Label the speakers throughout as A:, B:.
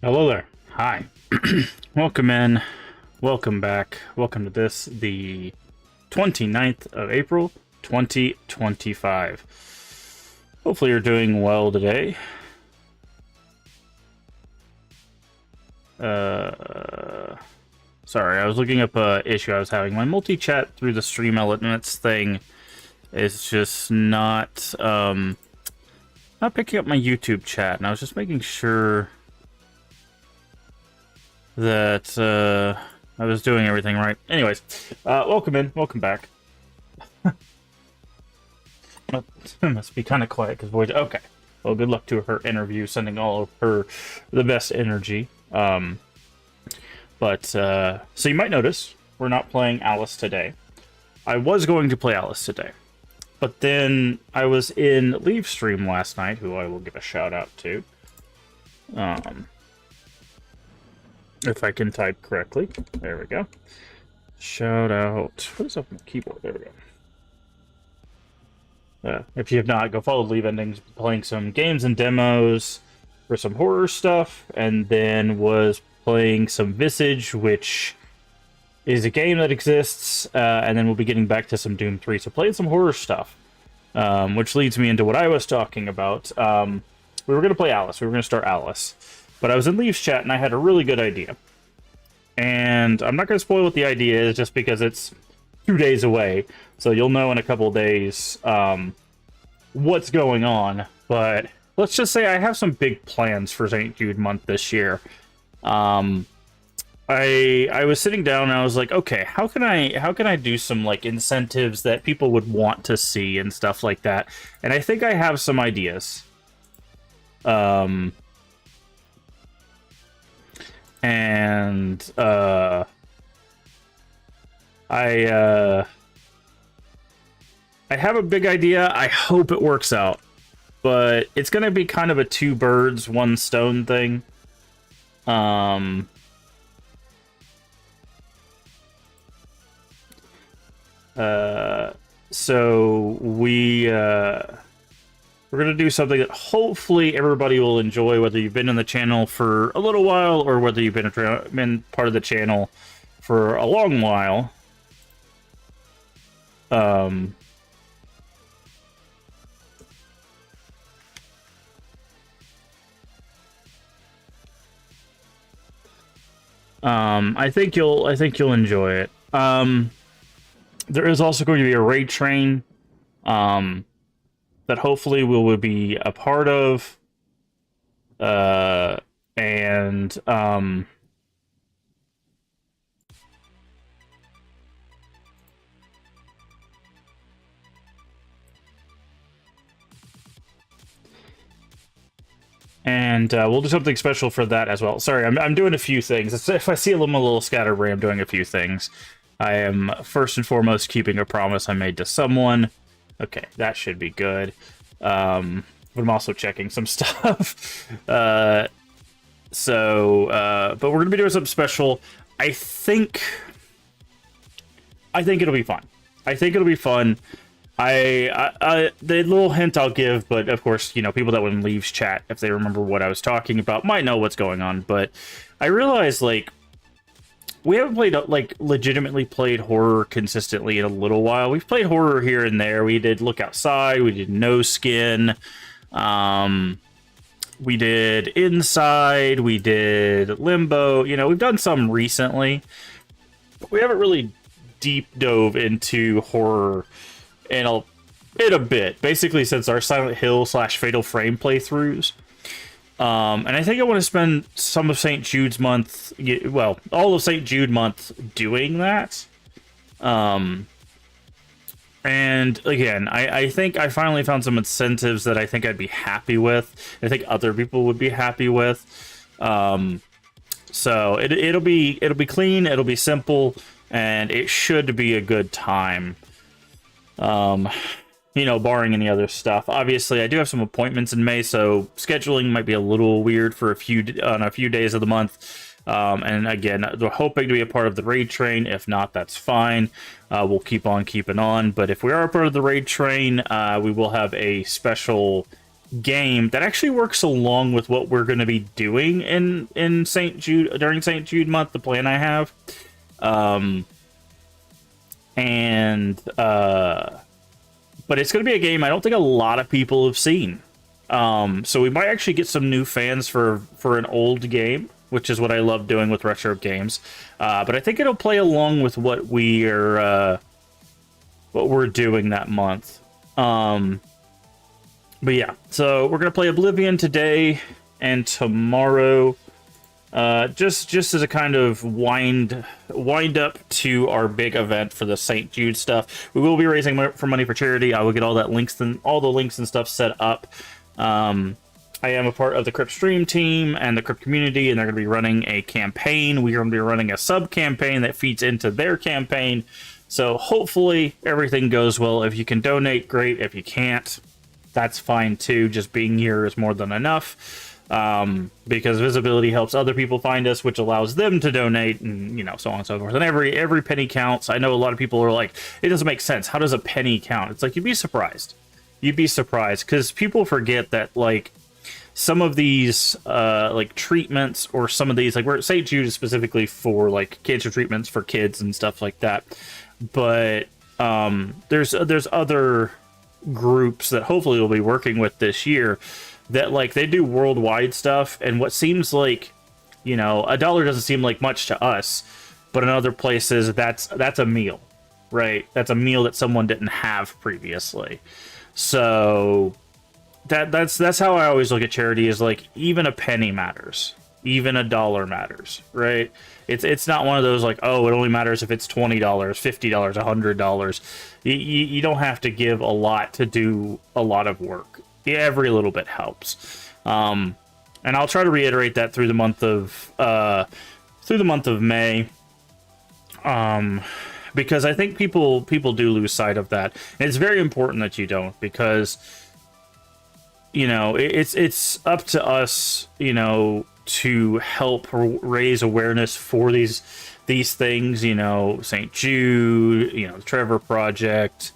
A: Hello there. Hi. Welcome in. Welcome back. Welcome to this, the 29th of April, 2025. Hopefully you're doing well today. Sorry, I was looking up a issue I was having. My multi-chat through the stream elements thing is just not picking up my YouTube chat, and I was just making sure that I was doing everything right. Anyways, welcome in, welcome back. Must be kind of quiet because Voyage. Okay, well, good luck to her interview, sending all of her the best energy. So you might notice we're not playing Alice today. I was going to play Alice today, but then I was in Leave Stream last night, who I will give a shout out to. If I can type correctly. There we go. Shout out. What is up on the keyboard? There we go. If you have not, go follow Leave Endings, playing some games and demos for some horror stuff, and then was playing some Visage, which is a game that exists, and then we'll be getting back to some Doom 3. So playing some horror stuff, which leads me into what I was talking about. We were going to play Alice. We were going to start Alice. But I was in Leaf's chat, and I had a really good idea. And I'm not going to spoil what the idea is, just because it's 2 days away. So you'll know in a couple of days what's going on. But let's just say I have some big plans for St. Jude month this year. I was sitting down, and I was like, okay, how can I do some like incentives that people would want to see and stuff like that? And I think I have some ideas. I have a big idea. I hope it works out, but it's gonna be kind of a two birds, one stone thing. So we're going to do something that hopefully everybody will enjoy, whether you've been in the channel for a little while or whether you've been part of the channel for a long while. I think you'll enjoy it. There is also going to be a raid train, that hopefully we will be a part of, and we'll do something special for that as well. Sorry, I'm doing a few things. If I see a little scatterbrain, I'm doing a few things. I am first and foremost keeping a promise I made to someone. Okay, that should be good. But I'm also checking some stuff. But we're gonna be doing something special. I think it'll be fun. I think it'll be fun. The little hint I'll give, but of course, you know, people that would leave chat, if they remember what I was talking about, might know what's going on. But I realized, like, we haven't played, like, legitimately played horror consistently in a little while. We've played horror here and there. We did Look Outside. We did No Skin. We did Inside. We did Limbo. You know, we've done some recently. But we haven't really deep dove into horror in a bit. Basically, since our Silent Hill / Fatal Frame playthroughs. And I think I want to spend some of St. Jude's month, well, all of St. Jude month doing that. And again, I think I finally found some incentives that I think I'd be happy with. I think other people would be happy with. So it'll be clean, it'll be simple, and it should be a good time. You know, barring any other stuff. Obviously, I do have some appointments in May, so scheduling might be a little weird for a few days of the month. And again, we're hoping to be a part of the raid train. If not, that's fine. We'll keep on keeping on. But if we are a part of the raid train, we will have a special game that actually works along with what we're going to be doing in St. Jude during St. Jude month. The plan I have, but it's going to be a game I don't think a lot of people have seen. So we might actually get some new fans for an old game, which is what I love doing with retro games. But I think it'll play along with what we're doing that month. But yeah, so we're gonna play Oblivion today and tomorrow, just as a kind of wind up to our big event for the St. Jude stuff. We will be raising money for charity. I will get all the links and stuff set up. I am a part of the Crypt stream team and the Crypt community, and they're going to be running a campaign. We're going to be running a sub-campaign that feeds into their campaign. So hopefully everything goes well. If you can donate, great. If you can't, that's fine too. Just being here is more than enough. Because visibility helps other people find us, which allows them to donate, and so on and so forth. And every penny counts. I know a lot of people are like, it doesn't make sense. How does a penny count? It's like, you'd be surprised. You'd be surprised, because people forget that, like, some of these like treatments, or some of these, like, where St. Jude is specifically for like cancer treatments for kids and stuff like that, but there's other groups that hopefully we'll be working with this year that, like, they do worldwide stuff, and what seems like, $1 doesn't seem like much to us, but in other places that's a meal, right? That's a meal that someone didn't have previously. So that's how I always look at charity, is like, even a penny matters, even $1 matters, right? It's not one of those like, oh, it only matters if it's $20, $50, $100. You don't have to give a lot to do a lot of work. Every little bit helps. And I'll try to reiterate that through the month of May. Because I think people do lose sight of that. And it's very important that you don't, because it's up to us, to help raise awareness for these things, St. Jude, the Trevor Project,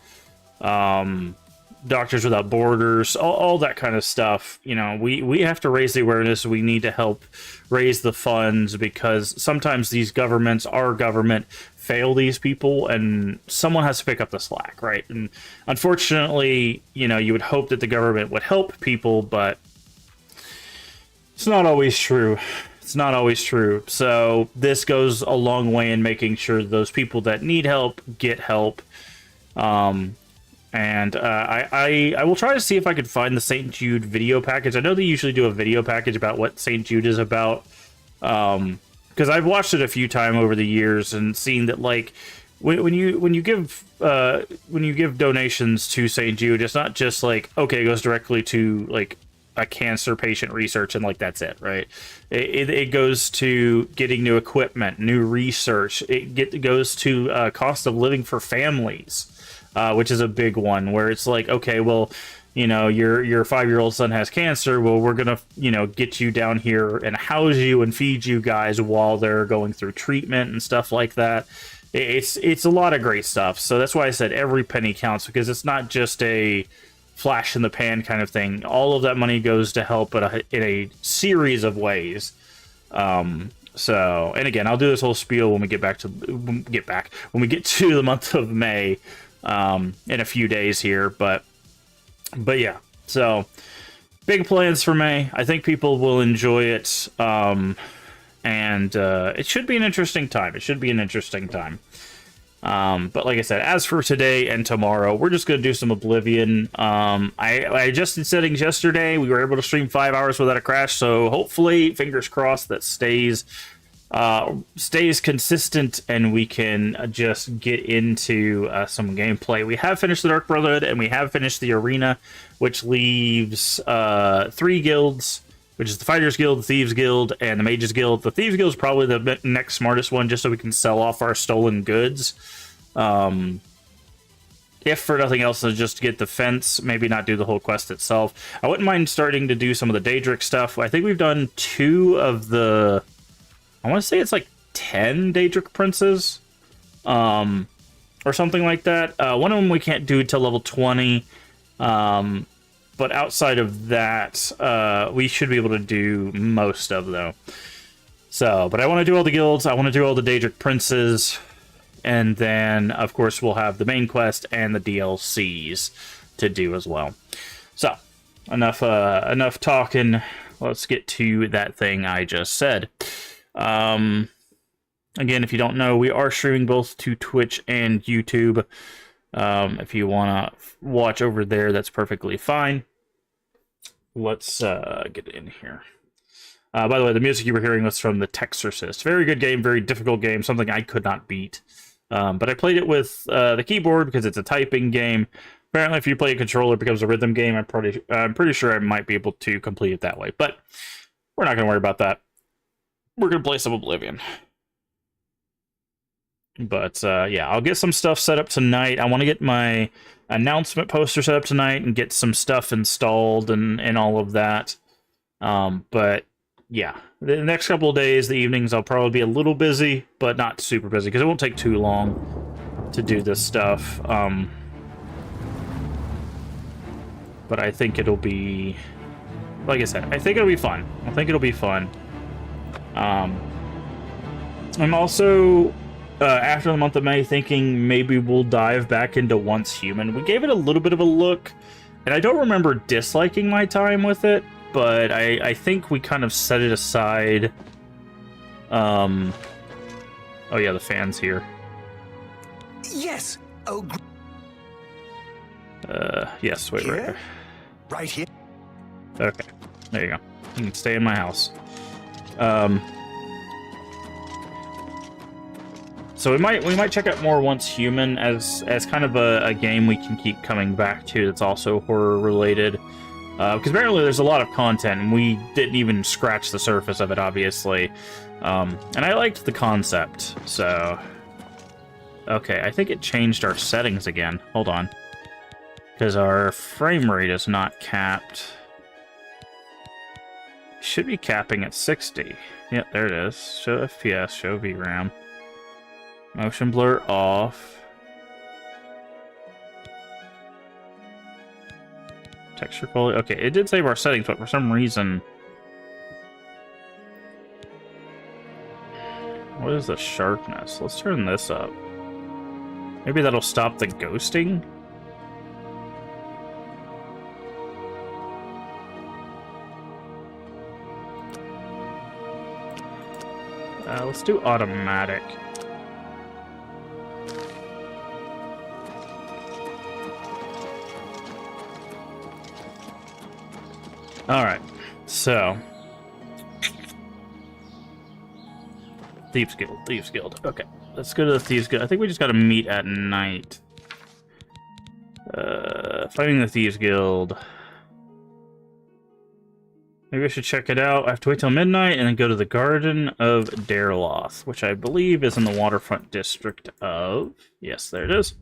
A: Doctors Without Borders, all that kind of stuff. We have to raise the awareness. We need to help raise the funds, because sometimes these governments, our government, fail these people, and someone has to pick up the slack, right? And unfortunately, you would hope that the government would help people, but it's not always true. It's not always true. So this goes a long way in making sure those people that need help get help. And I will try to see if I could find the St. Jude video package. I know they usually do a video package about what St. Jude is about. Because I've watched it a few times over the years and seen that, like, when you give donations to St. Jude, it's not just like, okay, it goes directly to like a cancer patient research and like that's it, right? It goes to getting new equipment, new research. It goes to cost of living for families, which is a big one, where it's like, okay, well, your 5-year-old son has cancer. Well, we're gonna, get you down here and house you and feed you guys while they're going through treatment and stuff like that. It's a lot of great stuff. So that's why I said every penny counts, because it's not just a flash in the pan kind of thing. All of that money goes to help in a series of ways. So, and again, I'll do this whole spiel when we get to the month of May, in a few days here, but yeah, so big plans for May. I think people will enjoy it, and it should be an interesting time. But like I said, as for today and tomorrow, we're just going to do some Oblivion. I adjusted settings yesterday. We were able to stream 5 hours without a crash, so hopefully, fingers crossed, that stays consistent, and we can just get into some gameplay. We have finished the Dark Brotherhood, and we have finished the Arena, which leaves 3 guilds, which is the Fighters Guild, the Thieves Guild, and the Mages Guild. The Thieves Guild is probably the next smartest one, just so we can sell off our stolen goods. If for nothing else, to just get defense, maybe not do the whole quest itself. I wouldn't mind starting to do some of the Daedric stuff. I think we've done 2 of the... I want to say it's like 10 Daedric Princes, or something like that. One of them we can't do till level 20. But outside of that, we should be able to do most of them. So, but I want to do all the guilds. I want to do all the Daedric princes. And then, of course, we'll have the main quest and the DLCs to do as well. So, enough talking. Let's get to that thing I just said. Again, if you don't know, we are streaming both to Twitch and YouTube. If you want to watch over there, that's perfectly fine. Let's get in here. By the way, the music you were hearing was from The Texorcist. Very good game, very difficult game, something I could not beat. But I played it with the keyboard because it's a typing game. Apparently, if you play a controller, it becomes a rhythm game. I'm pretty sure I might be able to complete it that way. But we're not going to worry about that. We're going to play some Oblivion. But, yeah, I'll get some stuff set up tonight. I want to get my announcement poster set up tonight and get some stuff installed and all of that. But, yeah, the next couple of days, the evenings, I'll probably be a little busy, but not super busy, because it won't take too long to do this stuff. But I think it'll be, like I said, I think it'll be fun. I think it'll be fun. I'm also, after the month of May, thinking maybe we'll dive back into Once Human. We gave it a little bit of a look, and I don't remember disliking my time with it, but I think we kind of set it aside. Oh yeah, the fan's here.
B: Yes. Oh.
A: Yes. Wait,
B: Here? Right here.
A: Okay, there you go. You can stay in my house. So we might check out more Once Human as kind of a game we can keep coming back to that's also horror related. Because apparently there's a lot of content, and we didn't even scratch the surface of it, obviously. And I liked the concept, so... Okay, I think it changed our settings again. Hold on. Because our frame rate is not capped. Should be capping at 60. Yep, there it is. Show FPS, show VRAM. Motion blur off. Texture quality. Okay, it did save our settings, but for some reason... What is the sharpness? Let's turn this up. Maybe that'll stop the ghosting? Let's do automatic. Alright, so... Thieves Guild. Okay, let's go to the Thieves Guild. I think we just gotta meet at night. Fighting the Thieves Guild. Maybe I should check it out. I have to wait till midnight and then go to the Garden of Dareloth, which I believe is in the waterfront district of... Yes, there it is.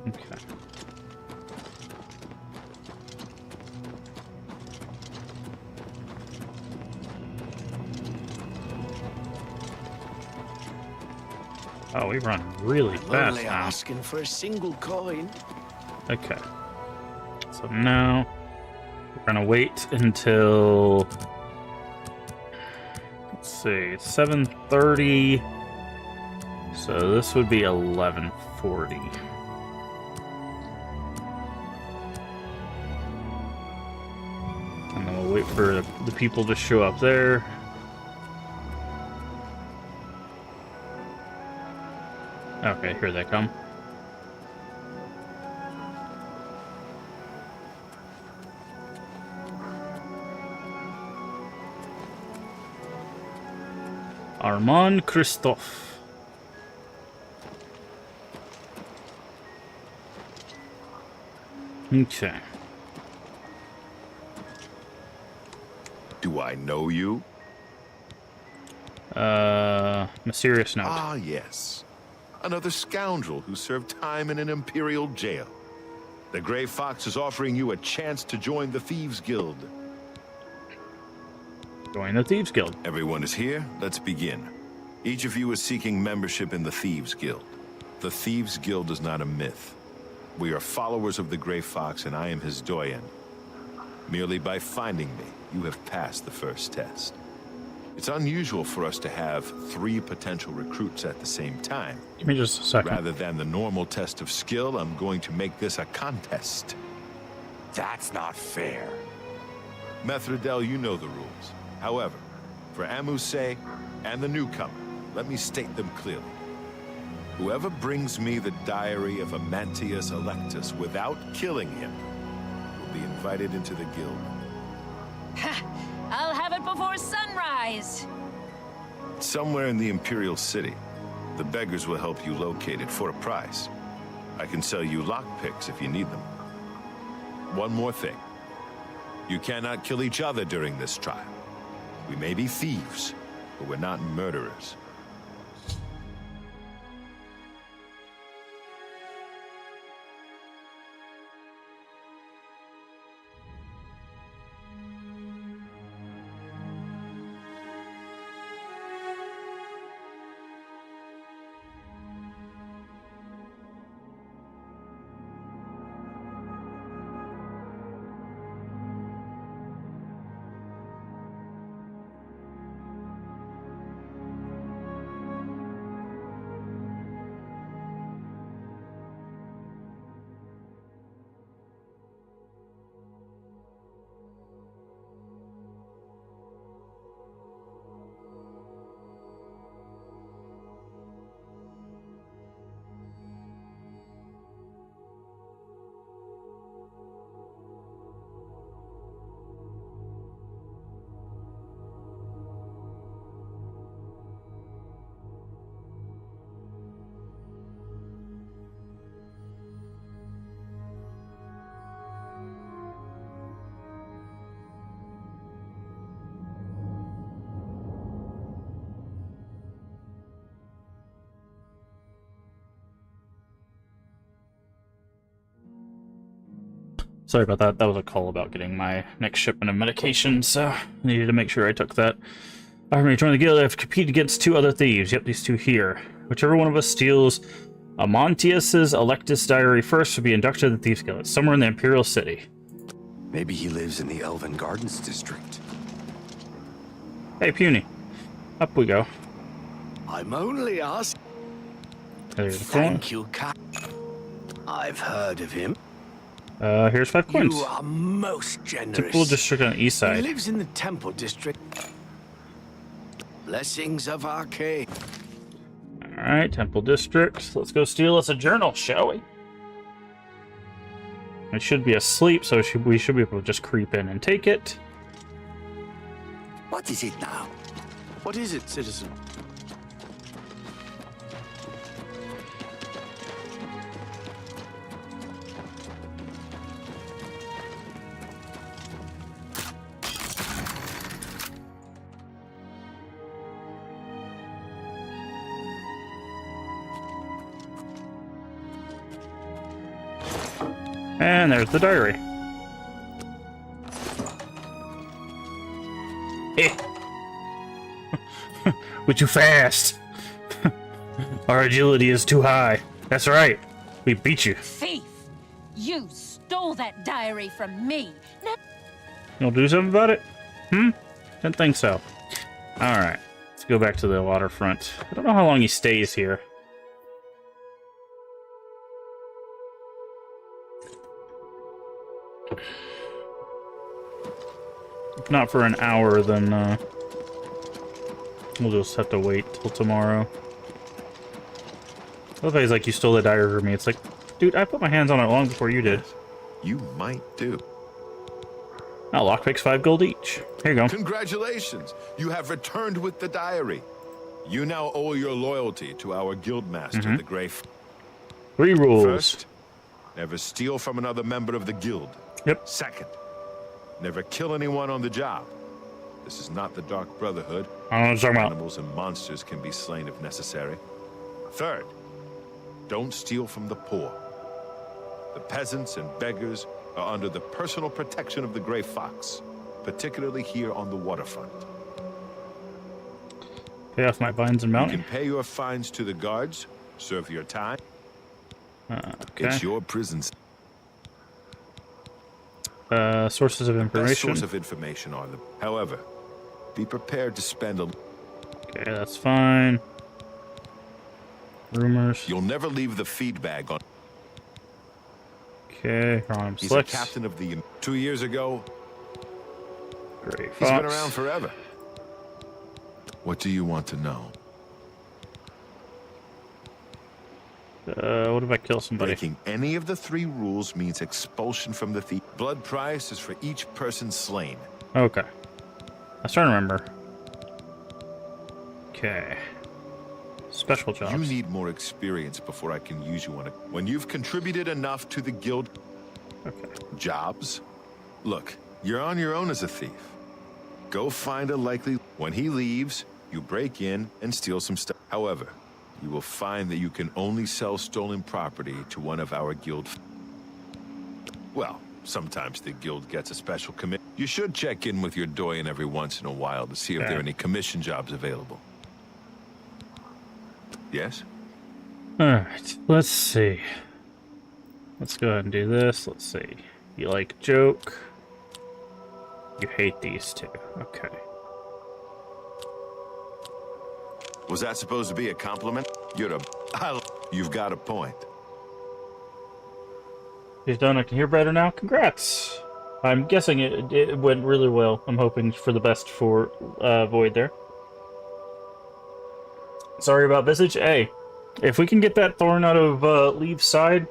A: Okay. Oh, we run really fast
B: Only
A: now.
B: asking for a single coin.
A: Okay. So now we're gonna wait until, let's see, 7:30. So this would be 11:40. And then we'll wait for the people to show up there. Okay, here they come. Armand Christophe. Okay.
C: Do I know you?
A: Mysterious note.
C: Ah, yes. Another scoundrel who served time in an imperial jail. The Grey Fox is offering you a chance to join the Thieves Guild.
A: Join the Thieves Guild.
C: Everyone is here. Let's begin. Each of you is seeking membership in the Thieves Guild. The Thieves Guild is not a myth. We are followers of the Grey Fox, and I am his doyen. Merely by finding me, you have passed the first test. It's unusual for us to have 3 potential recruits at the same time.
A: Give me just a second.
C: Rather than the normal test of skill, I'm going to make this a contest.
B: That's not fair.
C: Methridel, you know the rules. However, for Amuse and the newcomer, let me state them clearly. Whoever brings me the diary of Amantius Electus without killing him will be invited into the guild.
D: Ha! I'll have it before sunrise.
C: Somewhere in the Imperial City, the beggars will help you locate it for a price. I can sell you lockpicks if you need them. One more thing. You cannot kill each other during this trial. We may be thieves, but we're not murderers.
A: Sorry about that. That was a call about getting my next shipment of medication, so I needed to make sure I took that. Alright, when you join the guild, I have to compete against 2 other thieves. Yep, these 2 here. Whichever one of us steals Amantius's Electus diary first will be inducted to the Thieves Guild. It's somewhere in the Imperial City.
B: Maybe he lives in the Elven Gardens district.
A: Hey, Puny. Up we go.
B: I'm only asking.
A: There's the coin.
B: Thank you, Cap. I've heard of him.
A: Here's 5 coins.
B: You are most generous.
A: Temple District on the east
B: He
A: side.
B: lives in the Temple District. Blessings of Arcade.
A: Alright, Temple District. Let's go steal us a journal, shall we? It should be asleep, so we should be able to just creep in and take it.
B: What is it now? What is it, citizen?
A: And there's the diary. Eh. We're too fast. Our agility is too high. That's right. We beat you.
D: Thief! You stole that diary from me. Now
A: You'll do something about it? Didn't think so. Alright. Let's go back to the waterfront. I don't know how long he stays here. If not for an hour, then we'll just have to wait till tomorrow. Otherwise, like, you stole the diary from me. It's like, dude, I put my hands on it long before you did.
C: You might do.
A: Now, lockpicks 5 gold each. Here you go.
C: Congratulations! You have returned with the diary. You now owe your loyalty to our guildmaster, the Grey Fox.
A: 3 rules.
C: First, never steal from another member of the guild.
A: Yep.
C: Second, never kill anyone on the job. This is not the Dark Brotherhood.
A: I don't know what you're talking about.
C: Animals and monsters can be slain if necessary. Third, don't steal from the poor. The peasants and beggars are under the personal protection of the Grey Fox, particularly here on the waterfront.
A: Pay off my vines and
C: You
A: bounty.
C: can pay your fines to the guards, serve your time.
A: Okay.
C: It's your prison.
A: Sources of
C: Best
A: information.
C: source of information are the. However, be prepared to spend a.
A: Okay, that's fine. Rumors.
C: You'll never leave the feed bag on.
A: Okay, Ron
C: He's
A: Slicks.
C: a captain of the. 2 years ago,
A: Gray
C: he's
A: Fox.
C: been around forever. What do you want to know?
A: What if I kill somebody?
C: Breaking any of the 3 rules means expulsion from the thief. Blood price is for each person slain.
A: Okay. I was trying to remember. Okay. Special jobs.
C: You need more experience before I can use you on it. When you've contributed enough to the guild.
A: Okay.
C: Jobs? Look, you're on your own as a thief. Go find a likely. When he leaves, you break in and steal some stuff. However, you will find that you can only sell stolen property to one of our guild. Well, sometimes the guild gets a special commit. You should check in with your doyen every once in a while to see if there are any commission jobs available. Yes?
A: Alright, let's see. Let's go ahead and do this. Let's see. You like joke. You hate these two. Okay.
C: Was that supposed to be a compliment? You've got a point.
A: He's done. I can hear better now. Congrats. I'm guessing it went really well. I'm hoping for the best for Void there. Sorry about Visage. Hey, if we can get that thorn out of Leaf's side,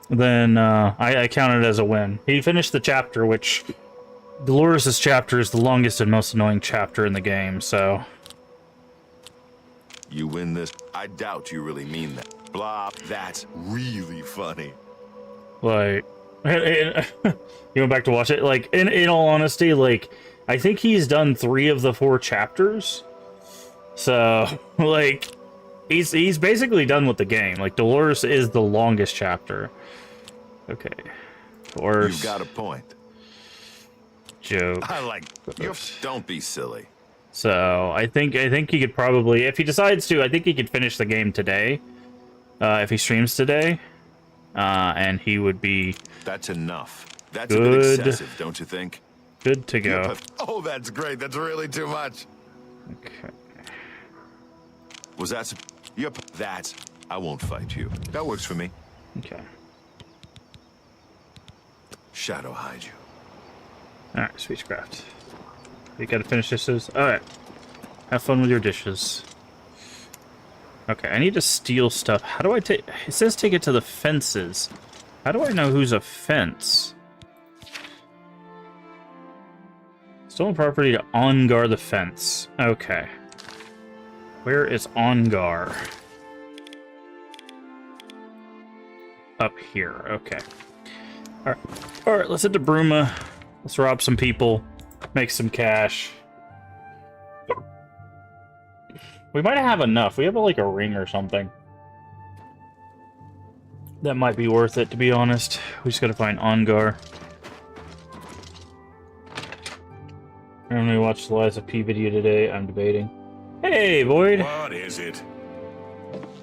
A: then I count it as a win. He finished the chapter, which Dolores' chapter is the longest and most annoying chapter in the game, so...
C: You win this. I doubt you really mean that. Blah. That's really funny.
A: Like, you went back to watch it? Like, in all honesty, like, I think he's done 3 of the 4 chapters. So, like, he's basically done with the game. Like, Dolores is the longest chapter. Okay. Dolores.
C: You've got a point.
A: Joke.
C: I like. Don't be silly.
A: So, I think he could probably, if he decides to, I think he could finish the game today. If he streams today. And he would be...
C: That's enough. That's a bit excessive, don't you think?
A: Good to go.
C: Oh, that's great. That's really too much.
A: Okay.
C: Was that... Yep, that's... I won't fight you. That works for me.
A: Okay.
C: Shadow hide you.
A: Alright, Speechcraft. You gotta finish dishes. Alright. Have fun with your dishes. Okay, I need to steal stuff. How do I take... It says take it to the fences. How do I know who's a fence? Stolen property to Ongar the fence. Okay. Where is Ongar? Up here. Okay. Alright, let's head to Bruma. Let's rob some people. Make some cash. We might have enough. We have like a ring or something. That might be worth it, to be honest. We just gotta find Ongar. I only watched the Liza P video today. I'm debating. Hey, Void!
E: What is it?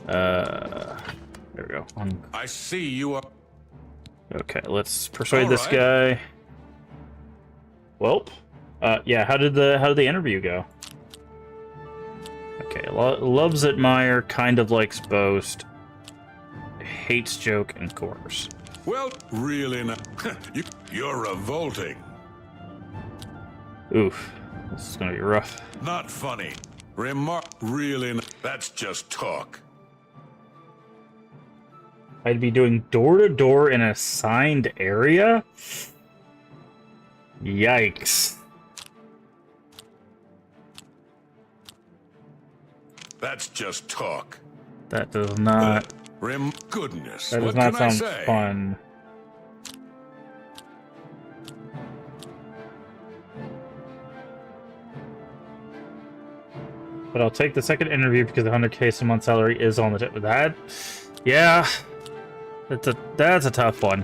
A: There we go.
E: I see you are...
A: Okay, let's persuade
E: All
A: this
E: right.
A: guy. Welp. Yeah, how did the interview go? Okay, loves admire, kind of likes boast, hates joke, and course.
E: Well, really not. You're revolting.
A: Oof, this is gonna be rough.
E: Not funny. Really not. That's just talk.
A: I'd be doing door-to-door in an assigned area? Yikes.
E: That's just talk.
A: That does not...
E: Goodness.
A: That does
E: What
A: not
E: can I
A: sound
E: say?
A: fun. But I'll take the second interview because the 100K a month salary is on the tip of that. Yeah, that's a tough one.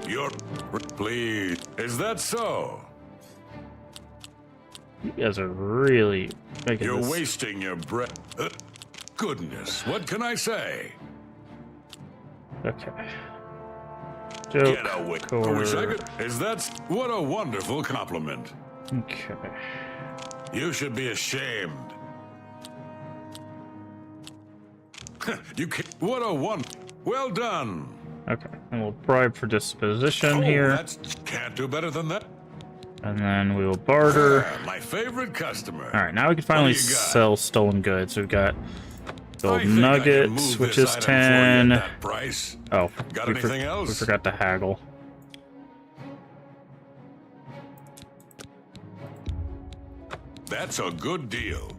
E: Please. Is that so?
A: You guys are really making
E: You're
A: this...
E: wasting your breath. Goodness, what can I say?
A: Okay. Joke.
E: Get away.
A: Core.
E: I wish I could. Is that what a wonderful compliment?
A: Okay.
E: You should be ashamed. You can't. What a one. Well done.
A: Okay. And we'll bribe for disposition
E: Oh,
A: here.
E: that's can't do better than that.
A: And then we will barter.
E: My favorite customer.
A: Alright, now we can finally
E: What do you got?
A: sell stolen goods. We've got
E: I
A: gold
E: think I can
A: nuggets,
E: move
A: which
E: this
A: is
E: item for you at
A: 10.
E: that price.
A: Oh,
E: Got
A: we,
E: anything else?
A: we forgot to haggle.
E: That's a good deal.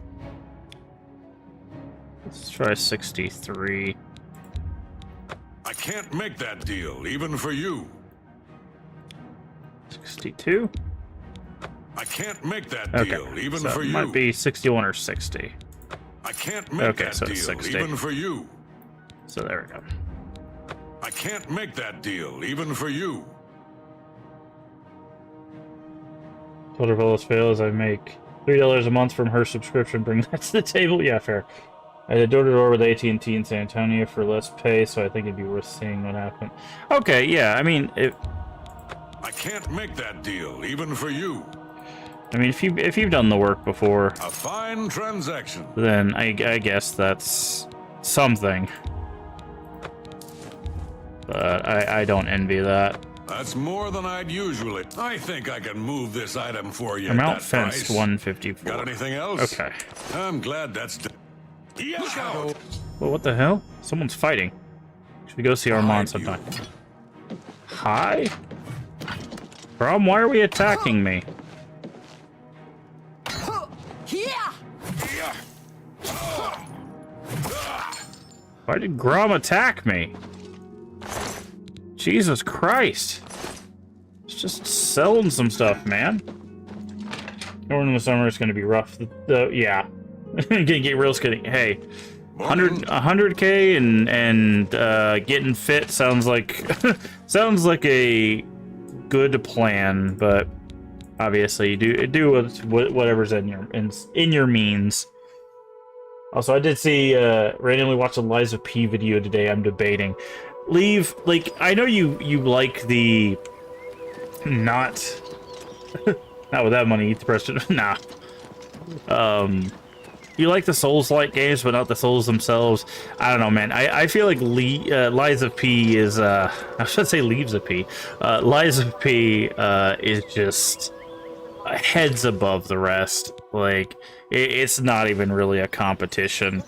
A: Let's try 63.
E: I can't make that deal, even for you.
A: 62?
E: I can't make that
A: Okay.
E: deal, even
A: So
E: for
A: it
E: you.
A: might be 61 or 60.
E: I can't make
A: Okay,
E: that
A: so
E: deal,
A: it's 60.
E: even for you.
A: So there we go.
E: I can't make that deal, even for you.
A: Told her if all else fails, I make $3 a month from her subscription. Bring that to the table. Yeah, fair. I did door-to-door with AT&T in San Antonio for less pay, so I think it'd be worth seeing what happened. Okay, yeah, I mean,
E: I can't make that deal, even for you.
A: if you've done the work before,
E: A fine transaction.
A: then I guess that's something. But I don't envy that.
E: That's more than I'd usually. I think I can move this item for you.
A: Amount
E: at that
A: fenced
E: price.
A: 154.
E: Got anything else?
A: Okay.
E: I'm glad that's done. Look out!
A: Well, what the hell? Someone's fighting. Should we go see Armand sometime? Hi? Brom, why are we attacking me?
D: Yeah!
A: Why did Grom attack me? Jesus Christ. It's just selling some stuff, man. Going in the summer is going to be rough. Yeah. Gonna get real skinny. Hey, 100K and getting fit sounds like sounds like a good plan, but obviously you do whatever's in your means. Also, I did see randomly watched a Liza P video today. I'm debating. Leave, like, I know you like the not with that money, eat the president. Nah. You like the Souls-like games, but not the Souls themselves. I don't know, man. I feel like Liza P is, I should say Leaves P. Liza P is just heads above the rest. Like, it's not even really a competition.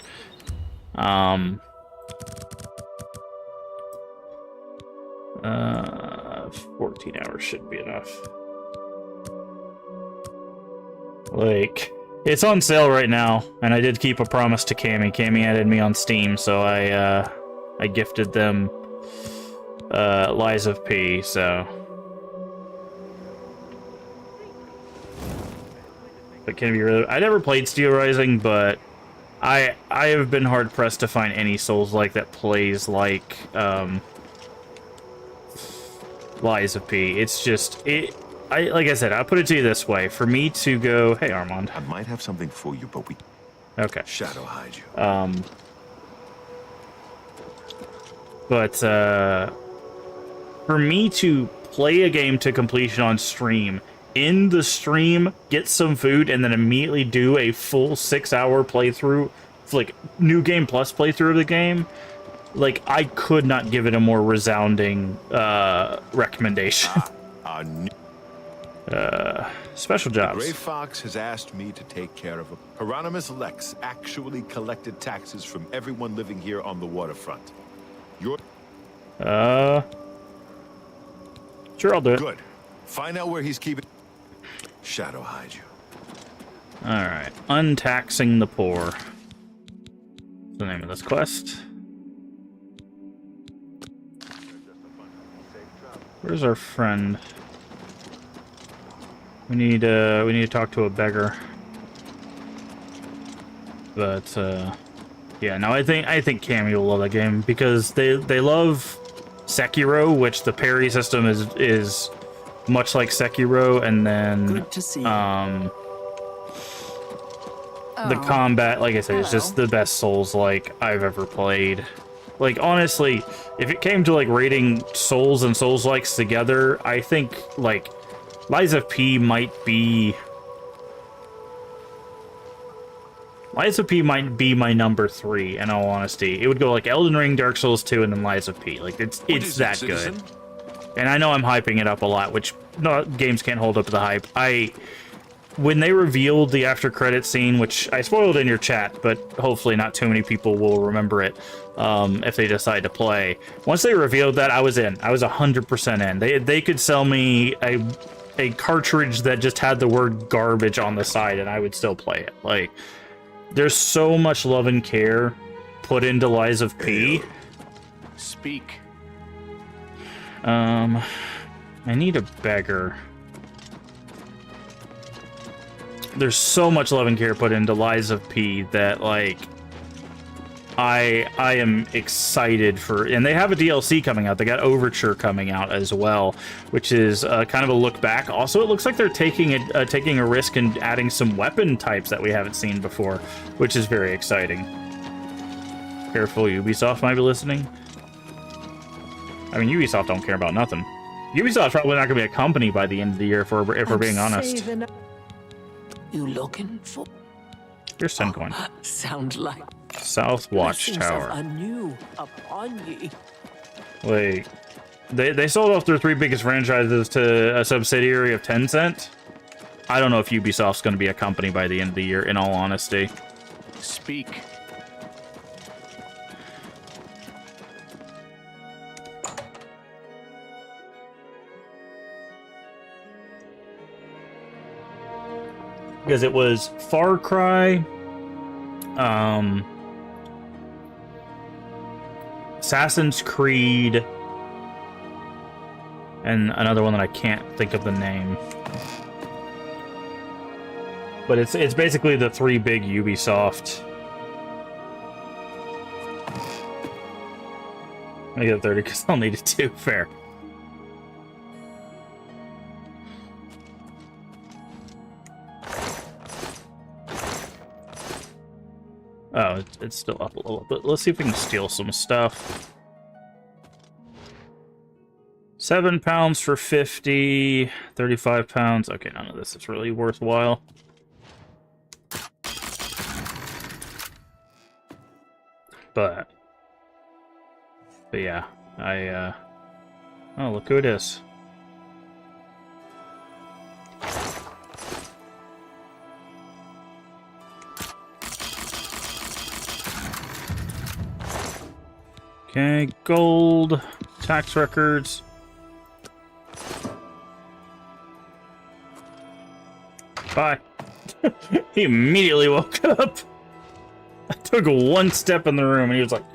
A: 14 hours should be enough. Like, it's on sale right now, and I did keep a promise to Cammy. Cammy added me on Steam, so I gifted them Lies of P, so. But can it be really? I never played Steel Rising, but I have been hard pressed to find any Souls-like that plays like Lies of P. It's just like I said, I'll put it to you this way: for me to go, hey Armand,
B: I might have something for you, but we
A: okay,
B: shadow hide you.
A: but for me to play a game to completion on stream, in the stream, get some food, and then immediately do a full 6-hour playthrough, like New Game Plus playthrough of the game, like I could not give it a more resounding recommendation. Special
B: Gray
A: jobs.
B: Fox has asked me to take care of it. Hieronymus Lex actually collected taxes from everyone living here on the waterfront. You're
A: Sure, I'll do it.
B: good. Find out where he's keeping. Shadow hide you.
A: Alright. Untaxing the poor. What's the name of this quest? Where's our friend? We need to talk to a beggar. But yeah, no, I think Cammy will love that game because they love Sekiro, which the parry system is much like Sekiro, and then
F: Good to see you.
A: The combat, like I said, is just the best Souls-like I've ever played. Like, honestly, if it came to, like, rating Souls and Souls-likes together, I think, like, Lies of P might be... Lies of P might be my number 3, in all honesty. It would go, like, Elden Ring, Dark Souls 2, and then Lies of P. Like, it's that good. And I know I'm hyping it up a lot, which no, games can't hold up to the hype. When they revealed the after credit scene, which I spoiled in your chat, but hopefully not too many people will remember it if they decide to play. Once they revealed that, I was in. I was 100% in. They could sell me a cartridge that just had the word garbage on the side, and I would still play it. Like, there's so much love and care put into Lies of P.
F: Speak.
A: I need a beggar. There's so much love and care put into Lies of P that, like, I am excited for, and they have a DLC coming out. They got Overture coming out as well, which is kind of a look back. Also, it looks like they're taking a risk and adding some weapon types that we haven't seen before, which is very exciting. Careful, Ubisoft might be listening. I mean, Ubisoft don't care about nothing. Ubisoft's probably not going to be a company by the end of the year, if we're being honest.
F: You looking for?
A: Here's 10 coin.
F: Sound like
A: South Watchtower.
F: Anew upon ye.
A: Wait, they sold off their 3 biggest franchises to a subsidiary of Tencent? I don't know if Ubisoft's going to be a company by the end of the year, in all honesty.
F: Speak.
A: Because it was Far Cry, Assassin's Creed, and another one that I can't think of the name. But it's basically the 3 big Ubisoft. I get 30 because I'll need it too. Fair. Oh, it's still up a little bit. Let's see if we can steal some stuff. 7 pounds for 50, 35 pounds. Okay, none of this is really worthwhile. But yeah, oh, look who it is. Okay, gold, tax records. Bye. He immediately woke up. I took 1 step in the room and he was like,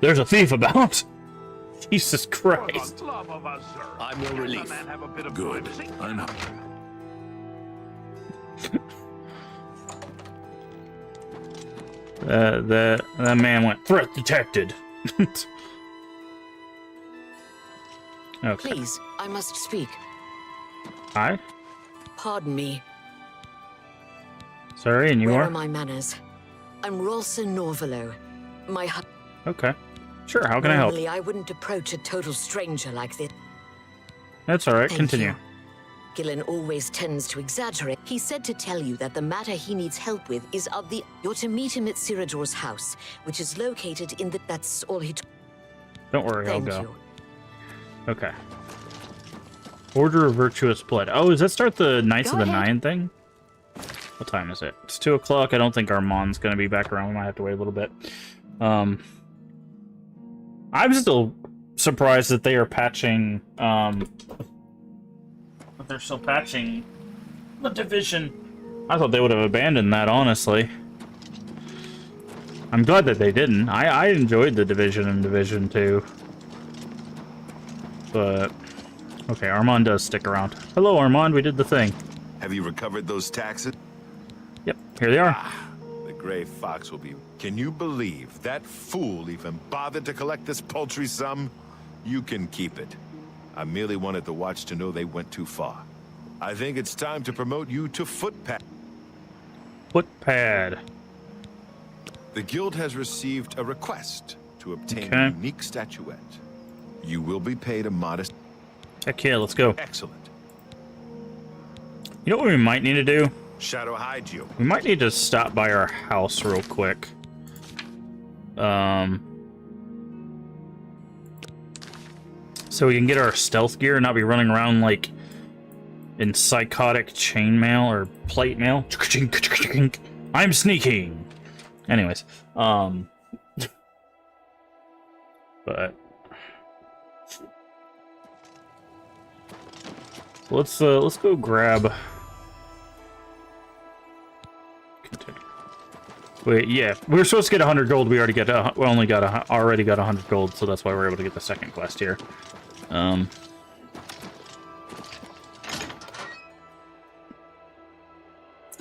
A: "There's a thief about." Jesus Christ.
F: I'm your relief.
E: Good. I know.
A: That man went, "Threat detected." Okay.
G: Please, I must speak.
A: Hi?
G: Pardon me.
A: Sorry, and you
G: Where
A: are?
G: are my manners? I'm Rolson Norvelo. My
A: Okay. Sure, how can I help?
G: Normally, I wouldn't approach a total stranger like this.
A: That's alright,
G: Thank
A: continue.
G: you. Gillen always tends to exaggerate. He said to tell you that the matter he needs help with is of the... You're to meet him at Sirador's house, which is located in the... That's all he...
A: Don't worry,
G: Thank
A: I'll go.
G: you.
A: Okay. Order of Virtuous Blood. Oh, does that start the Knights
G: Go
A: of the
G: ahead.
A: Nine thing? What time is it? It's 2 o'clock. I don't think Armand's going to be back around. We might have to wait a little bit. I'm still surprised that they are patching, that they're still patching the Division. I thought they would have abandoned that, honestly. I'm glad that they didn't. I enjoyed the Division and Division 2. But, okay, Armand does stick around. Hello, Armand, we did the thing.
C: Have you recovered those taxes?
A: Yep, here they are.
C: The Gray Fox will be... Can you believe that fool even bothered to collect this paltry sum? You can keep it. I merely wanted the Watch to know they went too far. I think it's time to promote you to Footpad.
A: Footpad.
C: The guild has received a request to obtain
A: Okay.
C: a unique statuette. You will be paid a modest...
A: Heck yeah, let's go.
C: Excellent.
A: You know what we might need to do?
C: Shadow hide you.
A: We might need to stop by our house real quick. So we can get our stealth gear and not be running around like in psychotic chainmail or plate mail. I'm sneaking. Anyways, but let's go grab. Wait, yeah, we were supposed to get 100 gold. We already got we only got already got 100 gold, so that's why we're able to get the second quest here.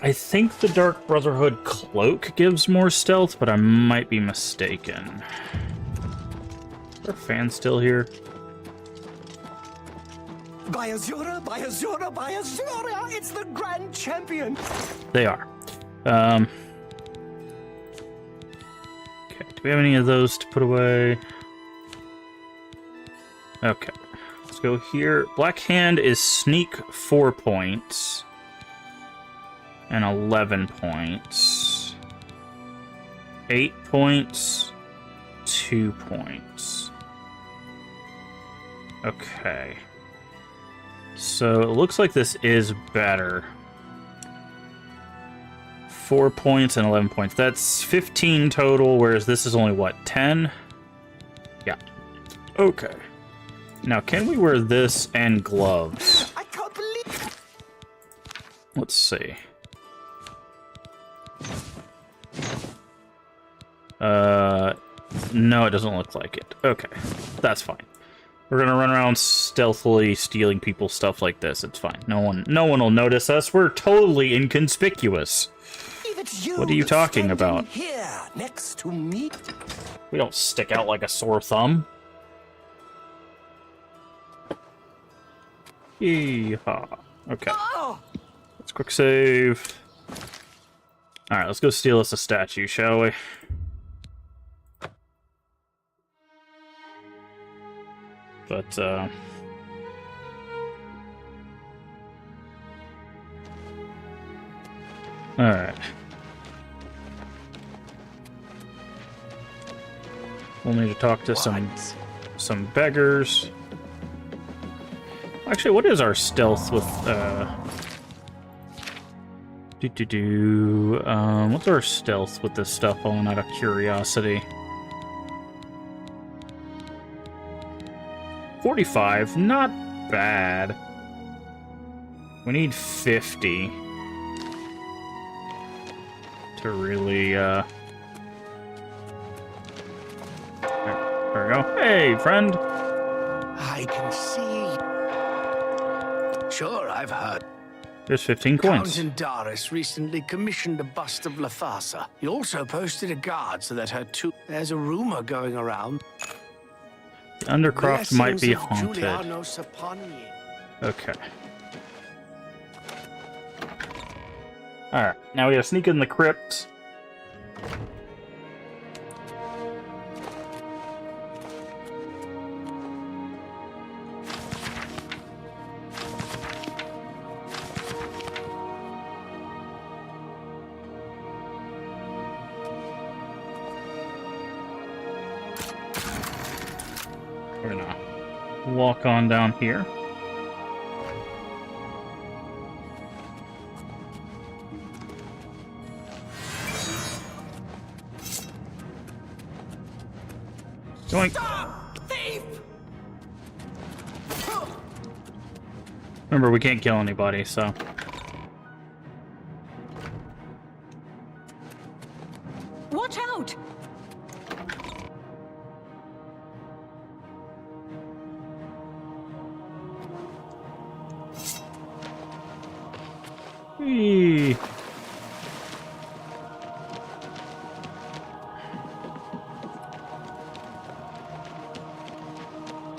A: I think the Dark Brotherhood cloak gives more stealth, but I might be mistaken. Are fans still here?
F: By Azura, by Azura, by Azura! It's the grand champion!
A: They are. Okay, do we have any of those to put away? Okay, let's go here. Black Hand is sneak 4 points. And 11 points. 8 points. 2 points. Okay. So it looks like this is better. 4 points and 11 points. That's 15 total, whereas this is only, what, 10? Yeah. Okay. Now, can we wear this and gloves?
F: I can't believe...
A: Let's see. No, it doesn't look like it. Okay, that's fine. We're gonna run around stealthily stealing people's stuff like this. It's fine. No one will notice us. We're totally inconspicuous. What are you talking about?
F: Here, next to me.
A: We don't stick out like a sore thumb. Yeehaw. Okay. Let's quick save. Alright, let's go steal us a statue, shall we? But, alright. We'll need to talk to some beggars. Actually, what is our stealth with, what's our stealth with this stuff on, out of curiosity? 45, not bad. We need 50 to really, there we go. Hey, friend!
F: I can see. Sure, I've heard.
A: There's 15 coins.
F: Count Indaris recently commissioned a bust of Lathasa. He also posted a guard so that her two... There's a rumor going around.
A: The Undercroft might be haunted.
F: Julianos upon ye.
A: Okay. Alright, now we gotta sneak in the crypt. We're gonna walk on down here. Doink.
F: Thief!
A: Remember, we can't kill anybody, so.
D: Watch out!
A: Whee.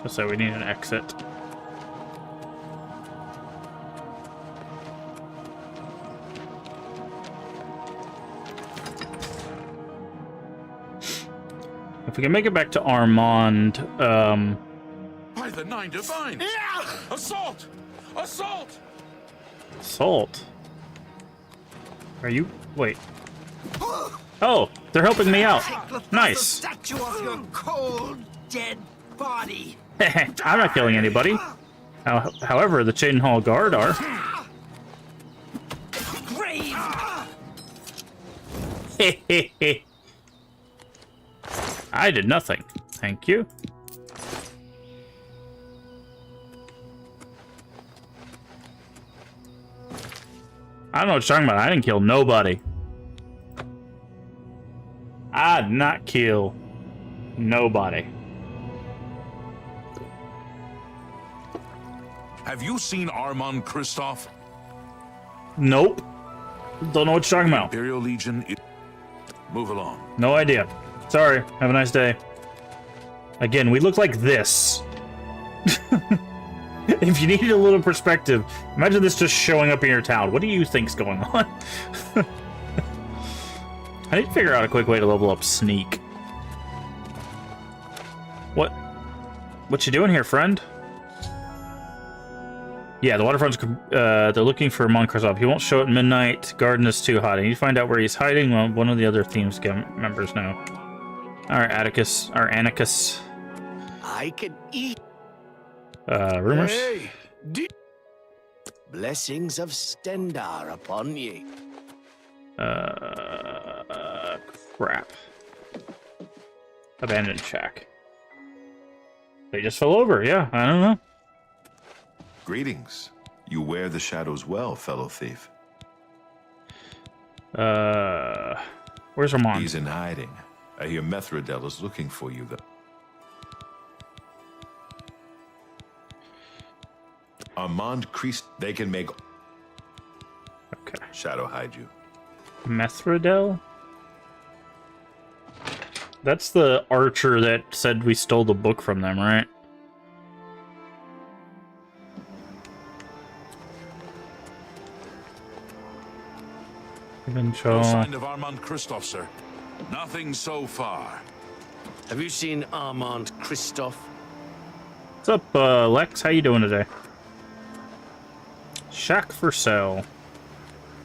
A: So we need an exit. if we can make it back to Armand,
E: By the Nine Divines! Assault! Assault!
A: Assault? Are you... Wait. Oh, they're helping me out. Nice.
F: Statue of your cold, dead body.
A: I'm not killing anybody. However, the Chain Hall Guard are.
F: Grave.
A: I did nothing. Thank you. I don't know what you're talking about. I didn't kill nobody. I did not kill nobody.
E: Have you seen Armand Kristoff?
A: Nope. Don't know what you're talking about.
E: Imperial Legion. Move along.
A: No idea. Sorry. Have a nice day. Again, we look like this. If you needed a little perspective, imagine this just showing up in your town. What do you think's going on? I need to figure out a quick way to level up Sneak. What you doing here, friend? Yeah, the waterfront's... they're looking for Monkrasov. He won't show at midnight. Garden is too hot. I need to find out where he's hiding. Well, one of the other Themes members know. Alright, Atticus. Or Annicus.
F: I can eat.
A: Rumors?
F: Hey, blessings of Stendar upon ye.
A: Crap. Abandoned shack. They just fell over, yeah, I don't know.
C: Greetings. You wear the shadows well, fellow thief.
A: Where's Armand?
C: He's in hiding. I hear Methridel is looking for you, though. Armand Christ, they can make
A: Okay.
C: shadow hide you.
A: Methridel? That's the archer that said we stole the book from them, right?
E: No sign of Armand Kristoff, sir. Nothing so far.
F: Have you seen Armand Kristoff?
A: What's up, Lex? How you doing today? Shack for sale.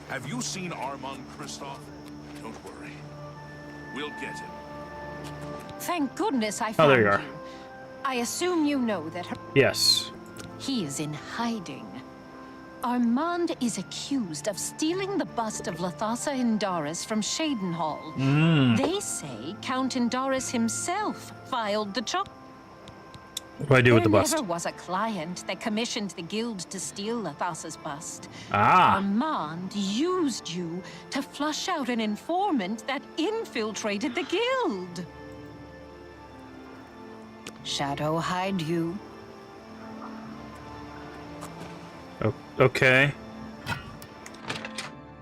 E: Have you seen Armand Kristoff? Don't worry. We'll get him.
D: Thank goodness I
A: Oh,
D: found
A: there you are.
D: I assume you know that
A: Yes.
D: he is in hiding. Armand is accused of stealing the bust of Lathasa Indaris from Shadenhall. They say Count Indaris himself filed the charge.
A: What do I do with the bust?
D: There never was a client that commissioned the guild to steal Lathasa's bust.
A: Ah.
D: Armand used you to flush out an informant that infiltrated the guild. Shadow hide you.
A: Okay.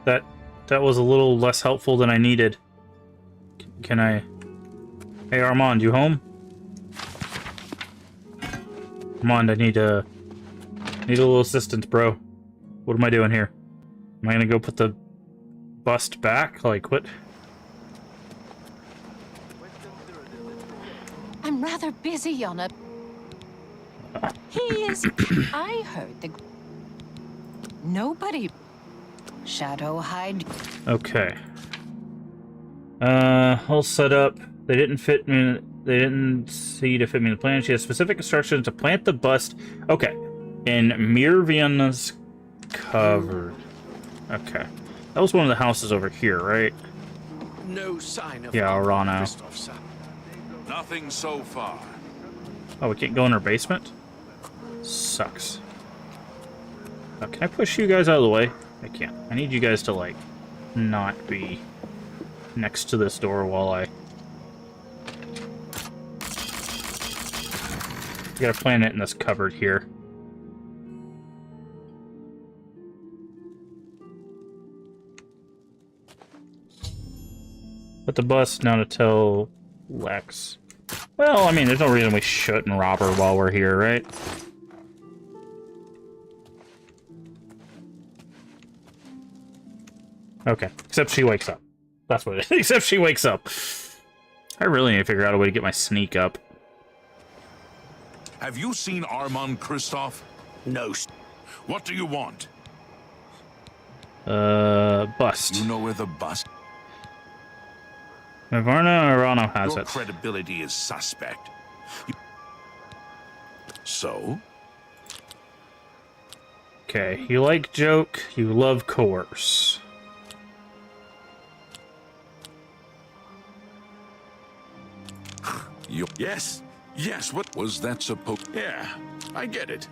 A: That was a little less helpful than I needed. Can I... Hey, Armand, you home? Armand, I need a little assistance, bro. What am I doing here? Am I gonna go put the bust back? Like, what?
D: I'm rather busy on a... He is... I heard the... Nobody... Shadow hide...
A: Okay. All set up. They didn't fit me. They didn't see to fit me in the plan. She has specific instructions to plant the bust. Okay. In Mirviana's covered. Okay. That was one of the houses over here, right?
F: No sign of
A: Yeah,
F: Armand
A: Arano.
F: Kristoff, sir.
E: Nothing so far.
A: Oh, we can't go in her basement? Sucks. Now, can I push you guys out of the way? I can't. I need you guys to, like, not be next to this door while I... You gotta plant it in this cupboard here. Put the bus now to tell Lex. Well, I mean, there's no reason we shouldn't rob her while we're here, right? Okay, except she wakes up. That's what it is. Except she wakes up. I really need to figure out a way to get my sneak up.
E: Have you seen Armand Kristoff?
F: No.
E: What do you want?
A: Bust.
E: You know where the bust...
A: Navarno Arano has
E: Your
A: it.
E: credibility is suspect. So?
A: Okay, you like joke, you love coerce.
E: Yes, yes, what was that supposed... Yeah, I get it.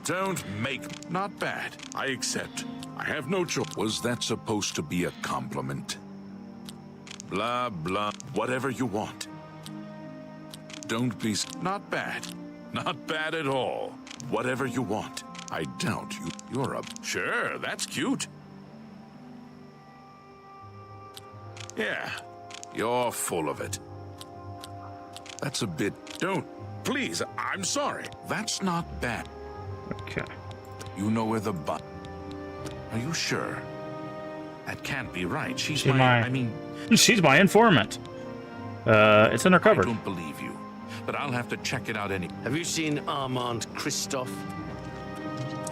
E: Don't make... Not bad, I accept. I have no choice. Was that supposed to be a compliment? Blah, blah, whatever you want. Don't be... Not bad. Not bad at all. Whatever you want. I doubt you. You're a... Sure, that's cute. Yeah, you're full of it. That's a bit... Don't... Please, I'm sorry. That's not bad.
A: Okay.
E: You know where the butt... Are you sure? That can't be right. She's
A: She
E: my...
A: might.
E: I mean...
A: She's my informant. It's in her
E: I
A: cupboard.
E: don't believe you. But I'll have to check it out anyway.
F: Have you seen Armand Kristoff?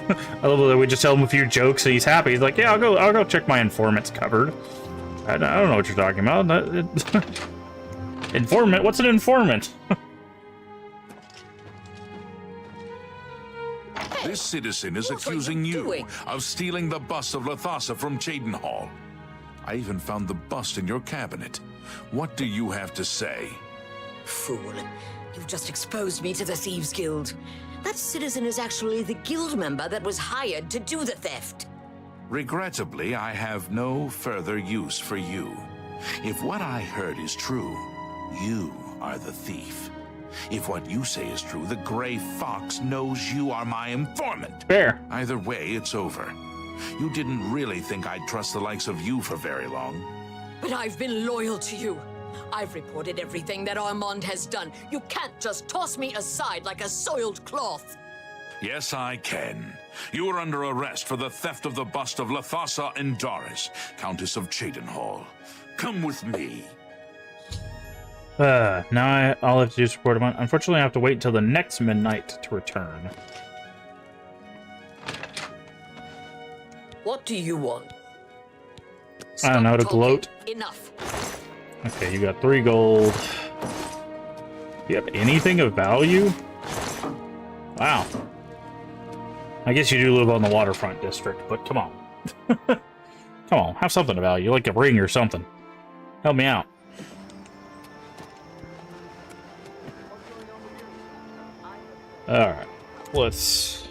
A: I love that we just tell him a few jokes and he's happy. He's like, yeah, I'll go check my informant's cupboard. I don't know what you're talking about. Informant? What's an informant?
E: This citizen is
G: What are
E: accusing
G: you
E: you
G: doing?
E: of stealing the bust of Lathasa from Cheydinhal. I even found the bust in your cabinet. What do you have to say?
G: Fool. You've just exposed me to the Thieves Guild. That citizen is actually the guild member that was hired to do the theft.
E: Regrettably, I have no further use for you. If what I heard is true, you are the thief. If what you say is true, the Gray Fox knows you are my informant.
A: Fair.
E: Either way, it's over. You didn't really think I'd trust the likes of you for very long.
G: But I've been loyal to you. I've reported everything that Armand has done. You can't just toss me aside like a soiled cloth.
E: Yes, I can. You are under arrest for the theft of the bust of Lathasa Indaris, Countess of Cheydinhal. Come with me.
A: Now all I have to do is report him on. Unfortunately, I have to wait until the next midnight to return.
G: What do you want?
A: I don't know, to
G: Stop
A: gloat.
G: talking. Enough.
A: Okay, you got 3 gold. Do you have anything of value? Wow. I guess you do live on the waterfront district, but come on. Come on, have something of value, like a ring or something. Help me out. Alright, it's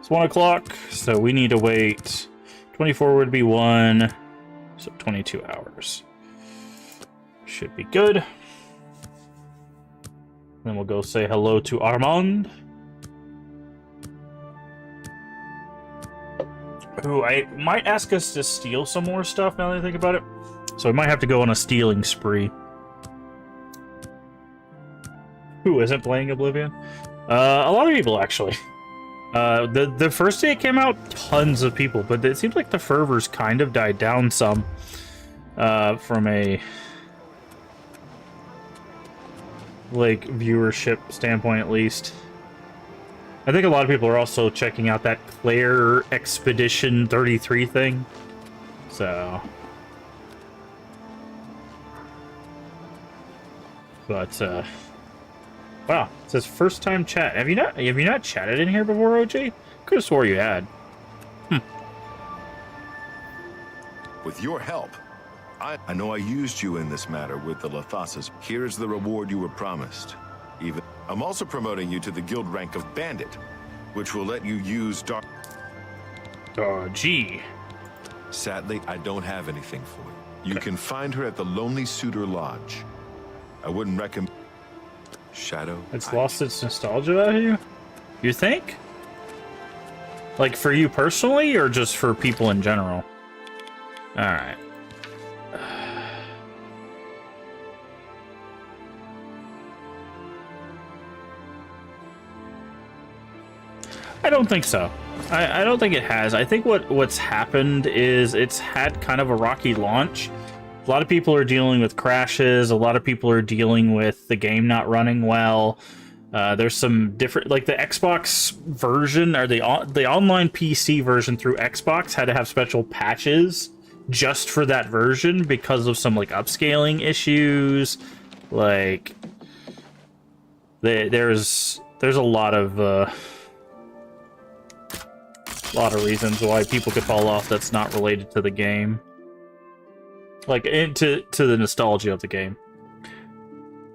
A: 1 o'clock, so we need to wait. 24 would be 1, so 22 hours. Should be good. Then we'll go say hello to Armand, who I might ask us to steal some more stuff now that I think about it. So we might have to go on a stealing spree. Who isn't playing Oblivion? A lot of people, actually. The first day it came out, tons of people, but it seems like the fervor's kind of died down some from a viewership standpoint, at least. I think a lot of people are also checking out that Claire Expedition 33 thing. So, but wow, it says first time chat. Have you not chatted in here before, OJ? Could have swore you had.
C: With your help, I know I used you in this matter with the Lathasas. Here is the reward you were promised. I'm also promoting you to the guild rank of Bandit, which will let you use dark...
A: Gee.
C: Sadly, I don't have anything for you. You can find her at the Lonely Suitor Lodge. I wouldn't recommend... Shadow...
A: It's lost its nostalgia out of you? You think? Like, for you personally, or just for people in general? Alright. I don't think so. I don't think it has. I think what's happened is it's had kind of a rocky launch A lot of people are dealing with crashes. A lot of people are dealing with the game not running well. There's some different, like the Xbox version or the online PC version through Xbox had to have special patches just for that version because of some like upscaling issues. Like there's a lot of reasons why people could fall off that's not related to the game, like to the nostalgia of the game.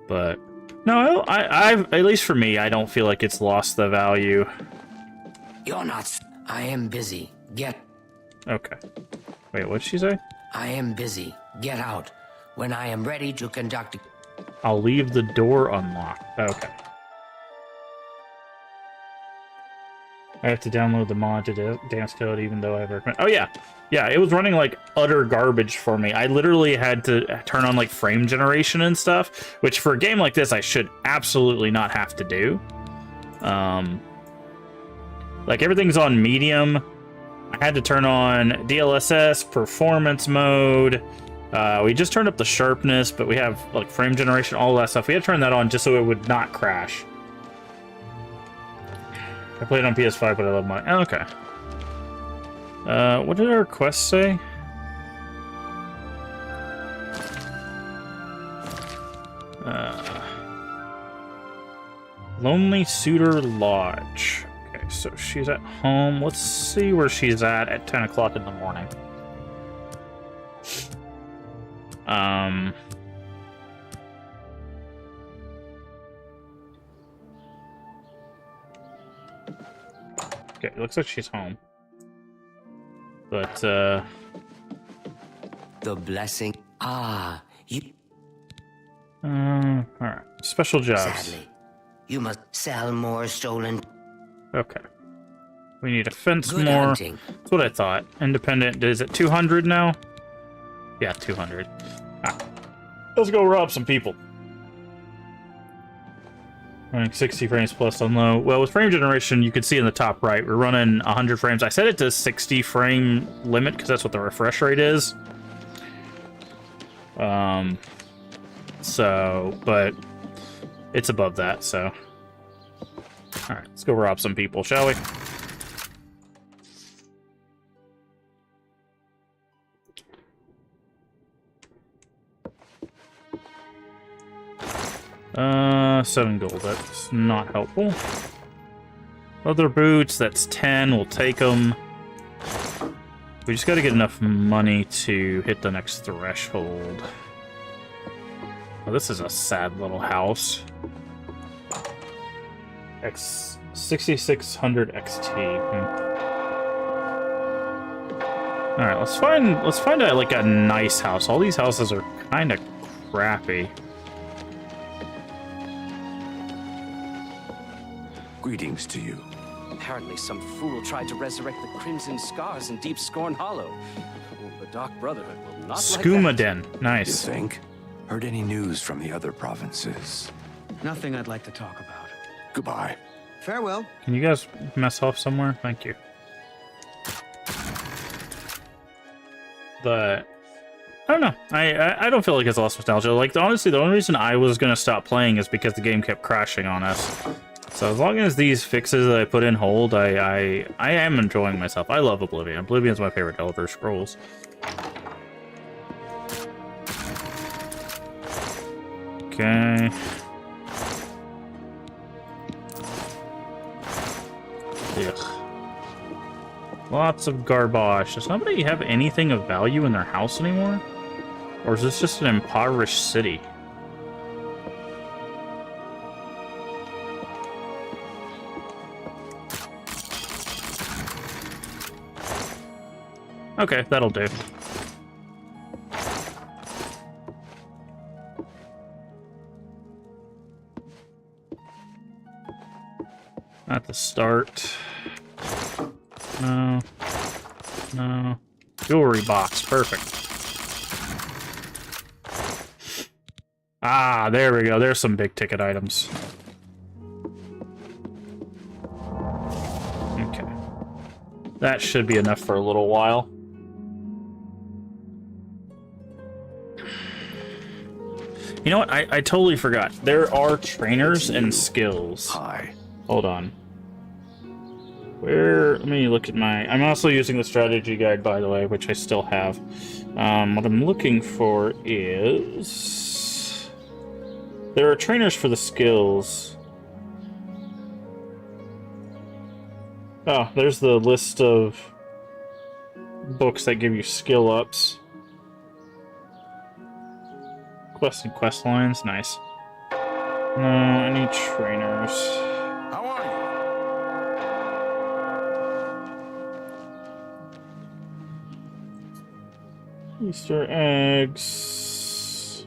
A: But no, I've at least for me, I don't feel like it's lost the value.
H: You're not. I am busy. Get.
A: Okay. Wait, what'd she say?
H: I am busy. Get out. When I am ready to conduct.
A: I'll leave the door unlocked. Okay. I have to download the mod to dance code, even though I recommend. Oh yeah, yeah. It was running like utter garbage for me. I literally had to turn on like frame generation and stuff, which for a game like this, I should absolutely not have to do. Like everything's on medium. I had to turn on DLSS, performance mode. We just turned up the sharpness, but we have like frame generation, all that stuff. We had to turn that on just so it would not crash. I played it on PS5, but I love mine. Oh, okay. What did our quest say? Lonely Suitor Lodge. Okay, so she's at home. Let's see where she's at 10 o'clock in the morning. Okay, it looks like she's home. But,
H: The blessing. Ah, you.
A: Alright. Special jobs.
H: Sadly, you must sell more stolen.
A: Okay. We need a fence
H: Good
A: more.
H: hunting.
A: That's what I thought. Independent, is it 200 now? Yeah, 200. Alright. Let's go rob some people. Running 60 frames plus on low. Well, with frame generation, you can see in the top right, we're running 100 frames. I set it to 60 frame limit because that's what the refresh rate is. So, but it's above that, so. Alright, let's go rob some people, shall we? Uh, 7 gold, that's not helpful. Leather boots, that's 10, we'll take them. We just gotta get enough money to hit the next threshold. Oh, this is a sad little house. 6600 XT. Alright, let's find a, like a nice house. All these houses are kinda crappy.
I: Greetings to you.
J: Apparently some fool tried to resurrect the Crimson Scars in Deep Scorn Hollow. The Dark Brotherhood will not
A: Skooma
J: like that.
A: Den. Nice.
I: You think? Heard any news from the other provinces?
F: Nothing I'd like to talk about.
I: Goodbye.
F: Farewell.
A: Can you guys mess off somewhere? Thank you. But I don't know. I don't feel like it's lost nostalgia. Like honestly, the only reason I was gonna stop playing is because the game kept crashing on us. So as long as these fixes that I put in hold, I am enjoying myself. I love Oblivion. Oblivion's my favorite Elder Scrolls. Okay. Ugh. Lots of garbage. Does nobody have anything of value in their house anymore? Or is this just an impoverished city? Okay, that'll do. At the start. No. No. Jewelry box. Perfect. Ah, there we go. There's some big ticket items. Okay. That should be enough for a little while. You know what? I totally forgot. There are trainers and skills.
I: Hi.
A: Hold on. Where? Let me look at my... I'm also using the strategy guide, by the way, which I still have. What I'm looking for is... There are trainers for the skills. Oh, there's the list of books that give you skill ups. Quests and quest lines, nice. No, I need trainers.
E: How are you?
A: Easter eggs.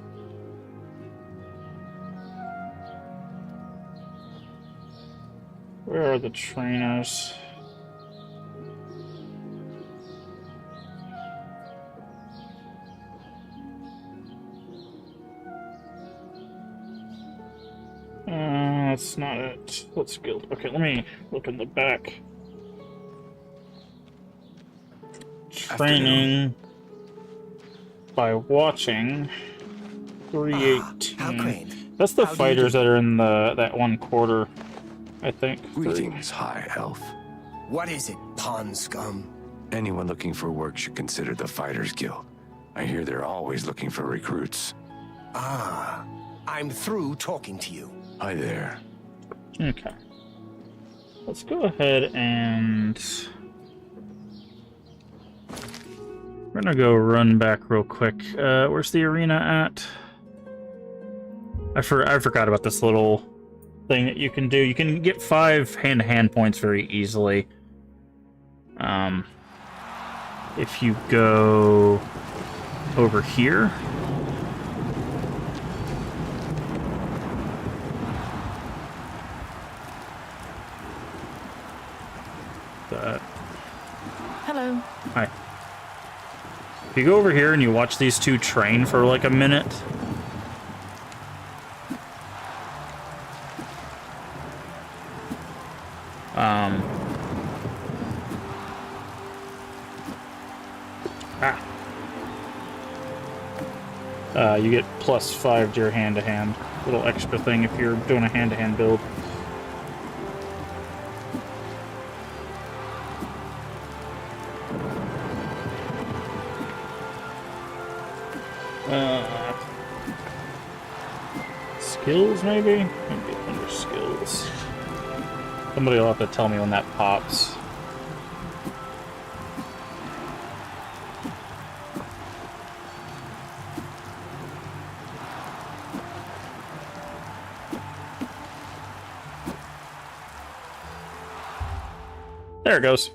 A: Where are the trainers? That's not it. What's guild? Okay, let me look in the back. Training by watching 318.
H: How quaint.
A: That's the
H: How do you
A: fighters
H: do?
A: that are in that one quarter, I think.
I: Greetings, High Elf.
H: What is it, pawn scum?
I: Anyone looking for work should consider the Fighters Guild. I hear they're always looking for recruits.
H: Ah, I'm through talking to you.
I: Hi there.
A: Okay. Let's go ahead and... We're gonna go run back real quick. Where's the arena at? I forgot about this little thing that you can do. You can get 5 hand-to-hand points very easily. If you go over here.
D: Hello.
A: Hi. If you go over here and you watch these two train for like a minute. You get +5 to your hand-to-hand. Little extra thing if you're doing a hand-to-hand build. Skills, maybe? Maybe under skills. Somebody will have to tell me when that pops. There it goes.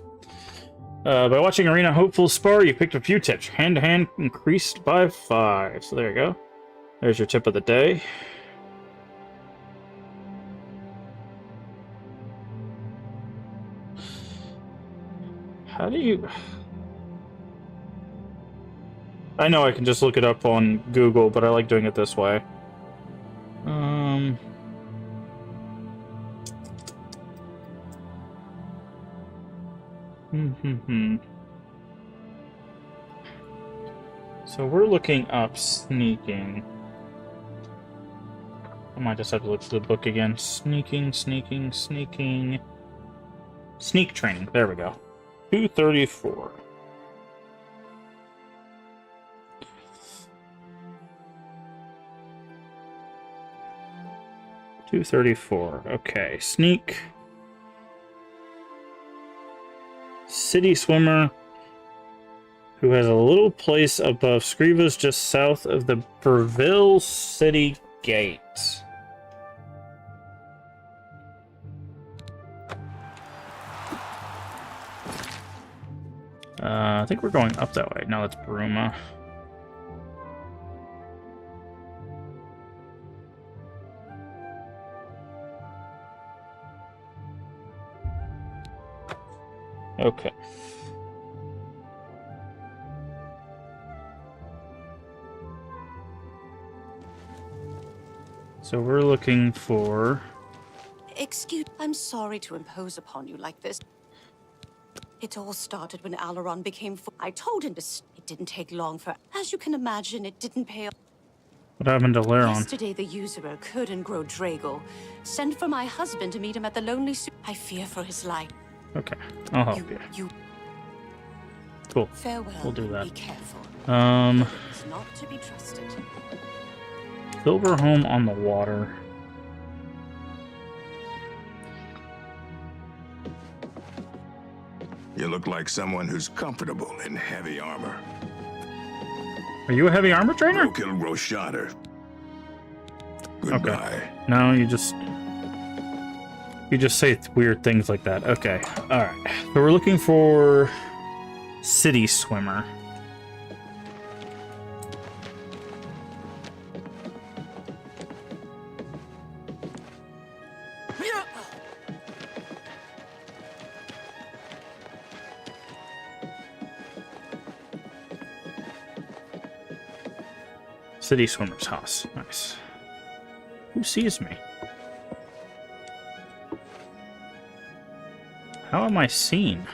A: By watching Arena Hopeful Spar, you picked a few tips. Hand-to-hand increased by 5. So there you go. There's your tip of the day. How do you... I know I can just look it up on Google, but I like doing it this way. So we're looking up sneaking. I might just have to look through the book again. Sneaking. Sneak training. There we go. 234. Okay, sneak. City swimmer who has a little place above Scriva's just south of the Burville City Gate. I think we're going up that way. No, that's Bruma. Okay. So we're looking for...
K: Excuse... I'm sorry to impose upon you like this. It all started when Alaron became... I told him to... It didn't take long for... As you can imagine, it didn't pay off.
A: What happened to Laron?
K: Yesterday the usurer couldn't grow Drago. Send for my husband to meet him at the Lonely I fear for his life.
A: Okay, I'll help you. Cool.
K: Farewell.
A: We'll do that.
K: Be careful. It's not to be trusted.
A: Silver home on the water.
I: You look like someone who's comfortable in heavy armor.
A: Are you a heavy armor trainer?
I: Rokil Roshader. Goodbye.
A: Okay. No, you just say weird things like that. Okay. All right. So we're looking for city swimmer. City swimmer's house. Nice. Who sees me? How am I seen?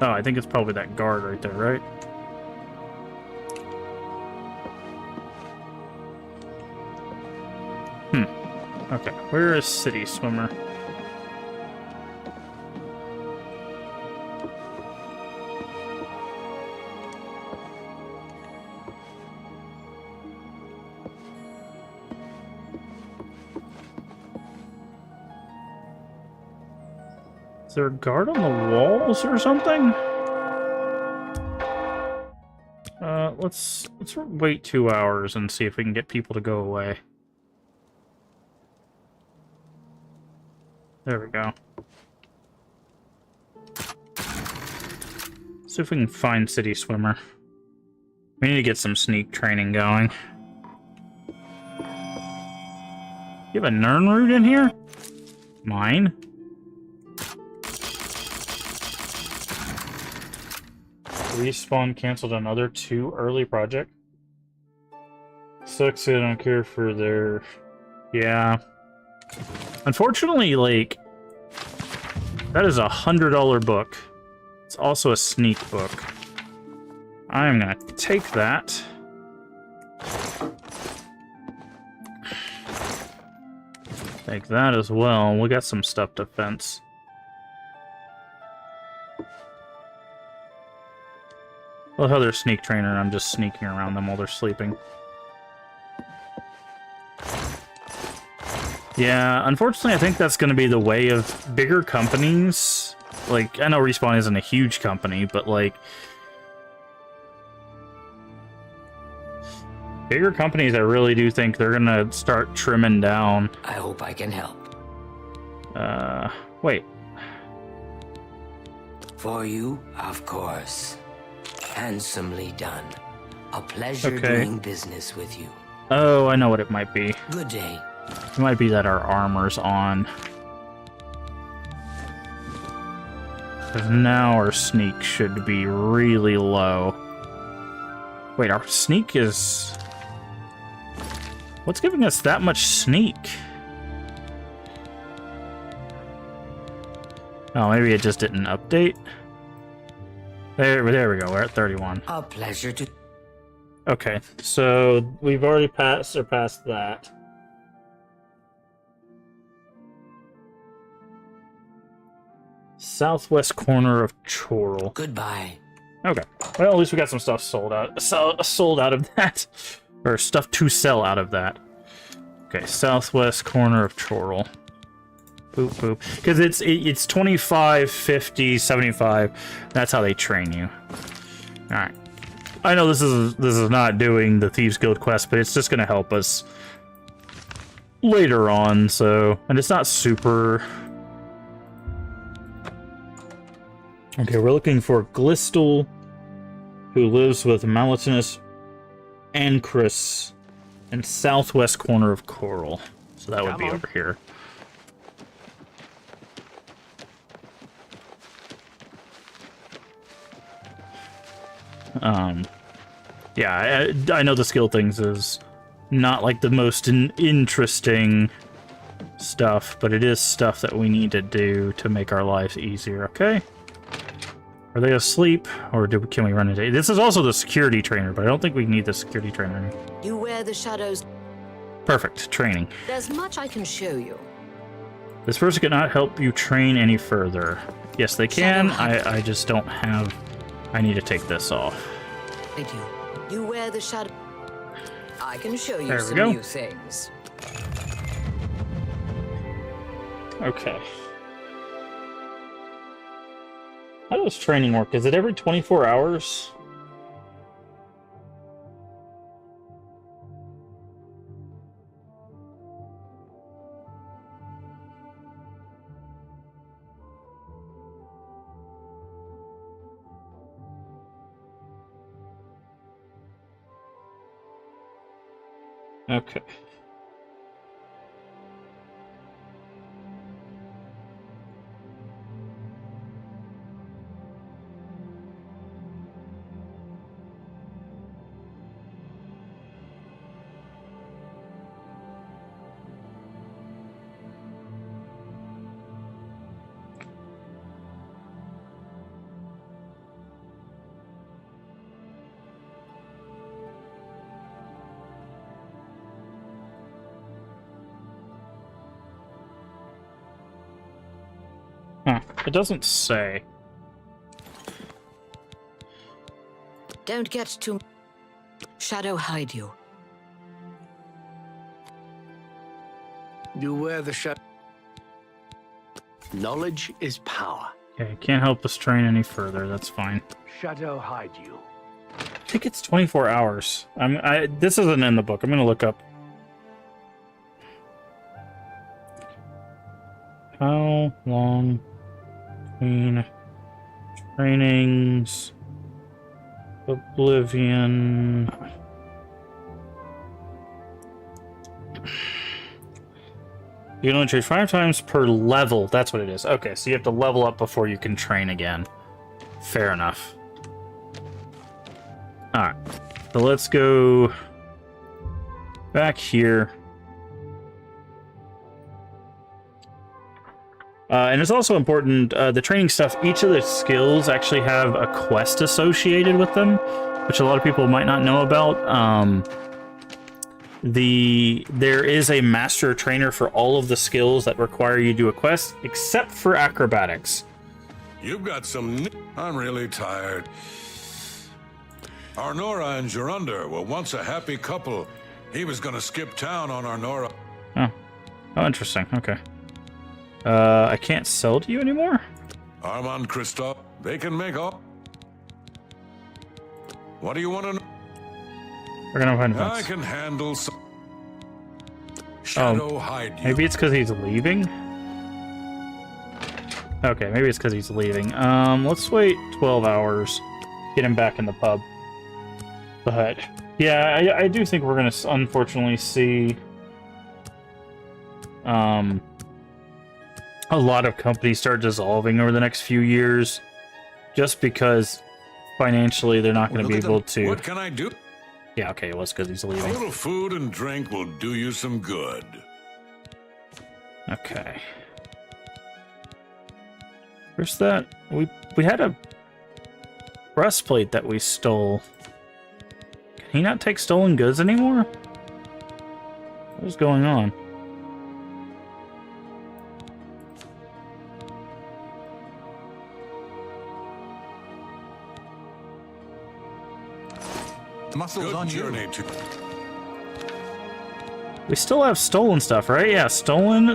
A: Oh, I think it's probably that guard right there, right? Okay, where is city swimmer? Is there a guard on the walls or something? Let's wait 2 hours and see if we can get people to go away. There we go. See if we can find city swimmer. We need to get some sneak training going. You have a Nirnroot in here? Mine? Respawn canceled another 2 early project. Sucks, I don't care for their... Yeah. Unfortunately, like... That is $100 book. It's also a sneak book. I'm gonna take that. Take that as well. We got some stuff to fence. Well, how they're sneak trainer, and I'm just sneaking around them while they're sleeping. Yeah, unfortunately, I think that's going to be the way of bigger companies. Like, I know Respawn isn't a huge company, but, like... Bigger companies, I really do think they're going to start trimming down.
H: I hope I can help.
A: Wait.
H: For you, of course. Handsomely done. A pleasure doing business with you.
A: Oh, I know what it might be.
H: Good day.
A: It might be that our armor's on. Because now our sneak should be really low. Wait, our sneak is... What's giving us that much sneak? Oh, maybe it just didn't update. There we go. We're at 31.
H: A pleasure to...
A: Okay, so we've already surpassed that. Southwest corner of Chorrol.
H: Goodbye.
A: Okay. Well, at least we got some stuff sold out of that. Or stuff to sell out of that. Okay, southwest corner of Chorrol. Boop, boop. Because it's 25, 50, 75. That's how they train you. Alright. I know this is not doing the Thieves Guild quest, but it's just going to help us later on, so... And it's not super... Okay, we're looking for Glistel, who lives with Malatinus Ancrus in southwest corner of Chorrol. So that would be over here. Yeah, I know the skill things is not like the most interesting stuff, but it is stuff that we need to do to make our lives easier, okay? Are they asleep, or can we run into... This is also the security trainer, but I don't think we need the security trainer.
G: You wear the shadows.
A: Perfect. Training.
G: There's much I can show you.
A: This person cannot help you train any further. Yes, they can. I just don't have... I need to take this off.
G: I do. You wear the shadow. I can show you
A: There we
G: some
A: go.
G: new things.
A: Okay. How does training work? Is it every 24 hours? Okay. Huh. It doesn't say.
G: Don't get too... Shadow hide you.
F: You wear the shadow. Knowledge is power.
A: Okay, can't help us train any further. That's fine.
F: Shadow hide you.
A: I think it's 24 hours. This isn't in the book. I'm gonna look up. How long between trainings? Oblivion. You can only train 5 times per level. That's what it is. Okay, so you have to level up before you can train again. Fair enough. Alright, so let's go back here. And it's also important, the training stuff, each of the skills actually have a quest associated with them, which a lot of people might not know about. There is a master trainer for all of the skills that require you to do a quest, except for acrobatics.
E: You've got some... I'm really tired. Arnora and Gerunda were once a happy couple. He was gonna skip town on Arnora.
A: Oh, interesting. Okay. I can't sell to you anymore?
E: Armand Christoph, they can make up. What do you want to know?
A: We're gonna find
E: I
A: events.
E: can handle some... Shadow hide you.
A: Maybe it's because he's leaving? Okay, maybe it's because he's leaving. Let's wait 12 hours. Get him back in the pub. But, yeah, I do think we're gonna unfortunately see... a lot of companies start dissolving over the next few years, just because financially they're not going to be able to.
E: What can I do?
A: Yeah, okay, well, it's because he's
E: A
A: leaving.
E: little food and drink will do you some good.
A: Okay. Where's that? We had a breastplate that we stole. Can he not take stolen goods anymore? What is going on?
B: Muscles
E: Good
B: on
E: journey
B: you.
E: to...
A: We still have stolen stuff, right? Yeah, stolen.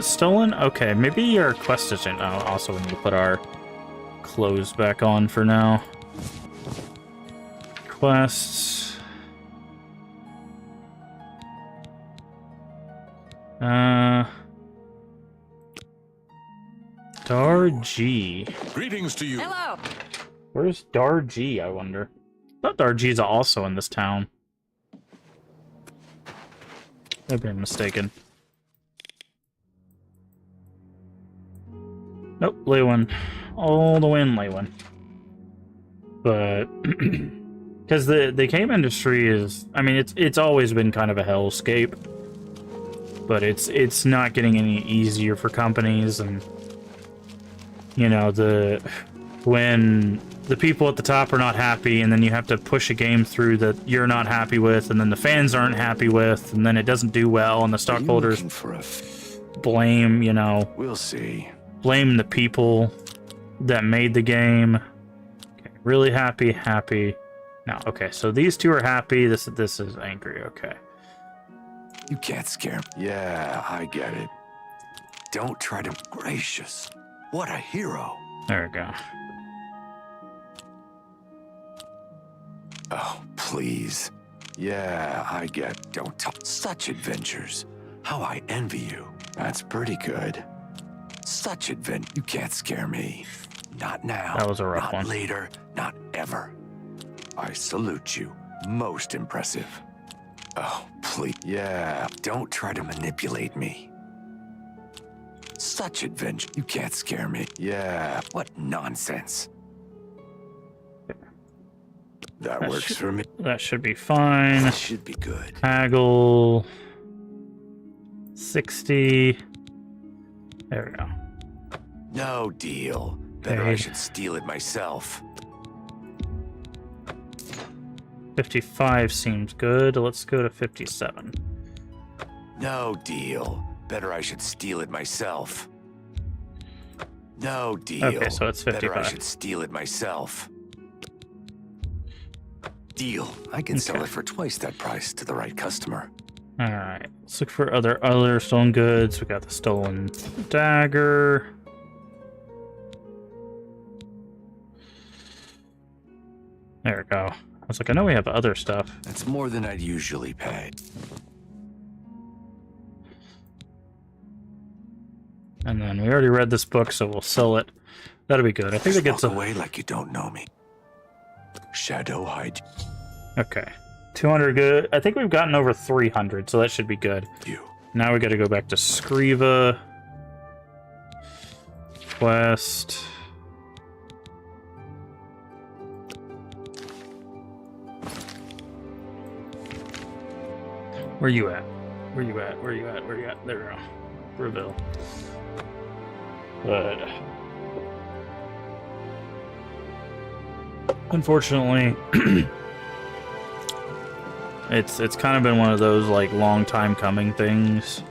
A: Okay, maybe our quest isn't. Oh, also we need to put our clothes back on for now. Quests. Darji.
E: Greetings to you.
D: Hello.
A: Where's Darji, I wonder? I thought Darji's also in this town. I've been mistaken. Nope, Lewin. All the way in Lewin. But... because the game industry is... I mean, it's always been kind of a hellscape. but it's not getting any easier for companies, and you know, when the people at the top are not happy, and then you have to push a game through that you're not happy with, and then the fans aren't happy with, and then it doesn't do well, and the stockholders blame, you know,
I: we'll see.
A: Blame the people that made the game. Okay, really happy. Now, okay, so these two are happy. This is angry. Okay.
I: You can't scare me. Yeah, I get it. Don't try to... Gracious. What a hero.
A: There we go.
I: Oh, please. Yeah, I get... Don't talk... Such adventures. How I envy you. That's pretty good. Such advent... You can't scare me. Not now.
A: That was a rough one.
I: Not later. Not ever. I salute you. Most impressive. Oh, please. Yeah, don't try to manipulate me. Such adventure. You can't scare me. Yeah, what nonsense. That works for me.
A: That should be fine.
I: That should be good.
A: Haggle. 60. There we go.
I: No deal. Better I should steal it myself.
A: 55 seems good. Let's go to 57.
I: No deal. Better I should steal it myself. No deal.
A: Okay, so it's 55.
I: Better I should steal it myself. Deal. I can sell it for twice that price to the right customer.
A: Alright, let's look for other stolen goods. We got the stolen dagger. There we go. I was like, I know we have other stuff.
I: That's more than I'd usually pay.
A: And then we already read this book, so we'll sell it. That'll be good. I think it gets
I: away like you don't know me. Shadow hide.
A: Okay. 200 good. I think we've gotten over 300, so that should be good. Now we got to go back to Scriva. Quest. Where you at? Where you at? Where you at? Where you at? There we go. Reveal. But unfortunately, it's kind of been one of those like long time coming things.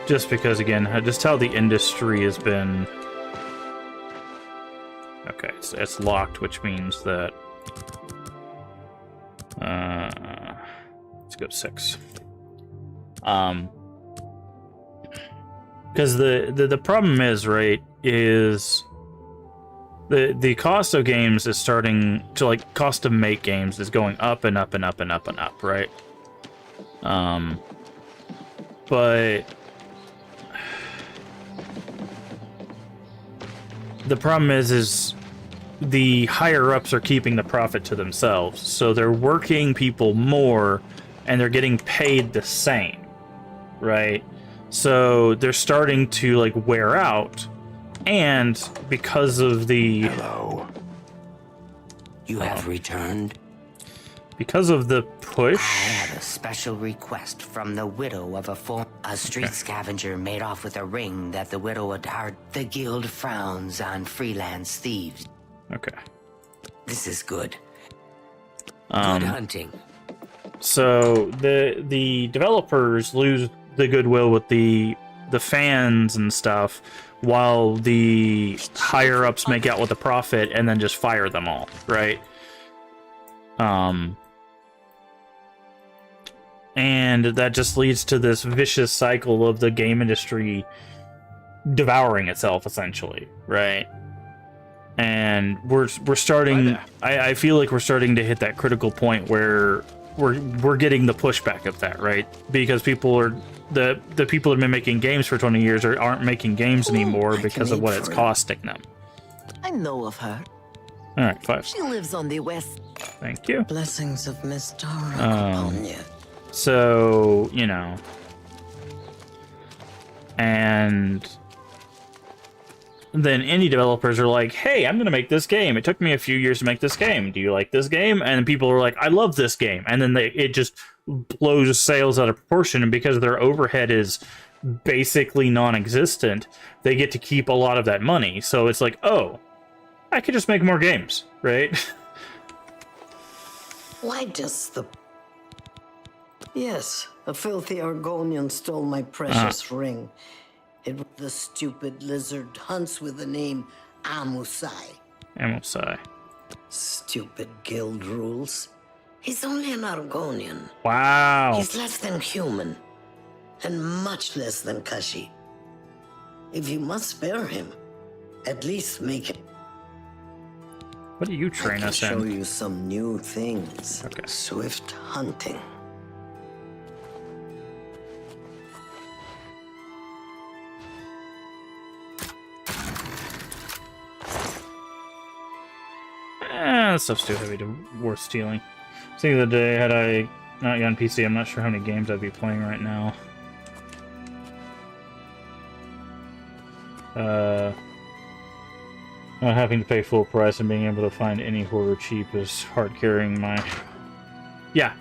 A: Just because, again, just how the industry has been. Okay, it's locked, which means that. Let's go 6. Because the problem is, right, is the cost of games is starting to, like, cost to make games is going up and up and up and up and up, right? But the problem is the higher ups are keeping the profit to themselves, so they're working people more and they're getting paid the same, right? So they're starting to like wear out, and because of the
H: You have returned.
A: Because of the push.
H: I have a special request from the widow of a street scavenger made off with a ring that the widow adored. The guild frowns on freelance thieves.
A: Okay.
H: This is good. Good hunting.
A: So the developers lose the goodwill with the fans and stuff, while the higher ups make out with the profit and then just fire them all, right? And that just leads to this vicious cycle of the game industry devouring itself, essentially, right? And we're starting. I feel like we're starting to hit that critical point where we're getting the pushback of that, right? Because people are the people that have been making games for 20 years aren't making games anymore because of what it's costing them.
L: I know of her.
A: All right, 5.
L: She lives on the west.
A: Thank you.
L: Blessings of Miss Tara upon you.
A: So, you know, and then indie developers are like, hey, I'm going to make this game. It took me a few years to make this game. Do you like this game? And people are like, I love this game. And then it just blows sales out of proportion, and because their overhead is basically non-existent, they get to keep a lot of that money. So it's like, oh, I could just make more games, right?
L: Why does the... Yes, a filthy Argonian stole my precious ring. It was the stupid lizard hunts with the name Amusai.
A: Amusai.
L: Stupid guild rules. He's only an Argonian.
A: Wow.
L: He's less than human. And much less than Kashi. If you must spare him, at least make it.
A: What do you train us in?
L: I can show you some new things.
A: Okay.
L: Swift hunting.
A: That stuff's too heavy to worth stealing. See, the day had I not gotten PC, I'm not sure how many games I'd be playing right now. Not having to pay full price and being able to find any horror cheap is hard carrying my... Yeah.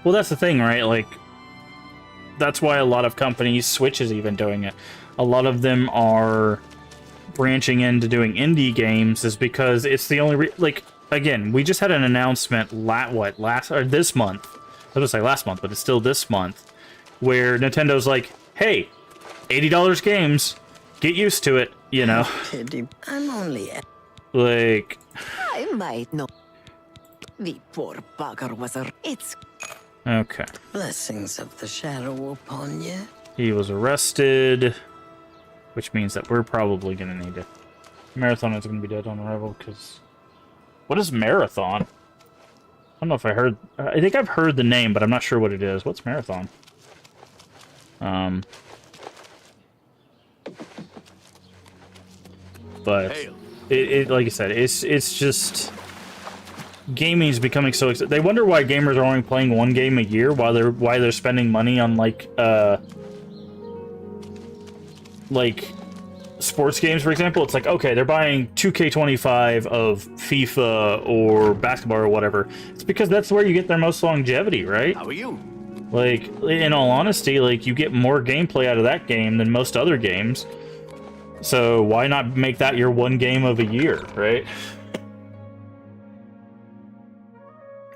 A: Well, that's the thing, right? Like, that's why a lot of companies, Switch is even doing it. A lot of them are branching into doing indie games is because it's the only... like, again, we just had an announcement this month. I was going to say last month, but it's still this month, where Nintendo's like, hey, $80 games, get used to it, you know?
L: Pity. I'm only...
A: Like...
L: I might know. The poor bugger was a... It's...
A: Okay.
L: Blessings of the shadow upon you.
A: He was arrested, which means that we're probably going to need to... Marathon is going to be dead on arrival, because... What is Marathon? I don't know if I heard... I think I've heard the name, but I'm not sure what it is. What's Marathon? But it like I said, it's just gaming is becoming so exciting. They wonder why gamers are only playing one game a year, why they're spending money on like sports games, for example. It's like, okay, they're buying 2K25 of FIFA or basketball or whatever. It's because that's where you get their most longevity, right?
F: How are you?
A: Like, in all honesty, like, you get more gameplay out of that game than most other games. So why not make that your one game of a year, right?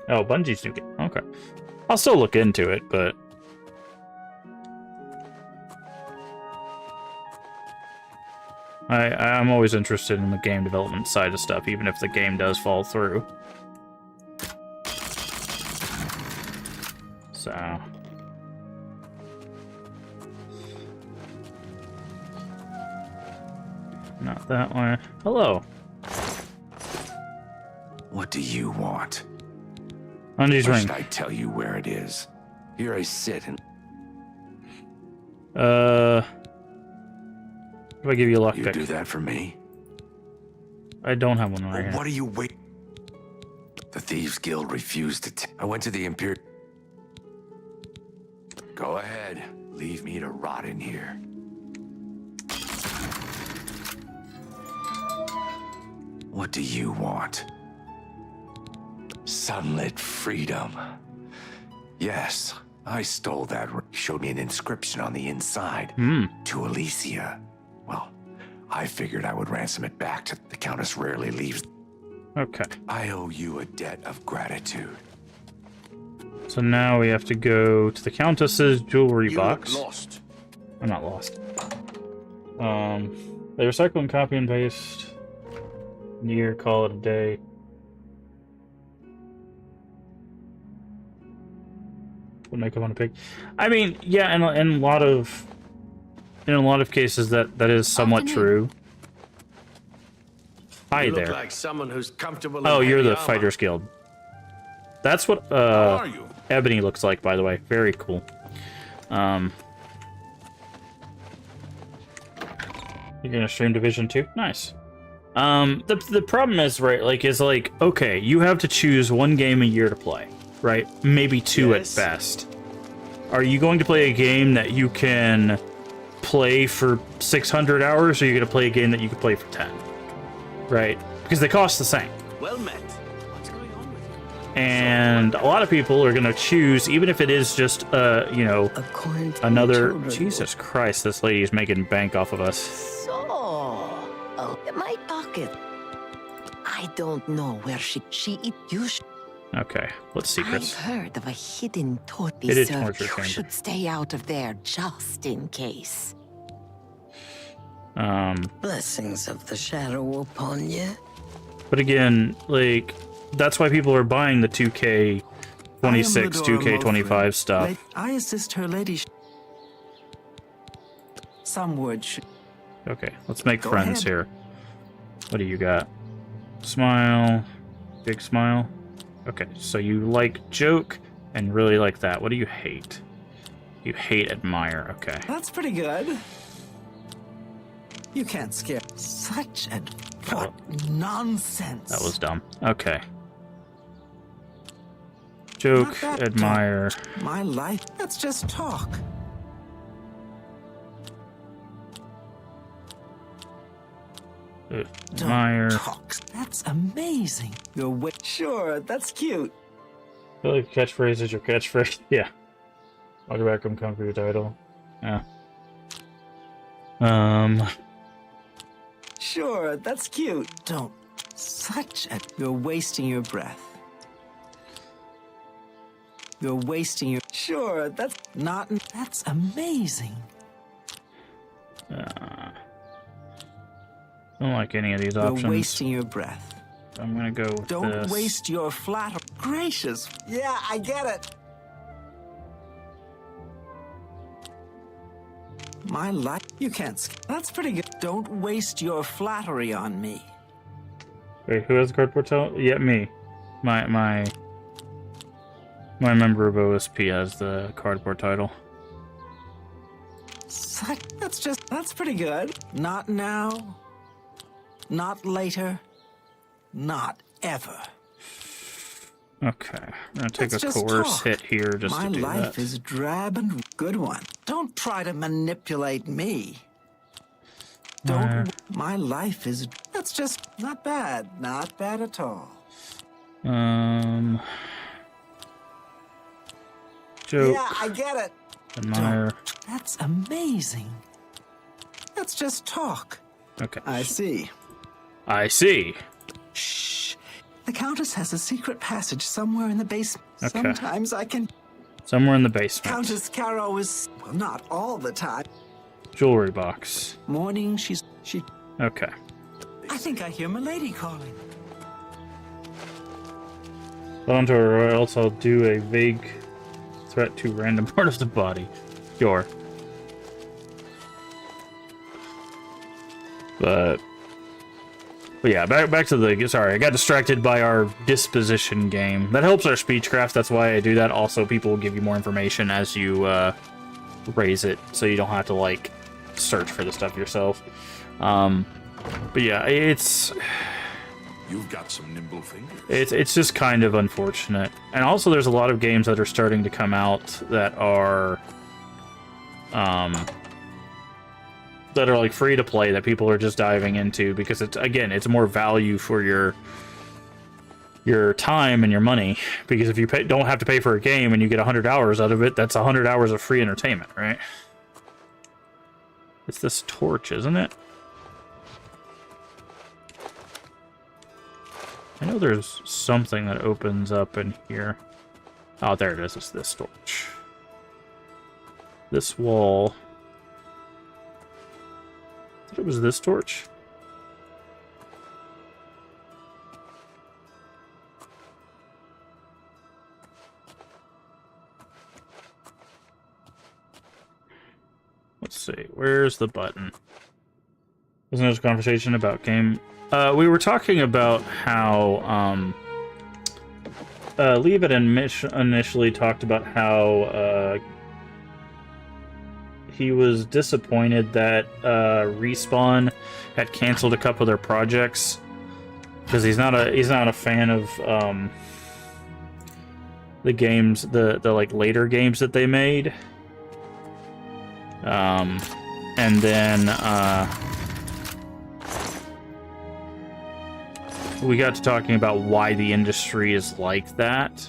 A: Oh, Bungie's new game. Okay. I'll still look into it, but... I'm always interested in the game development side of stuff, even if the game does fall through. So... Not that way. Hello.
I: What do you want?
A: Undies
I: Or
A: ring.
I: should I tell you where it is? Here I sit and...
A: If I give you a lockpick.
I: You do that for me?
A: I don't have one right here.
I: What are you waiting? The Thieves Guild refused to I went to the Imperial... Go ahead. Leave me to rot in here. What do you want? Sunlit freedom. Yes, I stole that. Showed me an inscription on the inside. To Alicia. Well, I figured I would ransom it back to the Countess rarely leaves.
A: Okay.
I: I owe you a debt of gratitude.
A: So now we have to go to the Countess's jewelry box.
F: Lost.
A: I'm not lost. They recycle and copy and paste. Near, call it a day. Would make them want to pick. I mean, yeah, in a lot of cases that is somewhat true. Hi
F: You
A: there.
F: look like someone who's comfortable.
A: Oh,
F: in
A: you're
F: heavy
A: the
F: armor.
A: Fighters Guild. That's what
E: How are you?
A: Ebony looks like, by the way. Very cool. You're gonna stream Division 2? Nice. The problem is, right, okay, you have to choose one game a year to play, right? Maybe two at best. Are you going to play a game that you can play for 600 hours, or are you going to play a game that you can play for 10? Right? Because they cost the same.
F: Well met. What's going on with you?
A: And a lot of people are going to choose, even if it is just, you know, another... Jesus Christ, this lady is making bank off of us.
H: So, look at my pocket. I don't know where she
A: Okay, what's secrets?
H: I've heard of a hidden torture.
A: Hidden torture
H: You
A: chamber.
H: should stay out of there just in case.
L: Blessings of the shadow upon you.
A: But again, like, that's why people are buying the 2K26, 2K25 stuff.
F: I assist her lady. Some would.
A: Okay, let's make
F: Go
A: friends
F: ahead.
A: here. What do you got? Smile. Big smile. Okay, so you like joke and really like that. What do you hate? You hate admire. Okay.
F: That's pretty good. You can't scare. What nonsense.
A: That was dumb. Okay. Joke,
F: Not that
A: admire.
F: My life. Let's just talk.
A: Admire.
F: Talk. That's amazing. Sure, that's cute.
A: I feel like catchphrase is your catchphrase. Yeah. Welcome back, come for your title. Yeah.
F: Sure, that's cute. Don't. You're wasting your breath. You're wasting your. Sure, that's not. That's amazing.
A: Don't like any of these options.
F: You're wasting your breath.
A: I'm gonna go with
F: Don't
A: this.
F: waste your flatter. Gracious. Yeah, I get it. My life. You can't. That's pretty good. Don't waste your flattery on me.
A: Wait, who has the cardboard title? Yeah, me. My member of OSP has the cardboard title.
F: That's pretty good. Not now. Not later. Not ever.
A: Okay, I'm gonna take
F: Let's
A: a
F: just
A: coerce
F: talk.
A: hit here just
F: My
A: to do
F: life
A: that.
F: is drab and good one. Don't try to manipulate me. Don't. My life is. That's just not bad. Not bad at all.
A: Joke.
F: Yeah, I get it.
A: Admire.
F: That's amazing. Let's just talk.
A: Okay.
F: I see.
A: I see.
F: Shh. The Countess has a secret passage somewhere in the basement.
A: Okay.
F: Sometimes I can.
A: Somewhere in the basement.
F: Countess Caro is. Well, not all the time.
A: Jewelry box.
F: Morning, she.
A: Okay.
F: I think I hear Milady calling.
A: Hold on to her, or else I'll do a vague threat to random part of the body. Sure. But yeah, back to the... Sorry, I got distracted by our disposition game. That helps our speechcraft, that's why I do that. Also, people will give you more information as you raise it, so you don't have to, like, search for the stuff yourself. But yeah, it's...
E: You've got some nimble fingers.
A: It's just kind of unfortunate. And also there's a lot of games that are starting to come out that are like free to play that people are just diving into because it's more value for your time and your money, because if you don't have to pay for a game and you get 100 hours out of it, that's 100 hours of free entertainment, right? It's this torch, isn't it? I know there's something that opens up in here. Oh, there it is. It's this torch. This wall. I thought it was this torch. Let's see. Where's the button? Wasn't there a conversation about game... we were talking about how, Leave It initially talked about how, he was disappointed that, Respawn had canceled a couple of their projects, because he's not a fan of, the games, the like, later games that they made. And then, we got to talking about why the industry is like that,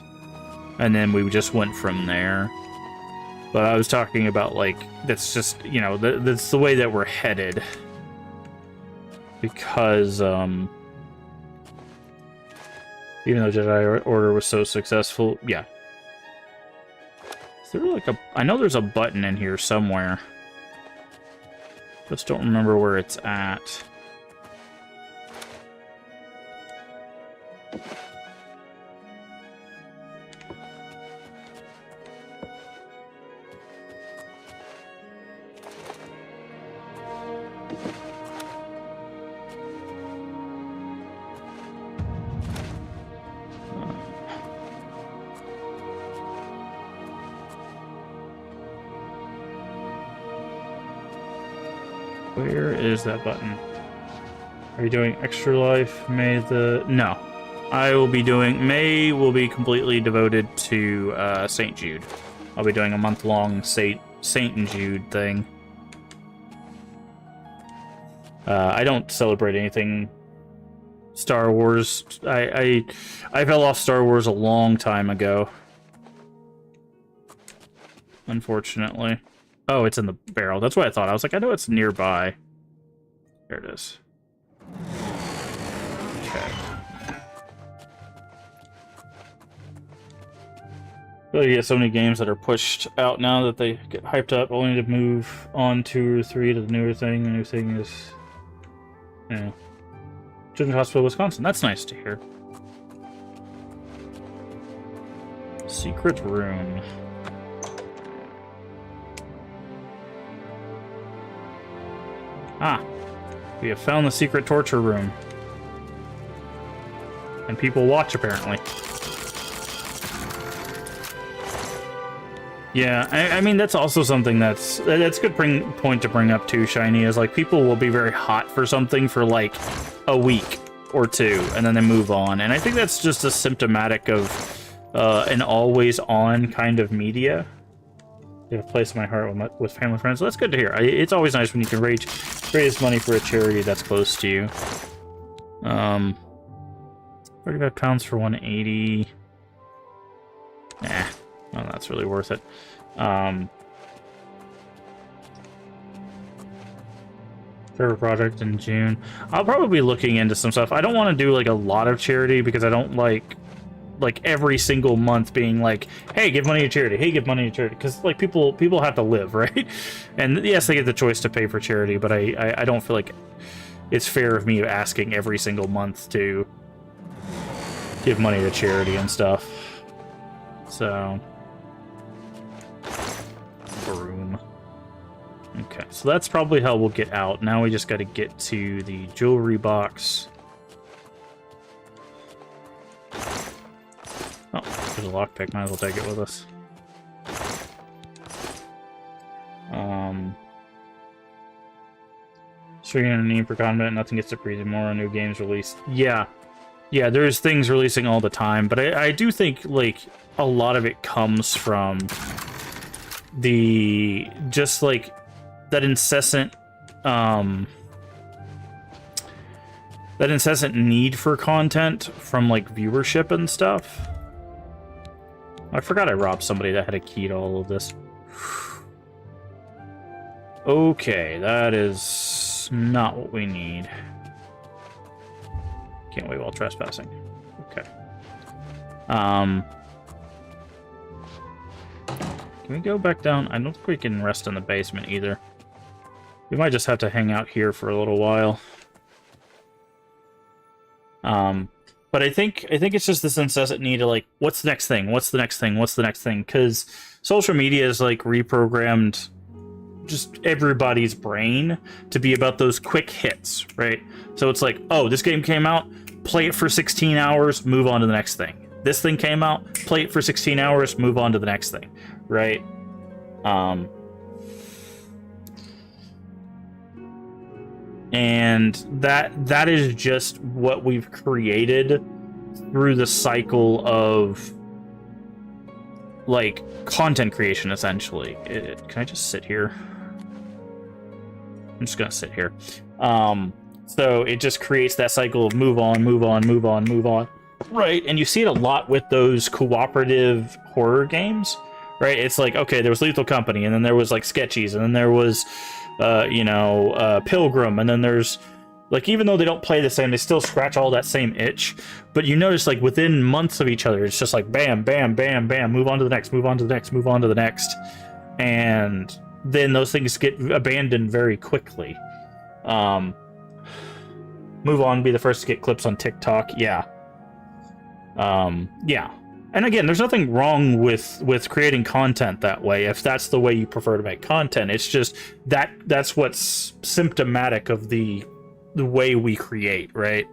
A: and then we just went from there. But I was talking about, like, that's just, you know, that's the way that we're headed. Because, even though Jedi Order was so successful, yeah. Is there, like, I know there's a button in here somewhere. Just don't remember where it's at. Where is that button? Are you doing Extra Life? No. I will be doing... May will be completely devoted to St. Jude. I'll be doing a month-long Saint and Jude thing. I don't celebrate anything Star Wars. I fell off Star Wars a long time ago. Unfortunately. Oh, it's in the barrel. That's what I thought. I was like, I know it's nearby. There it is. Okay. So you get so many games that are pushed out now that they get hyped up, only to move on 2 or 3 to the newer thing. The new thing is, you know, Children's Hospital, Wisconsin. That's nice to hear. Secret room. Ah, we have found the secret torture room. And people watch, apparently. Yeah, I mean, that's also something that's a good point to bring up too, Shiny, is like people will be very hot for something for like a week or 2, and then they move on. And I think that's just a symptomatic of an always-on kind of media. You have a place in my heart with family friends. So that's good to hear. It's always nice when you can raise money for a charity that's close to you. 35 pounds for 180. Nah, well, that's really worth it. Favorite project in June. I'll probably be looking into some stuff. I don't want to do like a lot of charity because I don't like every single month being like, hey, give money to charity, hey, give money to charity, because like people have to live, right? And yes, they get the choice to pay for charity, but I don't feel like it's fair of me asking every single month to give money to charity and stuff. So broom. Okay, so that's probably how we'll get out. Now we just got to get to the jewelry box. Oh, there's a lockpick. Might as well take it with us. So you're gonna need for combat. Nothing gets to preview more new games released. Yeah, there's things releasing all the time, but I do think like a lot of it comes from the just like that incessant need for content from like viewership and stuff. I forgot I robbed somebody that had a key to all of this. Okay, that is not what we need. Can't wait while trespassing. Okay. Can we go back down? I don't think we can rest in the basement either. We might just have to hang out here for a little while. But I think it's just this incessant need to like, what's the next thing? What's the next thing? What's the next thing? Because social media is like reprogrammed just everybody's brain to be about those quick hits, right? So it's like, oh, this game came out, play it for 16 hours, move on to the next thing. This thing came out, play it for 16 hours, move on to the next thing, right? And that is just what we've created through the cycle of like content creation, essentially. Can I just sit here? I'm just gonna sit here. So it just creates that cycle of move on, move on, move on, move on. Right, and you see it a lot with those cooperative horror games, right? It's like, okay, there was Lethal Company, and then there was like Sketchies, and then there was, Pilgrim, and then there's, like, even though they don't play the same, they still scratch all that same itch. But you notice, like, within months of each other, it's just like bam, bam, bam, bam, move on to the next, move on to the next, move on to the next. And then those things get abandoned very quickly. Move on, be the first to get clips on TikTok, yeah. Yeah. And again, there's nothing wrong with creating content that way, if that's the way you prefer to make content. It's just that's what's symptomatic of the way we create, right?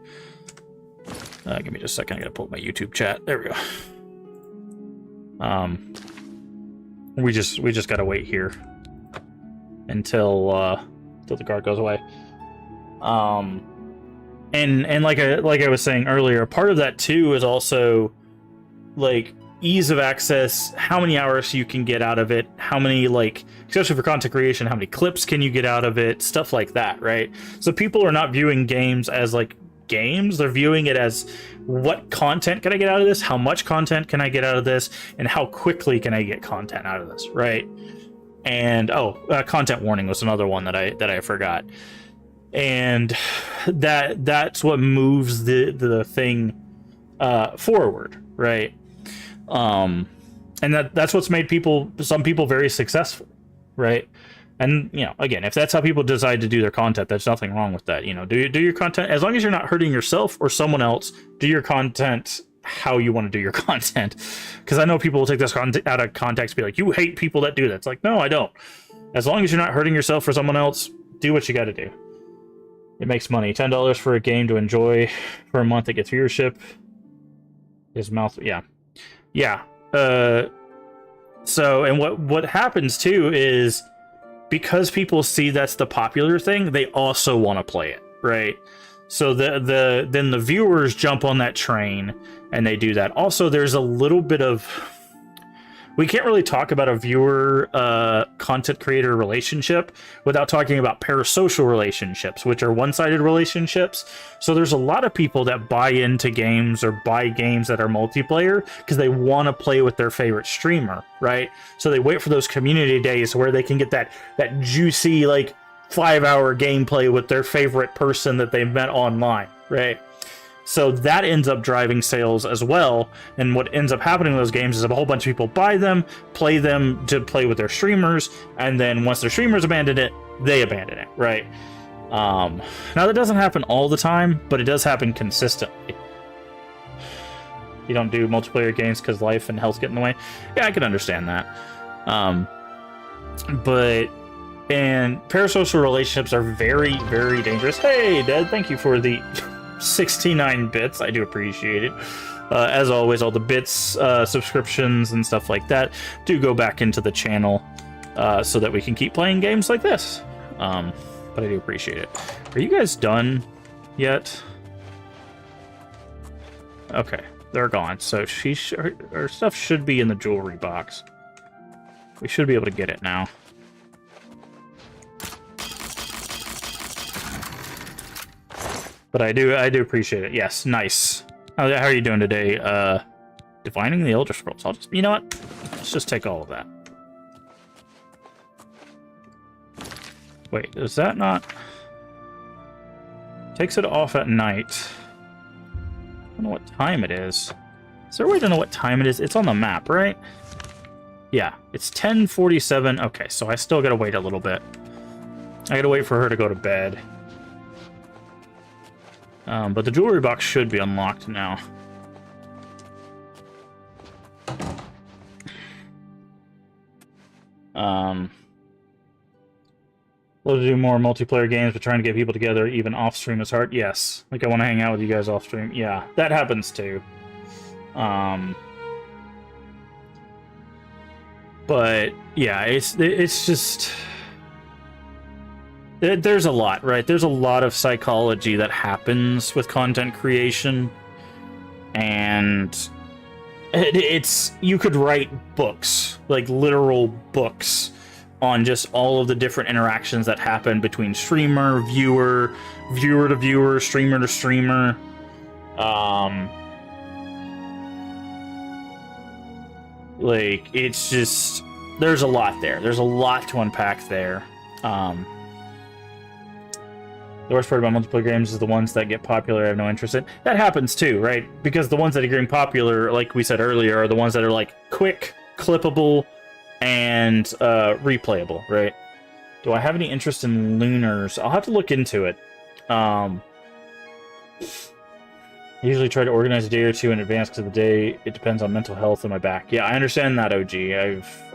A: Give me just a second. I gotta pull up my YouTube chat. There we go. We just gotta wait here until the guard goes away. And like I was saying earlier, part of that too is also like ease of access, how many hours you can get out of it, how many, like, especially for content creation, how many clips can you get out of it, stuff like that, right? So people are not viewing games as like games, they're viewing it as what content can I get out of this, how much content can I get out of this, and how quickly can I get content out of this, right? And content warning was another one that I forgot. And that's what moves the thing forward, right? And that's what's made some people very successful, right? And, you know, again, if that's how people decide to do their content, there's nothing wrong with that. You know, do your content, as long as you're not hurting yourself or someone else, do your content how you want to do your content. Because I know people will take this out of context, be like, you hate people that do that. It's like, no, I don't. As long as you're not hurting yourself or someone else, do what you got to do. It makes money. $10 for a game to enjoy for a month. It gets viewership. His mouth, yeah. Yeah. So, and what happens too is, because people see that's the popular thing, they also want to play it, right? So then the viewers jump on that train and they do that. Also, there's a little bit of, we can't really talk about a viewer content creator relationship without talking about parasocial relationships, which are one-sided relationships. So there's a lot of people that buy into games or buy games that are multiplayer because they want to play with their favorite streamer, right? So they wait for those community days where they can get that juicy, like, 5-hour gameplay with their favorite person that they've met online, right? So that ends up driving sales as well. And what ends up happening in those games is a whole bunch of people buy them to play with their streamers, and then once their streamers abandon it, they abandon it, right? Now that doesn't happen all the time, but it does happen consistently. You don't do multiplayer games because life and health get in the way. Yeah, I can understand that. And parasocial relationships are very, very dangerous. Hey, Dad, thank you for the 69 bits. I do appreciate it. As always, all the bits, subscriptions, and stuff like that do go back into the channel so that we can keep playing games like this. But I do appreciate it. Are you guys done yet? Okay, they're gone. So her stuff should be in the jewelry box. We should be able to get it now. But I do appreciate it. Yes, nice. How are you doing today? Defining the Elder Scrolls. You know what? Let's just take all of that. Wait, is that not... Takes it off at night. I don't know what time it is. Is there a way to know what time it is? It's on the map, right? Yeah, it's 10:47. Okay, so I still gotta wait a little bit. I gotta wait for her to go to bed. But the jewelry box should be unlocked now. Love to do more multiplayer games, but trying to get people together even off stream is hard. Yes, like I want to hang out with you guys off stream. Yeah, that happens too. But yeah, it's just... There's a lot, right? There's a lot of psychology that happens with content creation, and it's you could write books, like literal books, on just all of the different interactions that happen between streamer, viewer, viewer to viewer, streamer to streamer. Like, it's just, there's a lot there. There's a lot to unpack there. The worst part about multiplayer games is the ones that get popular I have no interest in. That happens too, right? Because the ones that are getting popular, like we said earlier, are the ones that are like quick, clippable, and replayable, right? Do I have any interest in Lunars? I'll have to look into it. I usually try to organize a day or two in advance because of the day. It depends on mental health and my back. Yeah, I understand that, OG.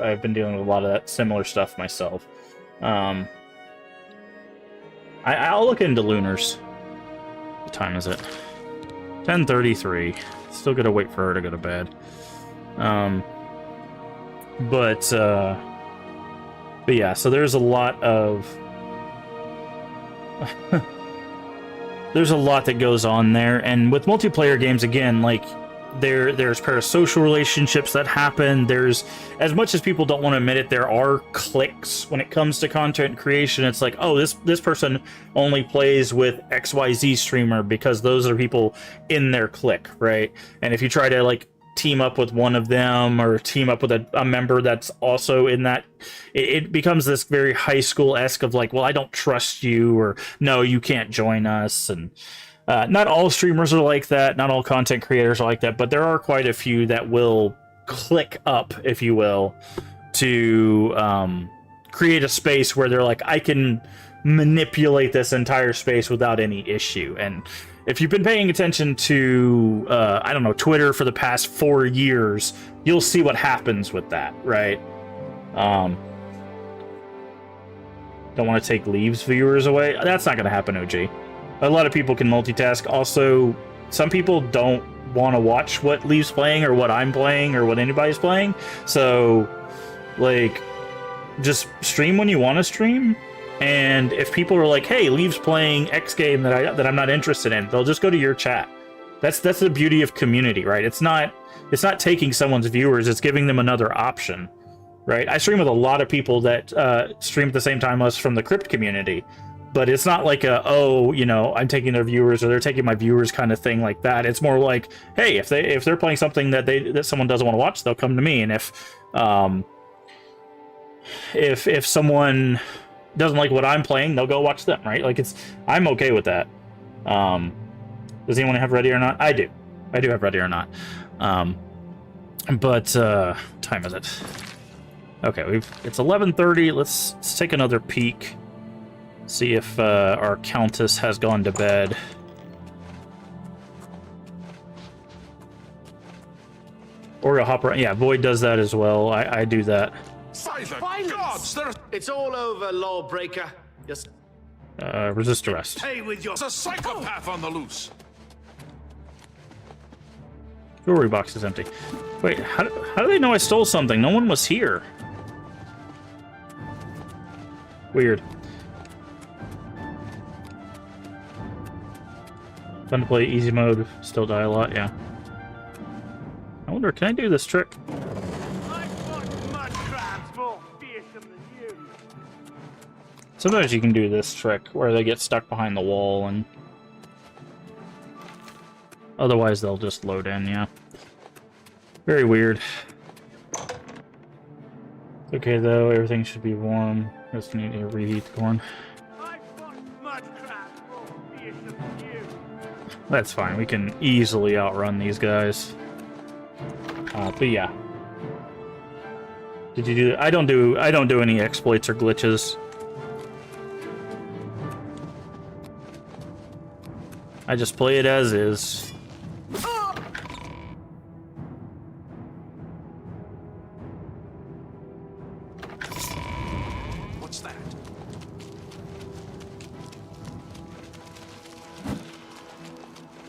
A: I've been dealing with a lot of that similar stuff myself. I'll look into Lunars. What time is it? 10:33. Still gotta wait for her to go to bed. But yeah, so there's a lot of there's a lot that goes on there, and with multiplayer games, again, like there's parasocial relationships that happen. There's, as much as people don't want to admit it, there are cliques when it comes to content creation. It's like, oh, this person only plays with XYZ streamer because those are people in their clique, right? And if you try to like team up with one of them or team up with a member that's also in that, it becomes this very high school-esque of like, well, I don't trust you, or no, you can't join us. And not all streamers are like that, not all content creators are like that, but there are quite a few that will click up, if you will, to create a space where they're like, I can manipulate this entire space without any issue. And if you've been paying attention to, I don't know, Twitter for the past 4 years, you'll see what happens with that, right? Don't want to take Leaves viewers away. That's not going to happen, OG. A lot of people can multitask. Also, some people don't want to watch what Leaves playing or what I'm playing or what anybody's playing. So, like, just stream when you want to stream. And if people are like, "Hey, Leaves playing X game that I'm not interested in," they'll just go to your chat. That's the beauty of community, right? It's not taking someone's viewers. It's giving them another option, right? I stream with a lot of people that stream at the same time as us from the Crypt community. But it's not like I'm taking their viewers or they're taking my viewers kind of thing like that. It's more like, hey, if they're playing something that someone doesn't want to watch, they'll come to me. And if someone doesn't like what I'm playing, they'll go watch them, right? Like, I'm okay with that. Does anyone have Ready or Not? I do have Ready or Not. But time is it? Okay, it's 11:30. Let's take another peek. See if our Countess has gone to bed. Or a hop around. Yeah, Void does that as well. I do that.
E: Gods,
J: it's all over, lawbreaker. Just
A: resist arrest.
E: hey with your... There's a psychopath on the loose.
A: Jewelry box is empty. Wait, how do they know I stole something? No one was here. Weird. Fun to play easy mode, still die a lot, yeah. I wonder, can I do this trick? Sometimes you can do this trick where they get stuck behind the wall, and otherwise they'll just load in, yeah. Very weird. Okay though, everything should be warm. Just need to reheat the corn. That's fine. We can easily outrun these guys. But yeah. Did you do that? I don't do any exploits or glitches. I just play it as is.
E: What's that?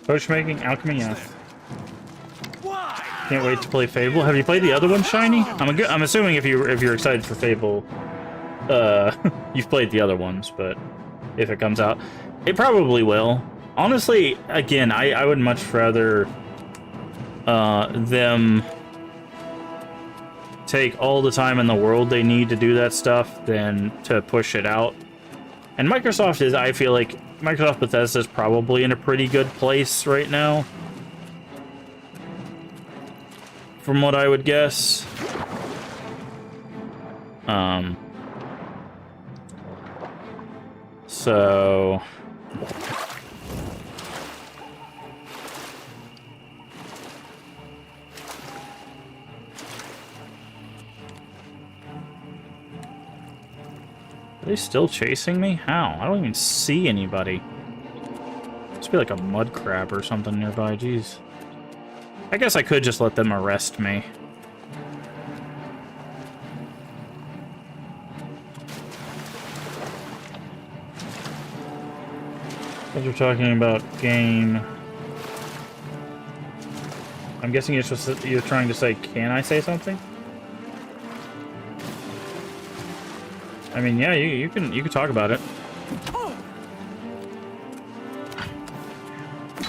A: Potion making, alchemy, yeah. Can't wait to play Fable. Have you played the other one, Shiny? I'm assuming if you're excited for Fable, you've played the other ones. But if it comes out, it probably will. Honestly, again, I would much rather them take all the time in the world they need to do that stuff than to push it out. And Microsoft is, I feel like, Microsoft Bethesda is probably in a pretty good place right now. From what I would guess. So... Are they still chasing me? How? I don't even see anybody. Must be like a mud crab or something nearby. Jeez. I guess I could just let them arrest me. As you're talking about game... I'm guessing you're trying to say, can I say something? I mean, yeah, you can talk about it.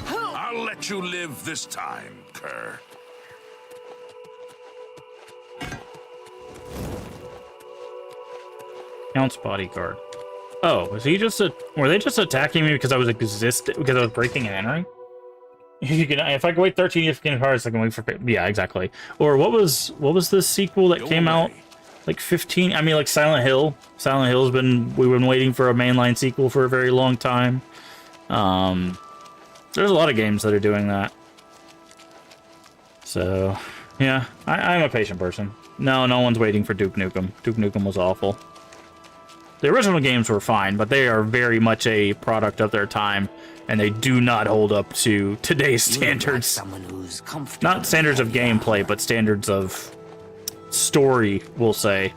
E: I'll let you live this time, Kerr.
A: Count's bodyguard. Oh, was he just were they just attacking me because I was breaking and entering? You can, if I can wait 13 significant cards, I can wait for, yeah, exactly. Or what was the sequel that came out? Like 15, I mean, like Silent Hill. Silent Hill's we've been waiting for a mainline sequel for a very long time. There's a lot of games that are doing that. So, yeah, I'm a patient person. No one's waiting for Duke Nukem. Duke Nukem was awful. The original games were fine, but they are very much a product of their time, and they do not hold up to today's standards. Not standards of gameplay, but standards of story, we'll say.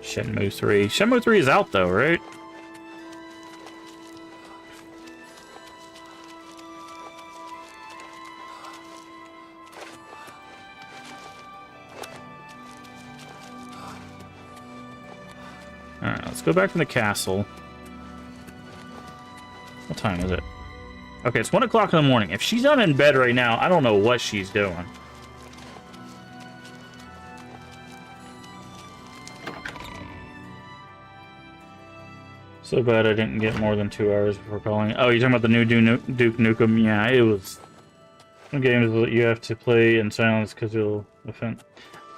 A: Shenmue 3. Shenmue 3 is out though, right? Alright, let's go back to the castle. What time is it? Okay, it's 1 o'clock in the morning. If she's not in bed right now, I don't know what she's doing. So bad I didn't get more than 2 hours before calling. Oh, you're talking about the new Duke Nukem? Yeah, it was... Some games that you have to play in silence because you'll offend.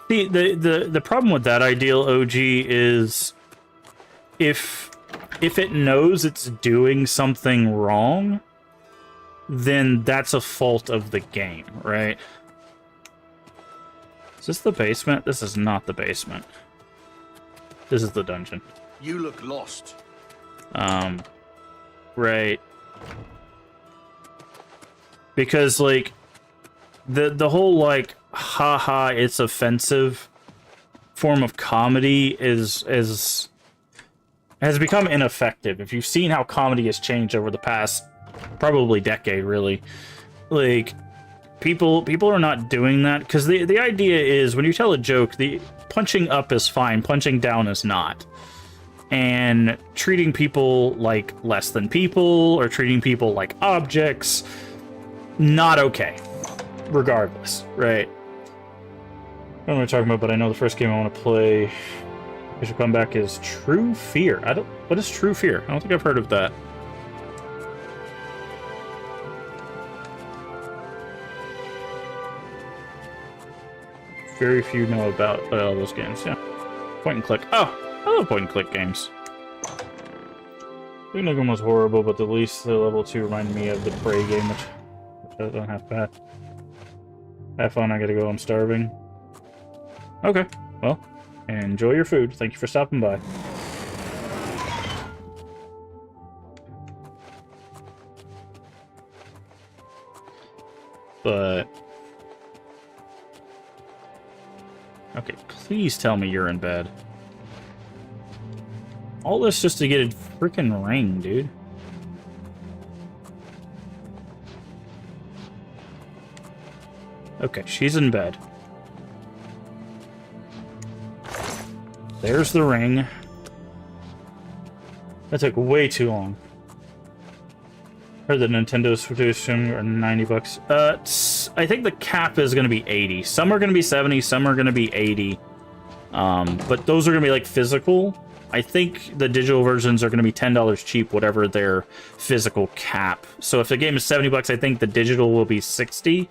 A: See, the problem with that ideal OG is... If it knows it's doing something wrong, then that's a fault of the game, right? Is this the basement? This is not the basement. This is the dungeon.
M: You look lost.
A: Right. Because, like, the whole, like, haha, it's offensive form of comedy has become ineffective. If you've seen how comedy has changed over the past probably decade, really, like people are not doing that because the idea is when you tell a joke, the punching up is fine, punching down is not, and treating people like less than people or treating people like objects, not okay, regardless, right? I don't know what I'm talking about, but I know the first game I want to play. I should come back is True Fear. What is True Fear? I don't think I've heard of that. Very few know about all those games, yeah. Point and click. Oh, I love point and click games. Duke Nukem was horrible, but at least the level 2 reminded me of the Prey game, which I don't have bad. Have fun, I gotta go, I'm starving. Okay, well. Enjoy your food. Thank you for stopping by. But... Okay, please tell me you're in bed. All this just to get a freaking ring, dude. Okay, she's in bed. There's the ring. That took way too long. Or the Nintendo Switch are 90 bucks. I think the cap is going to be 80. Some are going to be 70, some are going to be 80. But those are going to be like physical. I think the digital versions are going to be $10 cheap, whatever their physical cap. So if the game is 70 bucks, I think the digital will be 60.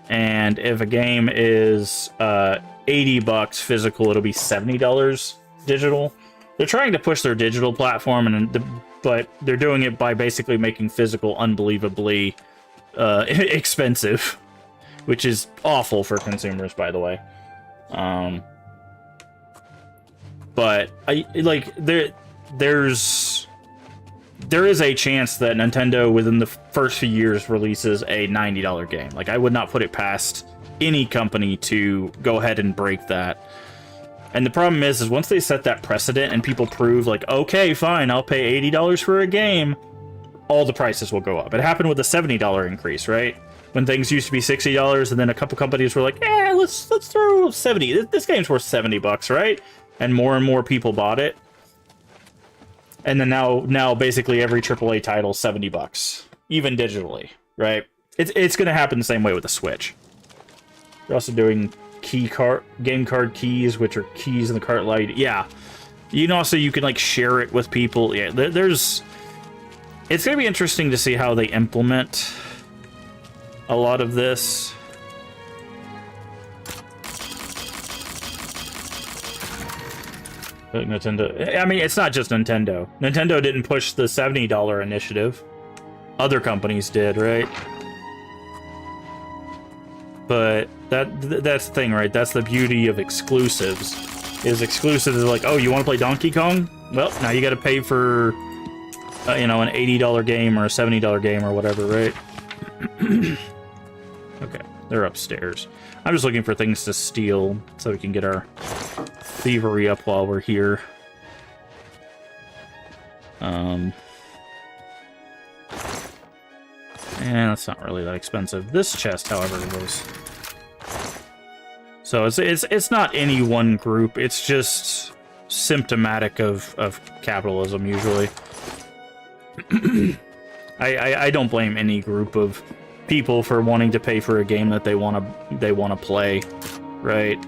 A: And if a game is 80 bucks physical, it'll be $70 digital. They're trying to push their digital platform, but they're doing it by basically making physical unbelievably expensive, which is awful for consumers, by the way. But there is a chance that Nintendo within the first few years releases a $90 game. Like, I would not put it past any company to go ahead and break that. And the problem is once they set that precedent and people prove, like, okay, fine, I'll pay $80 for a game, all the prices will go up. It happened with the $70 increase, right? When things used to be $60, and then a couple companies were like, let's throw 70. This game's worth 70 bucks, right? And more people bought it. And then now basically every AAA title 70 bucks, even digitally, right? It's going to happen the same way with the Switch. They're also doing game card keys, which are keys in the cart light. Yeah, you can like share it with people. Yeah, it's gonna be interesting to see how they implement a lot of this. Nintendo, I mean, it's not just Nintendo. Nintendo didn't push the $70 initiative. Other companies did, right? But that's the thing, right? That's the beauty of exclusives. Exclusives are like, oh, you want to play Donkey Kong? Well, now you got to pay for, an $80 game or a $70 game or whatever, right? Okay, they're upstairs. I'm just looking for things to steal so we can get our thievery up while we're here. And that's not really that expensive. This chest, however, was. So it's not any one group. It's just symptomatic of capitalism usually. I don't blame any group of people for wanting to pay for a game that they want to play, right?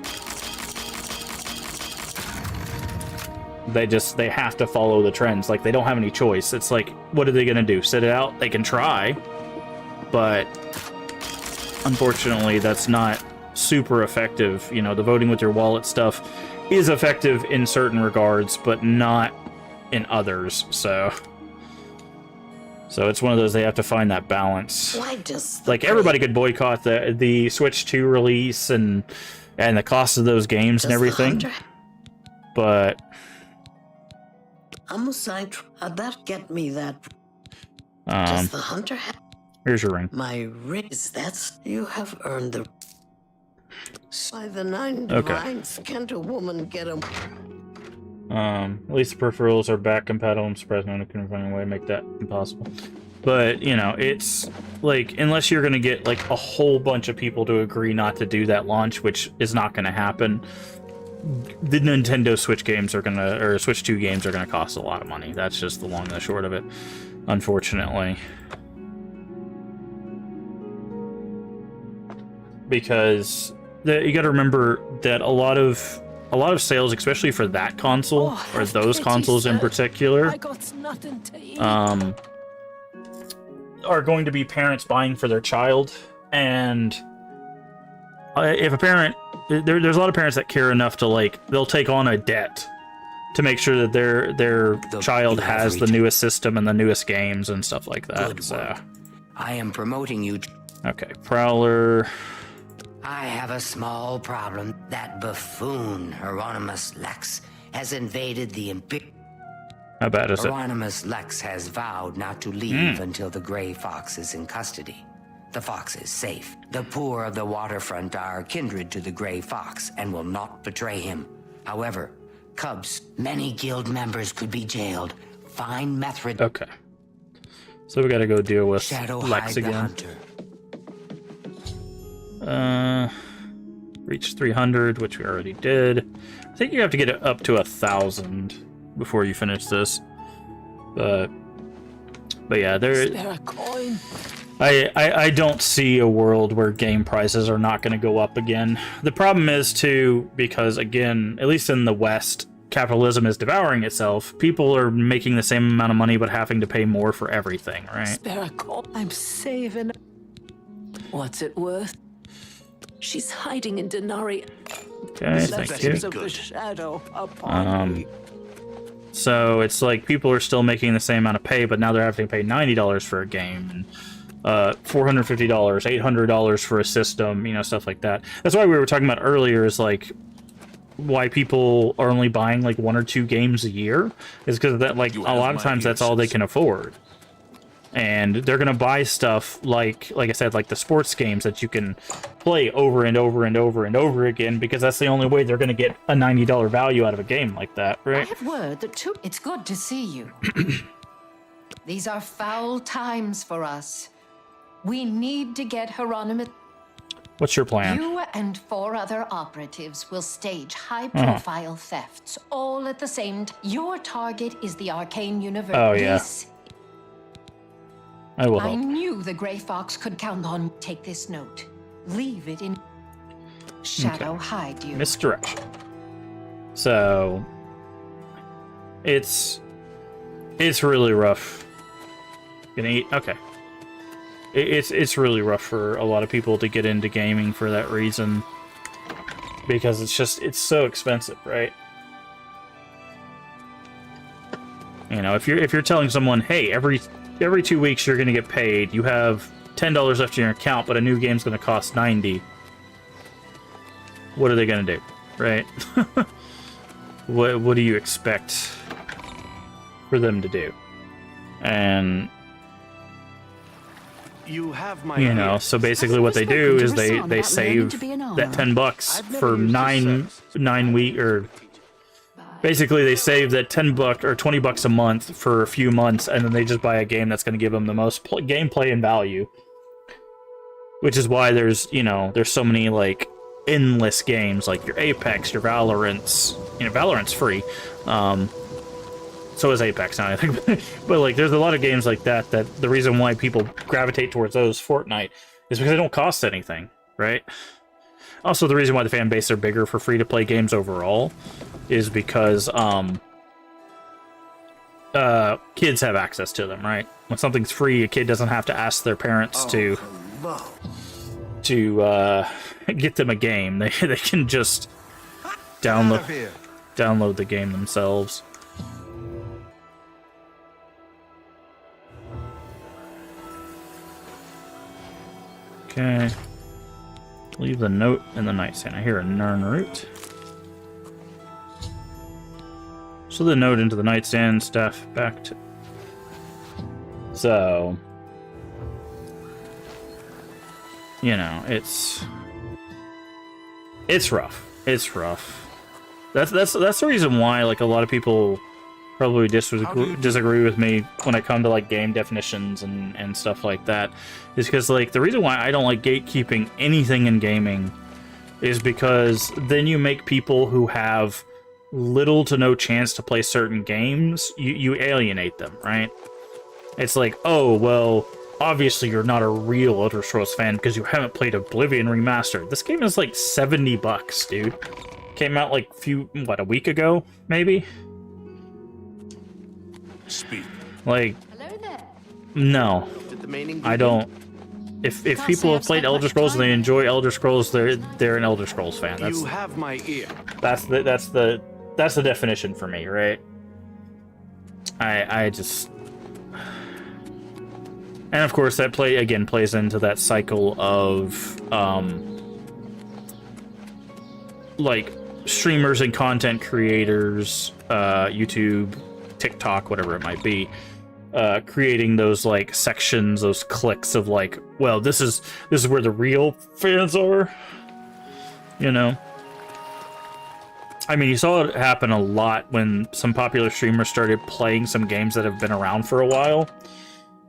A: They have to follow the trends. Like, they don't have any choice. It's like, what are they gonna do? Sit it out? They can try. But unfortunately, that's not super effective. The voting with your wallet stuff is effective in certain regards, but not in others. So it's one of those, they have to find that balance. Like, everybody could boycott the Switch 2 release and the cost of those games and everything. But
L: that get me that. Does the hunter have?
A: Here's your ring.
L: My ring is you have earned the. By the 9 divines, can't a woman get them?
A: At least the peripherals are back compatible. I'm surprised no one couldn't find a way to make that impossible. But, it's like, unless you're gonna get like a whole bunch of people to agree not to do that launch, which is not gonna happen, the Nintendo Switch games or Switch 2 games are gonna cost a lot of money. That's just the long and the short of it, unfortunately. Because you got to remember that a lot of sales, especially for that console or those consoles in particular, are going to be parents buying for their child. And if a parent, there's a lot of parents that care enough to, like, they'll take on a debt to make sure that their child has the newest system and the newest games and stuff like that. So
H: I am promoting you.
A: Okay, Prowler.
H: I have a small problem. That buffoon, Hieronymus Lex, has invaded the Imperium.
A: How bad is it?
H: Hieronymus Lex has vowed not to leave until the Gray Fox is in custody. The fox is safe. The poor of the waterfront are kindred to the Gray Fox and will not betray him. However, Cubs, many guild members could be jailed. Find Method.
A: Okay. So we gotta go deal with
H: Shadow
A: Lex again. Reach 300, which we already did. I think you have to get it up to 1,000 before you finish this. But But yeah,
L: Spare a coin.
A: I don't see a world where game prices are not going to go up again. The problem is, too, because, again, at least in the West, capitalism is devouring itself. People are making the same amount of money but having to pay more for everything, right?
L: Spare a coin. I'm saving. What's it worth? She's hiding in Denari.
A: Okay, thank you.
L: Of the shadow upon me.
A: So it's like people are still making the same amount of pay, but now they're having to pay $90 for a game, and $450, $800 for a system, you know, stuff like that. That's why we were talking about earlier is like why people are only buying like 1 or 2 games a year is because that, like, a lot of times that's all they can afford. And they're gonna buy stuff like I said, like the sports games that you can play over and over and over and over again, because that's the only way they're gonna get a $90 value out of a game like that,
D: I
A: right?
D: have word that too. It's good to see you. These are foul times for us. We need to get Hieronymus.
A: What's your plan?
D: You and 4 other operatives will stage high-profile thefts, all at the same time. Your target is the Arcane Universe.
A: Oh, yeah.
D: This
A: I will
D: I
A: help.
D: knew the Grey Fox could count on. Take this note. Leave it in Shadow Hide you.
A: Misdirection. So it's really rough. Gonna eat? Okay. It's really rough for a lot of people to get into gaming for that reason, because it's so expensive, right? You know, if you're telling someone, hey, every 2 weeks you're gonna get paid, you have $10 left in your account, but a new game's gonna cost $90. What are they gonna do, right? What do you expect for them to do? And
J: You have my
A: you know, so basically what they do is they save that $10 for 9 week, or basically they save that $10 or $20 a month for a few months, and then they just buy a game that's going to give them the most gameplay and value. Which is why there's so many like endless games, like your Apex, your Valorant's. You know, Valorant's free. So is Apex now, I think. But like, there's a lot of games like that the reason why people gravitate towards those, Fortnite, is because they don't cost anything, right? Also, the reason why the fan base are bigger for free-to-play games overall is because kids have access to them, right? When something's free, a kid doesn't have to ask their parents to get them a game. They can just download the game themselves. Okay. Leave the note in the nightstand. I hear a Narn root. So the note into the nightstand, stuff back to... So... You know, it's rough. It's rough. That's the reason why, like, a lot of people probably disagree with me when I come to like game definitions and stuff like that, is because like the reason why I don't like gatekeeping anything in gaming is because then you make people who have little to no chance to play certain games, you alienate them, right? It's like, oh well, obviously you're not a real Elder Scrolls fan because you haven't played Oblivion Remastered. This game is like $70, dude. Came out like a week ago, maybe?
E: Speak.
A: Like,
D: Hello there.
A: no, I don't. If people have played Elder Scrolls and they enjoy Elder Scrolls, they're an Elder Scrolls fan. That's,
J: You have my ear.
A: that's the definition for me, right? I just, and of course that plays into that cycle of like streamers and content creators, YouTube, TikTok, whatever it might be, creating those like sections, those cliques of like, well, this is where the real fans are, you know. I mean, you saw it happen a lot when some popular streamers started playing some games that have been around for a while.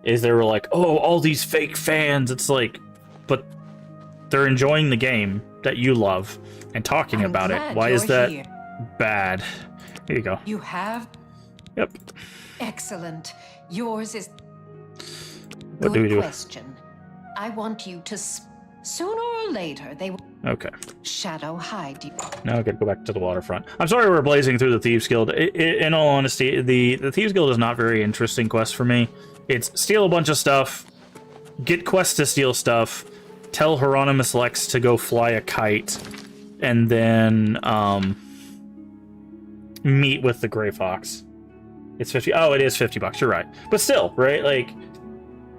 A: Is they were like, oh, all these fake fans. It's like, but they're enjoying the game that you love and talking about it. Why is that bad? Here you go.
D: You have?
A: Yep.
D: Excellent. Yours is...
A: What do we do?
D: Question. I want you to... Sooner or later, they will...
A: Okay.
D: Shadow hide you.
A: Now I gotta go back to the waterfront. I'm sorry we're blazing through the Thieves Guild. In all honesty, the Thieves Guild is not very interesting quest for me. It's steal a bunch of stuff, get quests to steal stuff, tell Hieronymus Lex to go fly a kite, and then meet with the Gray Fox. It's 50. Oh, it is $50. You're right. But still, right? Like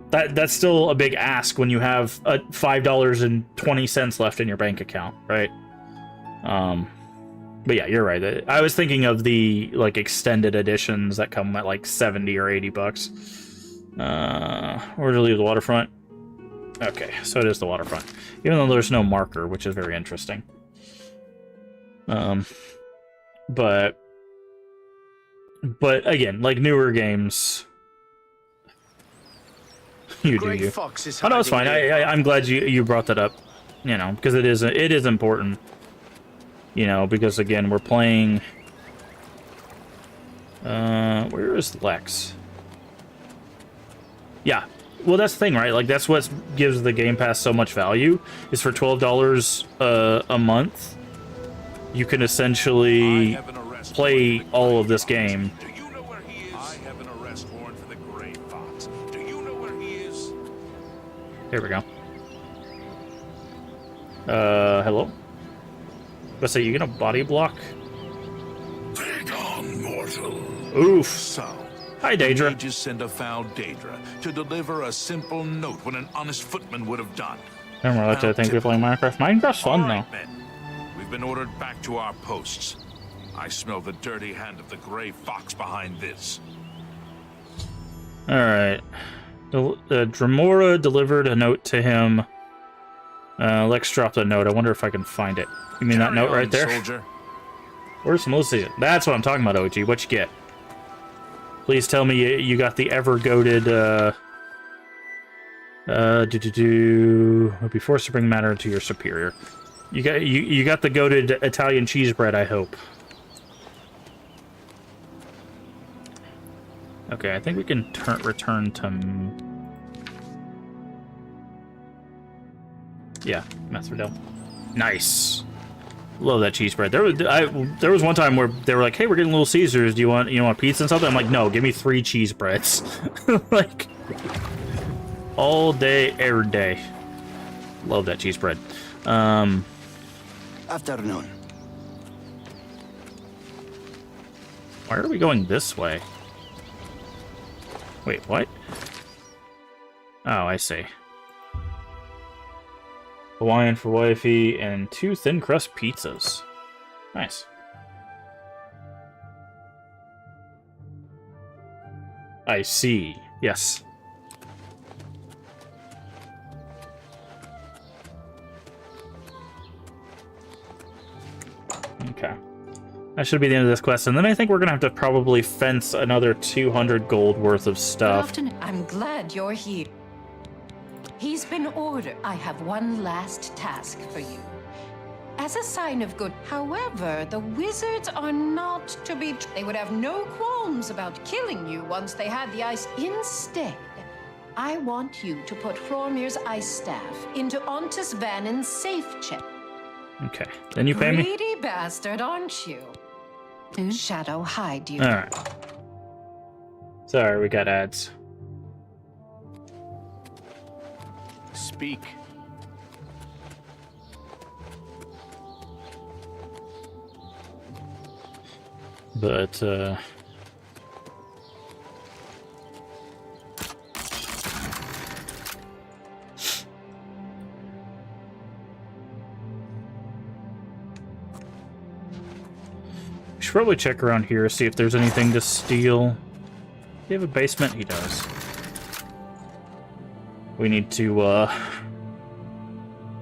A: that's still a big ask when you have $5.20 left in your bank account, right? But yeah, you're right. I was thinking of the like extended editions that come at like $70 or $80. Where to leave the waterfront? Okay, so it is the waterfront, even though there's no marker, which is very interesting. But again, like newer games, you do you. Oh no, it's fine. I'm glad you brought that up. You know, because it is important. You know, because again, we're playing. Where is Lex? Yeah. Well, that's the thing, right? Like, that's what gives the Game Pass so much value, is for $12 a month, you can essentially play all of this game.
E: Do you know where he is? I have an arrest warrant for the Gray Fox. Do you know where he is?
A: Here we go. Hello? Let's say, you gonna body block?
E: Take on, mortal.
A: Oof.
E: So,
A: Hi, Daedra.
E: you just send a foul Daedra to deliver a simple note when an honest footman would have done.
A: I don't like to think we're playing Minecraft. Minecraft's fun,
E: All
A: though.
E: right, men. We've been ordered back to our posts. I smell the dirty hand of the Gray Fox behind this.
A: Alright. Dremora delivered a note to him. Lex dropped a note. I wonder if I can find it. You mean that note right there?
E: Soldier.
A: Where's Melissa? That's what I'm talking about, OG. What you get? Please tell me you got the ever-goated, be forced to bring matter to your superior. You got the goated Italian cheese bread, I hope. Okay, I think we can return to... Yeah, Metherdale. Nice. Love that cheese bread. There was one time where they were like, "Hey, we're getting Little Caesars. Do you want pizza and something?" I'm like, "No, give me 3 cheese breads." Like all day, every day. Love that cheese bread.
M: Afternoon.
A: Why are we going this way? Wait, what? Oh, I see. Hawaiian for wifey and 2 thin crust pizzas. Nice. I see. Yes. Okay. That should be the end of this quest, and then I think we're gonna have to probably fence another 200 gold worth of stuff.
D: Good afternoon. I'm glad you're here. He's been ordered. I have one last task for you. As a sign of good. However, the wizards are not to be... They would have no qualms about killing you once they had the ice. Instead, I want you to put Flormir's ice staff into Ontus Vannin's safe check.
A: Okay. Then you pay me?
D: Greedy bastard, aren't you? Shadow hide you.
A: Alright. Sorry, we got ads.
J: Speak.
A: But, we should probably check around here, see if there's anything to steal. Do you have a basement? He does. We need to,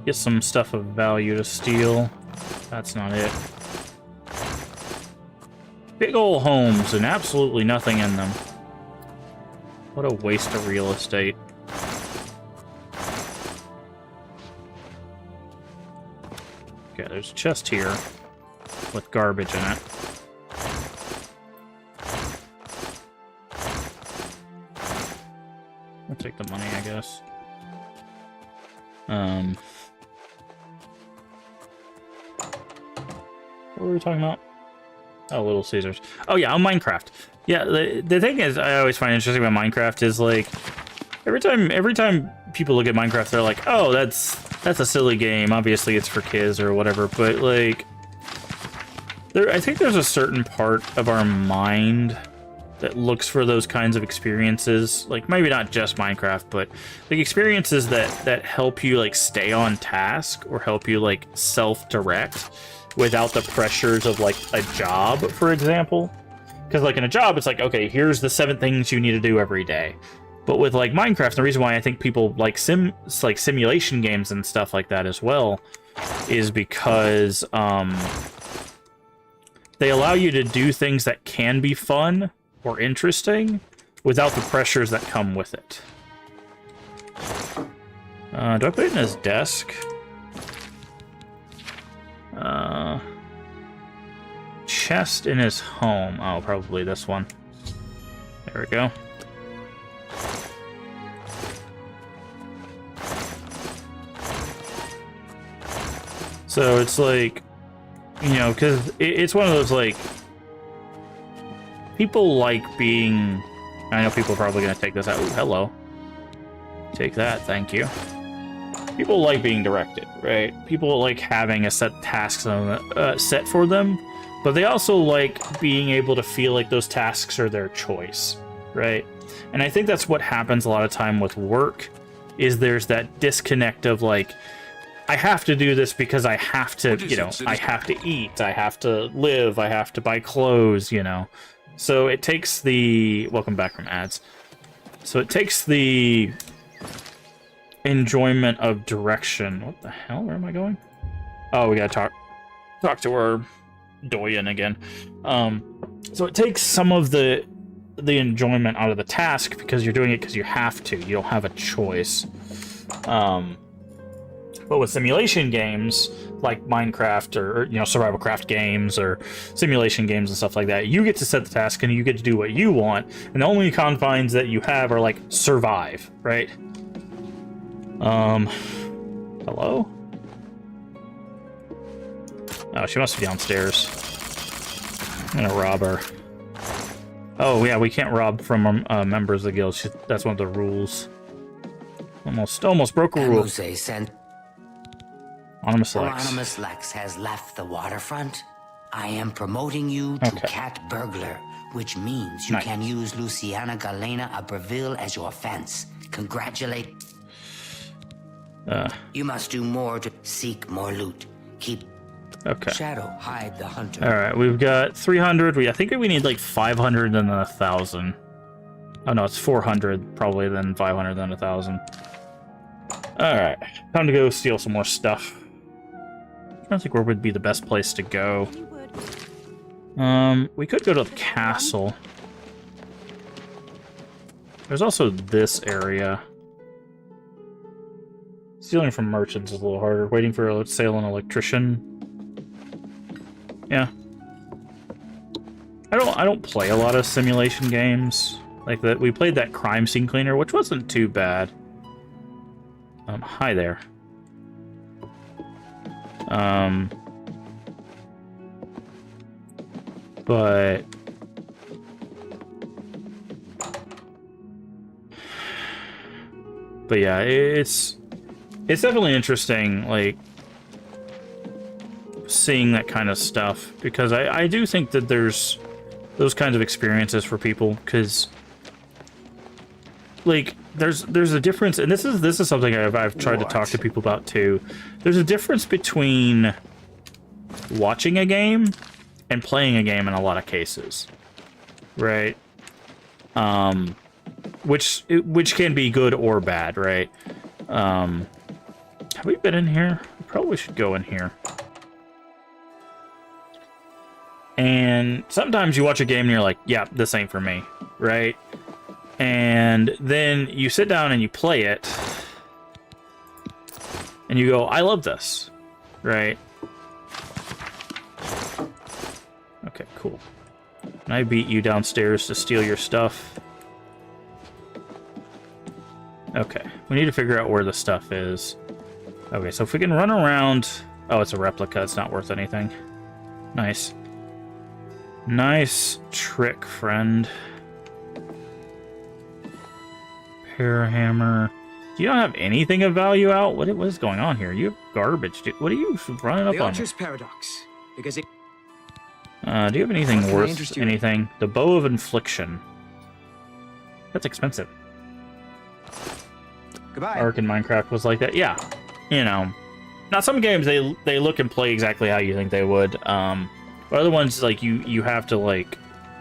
A: get some stuff of value to steal. That's not it. Big ol' homes and absolutely nothing in them. What a waste of real estate. Okay, there's a chest here with garbage in it. I'll take the money, I guess. What were we talking about? Oh, Little Caesars. Oh yeah, on Minecraft. Yeah, the thing is, I always find interesting about Minecraft is like every time people look at Minecraft, they're like, oh, that's a silly game. Obviously, it's for kids or whatever. But like, I think there's a certain part of our mind that looks for those kinds of experiences. Like maybe not just Minecraft, but like experiences that help you like stay on task or help you like self-direct without the pressures of like a job, for example. Because like in a job, it's like, okay, here's the 7 things you need to do every day. But with like Minecraft, the reason why I think people like simulation games and stuff like that as well is because they allow you to do things that can be fun or interesting without the pressures that come with it. Do I put it in his desk? Chest in his home. Oh, probably this one. There we go. So it's like, you know, because it's one of those like, people like being, I know people are probably going to take this out. Ooh, hello. Take that, thank you. People like being directed, right? People like having a set tasks set for them, but they also like being able to feel like those tasks are their choice, right? And I think that's what happens a lot of time with work, is there's that disconnect of like, I have to do this because I have to, you know, I have to eat, I have to live, I have to buy clothes, you know. So it takes the, welcome back from ads. So it takes the enjoyment of direction. What the hell? Where am I going? Oh, we gotta talk to our doyen again. So it takes some of the enjoyment out of the task because you're doing it because you have to. You don't have a choice. But with simulation games like Minecraft or you know, survival craft games or simulation games and stuff like that, you get to set the task and you get to do what you want, and the only confines that you have are like survive, right? Hello? Oh, she must be downstairs. I'm gonna rob her. Oh yeah, we can't rob from members of the guild. That's one of the rules. Almost broke a rule.
H: Anonymous Lex has left the waterfront. I am promoting you to Cat Burglar, which means you can use Luciana Galena Abreville as your fence. Congratulate. You must do more to seek more loot. Keep Shadow, hide the hunter.
A: Alright, we've got 300. I think we need like 500 and then 1,000. Oh no, it's 400 probably, then 500, then 1,000. Alright, time to go steal some more stuff. I don't think where would be the best place to go. We could go to the castle. There's also this area. Stealing from merchants is a little harder. Waiting for a sale an electrician. Yeah. I don't play a lot of simulation games like that. We played that crime scene cleaner, which wasn't too bad. Hi there. But yeah, it's definitely interesting, like, seeing that kind of stuff, because I do think that there's those kinds of experiences for people, because, like, there's a difference, and this is something I've tried to talk to people about too. There's a difference between watching a game and playing a game in a lot of cases, right? Which can be good or bad, right? Have we been in here? We probably should go in here. And sometimes you watch a game and you're like, yeah, this ain't for me, right? And then you sit down and you play it, and you go, I love this, right? Okay, cool. And I beat you downstairs to steal your stuff. Okay, we need to figure out where the stuff is. Okay, so if we can run around... Oh, it's a replica. It's not worth anything. Nice. Nice trick, friend. Parahammer. Do you not have anything of value out? What is going on here? You have garbage, dude. What are you running up
J: The
A: on?
J: Archer's Paradox. Because it...
A: Do you have anything
J: What can I
A: worth
J: interest you in?
A: anything? The Bow of Infliction. That's expensive.
J: Goodbye.
A: Ark in Minecraft was like that. Yeah. You know. Now, some games, they look and play exactly how you think they would. But other ones, like, you have to, like,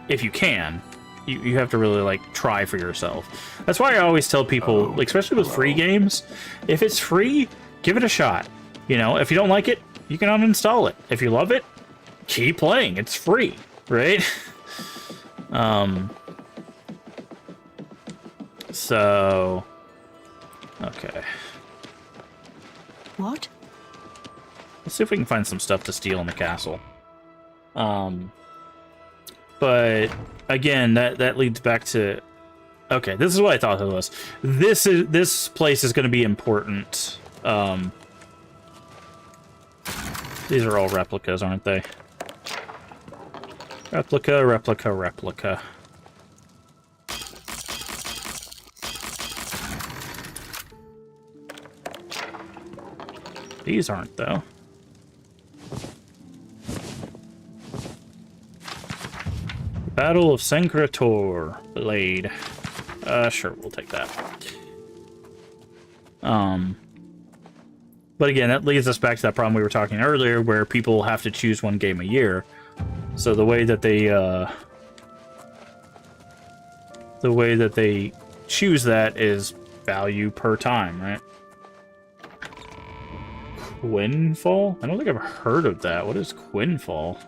A: if you can, you have to really, like, try for yourself. That's why I always tell people, like, especially with free games, if it's free, give it a shot. You know, if you don't like it, you can uninstall it. If you love it, keep playing. It's free, right? So... Okay.
K: What?
A: Let's see if we can find some stuff to steal in the castle. But again, that leads back to... Okay, this is what I thought it was. This place is going to be important. These are all replicas, aren't they? Replica, replica, replica. These aren't, though. Battle of Senkrator Blade. Sure, we'll take that. But again, that leads us back to that problem we were talking earlier, where people have to choose one game a year. So the way that they choose that is value per time, right? Quinfall? I don't think I've heard of that. What is Quinfall?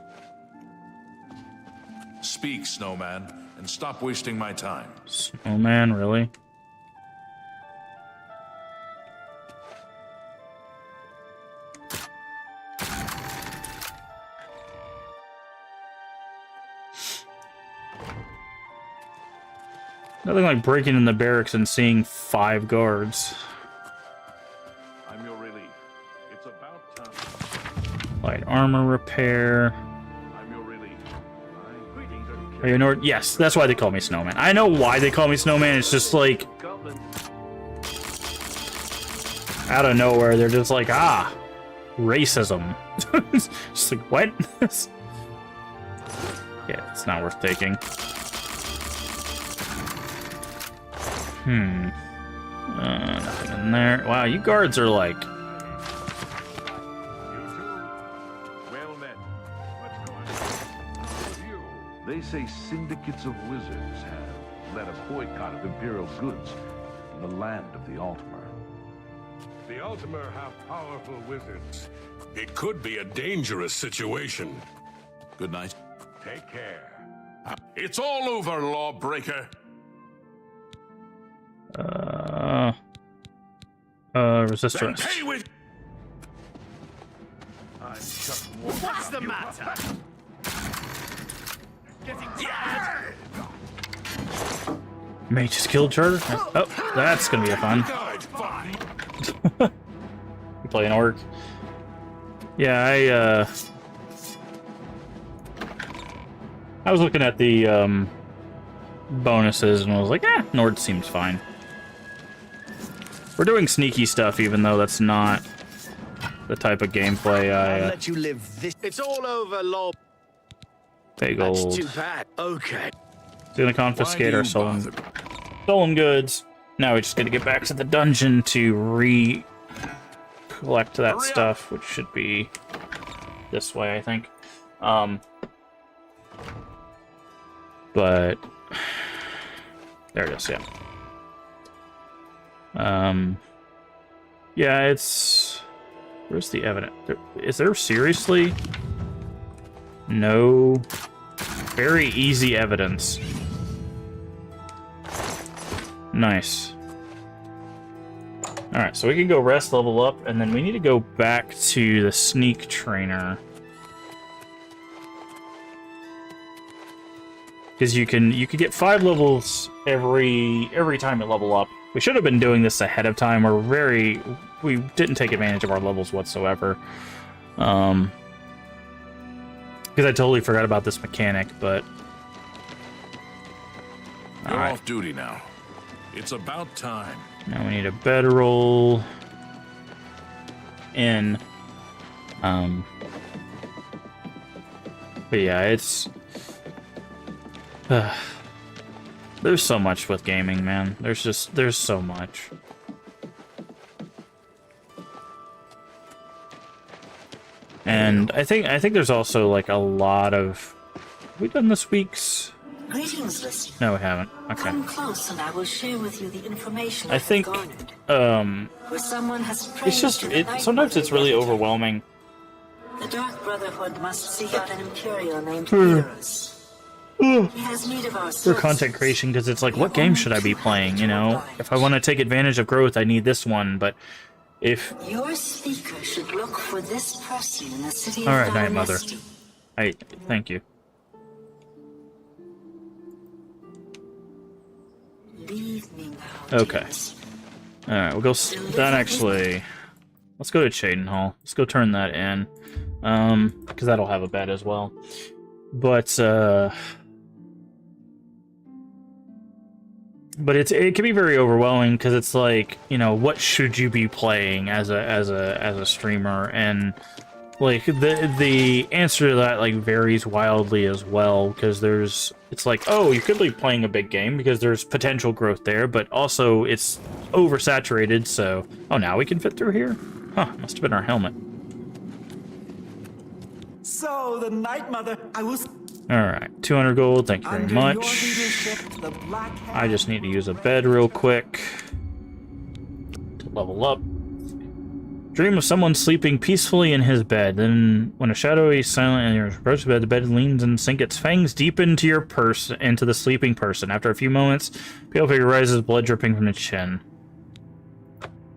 E: Speak, Snowman, and stop wasting my time.
A: Snowman, really? Nothing like breaking in the barracks and seeing 5 guards.
E: I'm your relief. It's about time.
A: Light armor repair.
E: I'm your relief.
A: Are you a Nord? Yes, that's why they call me Snowman. I know why they call me Snowman. It's just like... out of nowhere, they're just like, ah, racism. Just like, what? Yeah, it's not worth taking. Nothing in there. Wow, you guards are like...
E: Well met. What's going on?
M: They say syndicates of wizards have led a boycott of Imperial goods in the land of the Altimer.
E: The Altimer have powerful wizards. It could be a dangerous situation. Good night. Take care. It's all over, lawbreaker.
A: Resist
E: Then
A: arrest.
E: pay with...
M: I'm just
J: What's the matter? Getting tired?
A: Mage just killed Charter? Oh, that's gonna be a fun. You play an orc. Yeah, I was looking at the bonuses and I was like, Nord seems fine. We're doing sneaky stuff, even though that's not the type of gameplay I
J: let you live this. It's all over, law.
A: big
J: That's
A: old.
J: too bad. Okay.
A: It's gonna confiscate our stolen goods. Now we just gotta get back to the dungeon to collect that stuff, which should be this way, I think. But there it is, yeah. Yeah, it's... Where's the evidence? Is there seriously no very easy evidence? Nice. Alright, so we can go rest, level up, and then we need to go back to the sneak trainer. Because you can get 5 levels every time you level up, We should have been doing this ahead of time. We didn't take advantage of our levels whatsoever. Because I totally forgot about this mechanic, but...
E: You're off duty now. It's about time.
A: Now we need a bedroll in. But yeah, it's... there's so much with gaming, man. There's so much. And I think there's also like a lot of... Have we done this week's?
L: Greetings, listener.
A: No, we haven't. Okay.
L: Come close and I will share with you the information
A: I think,
L: garnered. Where someone has
A: it's just, sometimes it's really overwhelming.
L: The Dark Brotherhood must seek out an Imperial named Eros. He has need of our
A: For content creation, because it's like, what game should I be playing, you know? If I want to take advantage of growth, I need this one, but if...
L: Your speaker should look for this person in the city of
A: Alright, Night Mother. Thank you.
L: Leave me now.
A: Okay. Alright, we'll go... That actually... Let's go to Cheydinhal. Let's go turn that in. Because that'll have a bed as well. But it can be very overwhelming because it's like, you know, what should you be playing as a streamer, and like the answer to that like varies wildly as well, because it's like, oh, you could be playing a big game because there's potential growth there, but also it's oversaturated. So now we can fit through here. Huh, must have been our helmet.
F: So, the Night Mother, I was...
A: Alright, 200 gold, thank you very much. I just need to use a bed real quick to level up. Dream of someone sleeping peacefully in his bed. Then, when a shadowy, silent, and you're approached the bed, the bed leans and sinks its fangs deep into into the sleeping person. After a few moments, pale figure rises, blood dripping from the chin.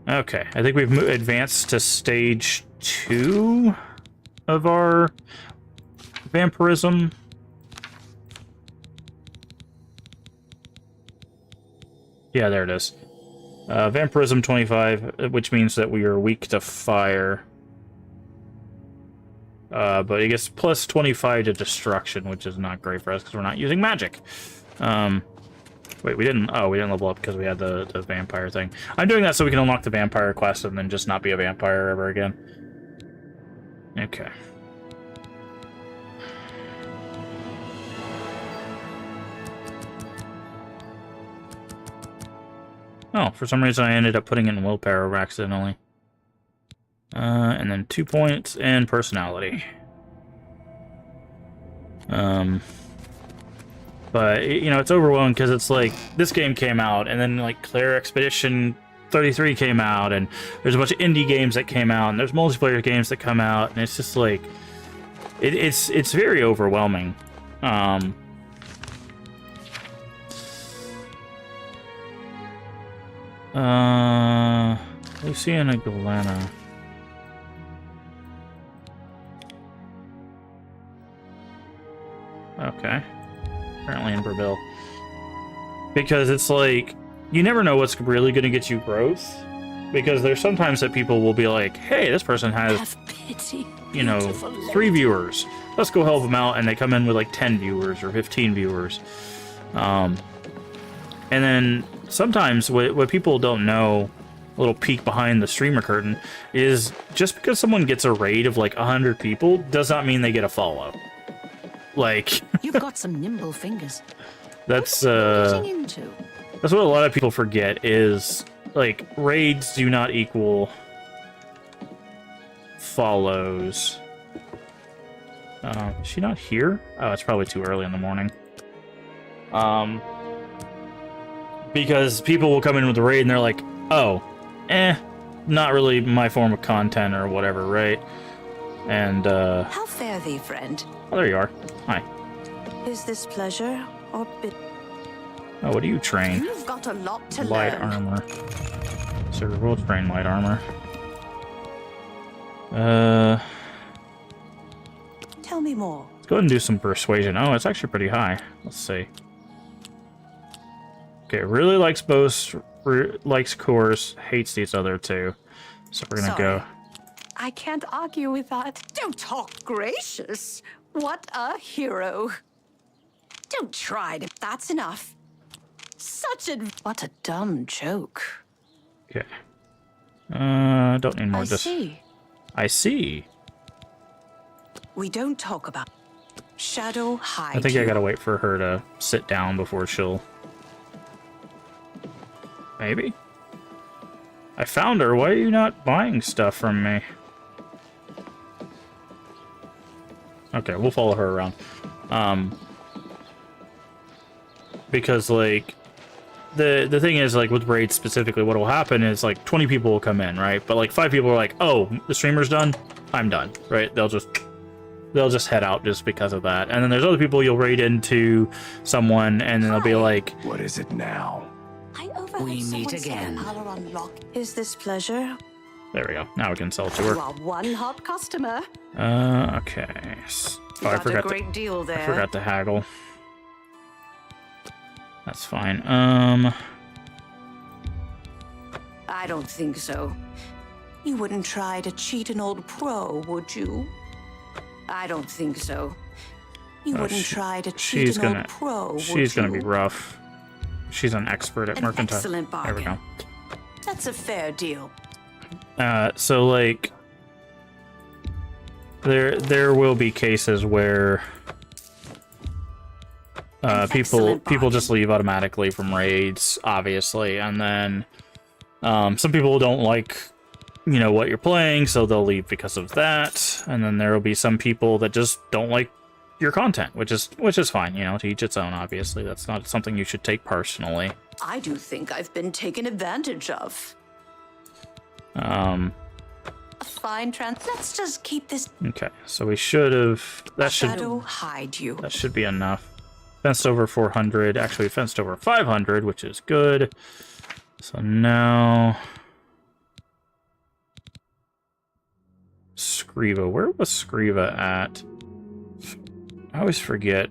A: Okay, I think we've advanced to stage 2 of our vampirism. Yeah, there it is. Vampirism 25, which means that we are weak to fire. But I guess plus 25 to destruction, which is not great for us because we're not using magic. Wait, we didn't level up because we had the vampire thing. I'm doing that so we can unlock the vampire quest and then just not be a vampire ever again. Okay. Oh, for some reason I ended up putting it in willpower accidentally. And then 2 points and personality. But, you know, it's overwhelming because it's like, this game came out, and then, like, Claire Expedition 33 came out, and there's a bunch of indie games that came out, and there's multiplayer games that come out, and it's just like, it's very overwhelming. Luciana Galena. Okay. Apparently in Breville. Because it's like, you never know what's really going to get you growth. Because there's sometimes that people will be like, hey, this person has, you know, 3 viewers. Let's go help them out. And they come in with like 10 viewers or 15 viewers. And then sometimes what people don't know, a little peek behind the streamer curtain, is just because someone gets a raid of like 100 people does not mean they get a follow. Like,
D: you've got some nimble fingers.
A: That's
D: what are you getting into?
A: That's what a lot of people forget, is like raids do not equal follows. Is she not here? Oh, it's probably too early in the morning. Because people will come in with the raid and they're like, oh, not really my form of content or whatever, right? And
K: How fare thee, friend?
A: oh, there you are. Hi.
K: Is this pleasure or bit?
A: Oh, what do you train?
K: You've got a lot to
A: Light
K: learn.
A: armor. So we'll train light armor.
K: Tell me more.
A: Let's go ahead and do some persuasion. Oh, it's actually pretty high. Let's see. Okay, really likes bow likes Coors, hates these other two. So we're gonna go.
K: I can't argue with that. Don't talk gracious. What a hero. Don't try to. That's enough. What a dumb joke.
A: Okay. Don't need more.
K: I see.
A: I see.
K: We don't talk about Shadow hide.
A: I think I gotta wait for her to sit down before she'll. Maybe. I found her. Why are you not buying stuff from me? Okay, we'll follow her around. Because like the thing is, like with raids specifically, what will happen is like 20 people will come in, right? But like 5 people are like, oh, the streamer's done, I'm done, right? They'll just head out just because of that. And then there's other people you'll raid into someone, and then they'll be like,
I: what is it now?
H: We meet again.
K: Is this pleasure?
A: There we go. Now we can sell to her.
K: You are one hot customer.
A: Okay. Oh, I forgot
K: a great deal there.
A: I forgot to haggle. That's fine.
K: I don't think so. You wouldn't try to cheat an old pro, would you? I don't think so. You wouldn't try to cheat an old pro, would you?
A: She's gonna be rough. She's an expert at mercantile.
K: Excellent bargain.
A: There we go.
K: That's a fair deal.
A: So like there will be cases where people just leave automatically from raids, obviously, and then some people don't like what you're playing, so they'll leave because of that, and then there will be some people that just don't like your content, which is fine, to each its own. Obviously, that's not something you should take personally.
K: I do think I've been taken advantage of.
A: A
K: fine Let's just keep this.
A: Okay, so we should have. That
K: hide you.
A: That should be enough. Fenced over 400. Actually, fenced over 500, which is good. So now, Scriva. Where was Scriva at? I always forget.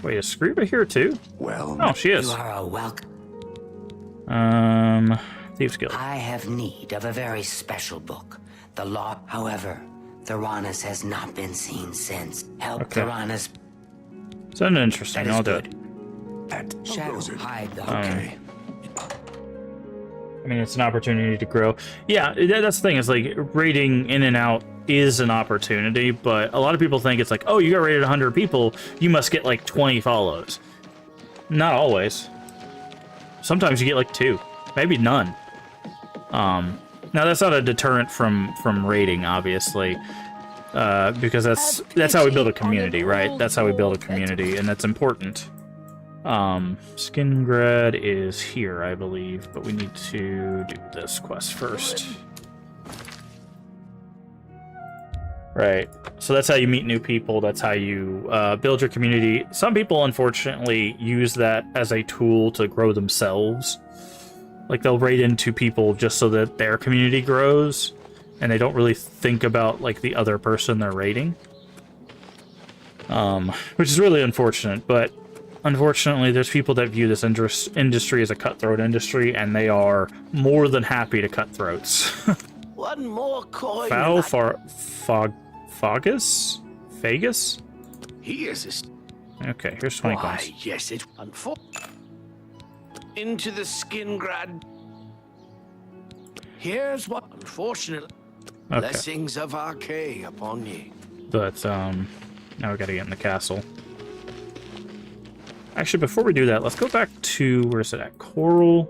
A: Wait, is Scriva here too?
I: Well,
A: oh, she is.
H: You are a welcome.
A: Thieves Guild.
H: I have need of a very special book. The law, however, Theranos has not been seen since. Help Theranos.
A: Sounds interesting. I'll do it.
H: Shadow hide the
I: okay.
A: I mean, it's an opportunity to grow. Yeah, that's the thing. Is like raiding in and out is an opportunity, but a lot of people think it's like, oh, you got raided 100 people, you must get like 20 follows. Not always. Sometimes you get like 2, maybe none. Now that's not a deterrent from raiding, obviously, because that's how we build a community, right? That's how we build a community, and that's important. Skingrad is here, I believe, but we need to do this quest first. Right, so that's how you meet new people, that's how you build your community. Some people, unfortunately, use that as a tool to grow themselves. Like, they'll raid into people just so that their community grows, and they don't really think about, like, the other person they're raiding. Which is really unfortunate, but unfortunately, there's people that view this industry as a cutthroat industry, and they are more than happy to cut throats.
L: One more coin.
A: Fagus?
J: He is
A: Okay, here's 20 coins.
J: Why, yes, it into the Skingrad. Here's what, unfortunately, blessings of Arcay upon ye.
A: But now we gotta get in the castle. Actually, before we do that, let's go back to, where is it at? Coral.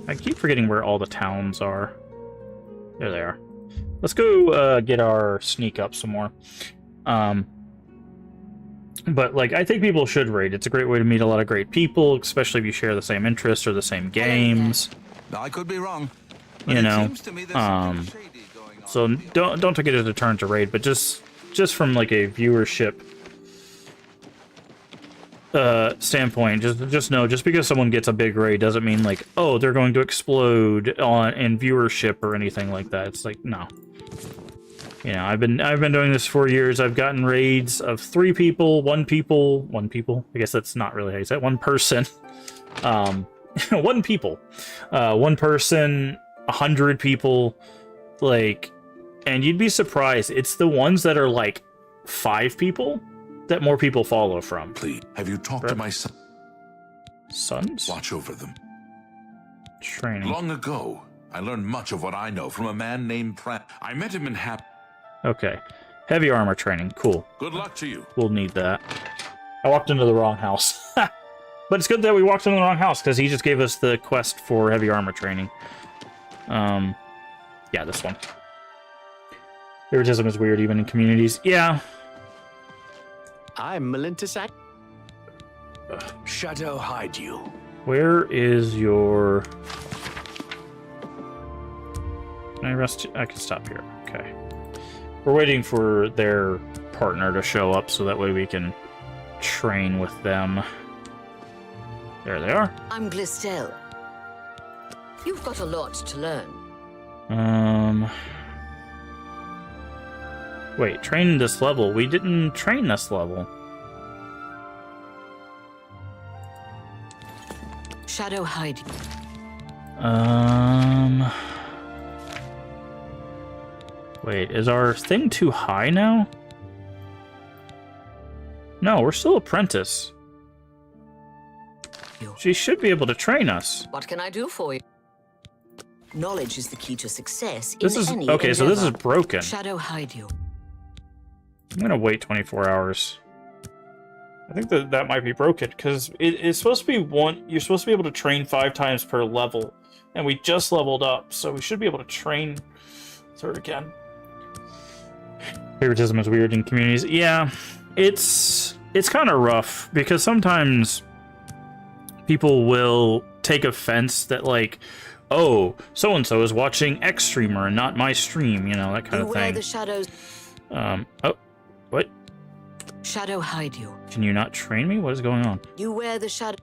A: I keep forgetting where all the towns are. There they are. Let's go get our sneak up some more. But, like, I think people should raid. It's a great way to meet a lot of great people, especially if you share the same interests or the same games.
N: I could be wrong.
A: So don't take it as a turn to raid, but just from, like, a viewership standpoint, just know, just because someone gets a big raid doesn't mean, like, oh, they're going to explode in viewership or anything like that. It's like, no. You know, I've been doing this for years. I've gotten raids of 3 people, 1 people. I guess that's not really how you say it. 1 person. 1 people. 1 person, 100 people, like, and you'd be surprised. It's the ones that are like 5 people that more people follow from.
E: Please, have you talked to my son?
A: Sons?
E: Watch over them.
A: Training.
E: Long ago, I learned much of what I know from a man named Pratt. I met him in
A: Okay. Heavy armor training. Cool.
E: Good luck to you.
A: We'll need that. I walked into the wrong house. But it's good that we walked into the wrong house, because he just gave us the quest for heavy armor training. Yeah, this one. Favoritism is weird, even in communities. Yeah.
J: I'm Melintis. Shadow hide you.
A: Where is your... Can I rest? I can stop here. Okay. We're waiting for their partner to show up so that way we can train with them. There they are.
G: I'm Glistel. You've got a lot to learn.
A: Wait, train this level. We didn't train this level.
G: Shadow hide.
A: Wait, is our thing too high now? No, we're still apprentice. She should be able to train us.
G: What can I do for you? Knowledge is the key to success.
A: This is okay, so this is broken.
G: Shadow hide you.
A: I'm gonna wait 24 hours. I think that might be broken, because it's supposed to be you're supposed to be able to train 5 times per level, and we just leveled up, so we should be able to train third again. Favoritism is weird in communities. Yeah, it's kind of rough, because sometimes people will take offense that, like, oh, so-and-so is watching X streamer and not my stream, you know, that kind of thing.
G: The shadows.
A: Oh, what?
G: Shadow hide you.
A: Can you not train me? What is going on?
G: You wear the shadow.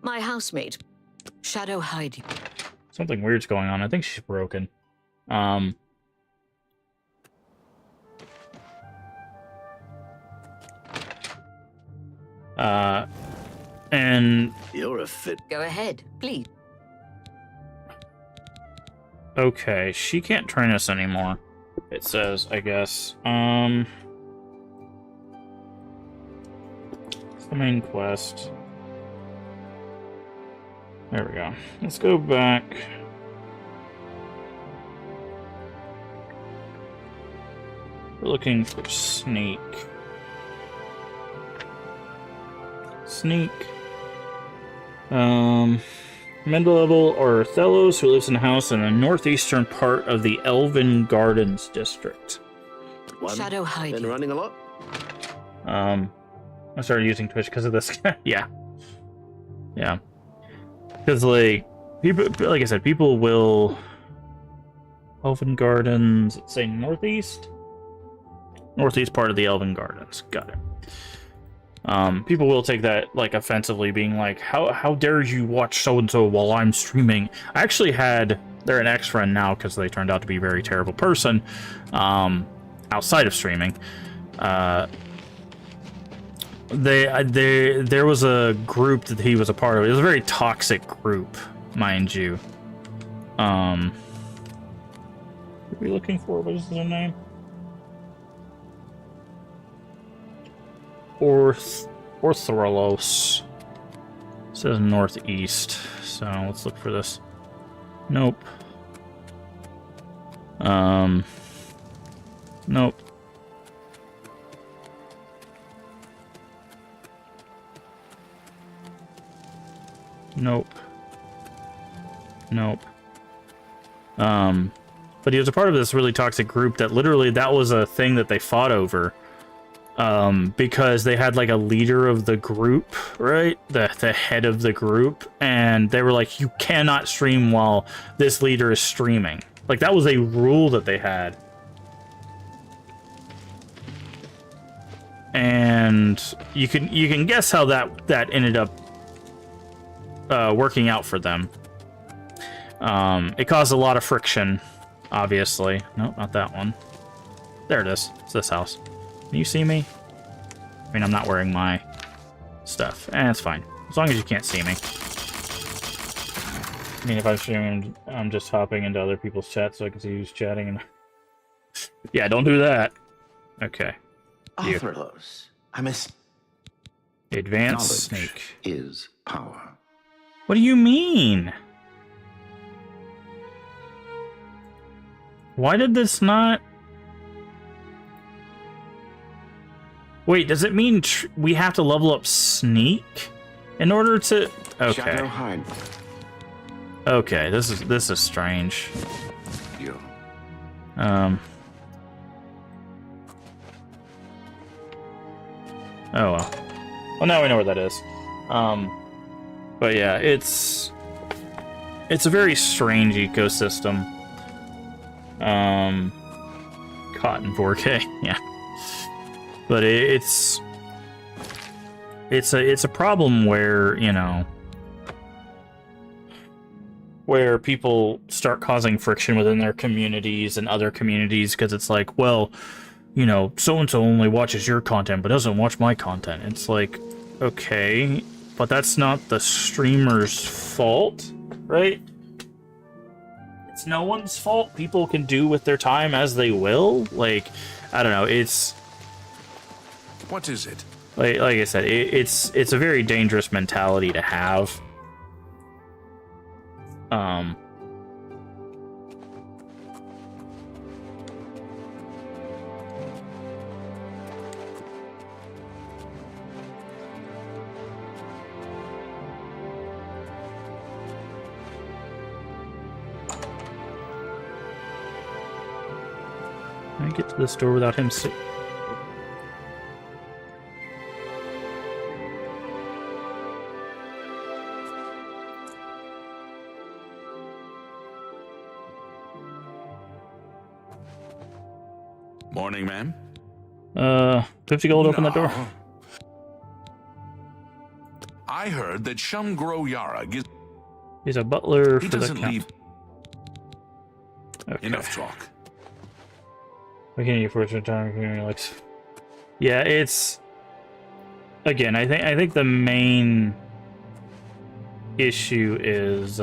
G: My housemate. Shadow hide you.
A: Something weird's going on. I think she's broken. And
J: You're a fit.
G: Go ahead, please.
A: okay, she can't train us anymore. It says, I guess. It's the main quest. There we go. Let's go back. We're looking for Sneak. Sneak. Mid-level or Thelos, who lives in a house in the northeastern part of the Elven Gardens district.
G: Shadow hide.
J: Been running a lot?
A: I started using Twitch because of this. Yeah. Yeah. Because, like, people, like I said, people will... Elven Gardens, let's say northeast? Northeast part of the Elven Gardens. Got it. People will take that, like, offensively, being like, how dare you watch so-and-so while I'm streaming? I actually had... They're an ex-friend now, because they turned out to be a very terrible person, outside of streaming. There was a group that he was a part of. It was a very toxic group, mind you. What are we looking for? What is their name? Orthrolos. It says northeast, so let's look for this. Nope. Nope. Nope. Nope. But he was a part of this really toxic group that literally that was a thing that they fought over. Because they had like a leader of the group, right? The head of the group, and they were like, you cannot stream while this leader is streaming. Like that was a rule that they had. And you can guess how that ended up working out for them. It caused a lot of friction obviously. Nope, not that one. There it is. It's this house. Can you see me? I mean, I'm not wearing my stuff. It's fine. As long as you can't see me. I mean, if I'm streaming, I'm just hopping into other people's chats so I can see who's chatting. And yeah, don't do that. Okay.
N: Arthurlos, I miss.
A: Advanced snake
N: is power.
A: What do you mean? Why did this not... Wait, does it mean we have to level up sneak in order to... Okay. Okay, this is strange. Oh well. Well, now we know where that is. But yeah, it's a very strange ecosystem. Cotton 4K, yeah. But it's a problem where, you know, where people start causing friction within their communities and other communities because it's like, well, you know, so-and-so only watches your content but doesn't watch my content. It's like, okay, but that's not the streamer's fault, right? It's no one's fault. People can do with their time as they will. Like, I don't know, it's...
E: What is it?
A: Like I said, it's a very dangerous mentality to have. Can I get to this door without him
E: Morning, ma'am.
A: 50 gold, open that door.
E: I heard that Shumgro Yarag is...
A: He's a butler
E: He
A: for the
E: doesn't
A: camp.
E: leave...
A: Okay.
E: Enough talk.
A: We can use fortune time community likes. Yeah, it's... Again, I think the main issue is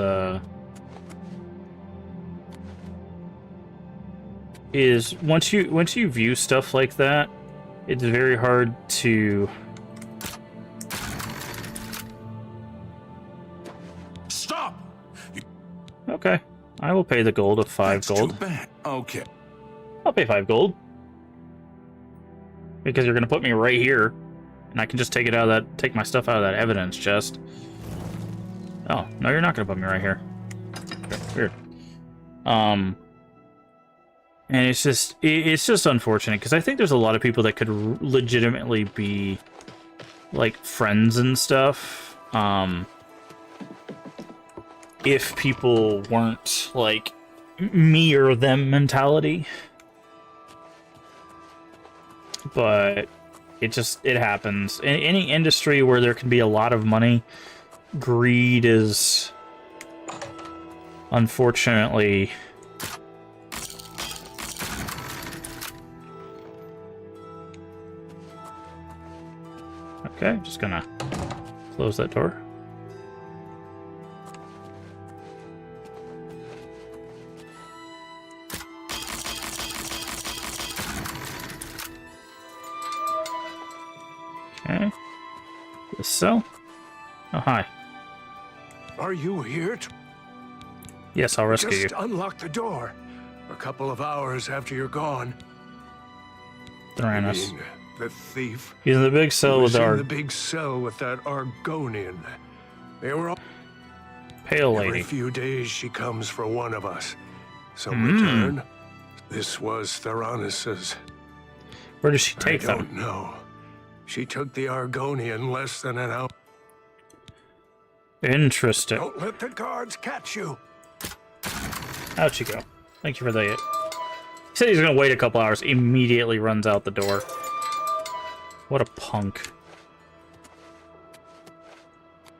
A: once you view stuff like that, it's very hard to...
E: Stop!
A: Okay, I will pay the gold of 5
E: That's
A: gold.
E: too bad. Okay.
A: I'll pay 5 gold. Because you're gonna put me right here, and I can just take my stuff out of that evidence chest. Oh, no, you're not gonna put me right here. Okay, weird. And it's just unfortunate, because I think there's a lot of people that could legitimately be, like, friends and stuff, if people weren't, like, me or them mentality. But it happens. In any industry where there can be a lot of money, greed is unfortunately... Okay, just gonna close that door. Okay. This cell. Oh, hi.
O: Are you here?
A: Yes, I'll rescue you.
O: Just unlock the door. A couple of hours after you're gone.
A: Tyrannus.
O: You mean the thief?
A: He's in the big cell with
O: our...
A: our
O: the big cell with that Argonian. They were all...
A: pale lady.
O: Every few days she comes for one of us. Some return. This was Theranos's.
A: Where does she take them?
O: I don't know. She took the Argonian less than an hour.
A: Interesting.
O: Don't let the guards catch you.
A: Out you go. Thank you for that. He said he's gonna wait a couple hours. Immediately runs out the door. What a punk.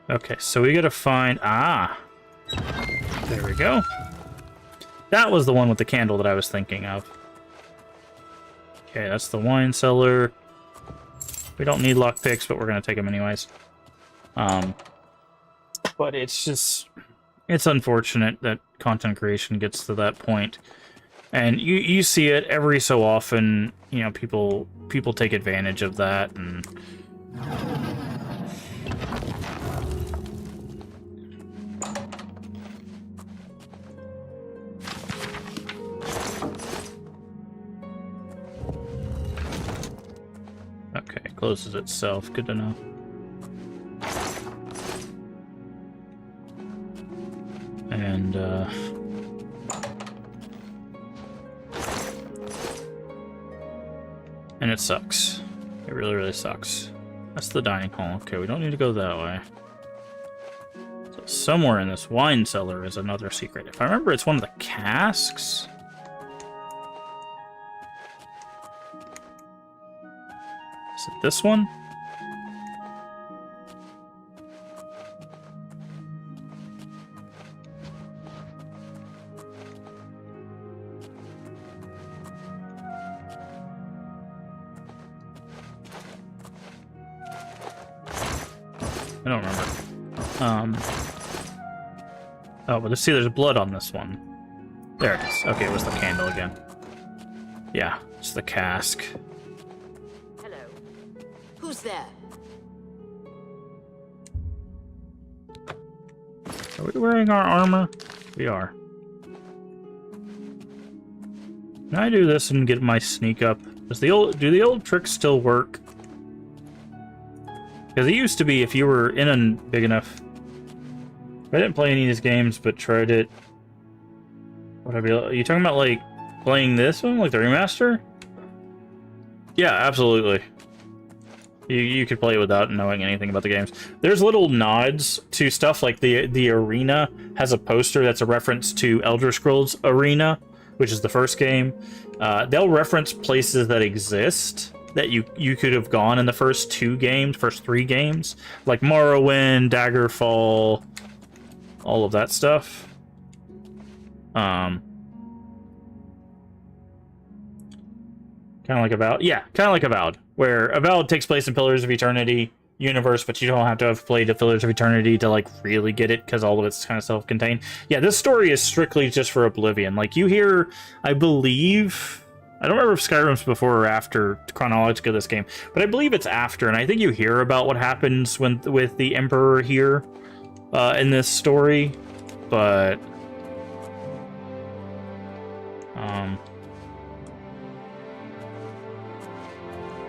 A: Okay, so we gotta find... Ah! There we go. That was the one with the candle that I was thinking of. Okay, that's the wine cellar. We don't need lockpicks, but we're going to take them anyways. But it's just... It's unfortunate that content creation gets to that point. And you see it every so often, you know, people take advantage of that, and... Okay, it closes itself. Good to know. And, and it sucks. It really, really sucks. That's the dining hall. Okay, we don't need to go that way. So somewhere in this wine cellar is another secret. If I remember, it's one of the casks. Is it this one? I don't remember. Oh, but let's see, there's blood on this one. There it is. Okay, it was the candle again. Yeah, it's the cask.
G: Hello. Who's there?
A: Are we wearing our armor? We are. Can I do this and get my sneak up? Do the old tricks still work? Because it used to be if you were in a big enough... I didn't play any of these games, but tried it... Are you talking about, like, playing this one? Like the remaster? Yeah, absolutely. You could play it without knowing anything about the games. There's little nods to stuff, like the arena has a poster that's a reference to Elder Scrolls Arena, which is the first game. They'll reference places that exist that you could have gone in the first three games, like Morrowind, Daggerfall, all of that stuff. Kind of like Avowed. Yeah, kind of like Avowed, where Avowed takes place in Pillars of Eternity universe, but you don't have to have played the Pillars of Eternity to like really get it, because all of it's kind of self-contained. Yeah, this story is strictly just for Oblivion. Like, you hear, I believe... I don't remember if Skyrim's before or after chronologically this game, but I believe it's after, and I think you hear about what happens with the Emperor here in this story, but...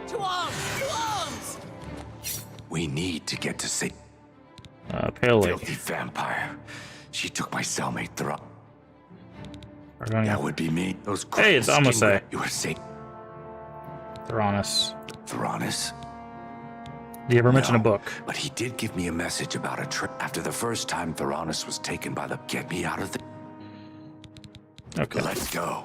I: To arms! To arms! We need to get to see...
A: Pale Lady.
I: Filthy vampire. She took my cellmate Thron.
A: That
I: That would be me. Those
A: Hey, it's Amose.
I: You are safe.
A: Theranos.
I: Theranos?
A: Do you ever mention a book?
I: But he did give me a message about a trip. After the first time Theranos was taken by the... Get me out of the...
A: Okay.
I: Let's go.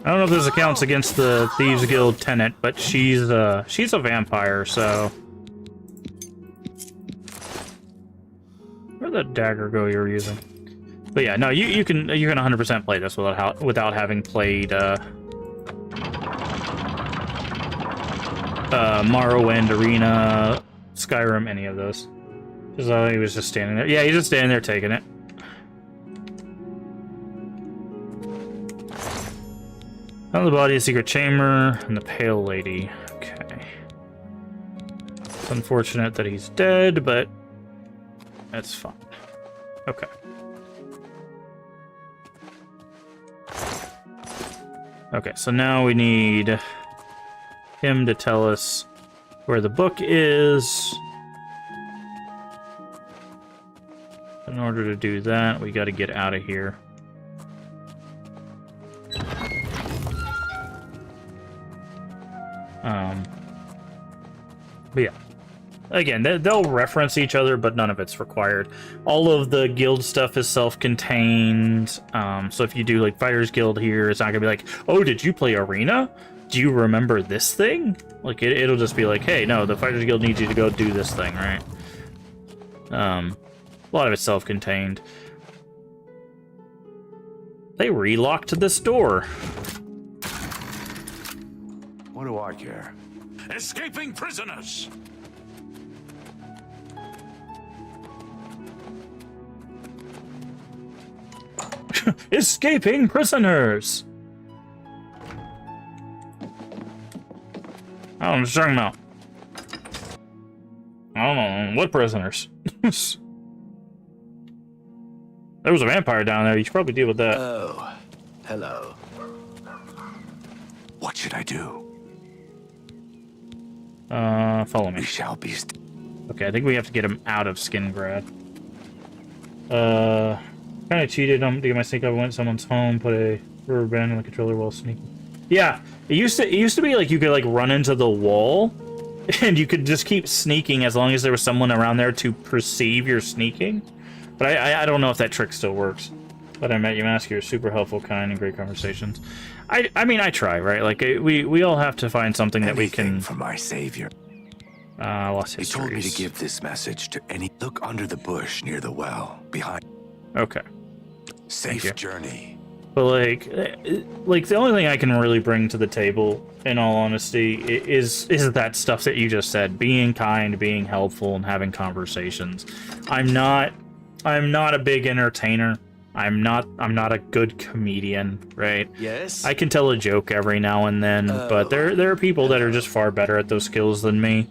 A: I don't know if this accounts against the Thieves Guild tenant, but she's a vampire, so... Where'd that dagger go you were using? But yeah, no, you can 100% play this without having played Morrowind, Arena, Skyrim, any of those. Because he was just standing there. Yeah, he's just standing there taking it. Found the body, a secret chamber, and the Pale Lady. Okay. It's unfortunate that he's dead, but that's fine. Okay. Okay, so now we need him to tell us where the book is. In order to do that, we gotta get out of here. But yeah. again, they'll reference each other, but none of it's required. All of the guild stuff is self-contained. So if you do like Fighters Guild here, it's not gonna be like, oh, did you play Arena? Do you remember this thing? Like it'll just be like, hey, no, the Fighters Guild needs you to go do this thing, right? A lot of it's self-contained. They relocked this door.
I: What do I care?
E: Escaping prisoners!
A: Escaping prisoners! I don't know what you're talking about. I don't know. What prisoners? There was a vampire down there. You should probably deal with that.
I: Oh, hello. What should I do?
A: Follow me.
I: We shall be.
A: Okay, I think we have to get him out of Skingrad. Kind of cheated to get my sneak up. I went to someone's home, put a rubber band on the controller while sneaking. Yeah, it used to be like you could like run into the wall, and you could just keep sneaking as long as there was someone around there to perceive you're sneaking. But I don't know if that trick still works. But I met you, Mask. You're super helpful, kind, and great conversations. I mean, I try, right? Like we all have to find something that we can.
I: For my savior.
A: Lost
I: He told me to give this message to any. Look under the bush near the well behind.
A: Okay.
I: Safe journey.
A: But like the only thing I can really bring to the table, in all honesty, is that stuff that you just said: being kind, being helpful, and having conversations. I'm not a big entertainer. I'm not a good comedian, right?
J: Yes.
A: I can tell a joke every now and then, but there are people that are just far better at those skills than me.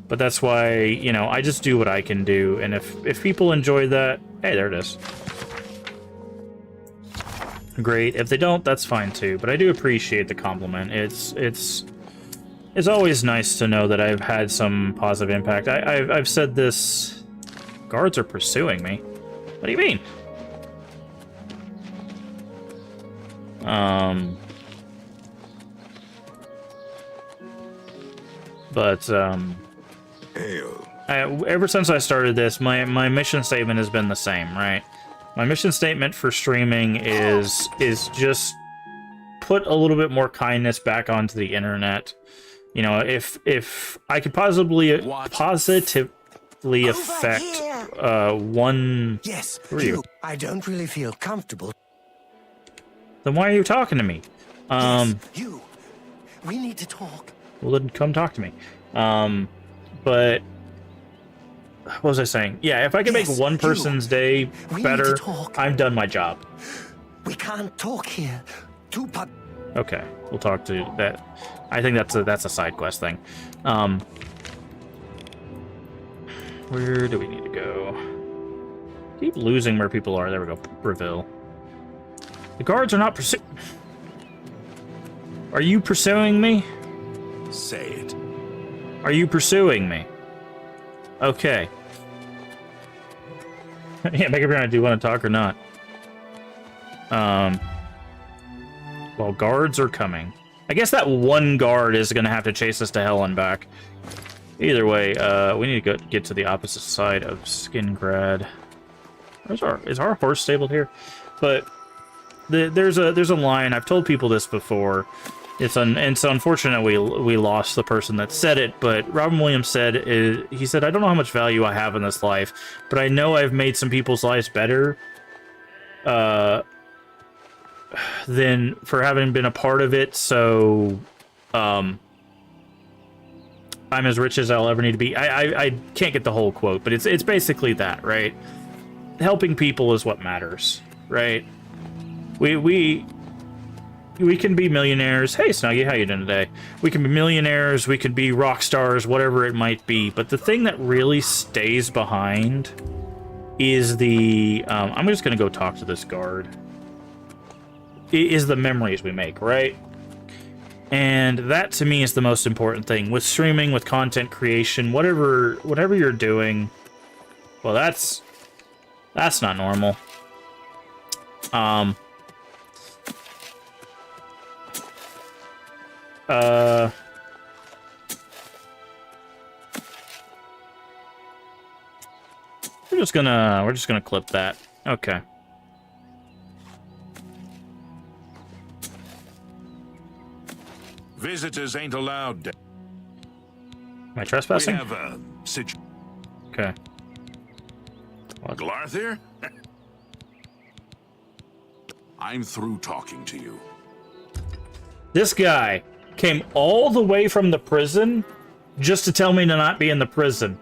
A: But that's why, you know, I just do what I can do, and if people enjoy that, hey, there it is. Great. If they don't, that's fine too. But I do appreciate the compliment. It's always nice to know that I've had some positive impact. I've said this. Guards are pursuing me. What do you mean? Ever since I started this, my mission statement has been the same, right? My mission statement for streaming is just put a little bit more kindness back onto the internet. You know, if I could positively affect one.
F: Yes,
A: who are you?
F: I don't really feel comfortable.
A: Then why are you talking to me?
F: Yes, you. We need to talk.
A: Well, then come talk to me. But what was I saying? Yeah, if I can make one person's day better, I've done my job.
F: We can't talk here.
A: Okay, we'll talk to that. I think that's a side quest thing. Where do we need to go? Keep losing where people are. There we go. Reveal. The guards are not pursuing. Are you pursuing me?
E: Say it.
A: Are you pursuing me? Okay. Yeah, make up your mind. Do you want to talk or not? Well, guards are coming. I guess that one guard is going to have to chase us to hell and back. Either way, we need to get to the opposite side of Skingrad. Is our horse stabled here? But there's a line. I've told people this before. It's unfortunate we lost the person that said it, but Robin Williams said, he said, I don't know how much value I have in this life, but I know I've made some people's lives better than for having been a part of it, so I'm as rich as I'll ever need to be. I can't get the whole quote, but it's basically that, right? Helping people is what matters, right? We can be millionaires. Hey, Snuggie, how you doing today? We can be millionaires, we can be rock stars, whatever it might be. But the thing that really stays behind is the... I'm just going to go talk to this guard. Is the memories we make, right? And that, to me, is the most important thing. With streaming, with content creation, whatever you're doing... Well, that's not normal. We're just gonna clip that. Okay.
E: Visitors ain't allowed.
A: Am I trespassing?
E: We have a
A: Okay.
E: Glarth here? I'm through talking to you.
A: This guy came all the way from the prison just to tell me to not be in the prison.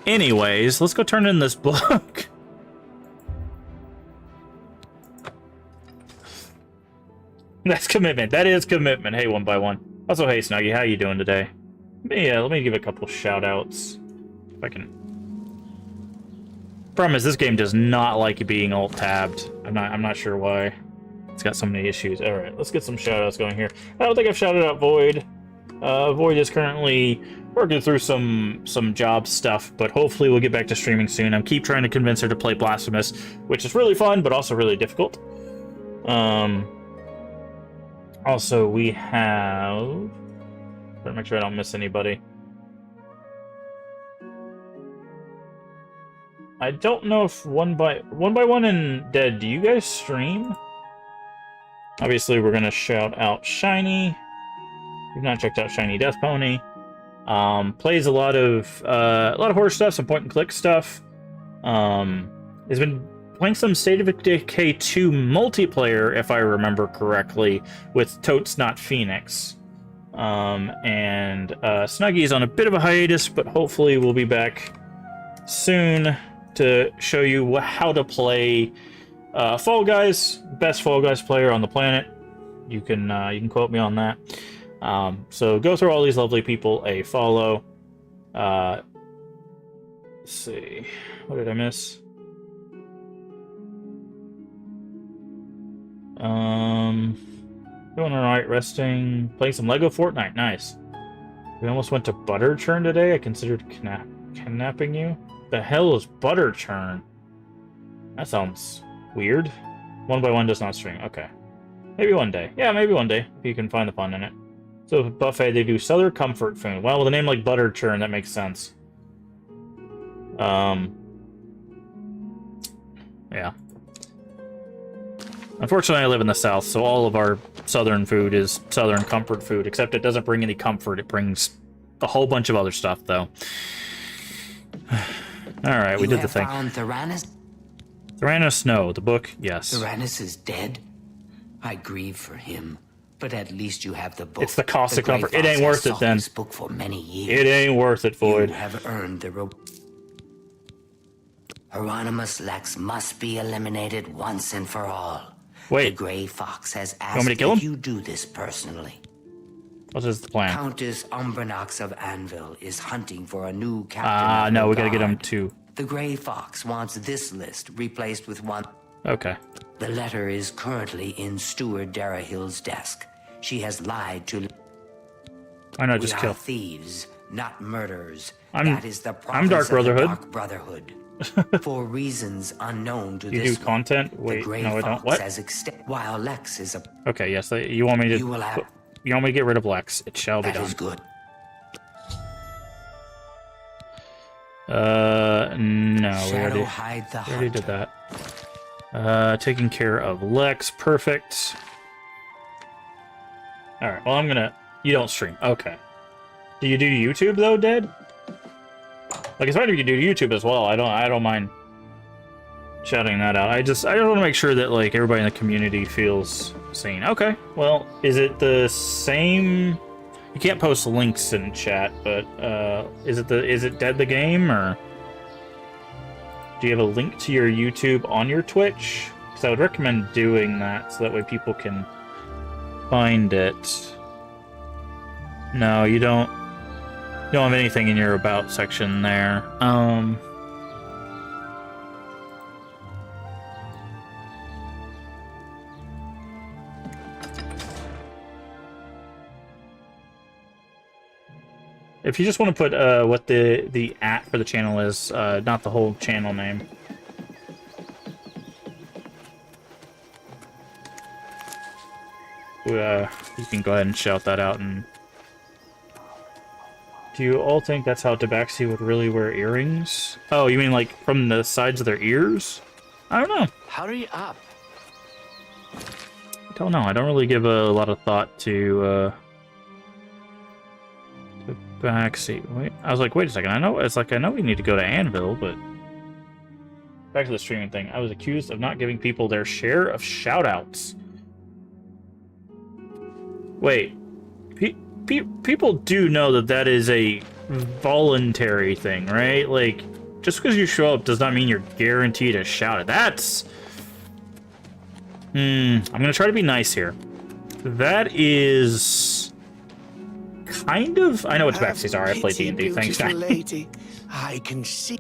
A: Anyways, let's go turn in this book. That's commitment. That is commitment. Hey, one by one. Also, hey, Snuggy, how you doing today? Let me give a couple shout-outs. If I can. Problem is, this game does not like being alt-tabbed. I'm not sure why. It's got so many issues. Alright, let's get some shout-outs going here. I don't think I've shouted out Void. Void is currently working through some job stuff, but hopefully we'll get back to streaming soon. I'm keep trying to convince her to play Blasphemous, which is really fun, but also really difficult. Also, we have... Better make sure I don't miss anybody. I don't know if one by one and Dead, do you guys stream? Obviously, we're gonna shout out Shiny. We've not checked out Shiny Death Pony. Plays a lot of horror stuff, some point and click stuff. Has been playing some State of Decay 2 multiplayer, if I remember correctly, with Totes Not Phoenix. And Snuggy's on a bit of a hiatus, but hopefully we'll be back soon to show you how to play Fall Guys. Best Fall Guys player on the planet. You can quote me on that. So go through all these lovely people a follow. Let's see, what did I miss? Doing alright, resting, playing some Lego Fortnite, nice. We almost went to Butter Churn today. I considered kidnapping you. The hell is Butter Churn? That sounds weird. One by one does not stream. Okay. Maybe one day. Yeah, maybe one day, if you can find the fun in it. So buffet, they do Southern Comfort Food. Well, with a name like Butter Churn, that makes sense. Yeah. Unfortunately, I live in the South, so all of our Southern food is Southern comfort food, except it doesn't bring any comfort. It brings a whole bunch of other stuff, though. Alright, we did the thing.
H: Found Theranos?
A: Theranos, no. The book, yes.
H: Theranos is dead? I grieve for him, but at least you have the book.
A: It's the cost of comfort. It ain't worth it, then.
H: This book for many years.
A: It ain't worth it, Void.
H: You have earned the Hieronymus Lex must be eliminated once and for all.
A: Wait.
H: The Gray Fox has
A: want me
H: asked
A: to kill him?
H: that you do this personally.
A: What is the plan?
H: Countess Umbranox of Anvil is hunting for a new captain.
A: No, we gotta get him too.
H: The Gray Fox wants this list replaced with one.
A: Okay.
H: The letter is currently in Steward Darahill's desk. She has lied to.
A: Why not just
H: we
A: kill?
H: are thieves, not murderers.
A: I'm
H: That is the
A: I'm Dark
H: province of the
A: Brotherhood.
H: Dark Brotherhood. For reasons unknown to
A: You
H: this
A: do content?
H: one,
A: Wait,
H: the Gray
A: no, I don't.
H: Fox
A: What?
H: has while Lex is a.
A: Okay, yes. You want me to?
H: You will have.
A: You want me to get rid of Lex? It shall be
H: That
A: done.
H: is good.
A: No,
H: Shadow hide the
A: we already did that. Taking care of Lex, perfect. All right. Well, You don't stream. Okay. Do you do YouTube though, Dead? Like, it's fine if you do YouTube as well. I don't mind shouting that out. I just want to make sure that like everybody in the community feels seen. Okay. Well, is it the same? You can't post links in chat, but is it Dead the Game, or do you have a link to your YouTube on your Twitch? Because I would recommend doing that so that way people can find it. No, you don't. You don't have anything in your about section there. If you just want to put what the @ for the channel is, not the whole channel name. you can go ahead and shout that out. And do you all think that's how Tabaxi would really wear earrings? Oh, you mean like from the sides of their ears? I don't know.
J: Hurry up.
A: I don't know. I don't really give a lot of thought to Tabaxi. Wait, I was like, wait a second. I know we need to go to Anvil, but back to the streaming thing. I was accused of not giving people their share of shoutouts. Wait, people do know that is a voluntary thing, right? Like, just because you show up does not mean you're guaranteed a shout out. That's... I'm gonna try to be nice here. That is... kind of... I know what Tabaxi's are. I play D&D. Thanks, guy.
F: Lady, I can see.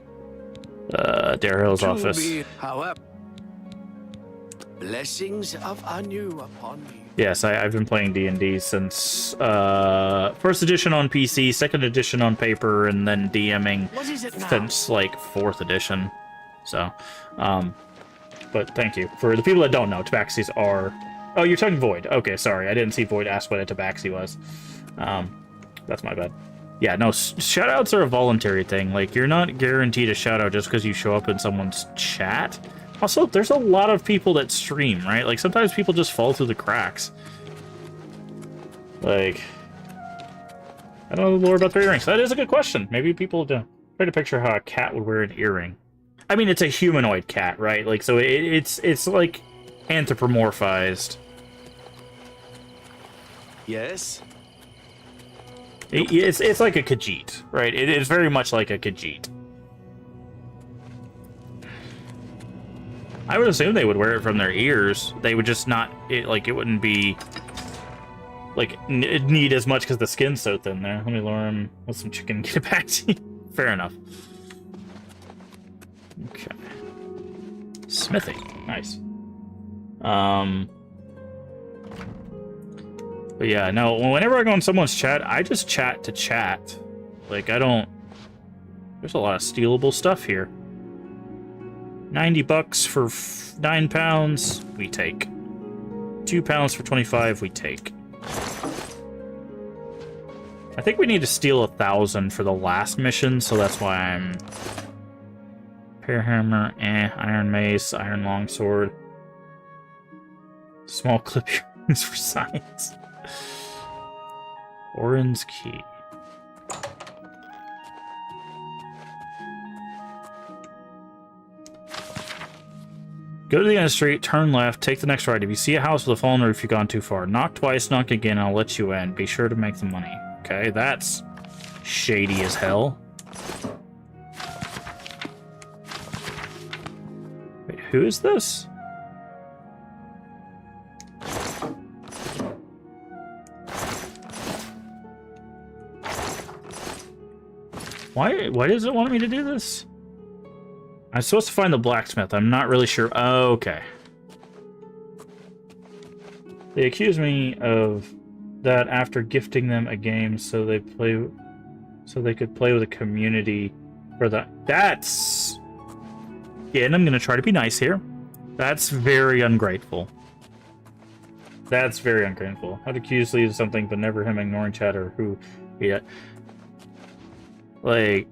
A: Darehill's office.
F: However, blessings of Anu upon me.
A: Yes, I've been playing D&D since first edition on PC, second edition on paper, and then DMing since like 4th edition. So, but thank you. For the people that don't know, Tabaxis are... Oh, you're talking Void. Okay, sorry. I didn't see Void ask what a Tabaxi was. That's my bad. Yeah, no, shoutouts are a voluntary thing. Like, you're not guaranteed a shoutout just because you show up in someone's chat. Also, there's a lot of people that stream, right? Like, sometimes people just fall through the cracks. Like, I don't know the lore about their earrings. That is a good question. Maybe people try to picture how a cat would wear an earring. I mean, it's a humanoid cat, right? Like, so it's like anthropomorphized.
F: Yes?
A: It's like a Khajiit, right? It is very much like a Khajiit. I would assume they would wear it from their ears. They would just not... it wouldn't be... like, need as much because the skin's so thin there. Let me lure him with some chicken and get it back to you. Fair enough. Okay. Smithy. Nice. But yeah, no, whenever I go in someone's chat, I just chat to chat. Like, I don't... There's a lot of stealable stuff here. 90 bucks for 9 pounds, we take. 2 pounds for 25, we take. I think we need to steal 1,000 for the last mission, so that's why I'm... Pear hammer, iron mace, iron longsword. Small clip earrings for science. Orin's key. Go to the end of the street, turn left, take the next right. If you see a house with a fallen roof, you've gone too far. Knock twice, knock again, I'll let you in. Be sure to make the money. Okay, that's shady as hell. Wait, who is this? Why does it want me to do this? I'm supposed to find the blacksmith. I'm not really sure. Oh, okay. They accuse me of that after gifting them a game so they could play with a community for that. That's... Again, I'm going to try to be nice here. That's very ungrateful. That's very ungrateful. I'd accuse Lee of something, but never him ignoring chat or who... Yeah. Like...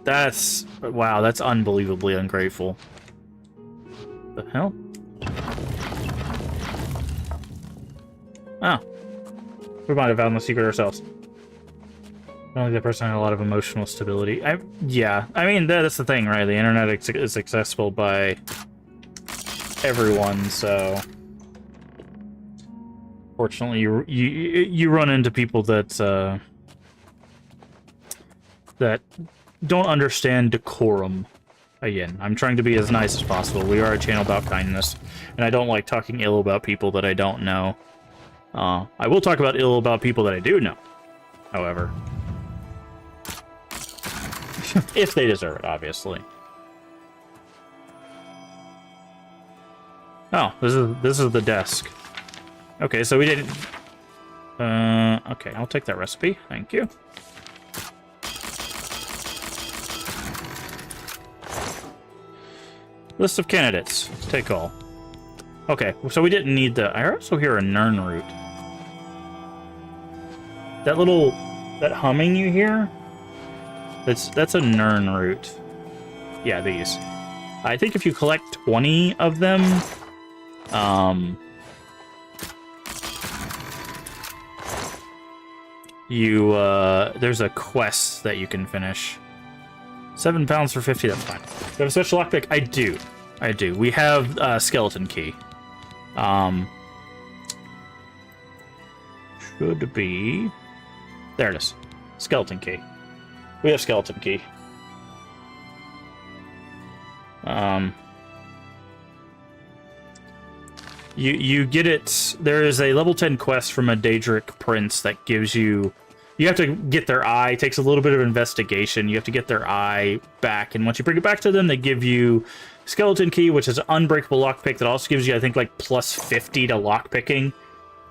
A: That's... Wow, that's unbelievably ungrateful. The hell? Oh. We might have found the secret ourselves. Only that person had a lot of emotional stability. Yeah, I mean, that's the thing, right? The internet is accessible by everyone, so... Fortunately, you run into people that that don't understand decorum. Again, I'm trying to be as nice as possible. We are a channel about kindness, and I don't like talking ill about people that I don't know. I will talk ill about people that I do know, however. If they deserve it, obviously. Oh, this is the desk. Okay, so we didn't... okay, I'll take that recipe. Thank you. List of candidates. Take all. Okay, so we didn't need the... I also hear a Nern root. That humming you hear? That's a Nern root. Yeah, these. I think if you collect 20 of them, there's a quest that you can finish. 7 pounds for 50, that's fine. Do you have a special lockpick? I do. We have skeleton key. Should be... There it is. Skeleton key. We have skeleton key. You get it... There is a level 10 quest from a Daedric prince that gives you... You have to get their eye. It takes a little bit of investigation. You have to get their eye back, and once you bring it back to them, they give you skeleton key, which is an unbreakable lockpick that also gives you, I think, like plus 50 to lockpicking.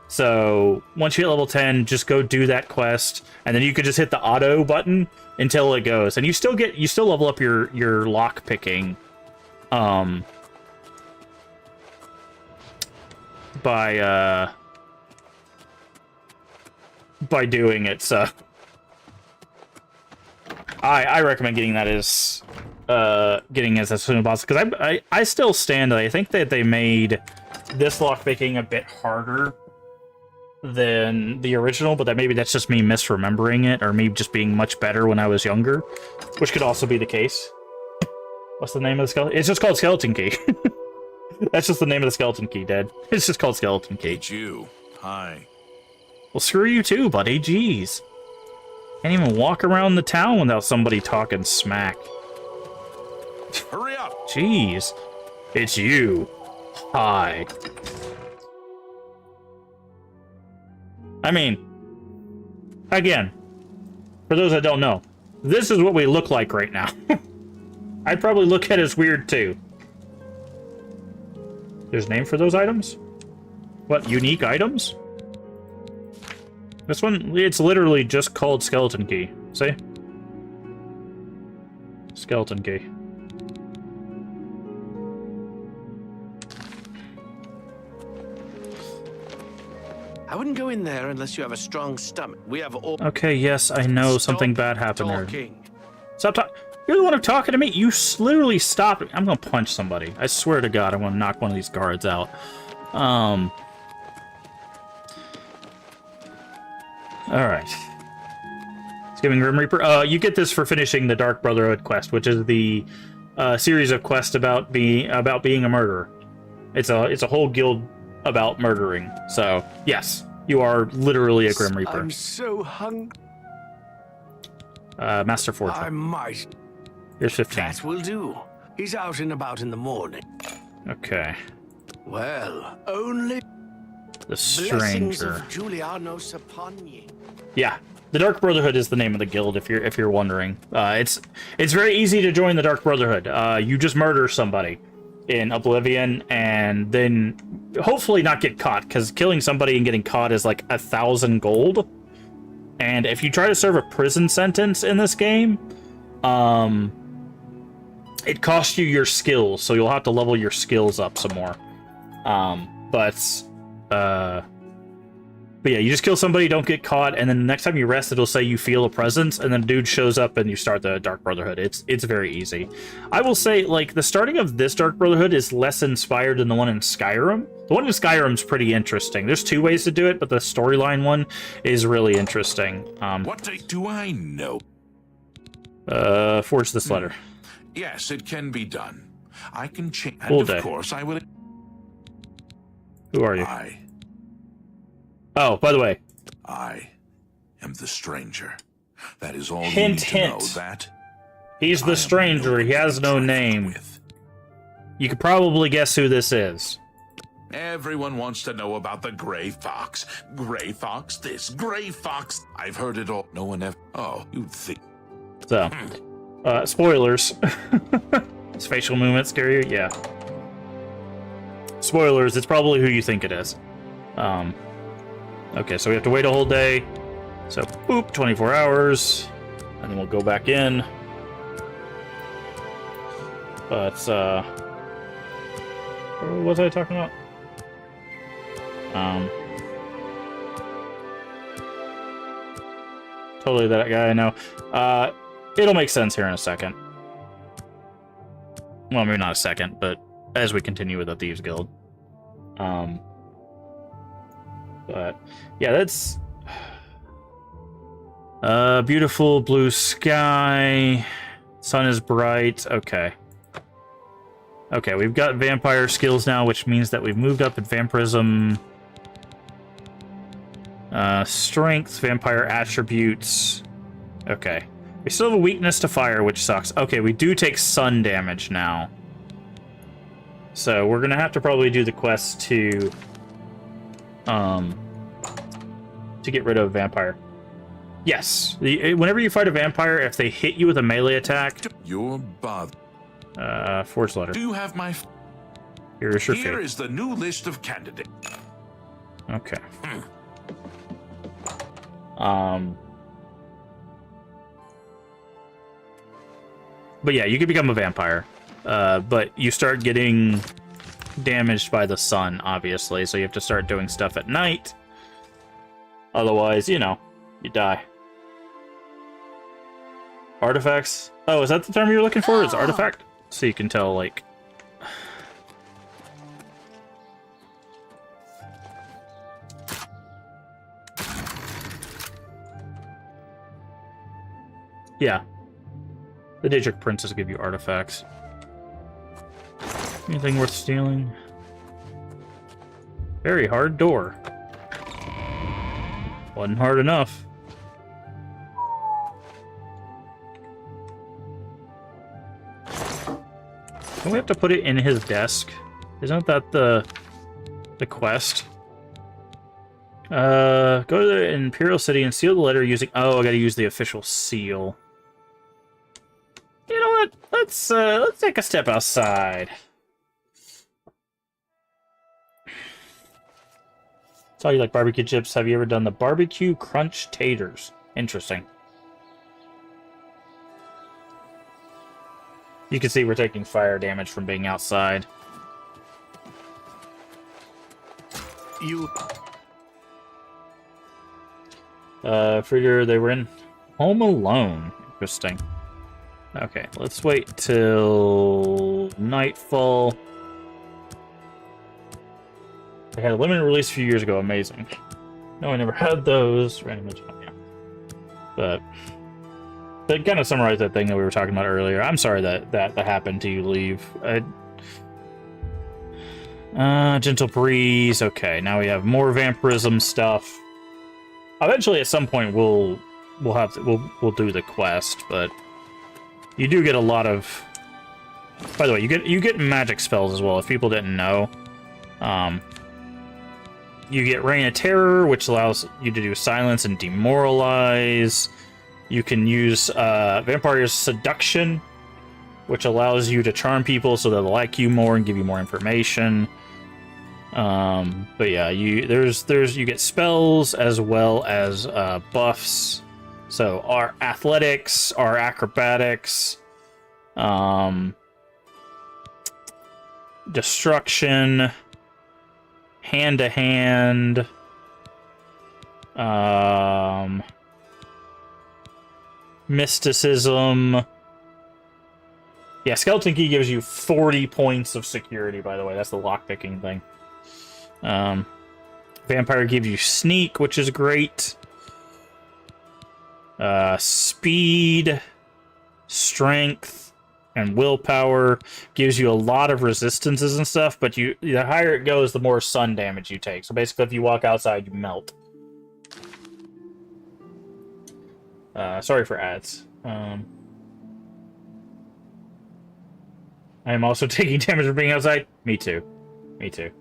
A: So once you hit level 10, just go do that quest, and then you could just hit the auto button until it goes, and you still level up your lockpicking, by doing it. So I recommend getting that as soon as possible, because I still stand that I think that they made this lockpicking a bit harder than the original, but maybe that's just me misremembering it, or me just being much better when I was younger, which could also be the case. What's the name of the skeleton? It's just called Skeleton Key. That's just the name of the skeleton key, Dad. It's just called Skeleton Key.
E: It's you. Hi.
A: Well, screw you too, buddy. Jeez. Can't even walk around the town without somebody talking smack.
E: Hurry up!
A: Jeez. It's you. Hi. I mean, again, for those that don't know, this is what we look like right now. I'd probably look at it as weird too. There's a name for those items? What, unique items? This one, it's literally just called Skeleton Key. See? Skeleton Key.
J: I wouldn't go in there unless you have a strong stomach. We have all...
A: Okay, yes, I know something bad happened there.
J: Talking.
A: Stop talking. You're the one who's talking to me. You literally stopped. I'm gonna punch somebody. I swear to God, I'm gonna knock one of these guards out. All right. Skipping Grim Reaper. You get this for finishing the Dark Brotherhood quest, which is the series of quests about being a murderer. It's a whole guild about murdering. So yes, you are literally a Grim Reaper.
O: I'm so hungry.
A: Master Forger.
O: I might.
A: Here's 15.
O: That will do. He's out and about in the morning.
A: Okay.
O: Well, only
A: The
O: blessings
A: Stranger.
O: of Julianos upon ye.
A: Yeah, the Dark Brotherhood is the name of the guild. If you're wondering, it's very easy to join the Dark Brotherhood. You just murder somebody in Oblivion, and then hopefully not get caught, because killing somebody and getting caught is like 1,000 gold. And if you try to serve a prison sentence in this game, it costs you your skills, so you'll have to level your skills up some more. But yeah, you just kill somebody, don't get caught, and then the next time you rest, it'll say you feel a presence, and then a dude shows up and you start the Dark Brotherhood. It's very easy. I will say, like, the starting of this Dark Brotherhood is less inspired than the one in Skyrim. The one in Skyrim's pretty interesting. There's 2 ways to do it, but the storyline one is really interesting.
E: What do I know?
A: Forge this letter.
E: Yes, it can be done. I can change.
A: All
E: And
A: day.
E: of course, I will.
A: Who are you? Oh, by the way.
E: I am the stranger. That is all
A: Hint,
E: you need to
A: hint.
E: know. That
A: He's the stranger. He has no name. You could probably guess who this is.
E: everyone wants to know about the gray fox. Gray fox this, gray fox. I've heard it all. No one ever. Oh, you'd think.
A: So, spoilers. His facial movement scare you? Yeah. Spoilers, it's probably who you think it is. Okay, so we have to wait a whole day. So, boop, 24 hours. And then we'll go back in. But, what was I talking about? Totally that guy I know. It'll make sense here in a second. Well, maybe not a second, but as we continue with the Thieves Guild. But yeah, that's beautiful blue sky. Sun is bright. Okay. Okay, we've got vampire skills now, which means that we've moved up in vampirism. Strength, vampire attributes. Okay. We still have a weakness to fire, which sucks. Okay, we do take sun damage now. So we're gonna have to probably do the quest to get rid of vampire. Yes. Whenever you fight a vampire, if they hit you with a melee attack...
E: You're bothered.
A: Forge letter.
E: Do you have my...
A: Here is your
E: Here
A: fate.
E: is the new list of candidates.
A: Okay. But yeah, you can become a vampire. But you start getting damaged by the sun, obviously, so you have to start doing stuff at night. Otherwise, you know, you die. Artifacts? Oh, is that the term you were looking for? Is artifact? So you can tell, like... Yeah. The Daedric Princes give you artifacts. Anything worth stealing? Very hard door. Wasn't hard enough. Don't we have to put it in his desk? Isn't that the quest? Go to the Imperial City and seal the letter using... Oh, I gotta use the official seal. You know what? Let's take a step outside. Saw you like barbecue chips. Have you ever done the barbecue crunch taters? Interesting. You can see we're taking fire damage from being outside. Figure they were in Home Alone. Interesting. Okay, let's wait till nightfall. They had a limited release a few years ago. Amazing. No, I never had those. Random, yeah. But they kind of summarized that thing that we were talking about earlier. I'm sorry that happened to you, Leave. Gentle breeze. Okay, now we have more vampirism stuff. Eventually, at some point, we'll do the quest, but you do get a lot of. By the way, you get magic spells as well. If people didn't know, you get Reign of Terror, which allows you to do silence and demoralize. You can use Vampire's Seduction, which allows you to charm people so they'll like you more and give you more information. But yeah, you get spells as well as buffs. So our athletics, our acrobatics, destruction, hand to hand, mysticism. Yeah, Skeleton Key gives you 40 points of security, by the way. That's the lockpicking thing. Vampire gives you sneak, which is great. Speed, strength, and willpower gives you a lot of resistances and stuff, but the higher it goes, the more sun damage you take. So basically, if you walk outside, you melt. Sorry for ads. I am also taking damage for being outside. Me too. Me too.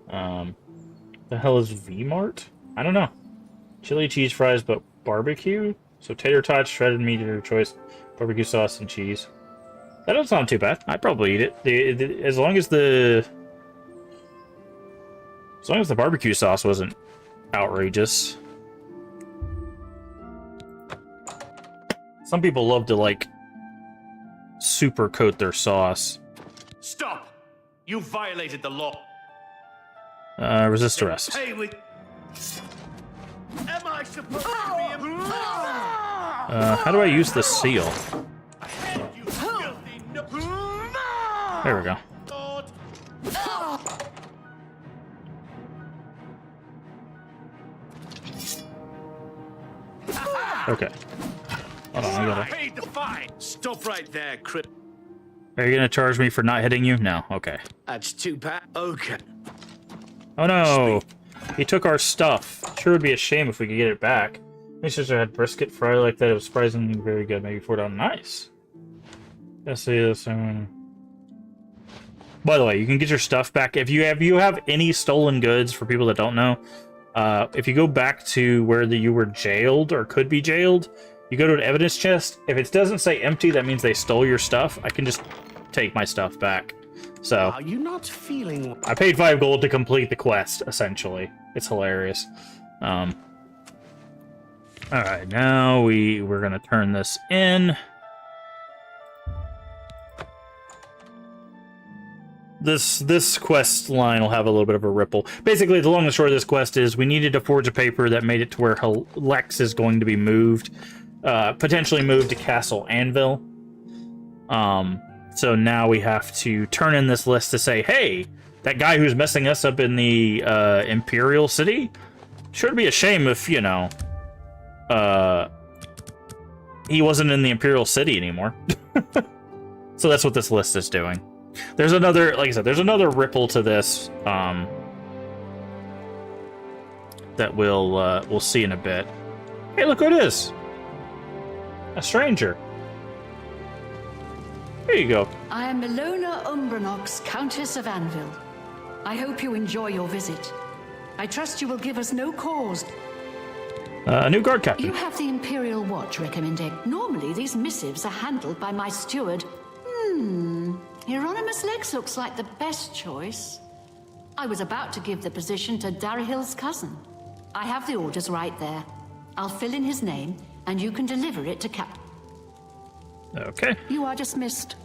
A: The hell is V-Mart? I don't know. Chili cheese fries, but barbecue? So tater tots, shredded meat of your choice, barbecue sauce, and cheese. That doesn't sound too bad. I'd probably eat it. As long as the barbecue sauce wasn't outrageous. Some people love to, like, super coat their sauce.
P: Stop! You violated the law.
A: Resist arrest.
P: Hey, Am I supposed to be
A: How do I use the seal? There we go. Okay. Hold on, I gotta...
P: paid the fine? Stop right there, Crip.
A: Are you gonna charge me for not hitting you? No. Okay.
P: That's too bad. Okay.
A: Oh no! He took our stuff. Sure would be a shame if we could get it back. My sister had brisket fried like that. It was surprisingly very good. Maybe $4. Nice. Let's see this. By the way, you can get your stuff back if you have any stolen goods. For people that don't know, if you go back to where you were jailed or could be jailed, you go to an evidence chest. If it doesn't say empty, that means they stole your stuff. I can just take my stuff back. So
P: Are you not feeling?
A: I paid 5 gold to complete the quest. Essentially, it's hilarious. All right, now we're gonna turn this in. This quest line will have a little bit of a ripple. Basically, the long and short of this quest is we needed to forge a paper that made it to where Lex is going to be moved, potentially moved to Castle Anvil. So now we have to turn in this list to say, hey, that guy who's messing us up in the Imperial City, sure to be a shame if, you know, he wasn't in the Imperial City anymore. So that's what this list is doing. There's another, like I said, there's another ripple to this that we'll see in a bit. Hey, look who it is! A stranger. There you go.
K: I am Ilona Umbranox, Countess of Anvil. I hope you enjoy your visit. I trust you will give us no cause.
A: A new guard captain.
K: You have the Imperial Watch recommended. Normally, these missives are handled by my steward. Hieronymus Lex looks like the best choice. I was about to give the position to Darahil's cousin. I have the orders right there. I'll fill in his name, and you can deliver it to Captain.
A: Okay.
K: You are dismissed.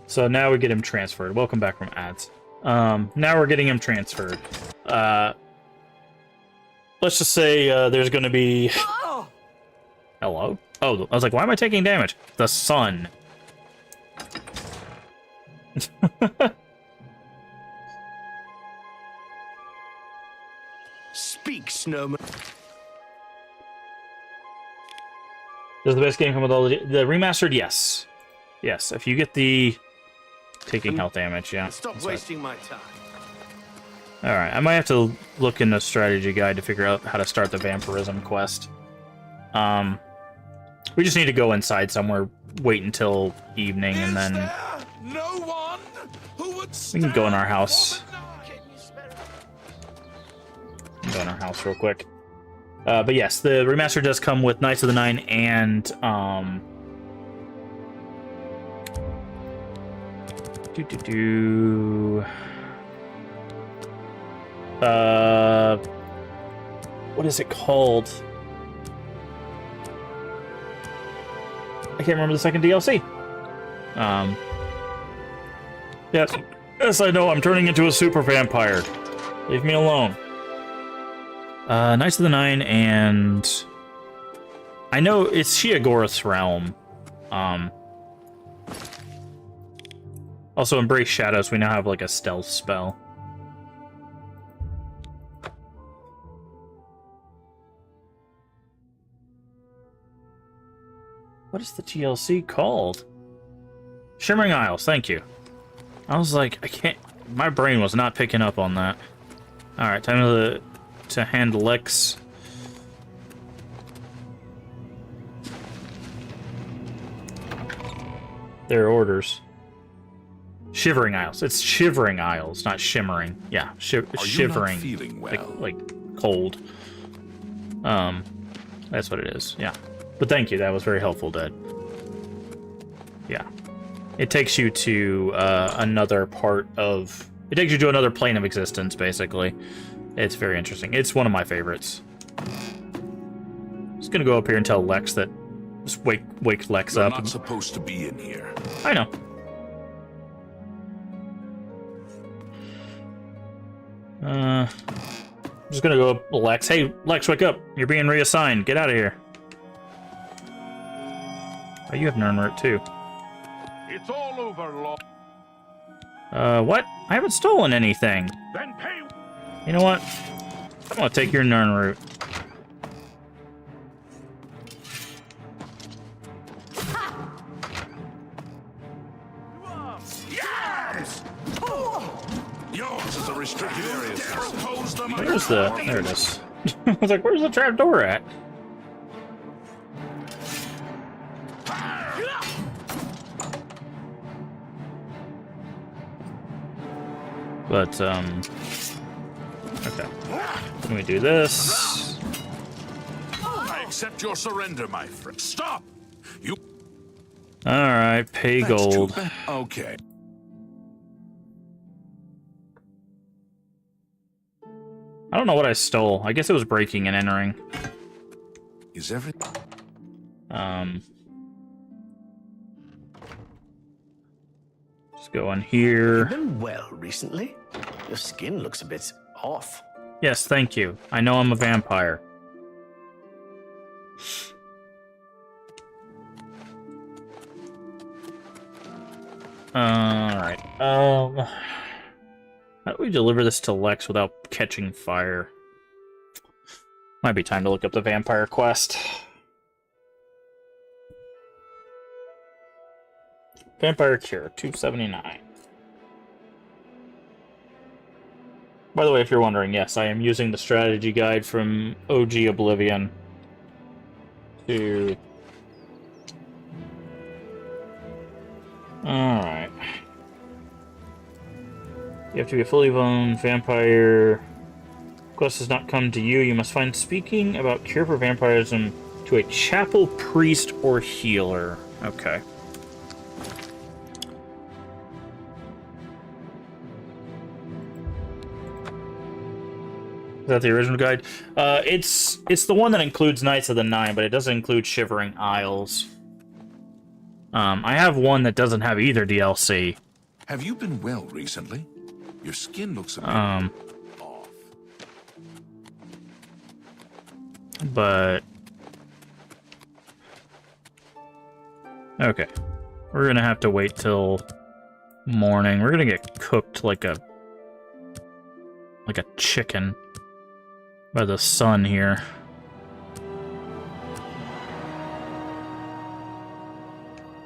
A: So now we get him transferred. Welcome back from ads. Now we're getting him transferred. Let's just say there's going to be... Hello? Oh, I was like, why am I taking damage? The sun.
P: Speak, Snowman.
A: Does the best game come with all the remastered? Yes. Yes, if you get the taking health damage, yeah.
P: Stop wasting my time.
A: Alright, I might have to look in the strategy guide to figure out how to start the vampirism quest. We just need to go inside somewhere, wait until evening, and then we can go in our house. Go in our house real quick. But yes, the remaster does come with Knights of the Nine and what is it called? I can't remember the second DLC. Yes, I know. I'm turning into a super vampire. Leave me alone. Knights of the Nine, and I know it's Sheogorath's realm. Also, Embrace Shadows. We now have like a stealth spell. What is the TLC called? Shimmering Isles, thank you. I was like, I can't... My brain was not picking up on that. Alright, time to hand Lex. Their orders. Shivering Isles. It's Shivering Isles, not Shimmering. Yeah, shivering.
E: Feeling well?
A: Like cold. That's what it is, yeah. But thank you, that was very helpful, Dad. Yeah. It takes you to another part of... It takes you to another plane of existence, basically. It's very interesting. It's one of my favorites. Just gonna go up here and tell Lex that... Just wake Lex
E: You're
A: up.
E: not supposed to be in here.
A: I know. I'm just gonna go up Lex. Hey, Lex, wake up. You're being reassigned. Get out of here. Oh, you have Nernroot too.
M: It's all over, Lord.
A: What? I haven't stolen anything.
M: Then pay.
A: You know what? I'm gonna take your Nernroot.
E: Yes! Yours is a restricted area.
A: Where's the... There it is. I was like, where's the trapdoor at? But, okay. Let me do this.
E: I accept your surrender, my friend. Stop! You...
A: Alright, pay gold.
E: Okay.
A: I don't know what I stole. I guess it was breaking and entering.
E: Is everything...
A: Just go in here.
P: You've been well recently. Your skin looks a bit off.
A: Yes, thank you. I know I'm a vampire. Alright. How do we deliver this to Lex without catching fire? Might be time to look up the vampire quest. Vampire Cure, 279. By the way, if you're wondering, yes, I am using the strategy guide from OG Oblivion to... Alright. You have to be a fully blown vampire. Quest has not come to you. You must find speaking about cure for vampirism to a chapel priest or healer. Okay. Is that the original guide? It's the one that includes Knights of the Nine, but it doesn't include Shivering Isles. I have one that doesn't have either DLC.
E: Have you been well recently? Your skin looks a bit off.
A: But... Okay. We're gonna have to wait till morning. We're gonna get cooked like a chicken by the sun here.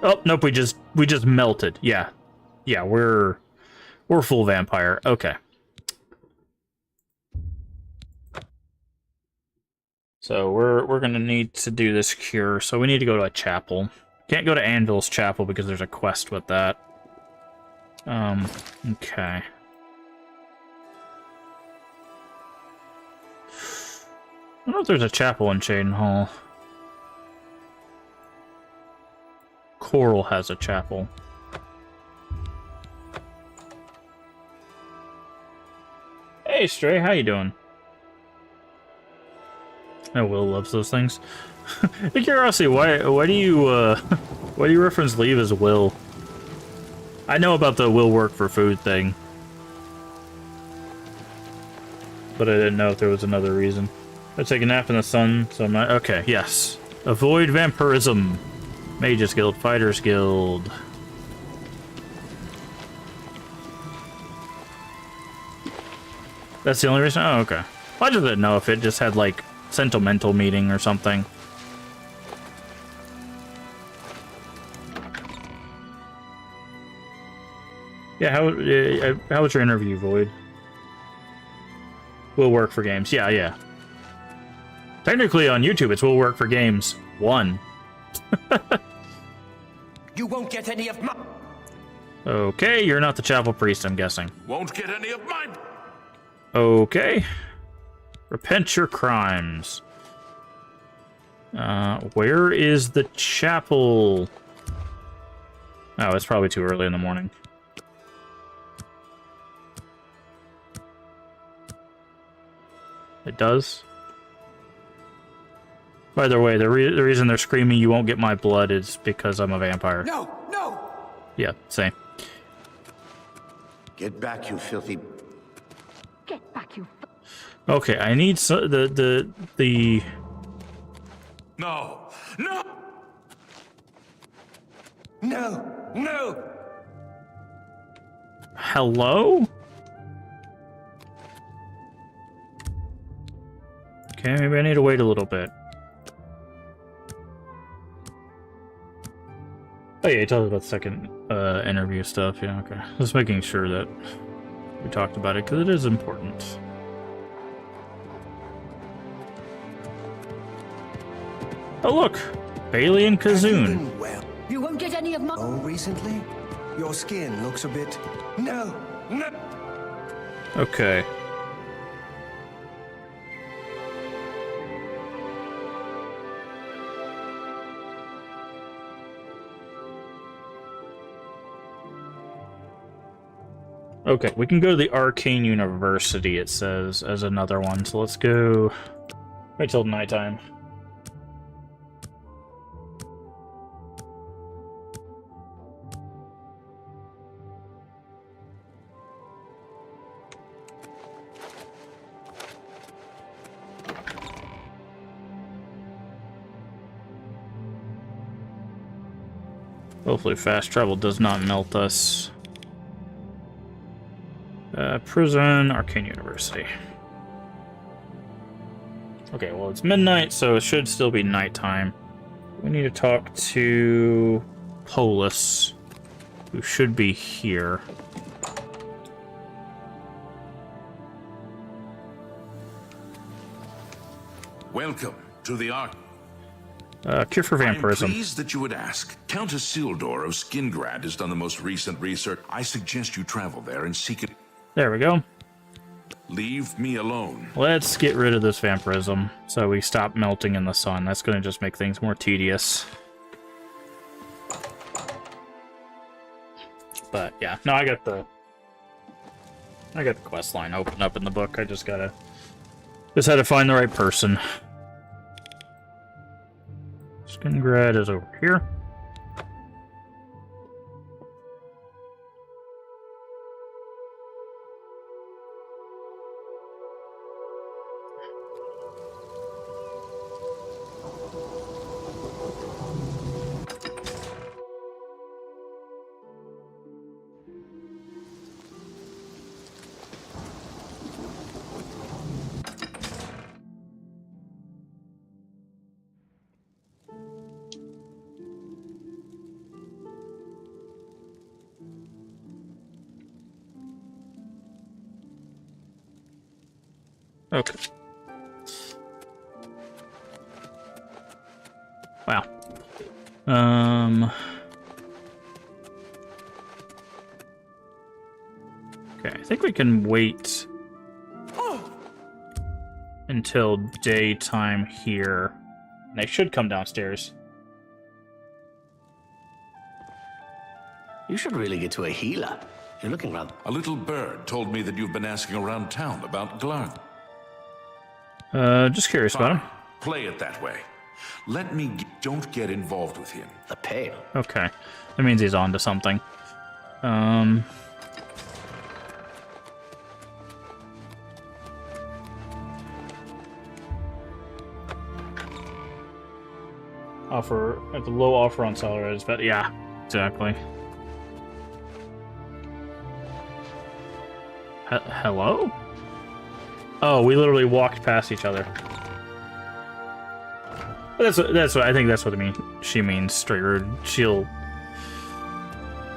A: Oh, nope, we just melted. Yeah. Yeah, we're full vampire. Okay. So we're gonna need to do this cure. So we need to go to a chapel. Can't go to Anvil's chapel because there's a quest with that. Okay. I don't know if there's a chapel in Shadenhall. Coral has a chapel. Hey, Stray, how you doing? Oh, Will loves those things. The curiosity, why do you reference Leave as Will? I know about the will work for food thing, but I didn't know if there was another reason. I take a nap in the sun, so I'm not... Okay, yes. Avoid vampirism. Mages Guild, Fighters Guild. That's the only reason? Oh, okay. I just didn't know if it just had, like, sentimental meaning or something. Yeah, how was your interview, Void? Will work for games. Yeah, yeah. Technically on YouTube, it's will work for games 1.
P: You won't get any of my...
A: Okay, you're not the chapel priest, I'm guessing.
E: Won't get any of mine.
A: Okay. Repent your crimes. Where is the chapel? Oh, it's probably too early in the morning. It does? By the way, the reason they're screaming you won't get my blood is because I'm a vampire.
P: No, no!
A: Yeah, same.
N: Get back, you filthy...
K: Get back, you.
A: Okay, I need the.
E: No! No!
F: No! No!
A: Hello? Okay, maybe I need to wait a little bit. Oh yeah, you told us about the second interview stuff. Yeah, okay. Just making sure that we talked about it, because it is important. Oh look! Bailey and Kazoon.
F: Well,
K: You won't get any of my.
F: oh, recently? Your skin looks a bit... No! No!
A: Okay. Okay, we can go to the Arcane University, it says, as another one. So let's go... Wait till nighttime. Hopefully fast travel does not melt us. Prison, Arcane University. Okay, well it's midnight, so it should still be nighttime. We need to talk to Polis, who should be here.
E: Welcome to the Ark.
A: Cure for vampirism.
E: I'm pleased that you would ask. Count Isildur of Skingrad has done the most recent research. I suggest you travel there and seek it.
A: There we go.
E: Leave me alone.
A: Let's get rid of this vampirism so we stop melting in the sun. That's going to just make things more tedious. But yeah, no, I got the quest line open up in the book. I just had to find the right person. Skingrad is over here. Okay. Wow. Okay, I think we can wait until daytime here. They should come downstairs.
P: You should really get to a healer. You're looking rather...
E: A little bird told me that you've been asking around town about Glarg.
A: Just curious about him.
E: Play it that way. Let me... Don't get involved with him.
P: The Pale.
A: Okay. That means he's on to something. Offer at the low offer on salaries, but yeah, exactly. Hello? Oh, we literally walked past each other. That's what I think. That's what she means. Straight rude. She'll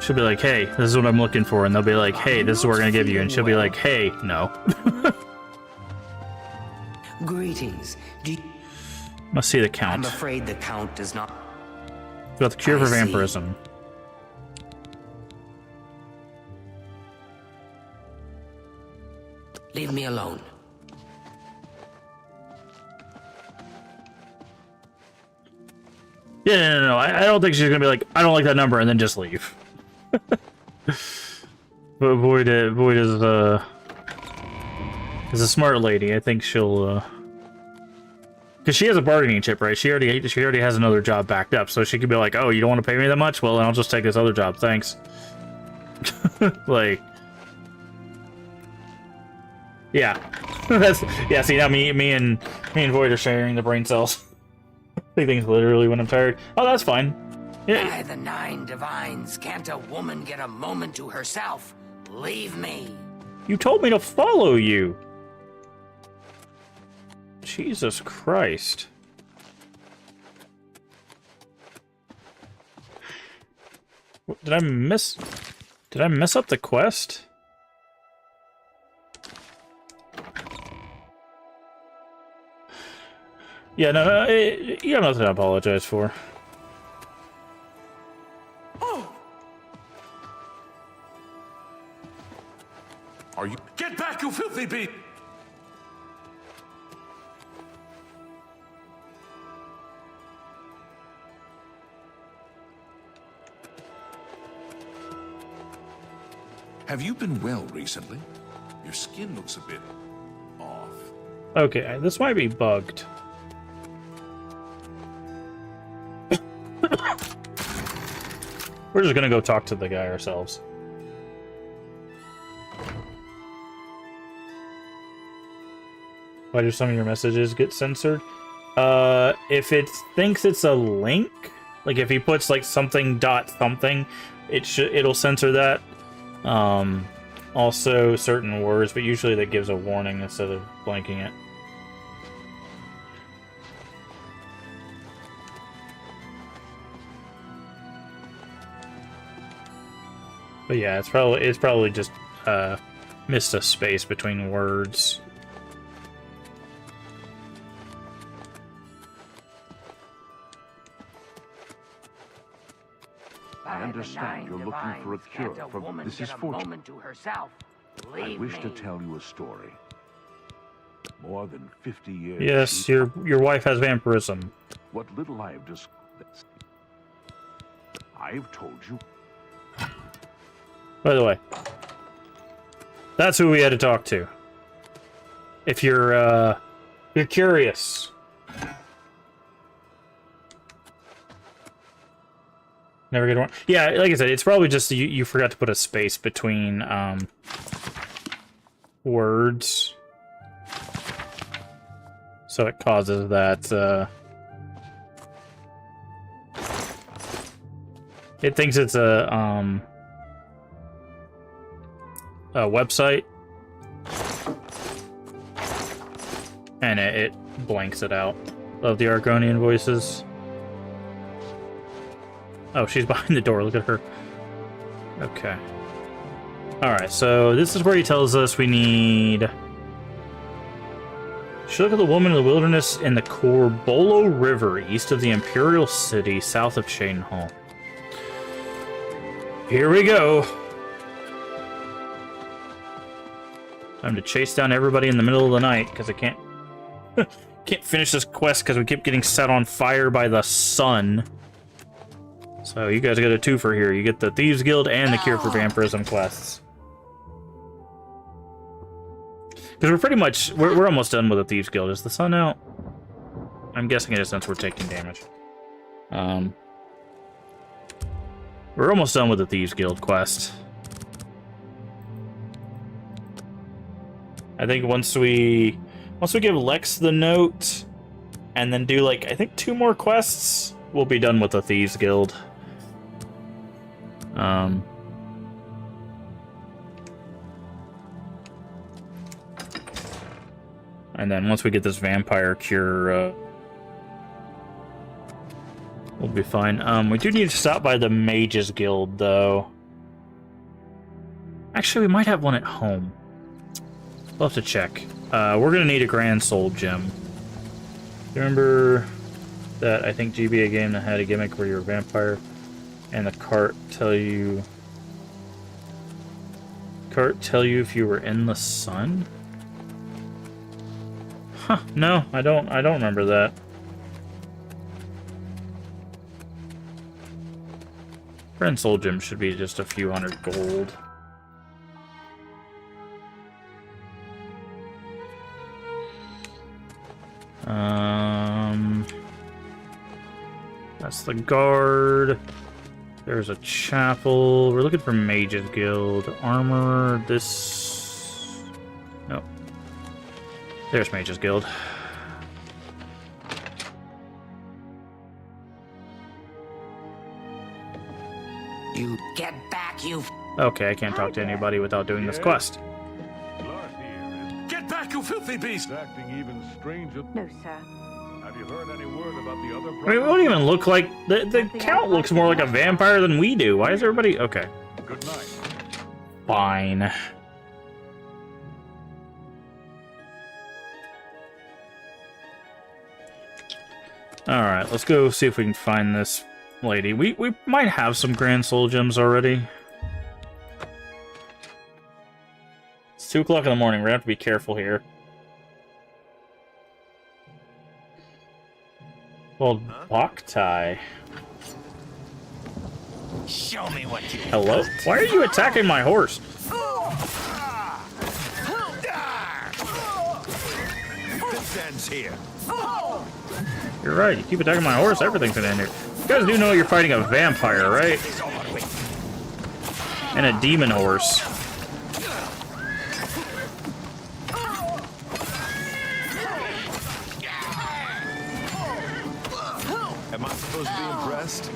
A: be like, "Hey, this is what I'm looking for," and they'll be like, "Hey, this is what we're gonna give you," and she'll be like, "Hey, no."
H: Greetings.
A: Must see the count.
H: I'm afraid the count does not.
A: Got the cure for
H: I see.
A: vampirism.
H: Leave me alone.
A: Yeah, no. I don't think she's gonna be like, "I don't like that number," and then just leave. But Void is a smart lady. I think she'll. Because she has a bargaining chip, right? She already has another job backed up, so she could be like, "Oh, you don't want to pay me that much? Well, then I'll just take this other job, thanks." Like, Yeah. That's yeah, see now me and Void are sharing the brain cells. I think literally when I'm tired. Oh, that's fine. Yeah.
H: By the 9 divines, can't a woman get a moment to herself? Leave me.
A: You told me to follow you. Jesus Christ. Did I mess up the quest? Yeah, no, you have nothing to apologize for.
E: Are you... Get back, you filthy beast! Have you been well recently? Your skin looks a bit off.
A: Okay, this might be bugged. We're just gonna go talk to the guy ourselves. Why do some of your messages get censored? If it thinks it's a link, like if he puts like something dot something, it'll censor that. Also certain words, but usually that gives a warning instead of blanking it. But yeah, it's probably just missed a space between words.
M: I understand you're looking for a cure for this is fortunate. I wish to tell you a story. More than 50 years.
A: Yes, your wife has vampirism.
M: What little I have discovered. I've told you.
A: By the way, that's who we had to talk to. If you're curious. Never get one. Yeah, like I said, it's probably just you forgot to put a space between words, so it causes that. It thinks it's a website, and it blanks it out of the Argonian voices. Oh, she's behind the door. Look at her. Okay. Alright, so this is where he tells us we need... Should look at the woman in the wilderness in the Corbolo River, east of the Imperial City, south of Shadenhall. Here we go. Time to chase down everybody in the middle of the night, because I can't... can't finish this quest because we keep getting set on fire by the sun. So you guys got a twofer here. You get the Thieves Guild and the Cure for Vampirism quests. Because we're pretty much... We're almost done with the Thieves Guild. Is the sun out? I'm guessing it is since we're taking damage. We're almost done with the Thieves Guild quest. I think once we give Lex the note, and then do, like, I think 2 more quests, we'll be done with the Thieves Guild. And then once we get this vampire cure, we'll be fine. We do need to stop by the Mages Guild, though. Actually, we might have one at home. We'll have to check. We're gonna need a Grand Soul Gem. Remember that, I think, GBA game that had a gimmick where you're a vampire, and the cart tell you if you were in the sun? Huh, no, I don't remember that. Grand Soul Gem should be just a few hundred gold. That's the guard. There's a chapel. We're looking for Mages Guild. Armorer, this... No. There's Mage's Guild.
H: You get back, you...
A: Okay, I can't talk to anybody without doing this quest.
E: Get back, you filthy beast!
M: Acting even stranger.
K: No, sir.
M: Have you heard any word about the other?
A: I mean, we don't even look like... The Count looks more like a vampire than we do. Why is everybody... Okay.
M: Good night.
A: Fine. Alright, let's go see if we can find this lady. We might have some Grand Soul Gems already. It's 2 o'clock in the morning. We're gonna have to be careful here. Well, Boktai.
P: Show me what you
A: Hello? Why are you attacking my horse?
B: This ends here.
A: You're right, you keep attacking my horse, everything's gonna end here. You guys do know you're fighting a vampire, right? And a demon horse.
B: Am I supposed to be impressed?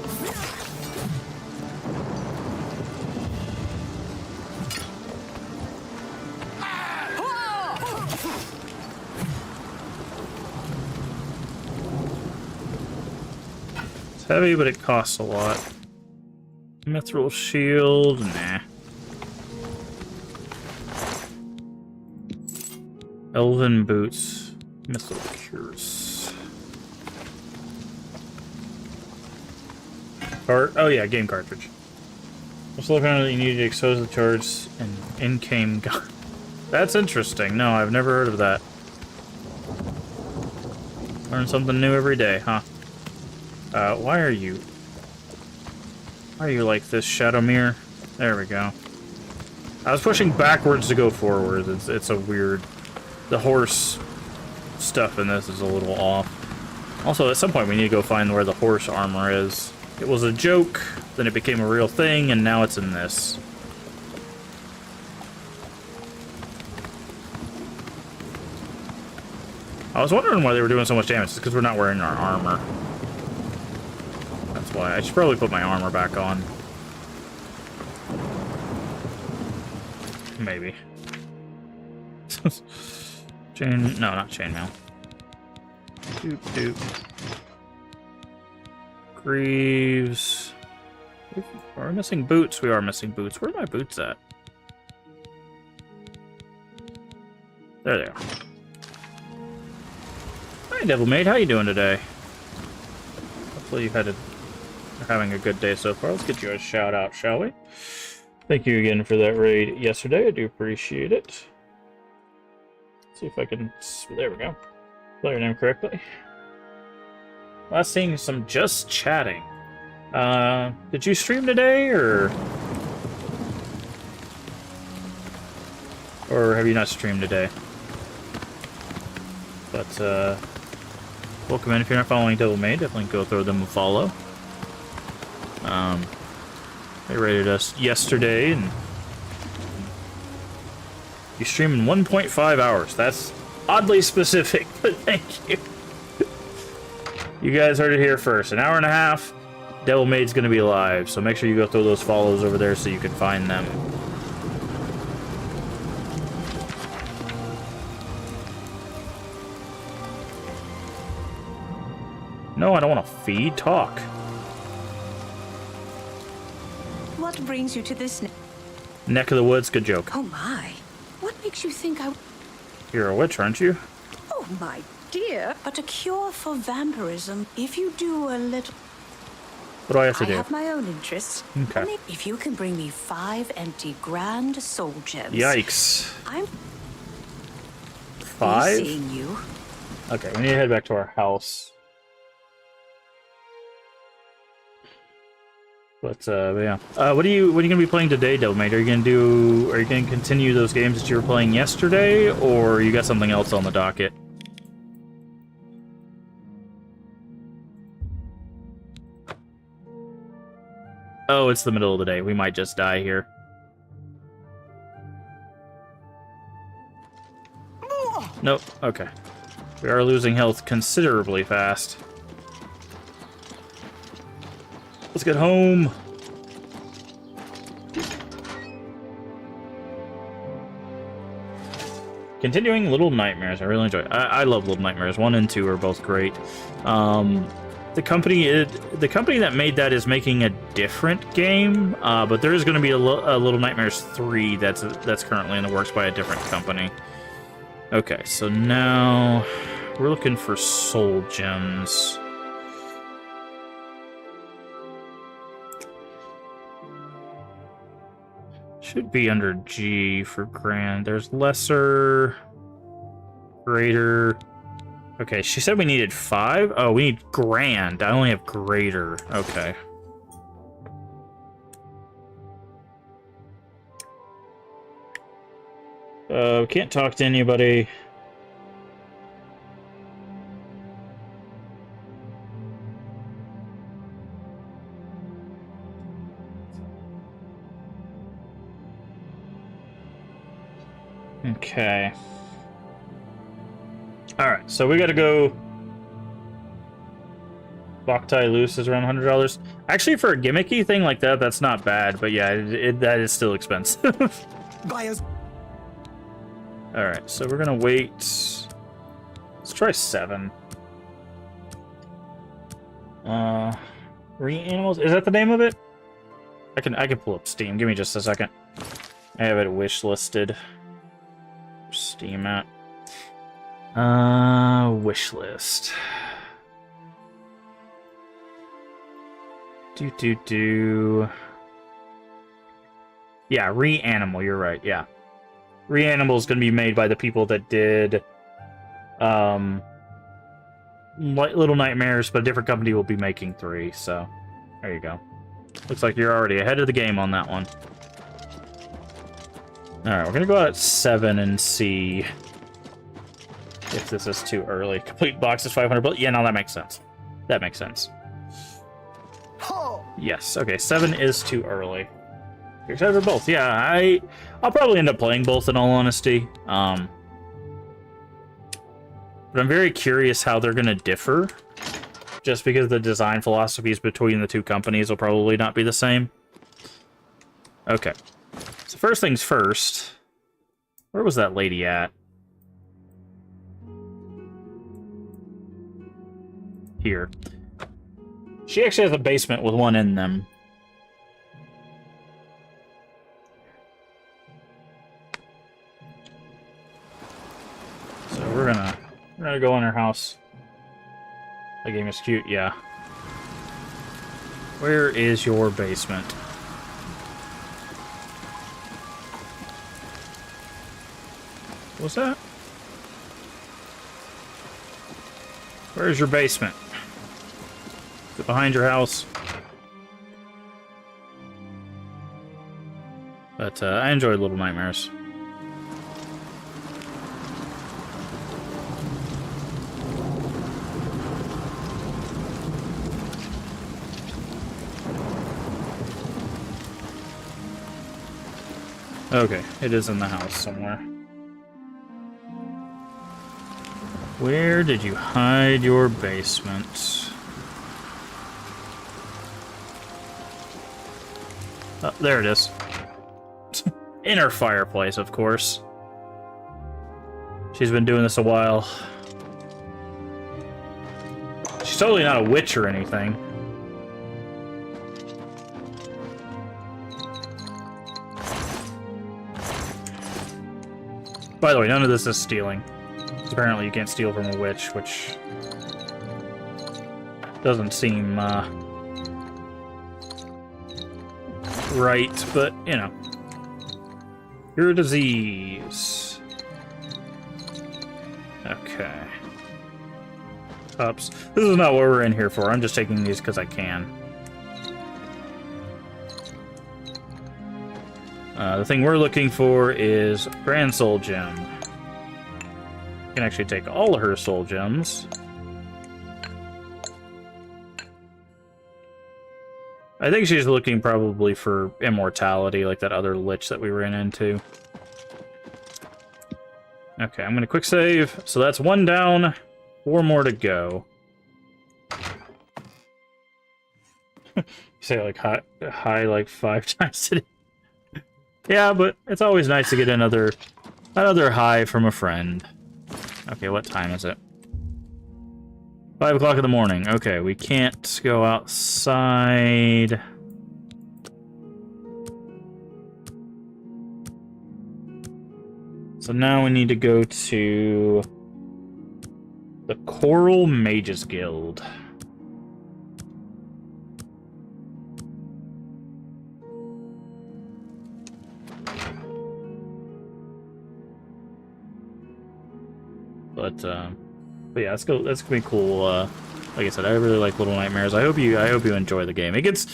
A: It's heavy, but it costs a lot. Mithril shield, nah. Elven boots. Mithril cures. Oh yeah, game cartridge. Just looking at it, you need to expose the charge and in-game gun. That's interesting. No, I've never heard of that. Learn something new every day, huh? Why are you like this, Shadowmere? There we go. I was pushing backwards to go forward. It's a weird... The horse stuff in this is a little off. Also, at some point we need to go find where the horse armor is. It was a joke, then it became a real thing, and now it's in this. I was wondering why they were doing so much damage. It's because we're not wearing our armor. That's why. I should probably put my armor back on. Maybe. No, not chainmail. Doop doop. Greaves. Are we missing boots? We are missing boots. Where are my boots at? There they are. Hi, Devil Maid. How you doing today? Hopefully you're having a good day so far. Let's get you a shout out, shall we? Thank you again for that raid yesterday. I do appreciate it. Let's see if I can... There we go. Spell your name correctly. Last seeing some just chatting. Did you stream today, or have you not streamed today? But, welcome in. If you're not following Devil Maid, definitely go throw them a follow. They rated us yesterday, and you stream in 1.5 hours. That's oddly specific, but thank you. You guys heard it here first. An hour and a half, Devil Maid's gonna be live, so make sure you go throw those follows over there so you can find them. No, I don't want to feed. Talk.
K: What brings you to this
A: Neck of the woods, good joke.
K: Oh my. What makes you think I...
A: You're a witch, aren't you?
K: Oh my dear. But a cure for vampirism, if you do a little...
A: What do I have to do?
K: I have my own interests.
A: Okay.
K: If you can bring me 5 empty Grand Soul Gems...
A: Yikes.
K: I'm...
A: 5?
K: Seeing you.
A: Okay, we need to head back to our house. But yeah. What are you gonna be playing today, Devil Maid? Are you gonna continue those games that you were playing yesterday, or you got something else on the docket? Oh, it's the middle of the day. We might just die here. Nope. Okay. We are losing health considerably fast. Let's get home. Continuing Little Nightmares. I really enjoy it. I love Little Nightmares. 1 and 2 are both great. The company that made that is making a different game, but there is going to be a Little Nightmares 3 that's currently in the works by a different company. Okay, so now we're looking for soul gems. Should be under G for grand. There's lesser, greater. Okay, she said we needed 5. Oh, we need grand. I only have greater. Okay. Can't talk to anybody. Okay. Alright, so we gotta go. Boktai loose is around $100. Actually, for a gimmicky thing like that, that's not bad, but yeah, that is still expensive. Alright, so we're gonna wait. Let's try 7. Reanimals? Is that the name of it? I can pull up Steam. Give me just a second. I have it wish listed. Steam at wish list. Yeah, Reanimal, you're right, yeah. Reanimal is going to be made by the people that did Little Nightmares, but a different company will be making 3, so there you go. Looks like you're already ahead of the game on that one. Alright, we're gonna go out at 7 and see if this is too early. Complete box is 500 bucks. Yeah, no, that makes sense. That makes sense. Yes, okay, 7 is too early. You're excited for both. Yeah, I'll probably end up playing both in all honesty. But I'm very curious how they're gonna differ. Just because the design philosophies between the two companies will probably not be the same. Okay. So first things first, where was that lady at? Here. She actually has a basement with one in them. So we're gonna go in her house. That game is cute, yeah. Where is your basement? What's that? Where's your basement? Is it behind your house? But I enjoyed Little Nightmares. Okay, it is in the house somewhere. Where did you hide your basement? Oh, there it is. In her fireplace, of course. She's been doing this a while. She's totally not a witch or anything. By the way, none of this is stealing. Apparently you can't steal from a witch, which doesn't seem right, but, you know. Your disease. Okay. Cups. This is not what we're in here for. I'm just taking these because I can. The thing we're looking for is Grand Soul Gem. You can actually take all of her soul gems. I think she's looking probably for immortality, like that other lich that we ran into. Okay, I'm gonna quick save. So that's 1 down, 4 more to go. You say like high like 5 times today. Yeah, but it's always nice to get another high from a friend. Okay, what time is it? 5 o'clock in the morning. Okay, we can't go outside. So now we need to go to the Coral Mages Guild. But yeah, let's go. That's gonna be cool. Like I said, I really like Little Nightmares. I hope you enjoy the game. It gets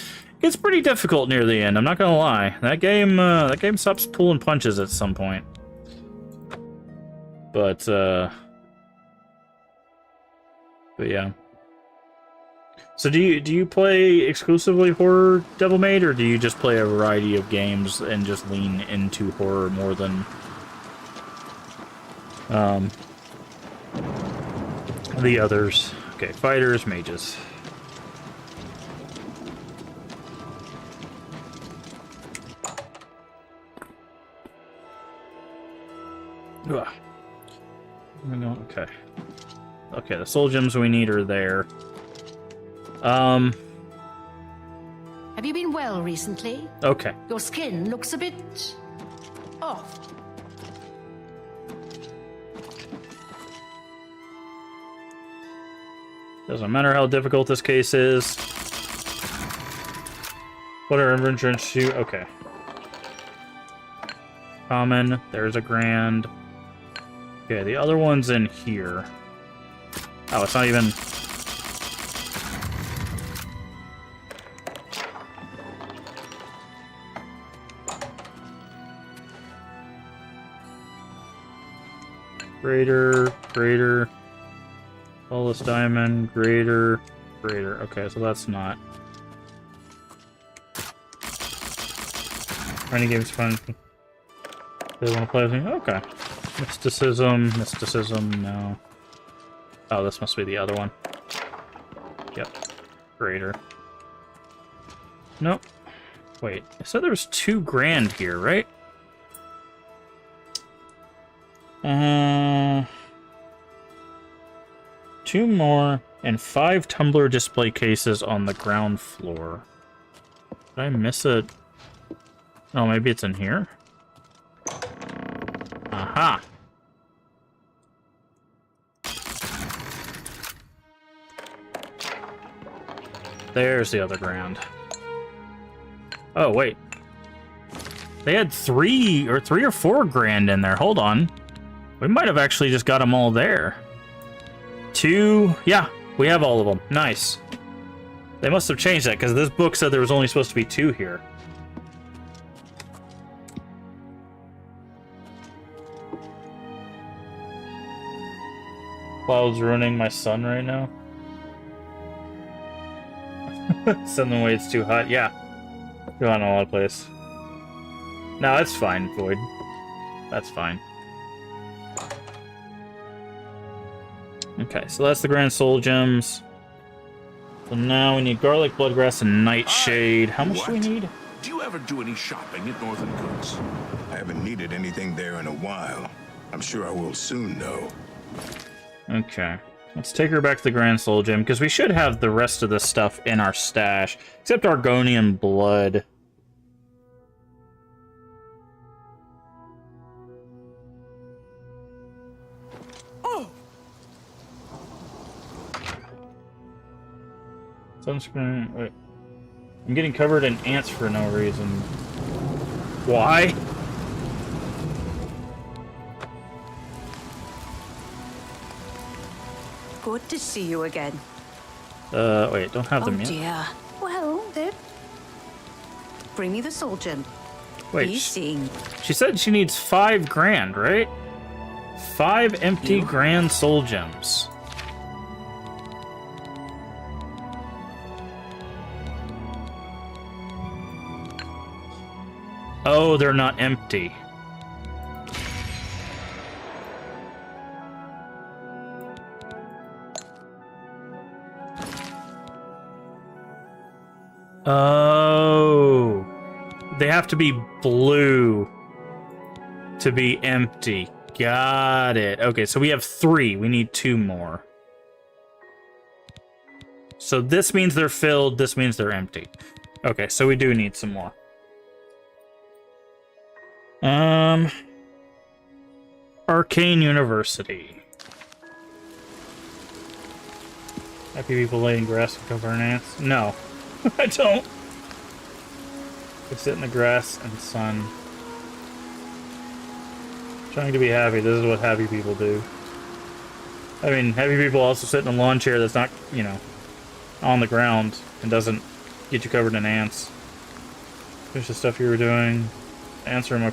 A: pretty difficult near the end. I'm not gonna lie. That game stops pulling punches at some point. But yeah. So do you play exclusively horror, Devil Maid, or do you just play a variety of games and just lean into horror more than the others? Okay, fighters, mages. Ugh. Okay. Okay, the soul gems we need are there.
K: Have you been well recently?
A: Okay.
K: Your skin looks a bit off.
A: Doesn't matter how difficult this case is. What are inventions to? Okay. Common. There's a grand. Okay, the other one's in here. Oh, it's not even... Greater. Flawless diamond, greater. Okay, so that's not. Any games fun? They want to play with me? Okay. Mysticism, no. Oh, this must be the other one. Yep. Greater. Nope. Wait, I said there was 2 grand here, right? 2 more, and 5 tumbler display cases on the ground floor. Did I miss it? Oh, maybe it's in here? Aha! There's the other grand. Oh, wait. They had 3 or 4 grand in there. Hold on. We might have actually just got them all there. 2... Yeah, we have all of them. Nice. They must have changed that, because this book said there was only supposed to be 2 here. Cloud's ruining my sun right now. Send them away, it's too hot. Yeah. Go on a lot of place. No, that's fine, Void. That's fine. Okay, so that's the Grand Soul Gems. So now we need garlic, bloodgrass, and nightshade. How much do we need?
E: Do you ever do any shopping at Northern Goods?
C: I haven't needed anything there in a while. I'm sure I will soon, though.
A: Okay. Let's take her back to the Grand Soul Gem, because we should have the rest of the stuff in our stash, except Argonian blood. Sunscreen. Wait. I'm getting covered in ants for no reason. Why?
K: Good to see you again.
A: Wait, don't have them yet.
K: Oh dear. Well, then. Bring me the soul gem.
A: Wait,
K: Be seeing.
A: She said she needs 5 grand, right? 5 empty grand soul gems. Oh, they're not empty. Oh. They have to be blue to be empty. Got it. Okay, so we have 3. We need 2 more. So this means they're filled. This means they're empty. Okay, so we do need some more. Arcane University. Happy people laying grass and covering ants? No, I don't. They sit in the grass and sun. Trying to be happy. This is what happy people do. I mean, happy people also sit in a lawn chair that's not, you know, on the ground and doesn't get you covered in ants. Finish the stuff you were doing. Answer my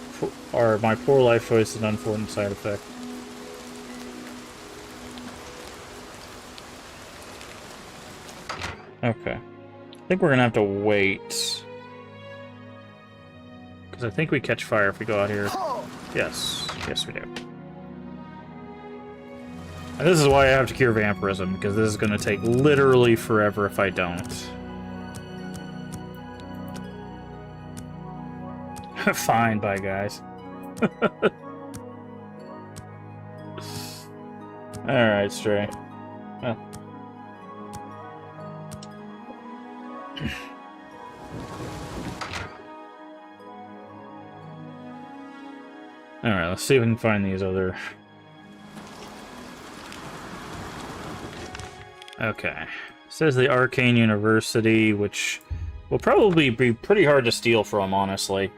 A: poor life choice is an unfortunate side effect. Okay. I think we're gonna have to wait. Because I think we catch fire if we go out here. Yes. Yes, we do. And this is why I have to cure vampirism, because this is gonna take literally forever if I don't. Fine, bye guys. Alright, Stray. Well. Alright, let's see if we can find these other... Okay. It says the Arcane University, which will probably be pretty hard to steal from, honestly.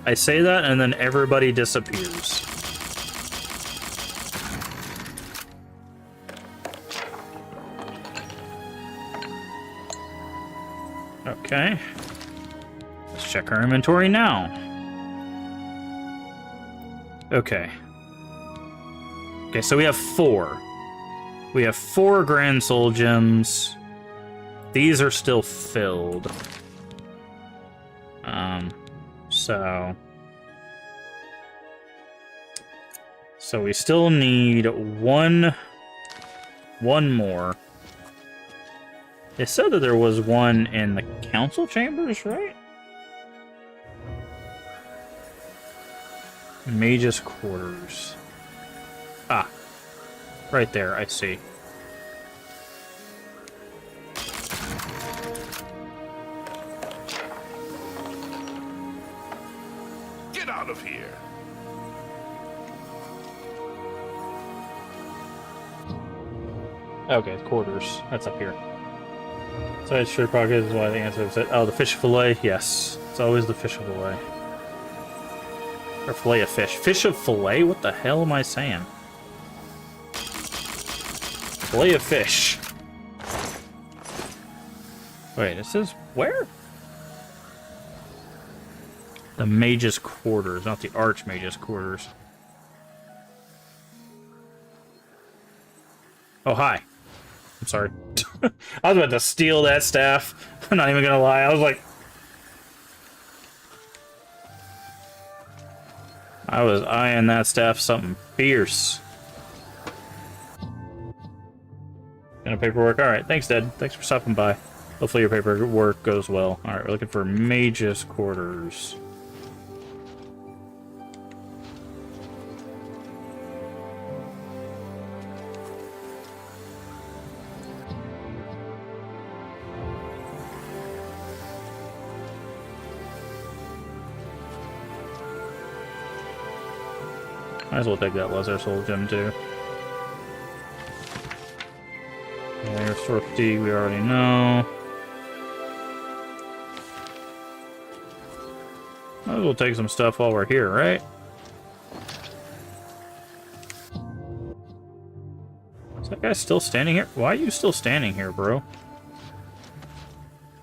A: I say that, and then everybody disappears. Okay. Let's check our inventory now. Okay. Okay, so we have 4. We have 4 Grand Soul Gems. These are still filled. So we still need one more. They said that there was one in the council chambers, right? Mage's quarters. Ah, right there, I see.
E: Get out of here!
A: Okay, quarters. That's up here. So it's sure pocket is why the answer is that. Oh, the fish fillet? Yes. It's always the fish fillet. Or fillet of fish. Fish of fillet? What the hell am I saying? Fillet of fish. Wait, it says where? The Mage's quarters, not the Archmage's quarters. Oh, hi. I'm sorry. I was about to steal that staff. I'm not even gonna lie. I was like... I was eyeing that staff something fierce. And a paperwork. Alright, thanks, Dad. Thanks for stopping by. Hopefully your paperwork goes well. Alright, we're looking for Mage's quarters. Might as well take that Lesser Soul Gem too. Yeah, your Sword D we already know. Might as well take some stuff while we're here, right? Is that guy still standing here? Why are you still standing here, bro?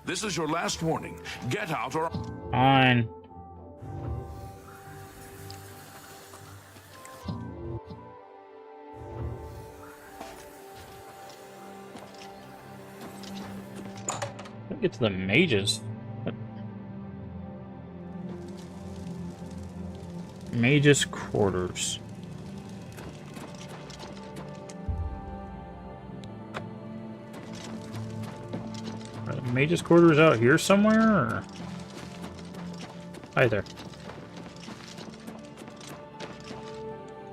E: This is your last warning. Get out or...
A: Fine. Get to the mages. Mages quarters. Are the mages quarters out here somewhere? Or... Hi there.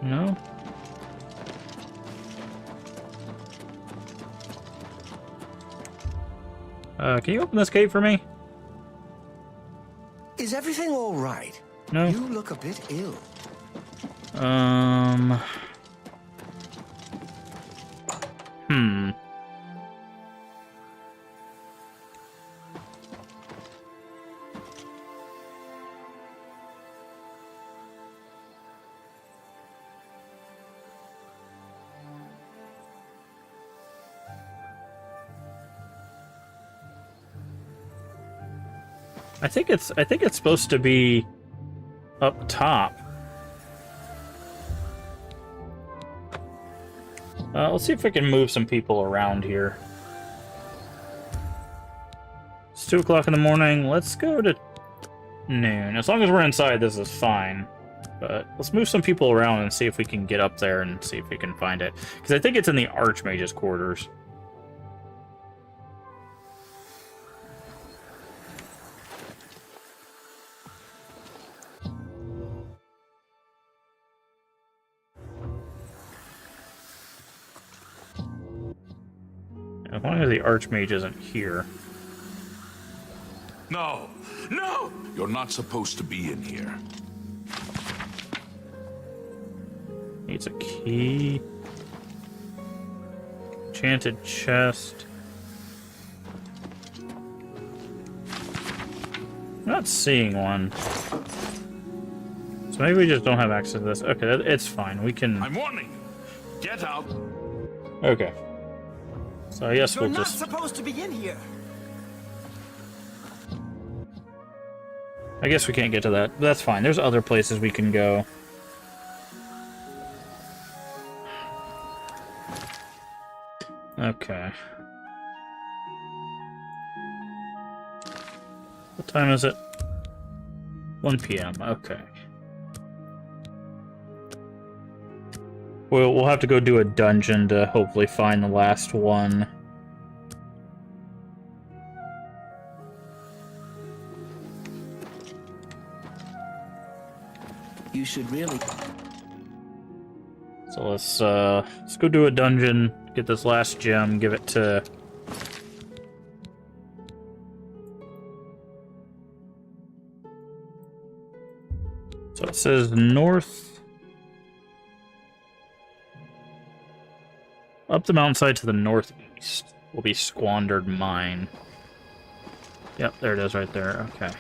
A: No? Can you open this gate for me?
P: Is everything all right?
A: No.
P: You look a bit ill.
A: I think it's supposed to be up top. Let's see if we can move some people around here. It's 2 o'clock in the morning. Let's go to noon. As long as we're inside, this is fine. But let's move some people around and see if we can get up there and see if we can find it. Because I think it's in the Archmage's quarters. As long as the Archmage isn't here.
E: No! No! You're not supposed to be in here.
A: Needs a key. Enchanted chest. I'm not seeing one. So maybe we just don't have access to this. Okay, it's fine. We can...
E: I'm warning you. Get out.
A: Okay. So I guess
P: You're
A: we'll
P: not
A: just...
P: supposed to be in here.
A: I guess we can't get to that. That's fine. There's other places we can go. Okay. What time is it? 1 p.m. Okay. We'll have to go do a dungeon to hopefully find the last one.
F: You should really...
A: So let's go do a dungeon, get this last gem, give it to... So it says north... Up the mountainside to the northeast will be Squandered Mine. Yep, there it is right there. Okay. Is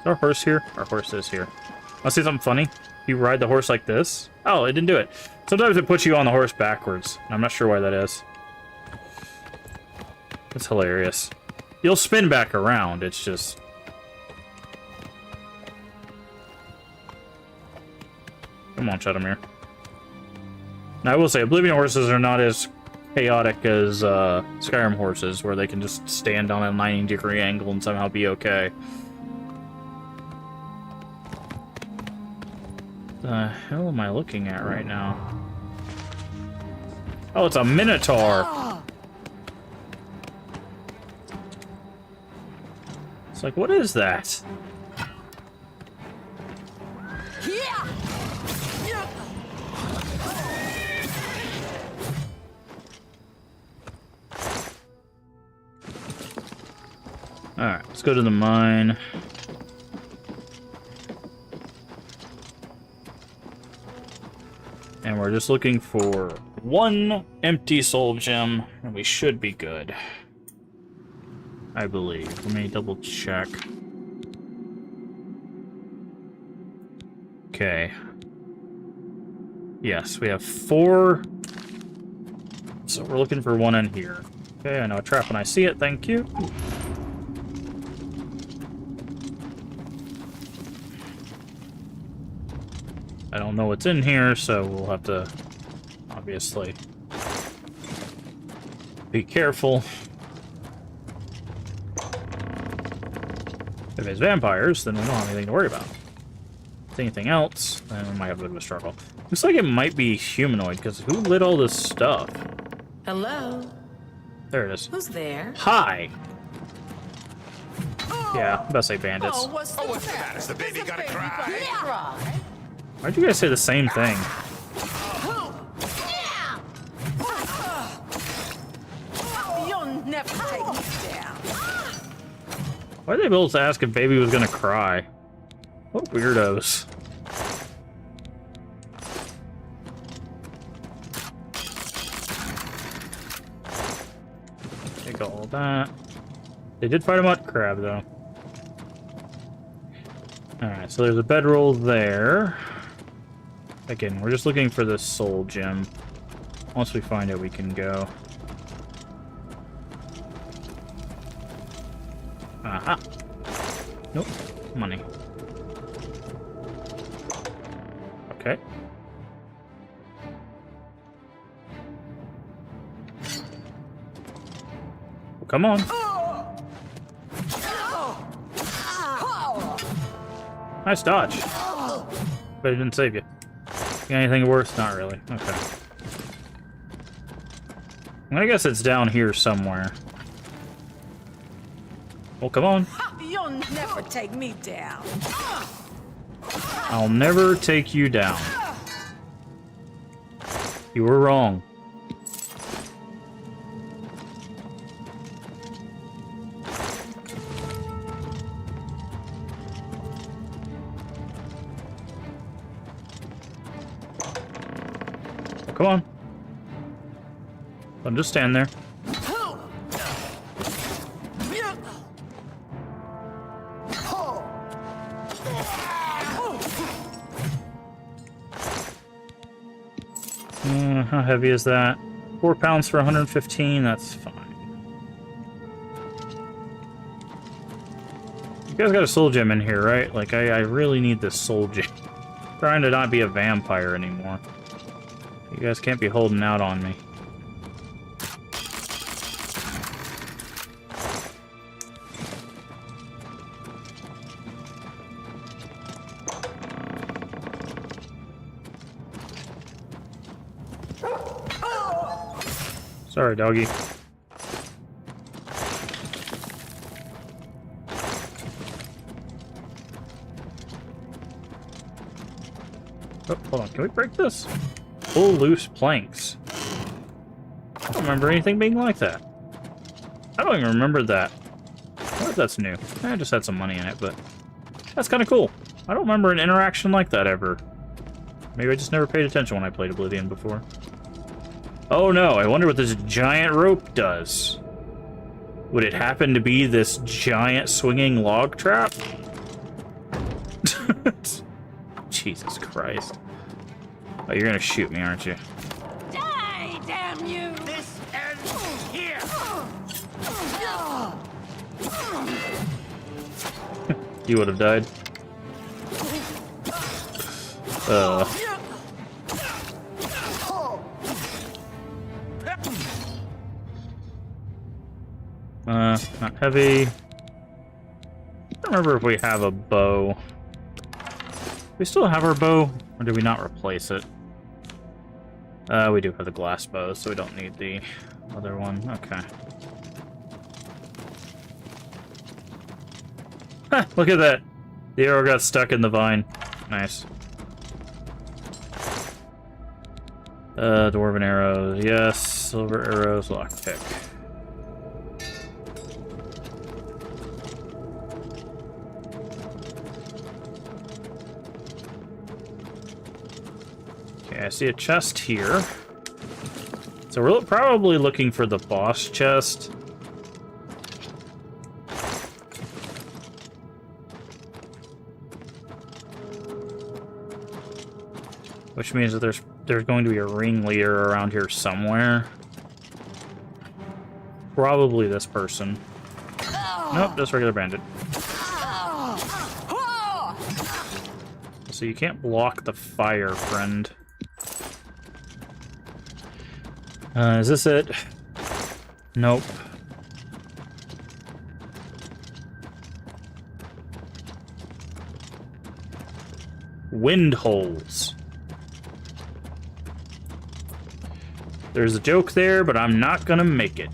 A: our horse here? Our horse is here. Want to see something funny? You ride the horse like this? Oh, it didn't do it. Sometimes it puts you on the horse backwards. I'm not sure why that is. That's hilarious. You'll spin back around, it's just... Come on, Shadowmere. Now, I will say, Oblivion horses are not as chaotic as Skyrim horses, where they can just stand on a 90-degree angle and somehow be okay. The hell am I looking at right now? Oh, it's a Minotaur! It's like, what is that? Alright, let's go to the mine. And we're just looking for one empty soul gem, and we should be good. I believe. Let me double check. Okay. Yes, we have 4. So we're looking for one in here. Okay, I know a trap when I see it, thank you. I don't know what's in here, so we'll have to, obviously, be careful. If it's vampires, then we don't have anything to worry about. If it's anything else, then we might have a bit of a struggle. Looks like it might be humanoid, because who lit all this stuff?
Q: Hello?
A: There it is.
Q: Who's there?
A: Hi! Yeah, best say bandits.
Q: Oh, what's the matter?
C: Is the baby gonna cry?
A: Why'd you guys say the same thing?
Q: You'll never take me down.
A: Why'd they both ask if baby was gonna cry? What weirdos. Take all that. They did fight a mud crab, though. Alright, so there's a bedroll there. Again, we're just looking for this soul gem. Once we find it, we can go. Aha! Nope. Money. Okay. Well, come on. Nice dodge. But it didn't save you. Got anything worse? Not really. Okay. I guess it's down here somewhere. Well, come on.
Q: You'll never take me down.
A: I'll never take you down. You were wrong. Come on. Don't just stand there. How heavy is that? 4 pounds for 115, that's fine. You guys got a soul gem in here, right? Like, I really need this soul gem. I'm trying to not be a vampire anymore. You guys can't be holding out on me. Sorry, doggy. Oh, hold on. Can we break this? Pull loose planks. I don't remember anything being like that. I don't even remember that. What if that's new? I just had some money in it, but that's kind of cool. I don't remember an interaction like that ever. Maybe I just never paid attention when I played Oblivion before. Oh no, I wonder what this giant rope does. Would it happen to be this giant swinging log trap? Jesus Christ. Oh, you're gonna shoot me, aren't you?
Q: Die, damn you! This ends here!
A: You would have died. Not heavy. I don't remember if we have a bow. We still have our bow, or did we not replace it? We do have the glass bow, so we don't need the other one. Okay. Ha! Look at that! The arrow got stuck in the vine. Nice. Dwarven arrows, yes. Silver arrows, lockpick. I see a chest here. So we're probably looking for the boss chest. Which means that there's going to be a ringleader around here somewhere. Probably this person. Nope, just regular bandit. So you can't block the fire, friend. Is this it? Nope. Wind holes. There's a joke there, but I'm not gonna make it.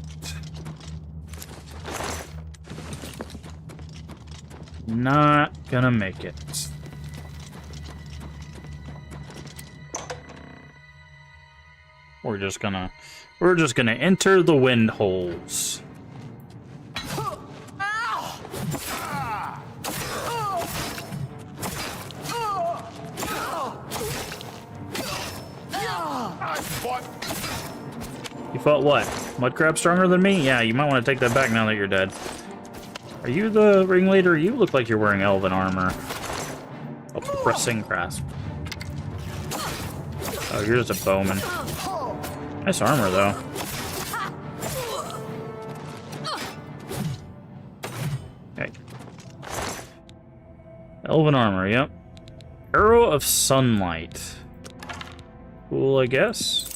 A: Not gonna make it. We're just gonna enter the wind holes. You fought what? Mud crab stronger than me? Yeah, you might want to take that back now that you're dead. Are you the ringleader? You look like you're wearing elven armor. Oh, pressing grasp. Oh, you're just a bowman. Nice armor, though. Okay. Elven armor, yep. Arrow of sunlight. Cool, I guess.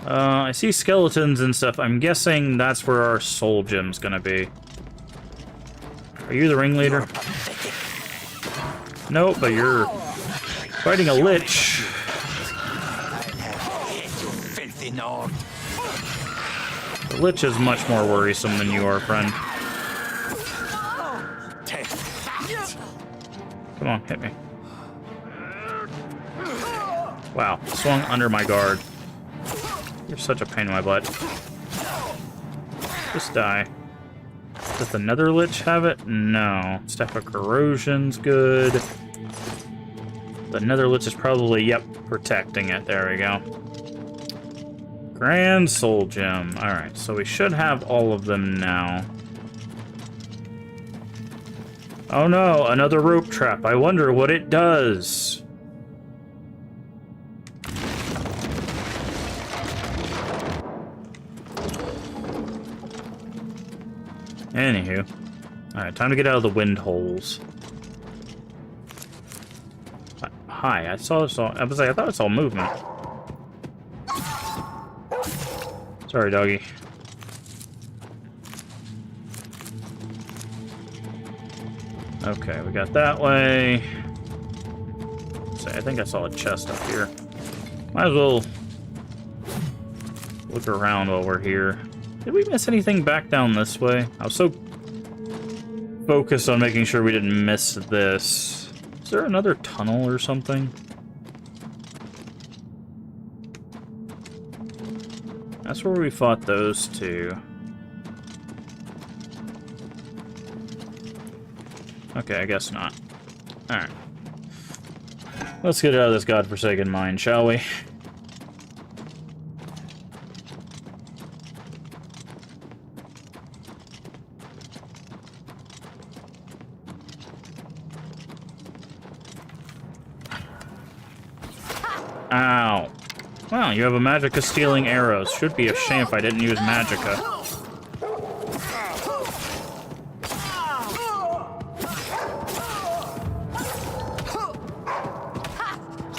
A: I see skeletons and stuff. I'm guessing that's where our soul gem's gonna be. Are you the ringleader? Nope, but you're fighting a lich. The lich is much more worrisome than you are, friend. Come on, hit me. Wow, swung under my guard. You're such a pain in my butt. Just die. Does the nether lich have it? No. Staff of corrosion's good. The nether lich is probably, yep, protecting it. There we go. Grand soul gem. Alright, so we should have all of them now. Oh no, another rope trap. I wonder what it does. Anywho. Alright, time to get out of the wind holes. Hi, I thought I saw movement. Sorry, doggy. Okay, we got that way. So I think I saw a chest up here. Might as well look around while we're here. Did we miss anything back down this way? I was so focused on making sure we didn't miss this. Is there another tunnel or something? That's where we fought those two. Okay, I guess not. Alright. Let's get out of this godforsaken mine, shall we? Ow. Wow, you have a magicka stealing arrows. Should be a shame if I didn't use magicka.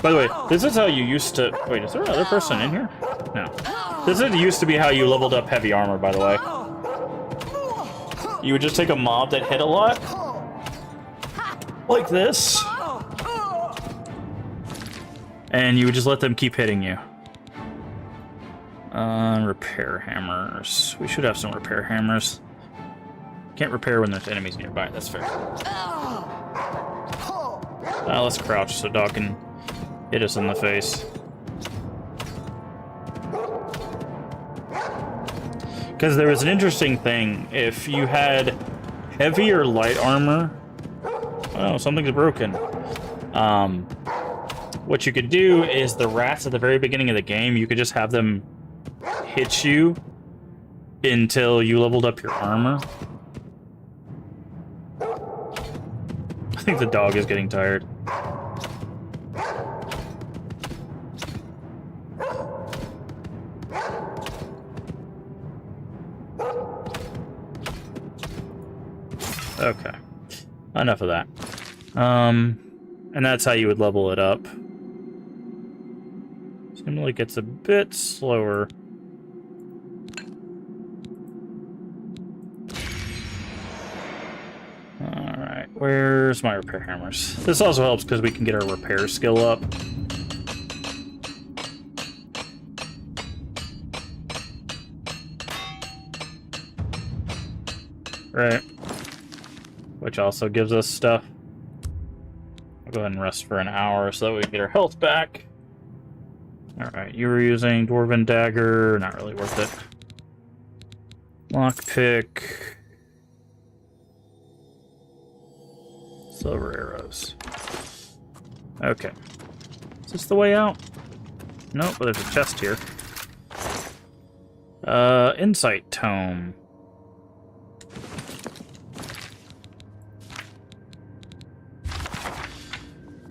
A: By the way, this is how you used to... Wait, is there another person in here? No. This used to be how you leveled up heavy armor, by the way. You would just take a mob that hit a lot. Like this. And you would just let them keep hitting you. Repair hammers. We should have some repair hammers. Can't repair when there's enemies nearby, that's fair. Let's crouch so dog can hit us in the face. Because there was an interesting thing. If you had heavy or light armor... Oh, something's broken. What you could do is the rats at the very beginning of the game, you could just have them hit you until you leveled up your armor. I think the dog is getting tired. Okay. Enough of that. And that's how you would level it up. Seems like it's a bit slower. Where's my repair hammers? This also helps because we can get our repair skill up. Right. Which also gives us stuff. I'll go ahead and rest for an hour so that we can get our health back. Alright, you were using Dwarven Dagger. Not really worth it. Lockpick. Silver arrows. Okay. Is this the way out? Nope, but there's a chest here. Insight Tome.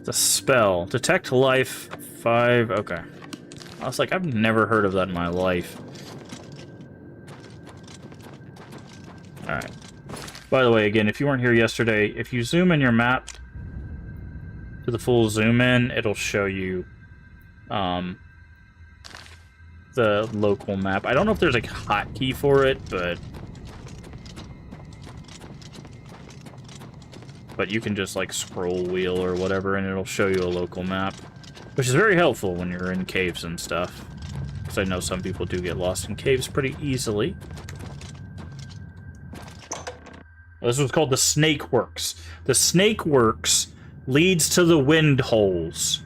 A: The spell. Detect life 5. Okay. I was like, I've never heard of that in my life. Alright. By the way, again, if you weren't here yesterday, if you zoom in your map to the full zoom in, it'll show you the local map. I don't know if there's a hotkey for it, but you can just like scroll wheel or whatever and it'll show you a local map, which is very helpful when you're in caves and stuff, because I know some people do get lost in caves pretty easily. This was called the Snake Works. The Snake Works leads to the wind holes.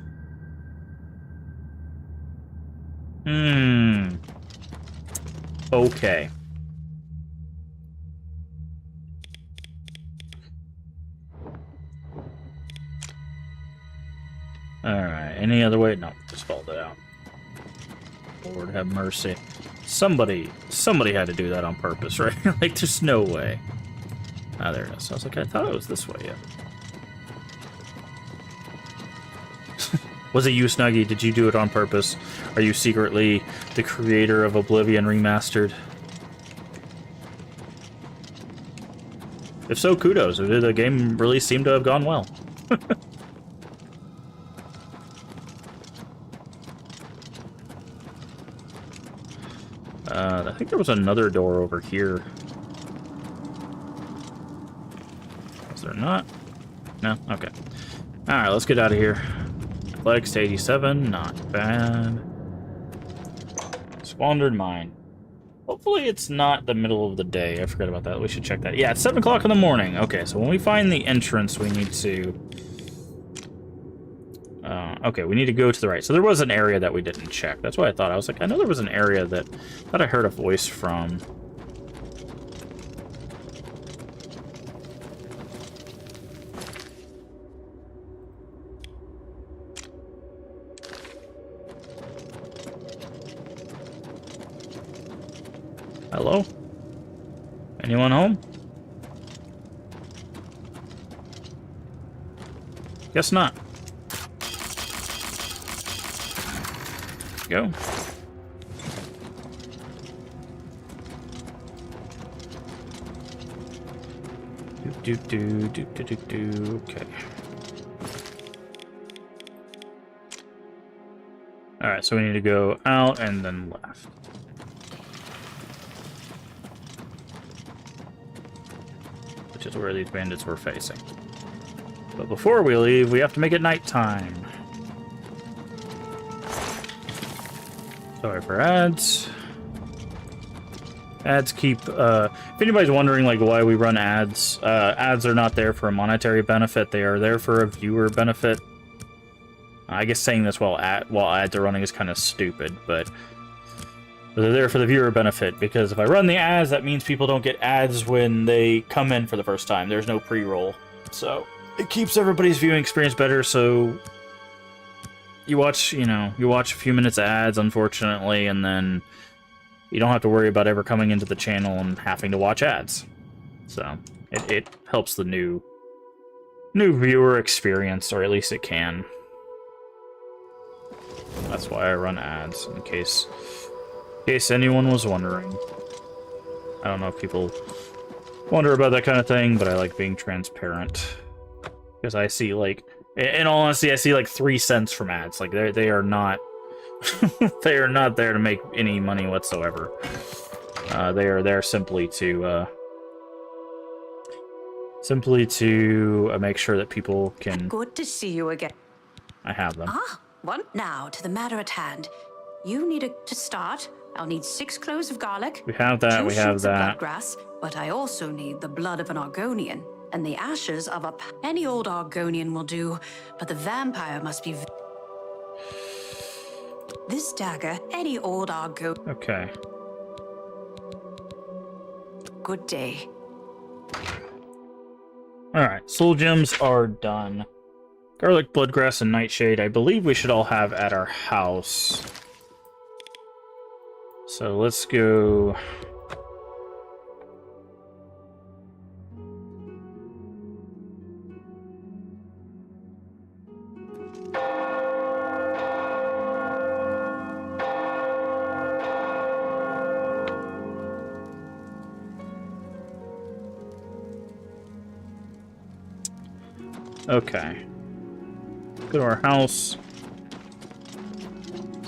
A: Okay. Alright, any other way? No, just followed it out. Lord have mercy. Somebody had to do that on purpose, right? Like, there's no way. Ah, there it is. I was like, I thought it was this way, yeah. Was it you, Snuggy? Did you do it on purpose? Are you secretly the creator of Oblivion Remastered? If so, kudos. The game really seemed to have gone well. I think there was another door over here. Is there not? No? Okay. Alright, let's get out of here. Athletics to 87, not bad. Squandered mine. Hopefully it's not the middle of the day. I forgot about that. We should check that. Yeah, it's 7 o'clock in the morning. Okay, so when we find the entrance, we need to... okay, we need to go to the right. So there was an area that we didn't check. That's what I thought. I was like, I know there was an area that I heard a voice from. Hello? Anyone home? Guess not. Go. Okay. Alright, so we need to go out and then left. Which is where these bandits were facing. But before we leave, we have to make it nighttime. Sorry for ads. Ads keep, if anybody's wondering like why we run ads, ads are not there for a monetary benefit, they are there for a viewer benefit. I guess saying this while ads are running is kind of stupid, but they're there for the viewer benefit, because if I run the ads, that means people don't get ads when they come in for the first time. There's no pre-roll. So it keeps everybody's viewing experience better, so you watch, you watch a few minutes of ads, unfortunately, and then you don't have to worry about ever coming into the channel and having to watch ads. So it helps the new viewer experience, or at least it can. That's why I run ads, in case anyone was wondering. I don't know if people wonder about that kind of thing, but I like being transparent. Because I see, like, in all honesty, I see like 3 cents from ads. Like they are not they are not there to make any money whatsoever. They are there simply to Simply to make sure that people can...
K: Good to see you again.
A: I have them.
K: Now, to the matter at hand. You need to start. I'll need 6 cloves of garlic.
A: We have that,
K: 2
A: we have
K: shoots of
A: that.
K: bloodgrass, but I also need the blood of an Argonian, and the ashes of a... Any old Argonian will do, but the vampire must be... This dagger, any old Argonian...
A: Okay.
K: Good day.
A: Alright, soul gems are done. Garlic, bloodgrass, and nightshade I believe we should all have at our house. So let's go... Okay. Go to our house.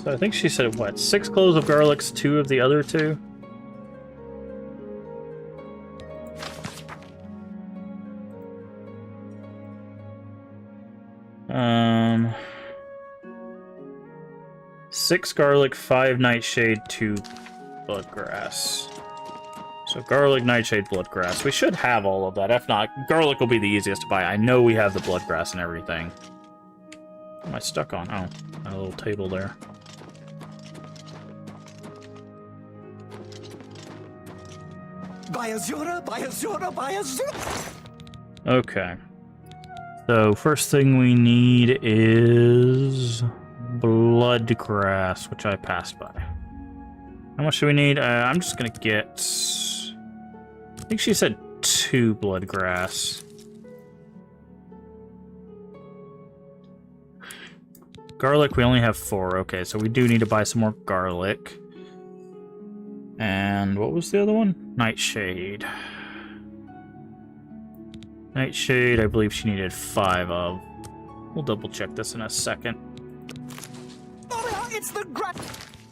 A: So I think she said, what, 6 cloves of garlics, 2 of the other 2? Um... 6 garlic, 5 nightshade, 2 bloodgrass. So garlic, nightshade, bloodgrass. We should have all of that. If not, garlic will be the easiest to buy. I know we have the bloodgrass and everything. What am I stuck on? Oh, a little table there. Okay. So first thing we need is bloodgrass, which I passed by. How much do we need? I'm just gonna get... I think she said 2 bloodgrass. Garlic, we only have 4. Okay, so we do need to buy some more garlic. And what was the other one? Nightshade. Nightshade, I believe she needed 5 of. We'll double check this in a second.
Q: It's the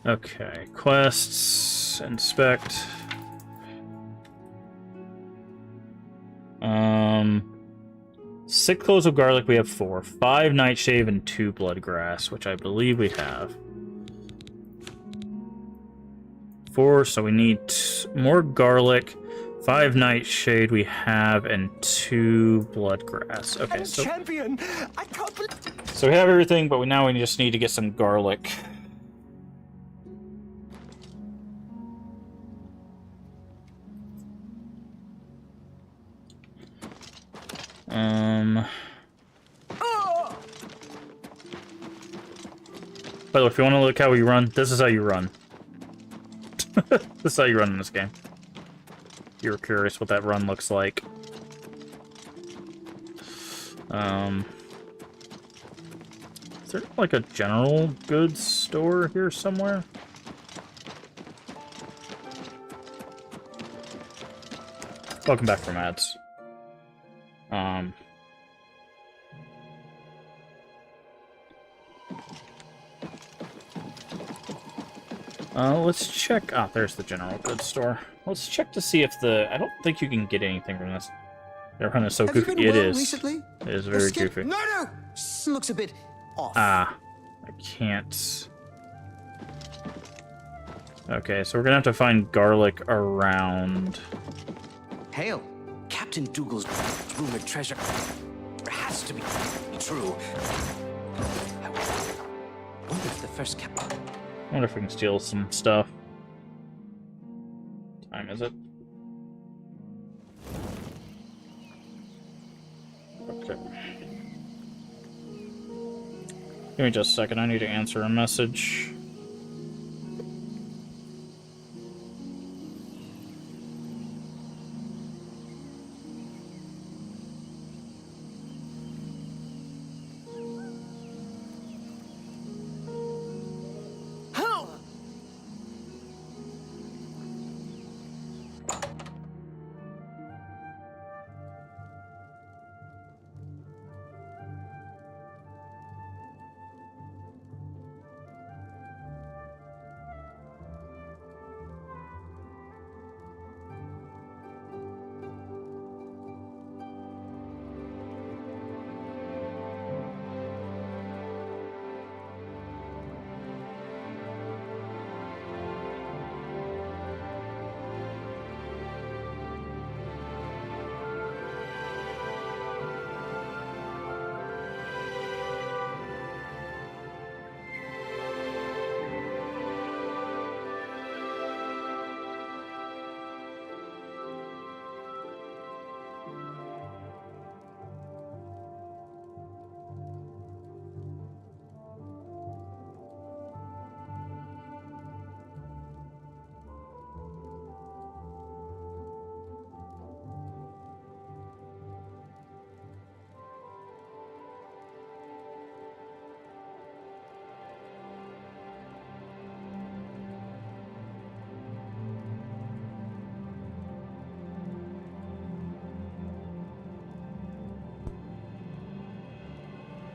A: Okay, quests, inspect. 6 cloves of garlic, we have 4. 5 nightshade and 2 bloodgrass, which I believe we have. 4, so we need more garlic. 5 nightshade we have, and 2 bloodgrass. Okay, so...
Q: champion! I can't believe...
A: So we have everything, but now we just need to get some garlic. By the way, if you want to look how we run, this is how you run. This is how you run in this game. If you were curious what that run looks like. Is there like a general goods store here somewhere? Welcome back from ads. Let's check. Ah, there's the general goods store. Let's check to see if the... I don't think you can get anything from this. Their run is so goofy. It is.
Q: Recently?
A: It is very goofy.
Q: No! Looks a bit off.
A: Ah, I can't... Okay, so we're gonna have to find garlic around...
J: Hail! Captain Dougal's rumored treasure has to be true. I wonder if the first captain...
A: I wonder if we can steal some stuff. What time is it? Okay. Give me just a second, I need to answer a message.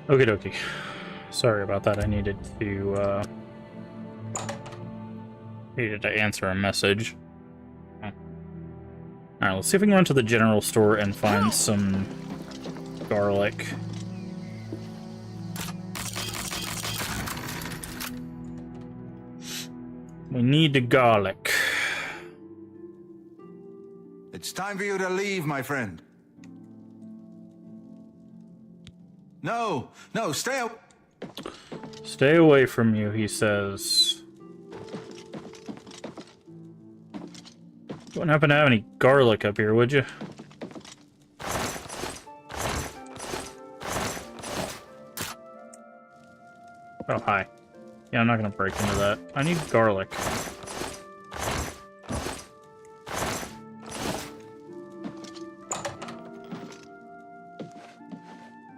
A: Okie dokie. Sorry about that. I needed to answer a message. Alright, let's see if we can run to the general store and find some garlic. We need the garlic.
R: It's time for you to leave, my friend. No, stay up.
A: Stay away from you, he says. Wouldn't happen to have any garlic up here, would you? Oh, hi. Yeah, I'm not gonna break into that. I need garlic.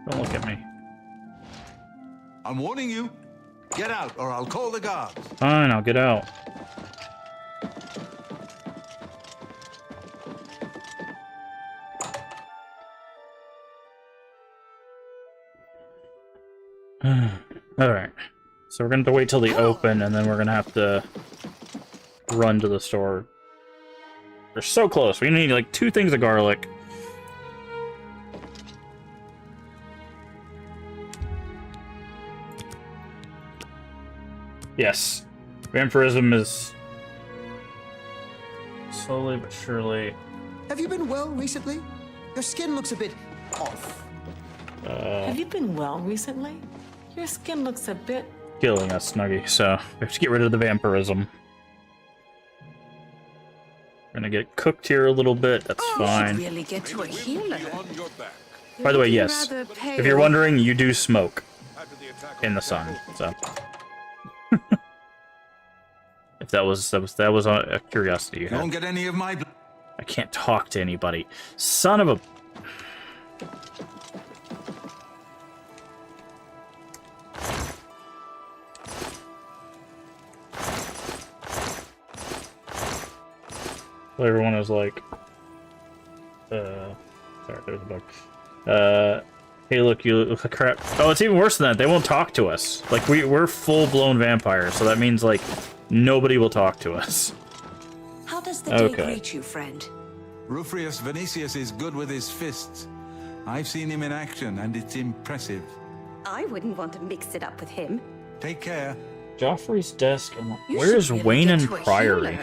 A: Don't look at me.
R: I'm warning you. Get out, or I'll call the guards.
A: Fine, I'll get out. Alright. So we're gonna have to wait till they open, and then we're gonna have to run to the store. We're so close. We need, like, 2 things of garlic. Yes. Vampirism is slowly but surely...
J: Have you been well recently? Your skin looks a bit off.
S: Have you been well recently? Your skin looks a bit...
A: killing us, Snuggie, so we have to get rid of the vampirism. We're gonna get cooked here a little bit, that's fine.
K: Really get to a healer.
A: By the way, yes, if you're wondering, you do smoke in the sun, so... if that was a curiosity you had.
R: Don't get any of my...
A: I can't talk to anybody. Son of a... Everyone is like, sorry, there's a bug. Hey, look, you look like crap. Oh, it's even worse than that. They won't talk to us. Like, we're full-blown vampires, so that means, like, nobody will talk to us.
K: How does the day greet you, friend?
R: Rufrius Vinicius is good with his fists. I've seen him in action, and it's impressive.
K: I wouldn't want to mix it up with him.
R: Take care.
A: Joffrey's desk. And where's Wayne and Priory?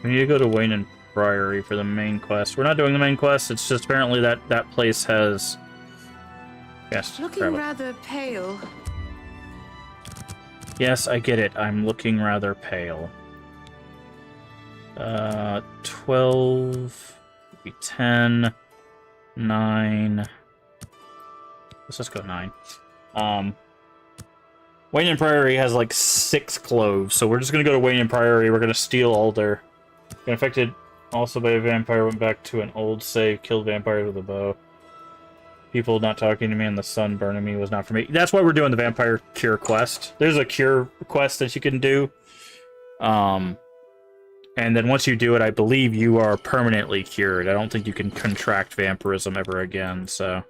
A: We need to go to Wayne and Priory for the main quest. We're not doing the main quest, it's just apparently that place has... Yes,
K: Looking rather pale.
A: Yes, I get it. I'm looking rather pale. 12... 10... 9... Let's just go 9. Wayne and Priory has like 6 cloves, so we're just gonna go to Wayne and Priory. We're gonna steal all their... Got infected also by a vampire, went back to an old save, killed vampires with a bow. People not talking to me and the sun burning me was not for me. That's why we're doing the vampire cure quest. There's a cure quest that you can do. And then once you do it, I believe you are permanently cured. I don't think you can contract vampirism ever again, so...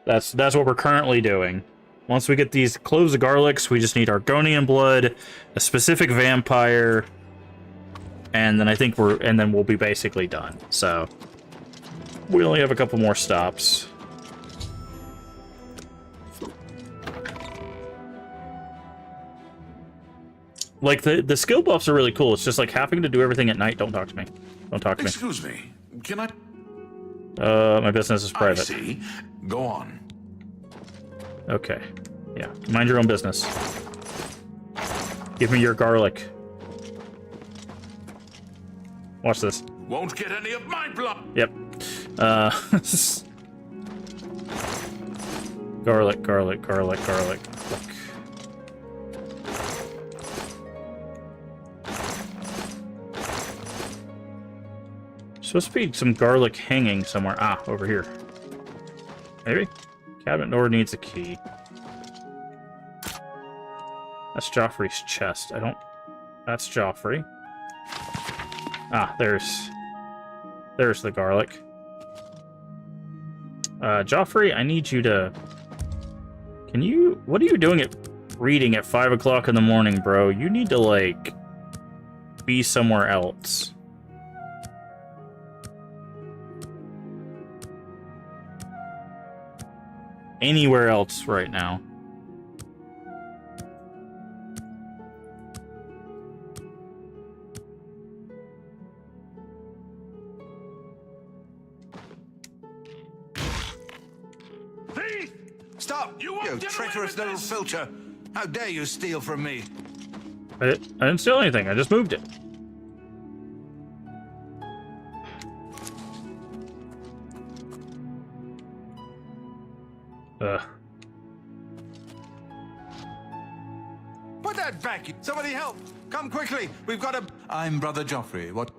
A: That's what we're currently doing. Once we get these cloves of garlics, we just need Argonian blood, a specific vampire, and then I think we'll be basically done. So we only have a couple more stops. Like the skill buffs are really cool. It's just like having to do everything at night. Don't talk to me. Don't talk to me.
E: Excuse me. Can I?
A: My business is private.
E: I see. Go on.
A: Okay. Yeah. Mind your own business. Give me your garlic. Watch this.
E: Won't get any of my blood.
A: Yep. Garlic, garlic, garlic, garlic. Look. Supposed to be some garlic hanging somewhere. Ah, over here. Maybe? Cabinet door needs a key. That's Joffrey's chest. I don't... That's Joffrey. Ah, there's the garlic. Joffrey, I need you to... Can you... What are you doing reading at 5 o'clock in the morning, bro? You need to, like, be somewhere else. Anywhere else right now.
R: Thief! Stop! You treacherous little filcher! How dare you steal from me?
A: I didn't steal anything. I just moved it.
R: Put that back! Somebody help! Come quickly! We've got a... I'm Brother Joffrey. What?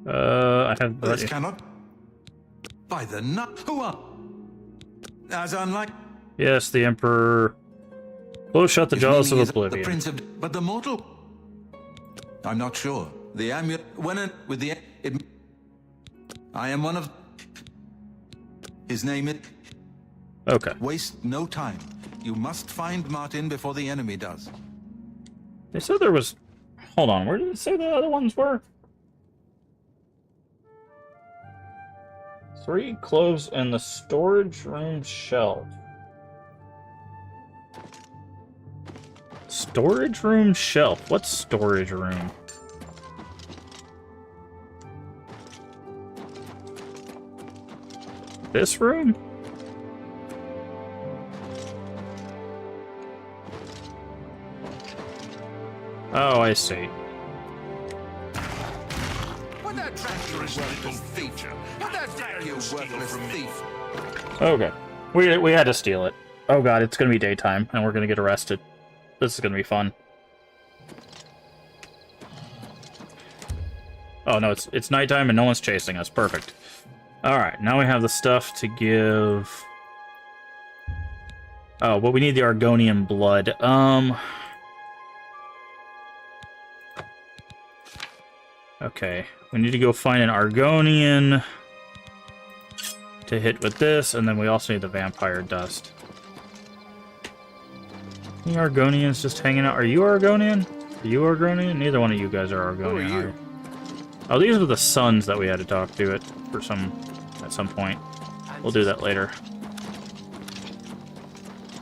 A: I have...
R: This cannot... By the nut... Who are... As unlike...
A: Yes, the Emperor... Close shut the jaws of Oblivion.
R: The Prince of... But the mortal... I'm not sure. The amulet... When it... With the... It... I am one of... His name is...
A: Okay.
R: Waste no time. You must find Martin before the enemy does.
A: They said there was... Hold on, where did it say the other ones were? 3 cloves in the storage room shelf. Storage room shelf? What's storage room? This room? Oh, I see.
R: What that treacherous little thief? How dare you, worthless thief?
A: Okay. We had to steal it. Oh god, it's gonna be daytime, and we're gonna get arrested. This is gonna be fun. Oh no, it's nighttime and no one's chasing us. Perfect. Alright, now we have the stuff to give... Oh, but we need the Argonian blood. Okay, we need to go find an Argonian to hit with this, and then we also need the vampire dust. Any Argonians just hanging out? Are you Argonian? Are you Argonian? Neither one of you guys are Argonian.
R: Who are you?
A: Oh, these are the sons that we had to talk to at some point. We'll do that later.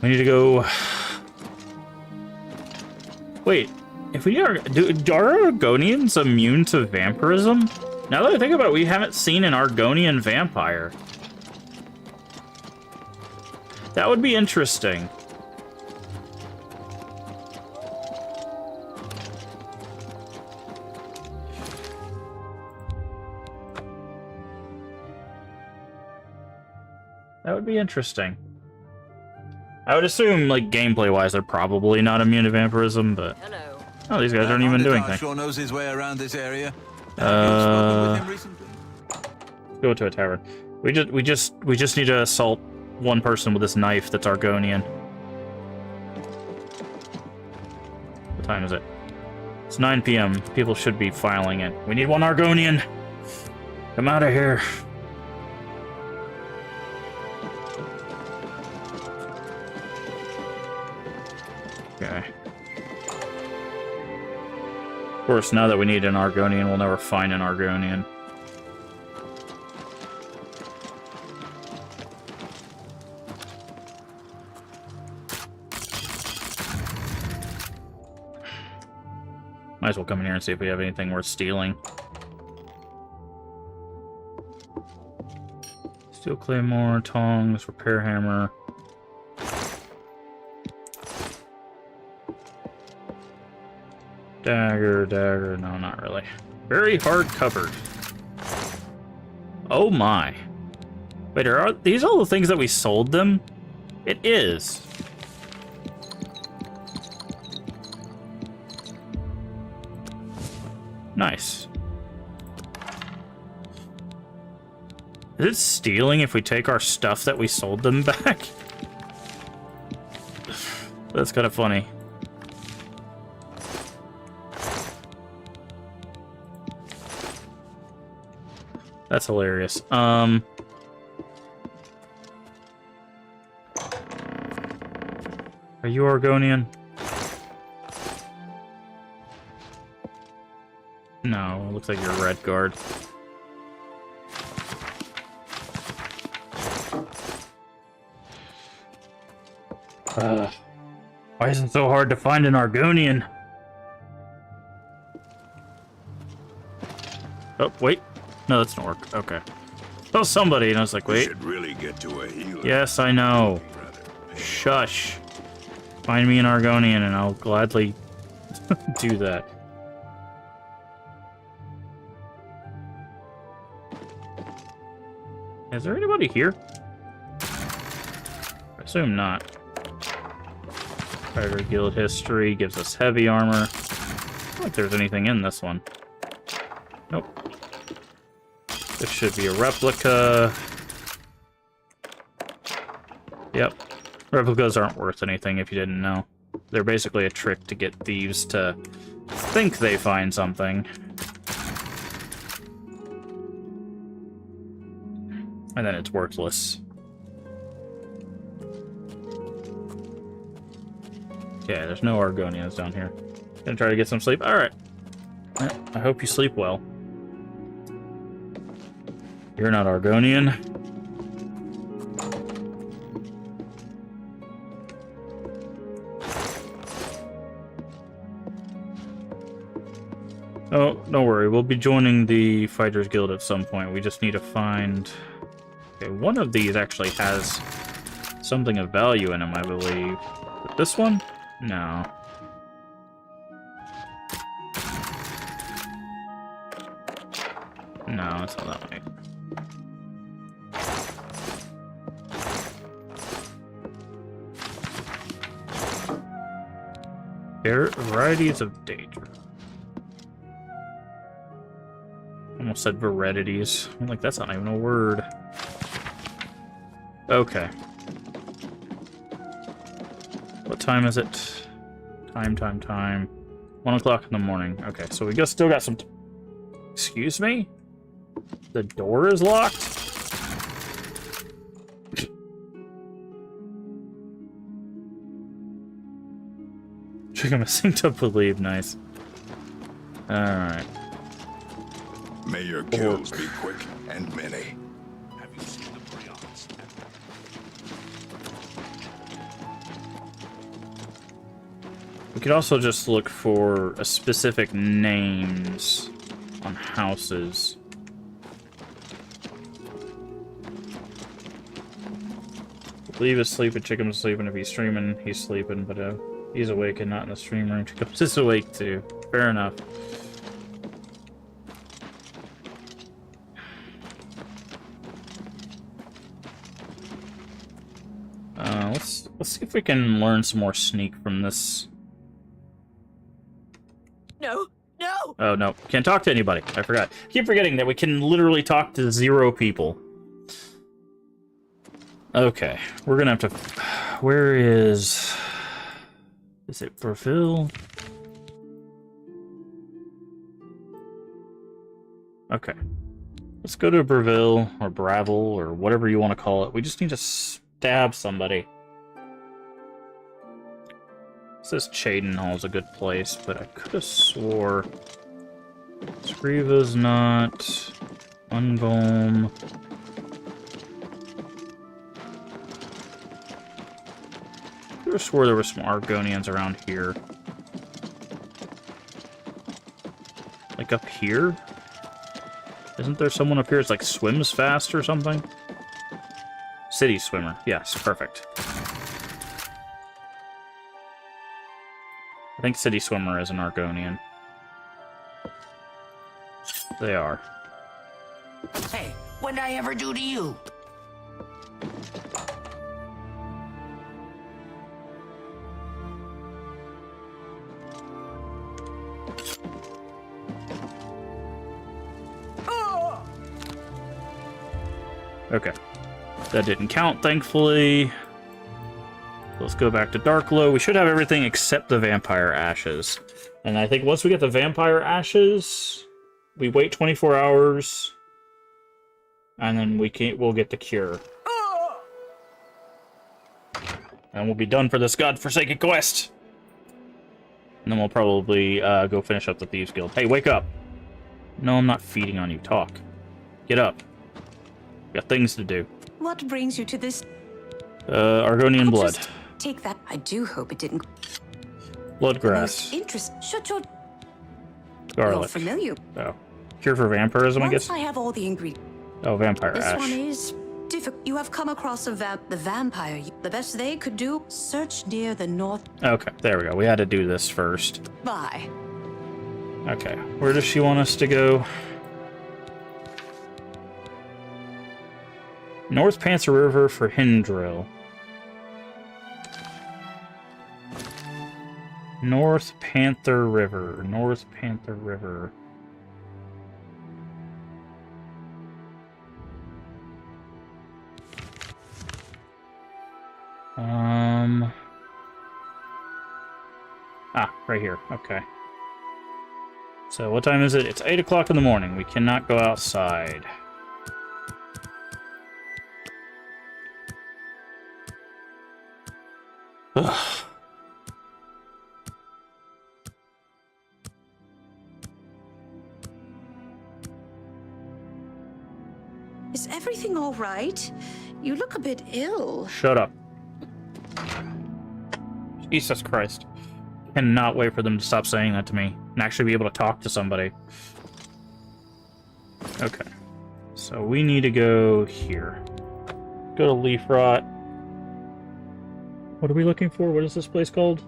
A: We need to go... Wait, if we are... are Argonians immune to vampirism? Now that I think about it, we haven't seen an Argonian vampire. That would be interesting. That would be interesting. I would assume, like, gameplay-wise, they're probably not immune to vampirism, but...
G: Hello.
A: Oh, these guys aren't even doing anything.
R: Sure knows his way around this area. Have you spoken with him recently?
A: Go to a tavern. We just need to assault one person with this knife that's Argonian. What time is it? It's 9 p.m. People should be filing it. We need one Argonian! Come out of here. Okay. Of course, now that we need an Argonian, we'll never find an Argonian. Might as well come in here and see if we have anything worth stealing. Steel claymore, tongs, repair hammer. Dagger, no, not really. Very hard covered. Oh my. Wait, are these all the things that we sold them? It is. Nice. Is it stealing if we take our stuff that we sold them back? That's kind of funny. That's hilarious. Are you Argonian? No, it looks like you're Red Guard. Why is it so hard to find an Argonian? Oh, wait. No, that's an orc. Okay. Oh, somebody. And I was like, wait.
E: Should really get to a healer.
A: Yes, I know. Shush. Find me an Argonian and I'll gladly do that. Is there anybody here? I assume not. Fighter Guild history gives us heavy armor. I don't think there's anything in this one. Nope. This should be a replica. Yep. Replicas aren't worth anything if you didn't know. They're basically a trick to get thieves to think they find something. And then it's worthless. Yeah, there's no Argonians down here. Gonna try to get some sleep? Alright. I hope you sleep well. You're not Argonian. Oh, don't worry. We'll be joining the Fighters Guild at some point. We just need to find... Okay, one of these actually has something of value in them, I believe. But this one? No. No, it's not that way. Varieties of danger. Almost said varieties. I'm like, that's not even a word. Okay. What time is it? Time. 1 o'clock in the morning. Okay, so we still got some... Excuse me? The door is locked? Chicken was synced up with leave. Nice. Alright.
E: May your kills be quick and many.
A: We could also just look for a specific names on houses. Leave is sleeping, Chicken was sleeping. If he's streaming, he's sleeping, but he's awake and not in the stream room. Chicken is awake too. Fair enough. Let's see if we can learn some more sneak from this.
K: No.
A: Oh, no. Can't talk to anybody. I forgot. Keep forgetting that we can literally talk to 0 people. Okay. We're gonna have to... Where is... Is it Breville? Okay. Let's go to Breville, or Bravel, or whatever you want to call it. We just need to stab somebody. This Cheydinhall is a good place, but I could have swore Scriva's not. Ungolm. I could have swore there were some Argonians around here. Like up here? Isn't there someone up here that's like swims fast or something? City swimmer. Yes, perfect. I think City Swimmer is an Argonian. They are.
H: Hey, what'd I ever do to you?
A: Okay. That didn't count, thankfully. Let's go back to Darkglow. We should have everything except the vampire ashes. And I think once we get the vampire ashes, we wait 24 hours, and then we'll get the cure. And we'll be done for this godforsaken quest. And then we'll probably go finish up the Thieves Guild. Hey, wake up! No, I'm not feeding on you. Talk. Get up. Got things to do.
K: What brings you to this?
A: Argonian blood.
K: Just take that. I do hope it didn't.
A: Bloodgrass.
K: Interest. Shut your.
A: Garlic.
K: You're familiar.
A: Oh. Cure for vampirism, I
K: Once
A: guess?
K: I have all the ingredients.
A: Oh, vampire
K: This
A: ash.
K: one is difficult. You have come across the vampire. The best they could do, search near the north.
A: Okay, there we go. We had to do this first.
K: Bye.
A: Okay, where does she want us to go? North Panther River for Hindrill. North Panther River. North Panther River. Right here. Okay. So what time is it? It's 8 o'clock in the morning. We cannot go outside. Ugh.
K: Is everything all right? You look a bit ill.
A: Shut up. Jesus Christ. Cannot wait for them to stop saying that to me and actually be able to talk to somebody. Okay. So we need to go here. Go to Leaf Rot. What are we looking for? What is this place called?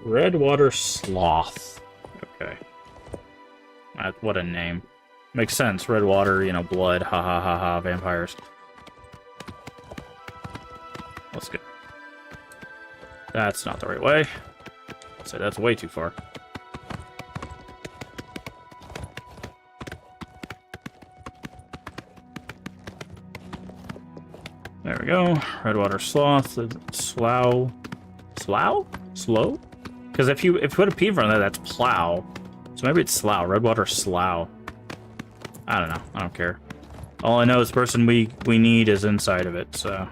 A: Redwater Sloth. Okay. What a name. Makes sense. Redwater, you know, blood. Ha ha ha ha. Vampires. Let's go. That's not the right way. So that's way too far. There we go. Redwater Sloth. Slough. Slough? Slow? Because if you put a P in front of that, that's plow. So maybe it's Slough. Redwater Slough. I don't know. I don't care. All I know is the person we need is inside of it, so...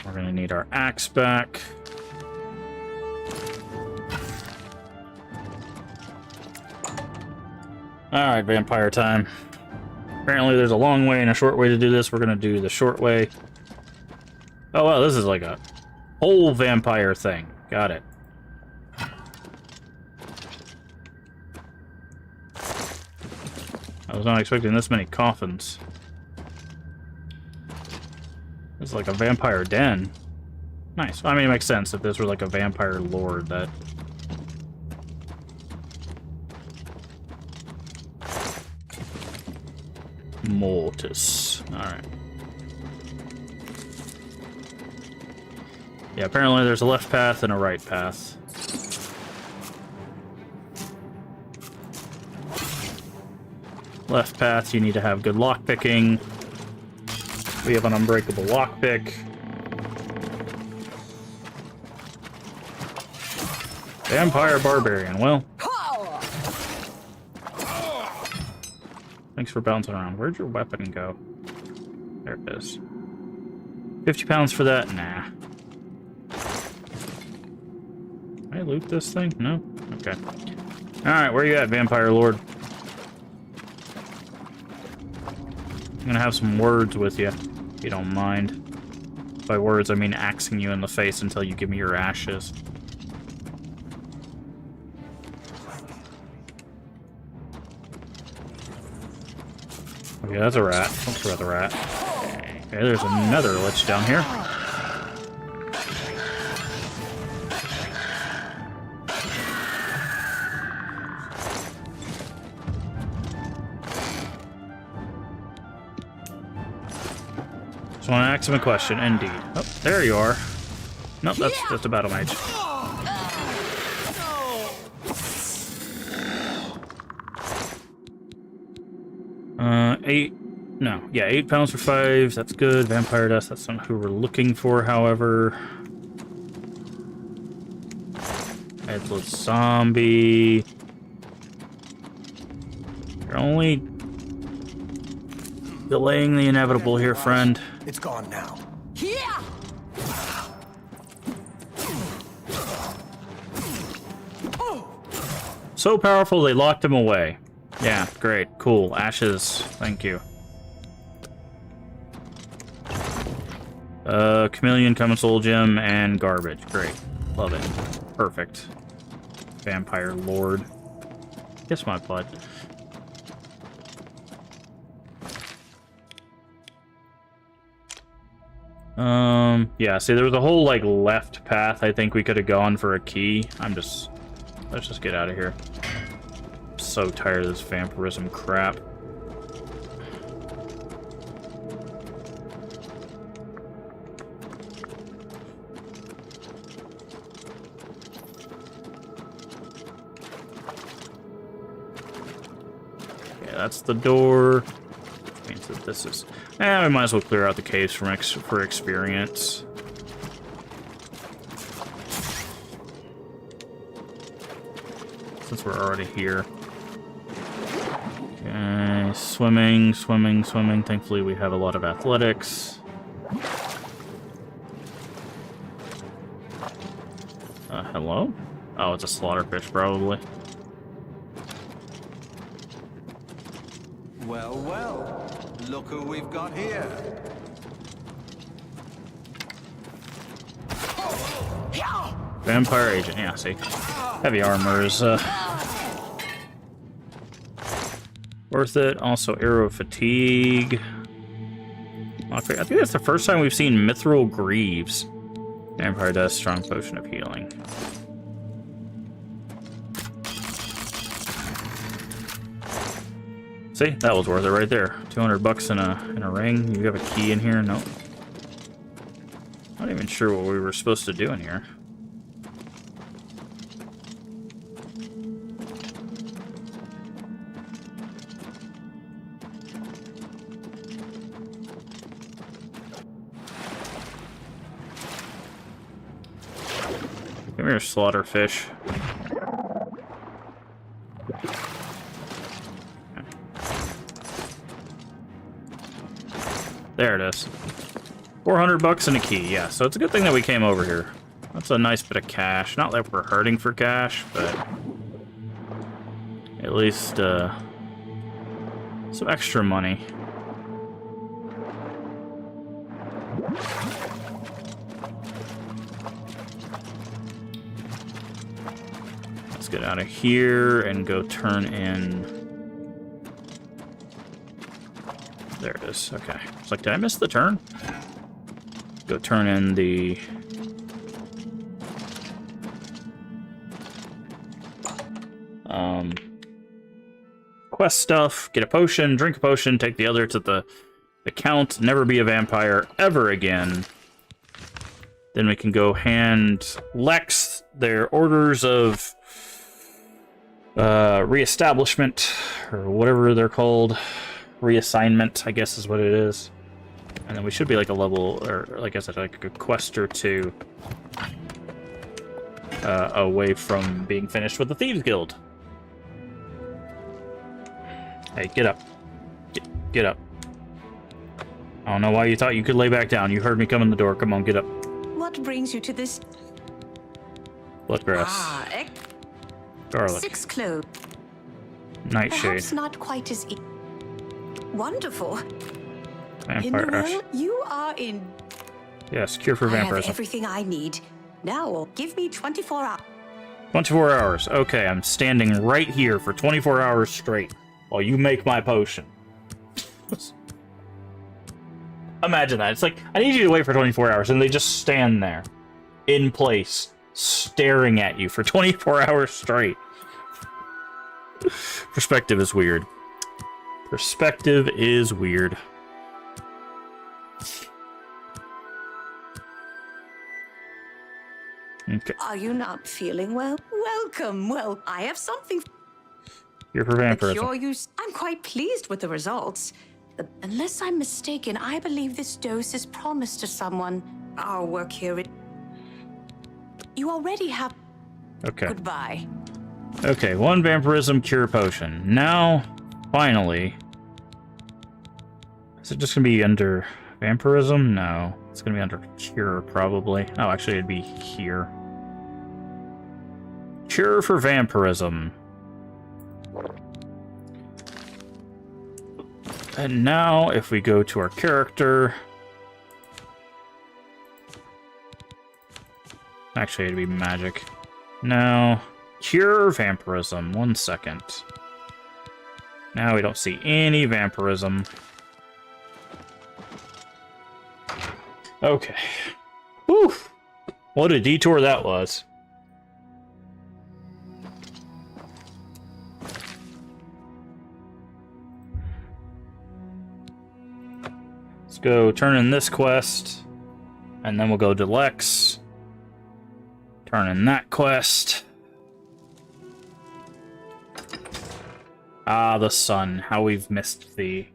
A: We're gonna need our axe back. Alright, vampire time. Apparently there's a long way and a short way to do this. We're gonna do the short way. Oh wow, this is like a whole vampire thing. Got it. I was not expecting this many coffins. It's like a vampire den. Nice. I mean, it makes sense if this were like a vampire lord that... Mortis. Alright. Yeah, apparently there's a left path and a right path. Left path, you need to have good lockpicking. We have an unbreakable lockpick. Vampire Barbarian. Well. Thanks for bouncing around. Where'd your weapon go? There it is. 50 pounds for that? Nah. Can I loot this thing? No? Okay. Alright, where you at, Vampire Lord? I'm gonna have some words with you, if you don't mind. By words, I mean axing you in the face until you give me your ashes. Okay, that's a rat. Don't throw the rat. Okay, there's another lich down here. Just want to ask him a question, indeed. Oh, there you are. Nope, that's just a battle mage. 8 pounds for 5. That's good. Vampire dust. That's not who we're looking for, however. Headless zombie. You're only delaying the inevitable here, friend.
J: It's gone now.
K: Yeah!
A: So powerful, they locked him away. Yeah, great. Cool. Ashes. Thank you. Chameleon, Common Soul Gem, and Garbage. Great. Love it. Perfect. Vampire Lord. Kiss my butt. Yeah, see, there was a whole, like, left path I think we could have gone for a key. Let's just get out of here. I'm so tired of this vampirism crap. Okay, that's the door. Which means that this is... we might as well clear out the caves for experience. Since we're already here. Okay, swimming. Thankfully we have a lot of athletics. Hello? Oh, it's a slaughterfish, probably.
R: Well, look who we've got here.
A: Vampire agent, yeah, see. Heavy armor is, worth it. Also, arrow fatigue. I think that's the first time we've seen mithril greaves. Vampire dust, strong potion of healing. See, that was worth it right there. 200 bucks in a ring. You have a key in here? Nope. Not even sure what we were supposed to do in here. Come here, slaughterfish. There it is. 400 bucks and a key, yeah. So it's a good thing that we came over here. That's a nice bit of cash. Not that we're hurting for cash, but at least some extra money. Let's get out of here and go turn in. There it is. Okay. It's like, did I miss the turn? Go turn in the... quest stuff. Get a potion, drink a potion, take the other to the count, never be a vampire ever again. Then we can go hand Lex their orders of reestablishment, or whatever they're called. Reassignment, I guess is what it is. And then we should be like a level, or like I said, like a quest or two away from being finished with the Thieves Guild. Hey, get up. Get up. I don't know why you thought you could lay back down. You heard me come in the door. Come on, get up.
K: What brings you to this?
A: Bloodgrass. Garlic.
K: 6 cloves.
A: Nightshade.
K: Perhaps not quite as wonderful.
A: Vampire ash.
K: You are in.
A: Yes, cure for
K: I have
A: vampirism.
K: everything I need. Now, give me 24 hours.
A: 24 hours. Okay, I'm standing right here for 24 hours straight while you make my potion. Imagine that. It's like, I need you to wait for 24 hours, and they just stand there, in place, staring at you for 24 hours straight. Perspective is weird. Perspective is weird. Okay.
K: Are you not feeling well? Welcome. Well, I have something.
A: You're for vampirism.
K: I'm quite pleased with the results. Unless I'm mistaken, I believe this dose is promised to someone. Our work here. You already have.
A: Okay.
K: Goodbye.
A: Okay, 1 vampirism cure potion. Now, finally. Is it just gonna be under vampirism? No. It's gonna be under cure, probably. Oh, actually, it'd be here. Cure for vampirism. And now, if we go to our character... Actually, it'd be magic. No. Cure vampirism. 1 second. Now we don't see any vampirism. Okay. Whew. What a detour that was. Let's go turn in this quest. And then we'll go to Lex. Turn in that quest. Ah, the sun. How we've missed thee.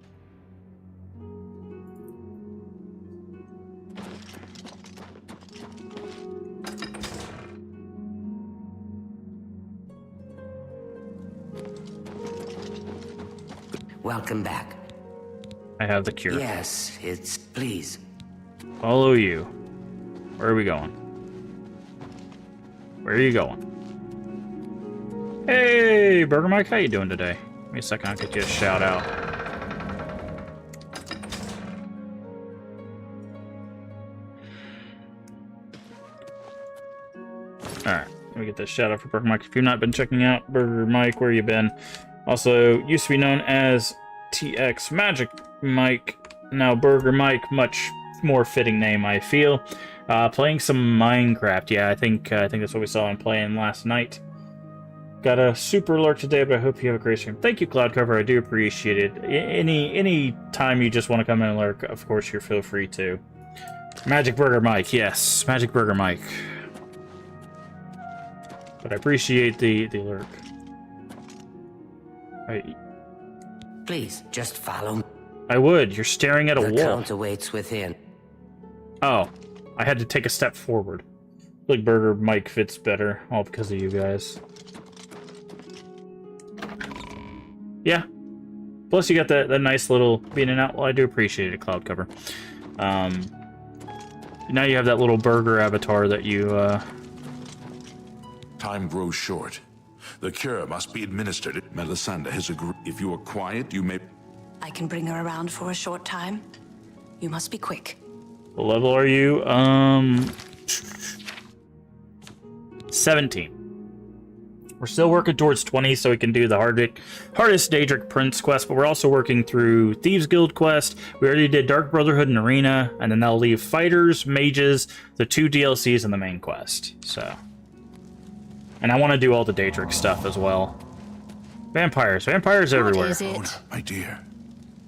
H: Welcome back.
A: I have the cure.
H: Yes, it's... Please.
A: Follow you. Where are we going? Where are you going? Hey, Burger Mike, how you doing today? Give me a second, I'll get you a shout out. Alright, let me get this shout out for Burger Mike. If you've not been checking out Burger Mike, where you been? Also, used to be known as TX Magic Mike, now Burger Mike, much more fitting name, I feel. Playing some Minecraft. Yeah, I think that's what we saw him playing last night. Got a super alert today, but I hope you have a great stream. Thank you, Cloudcover. I do appreciate it. Any time you just want to come in and lurk, of course, you feel free to. Magic Burger Mike, yes, Magic Burger Mike. But I appreciate the lurk.
H: Please, just follow me.
A: I would. You're staring at a
H: The
A: wall.
H: count awaits within.
A: Oh, I had to take a step forward. I feel like Burger Mike fits better, all because of you guys. Yeah. Plus, you got that nice little being and out. Well, I do appreciate it, Cloud Cover. Now you have that little burger avatar that you.
E: Time grows short. The cure must be administered. Melisande has agreed. If you are quiet, you may...
K: I can bring her around for a short time. You must be quick.
A: What level are you? 17. We're still working towards 20 so we can do the hardest Daedric Prince quest, but we're also working through Thieves Guild quest. We already did Dark Brotherhood and Arena, and then that'll leave Fighters, Mages, the 2 DLCs, and the main quest. So... And I want to do all the Daedric stuff as well. Vampires everywhere.
E: What is it? My dear,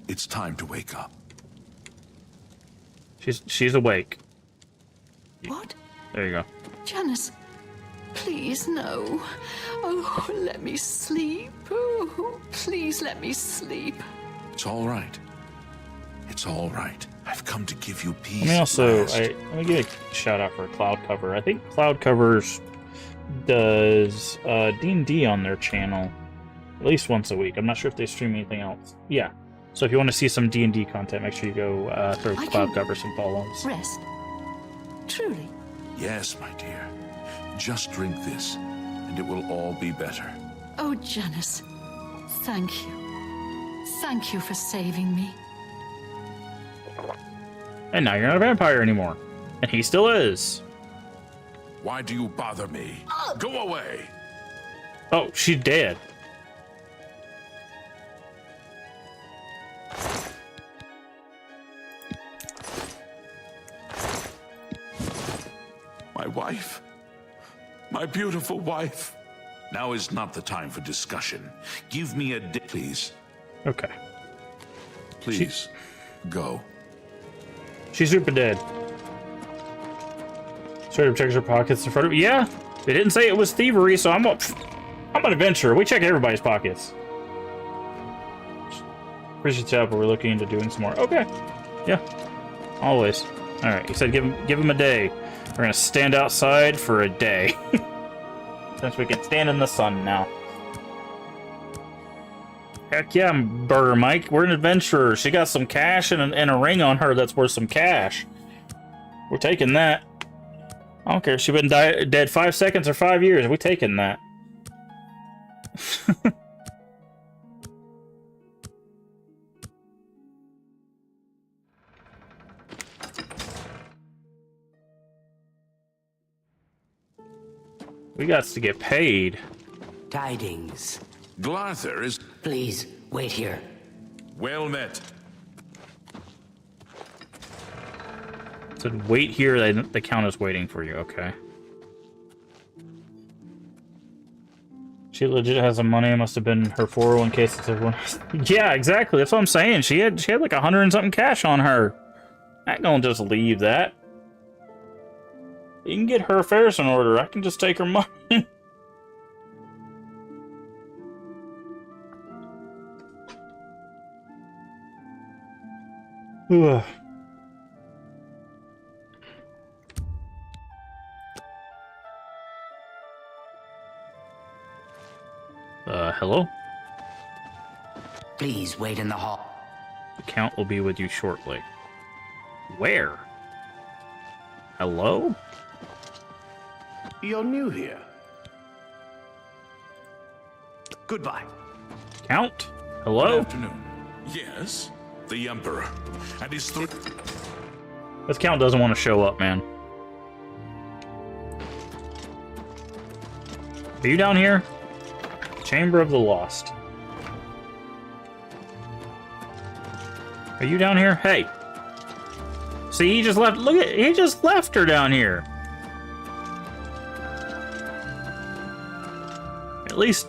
E: it's time to wake up.
A: She's awake.
K: What?
A: There you go.
K: Janice, please, no. Oh, let me sleep. Oh, please let me sleep.
E: It's all right. It's all right. I've come to give you peace.
A: Let me also... let me give a shout out for Cloud Cover. I think Cloud Cover's does D&D on their channel at least once a week. I'm not sure if they stream anything else. Yeah. So if you want to see some D&D content, make sure you go throw Cloud Cover some follows.
K: Rest. Truly.
E: Yes, my dear. Just drink this, and it will all be better.
K: Oh, Janice. Thank you. Thank you for saving me.
A: And now you're not a vampire anymore. And he still is.
E: Why do you bother me? Go away!
A: Oh, she's dead.
E: My wife. My beautiful wife. Now is not the time for discussion. Give me a day, please.
A: Okay.
E: Please, go.
A: She's super dead. Straight up checks her pockets in front of me. Yeah, they didn't say it was thievery, so I'm an adventurer. We check everybody's pockets. Appreciate the job, but we're looking into doing some more. Okay. Yeah. Always. Alright, you said give him a day. We're gonna stand outside for a day. Since we can stand in the sun now. Heck yeah, Burger Mike. We're an adventurer. She got some cash and a ring on her that's worth some cash. We're taking that. I don't care if she's been dead 5 seconds or 5 years. We're taking that. We got to get paid.
H: Tidings.
E: Glarther is...
H: Please, wait here.
E: Well met.
A: Said wait here, the count is waiting for you, okay. She legit has some money, it must have been her 401k since everyone... Yeah, exactly, that's what I'm saying. She had like 100 and something cash on her. I ain't gonna just leave that. You can get her affairs in order. I can just take her money. Hello?
H: Please wait in the hall.
A: The Count will be with you shortly. Where? Hello?
P: You're new here. Goodbye.
A: Count? Hello?
E: Good afternoon. Yes, the Emperor. And his
A: This Count doesn't want to show up, man. Are you down here? Chamber of the Lost. Are you down here? Hey! See, he just left. Look at, he just left her down here. At least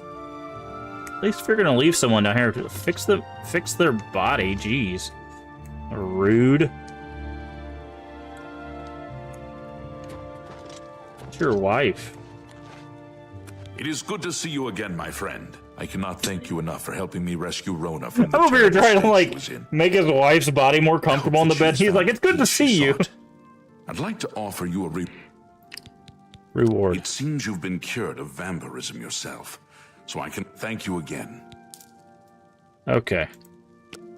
A: if you're gonna leave someone down here, fix their body. Jeez, rude. It's your wife.
E: It is good to see you again, my friend. I cannot thank you enough for helping me rescue Rona from the
A: over here trying to like
E: she was in.
A: make his wife's body more comfortable on the bed. He's like, "It's good to see you."
E: I'd like to offer you a
A: reward.
E: It seems you've been cured of vampirism yourself, so I can thank you again.
A: Okay.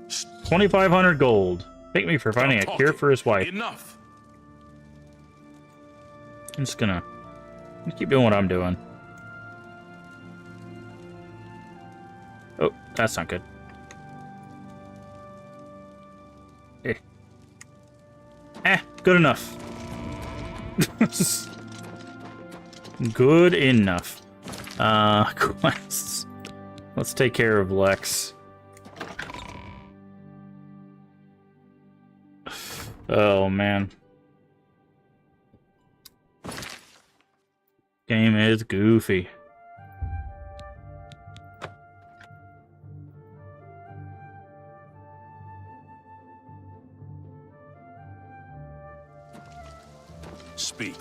A: 2,500 gold. Thank me for finding a cure for his wife.
E: Enough.
A: I'm just gonna keep doing what I'm doing. Oh, that's not good. Good enough. Good enough. Quests. Let's take care of Lex. Oh, man. Game is goofy.
E: Speak.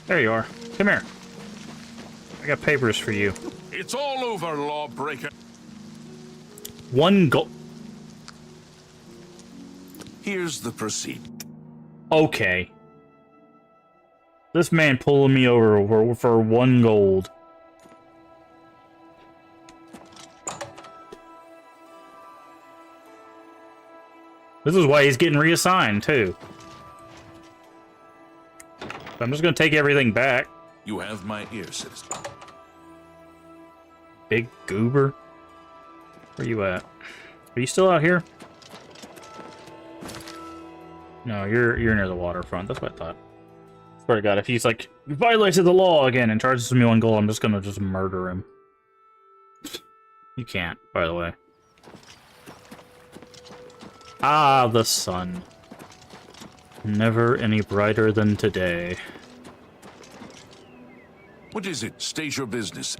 A: There you are. Come here. I got papers for you.
E: It's all over, lawbreaker.
A: 1 gold.
E: Here's the receipt.
A: Okay. This man pulling me over for 1 gold. This is why he's getting reassigned, too. I'm just gonna take everything back.
E: You have my ear, citizen.
A: Big goober. Where you at? Are you still out here? No, you're near the waterfront. That's what I thought. Swear to God, if he's like, you violated the law again and charges me 1 gold, I'm just gonna murder him. You can't, by the way. Ah, the sun. Never any brighter than today.
E: What is it? State your business.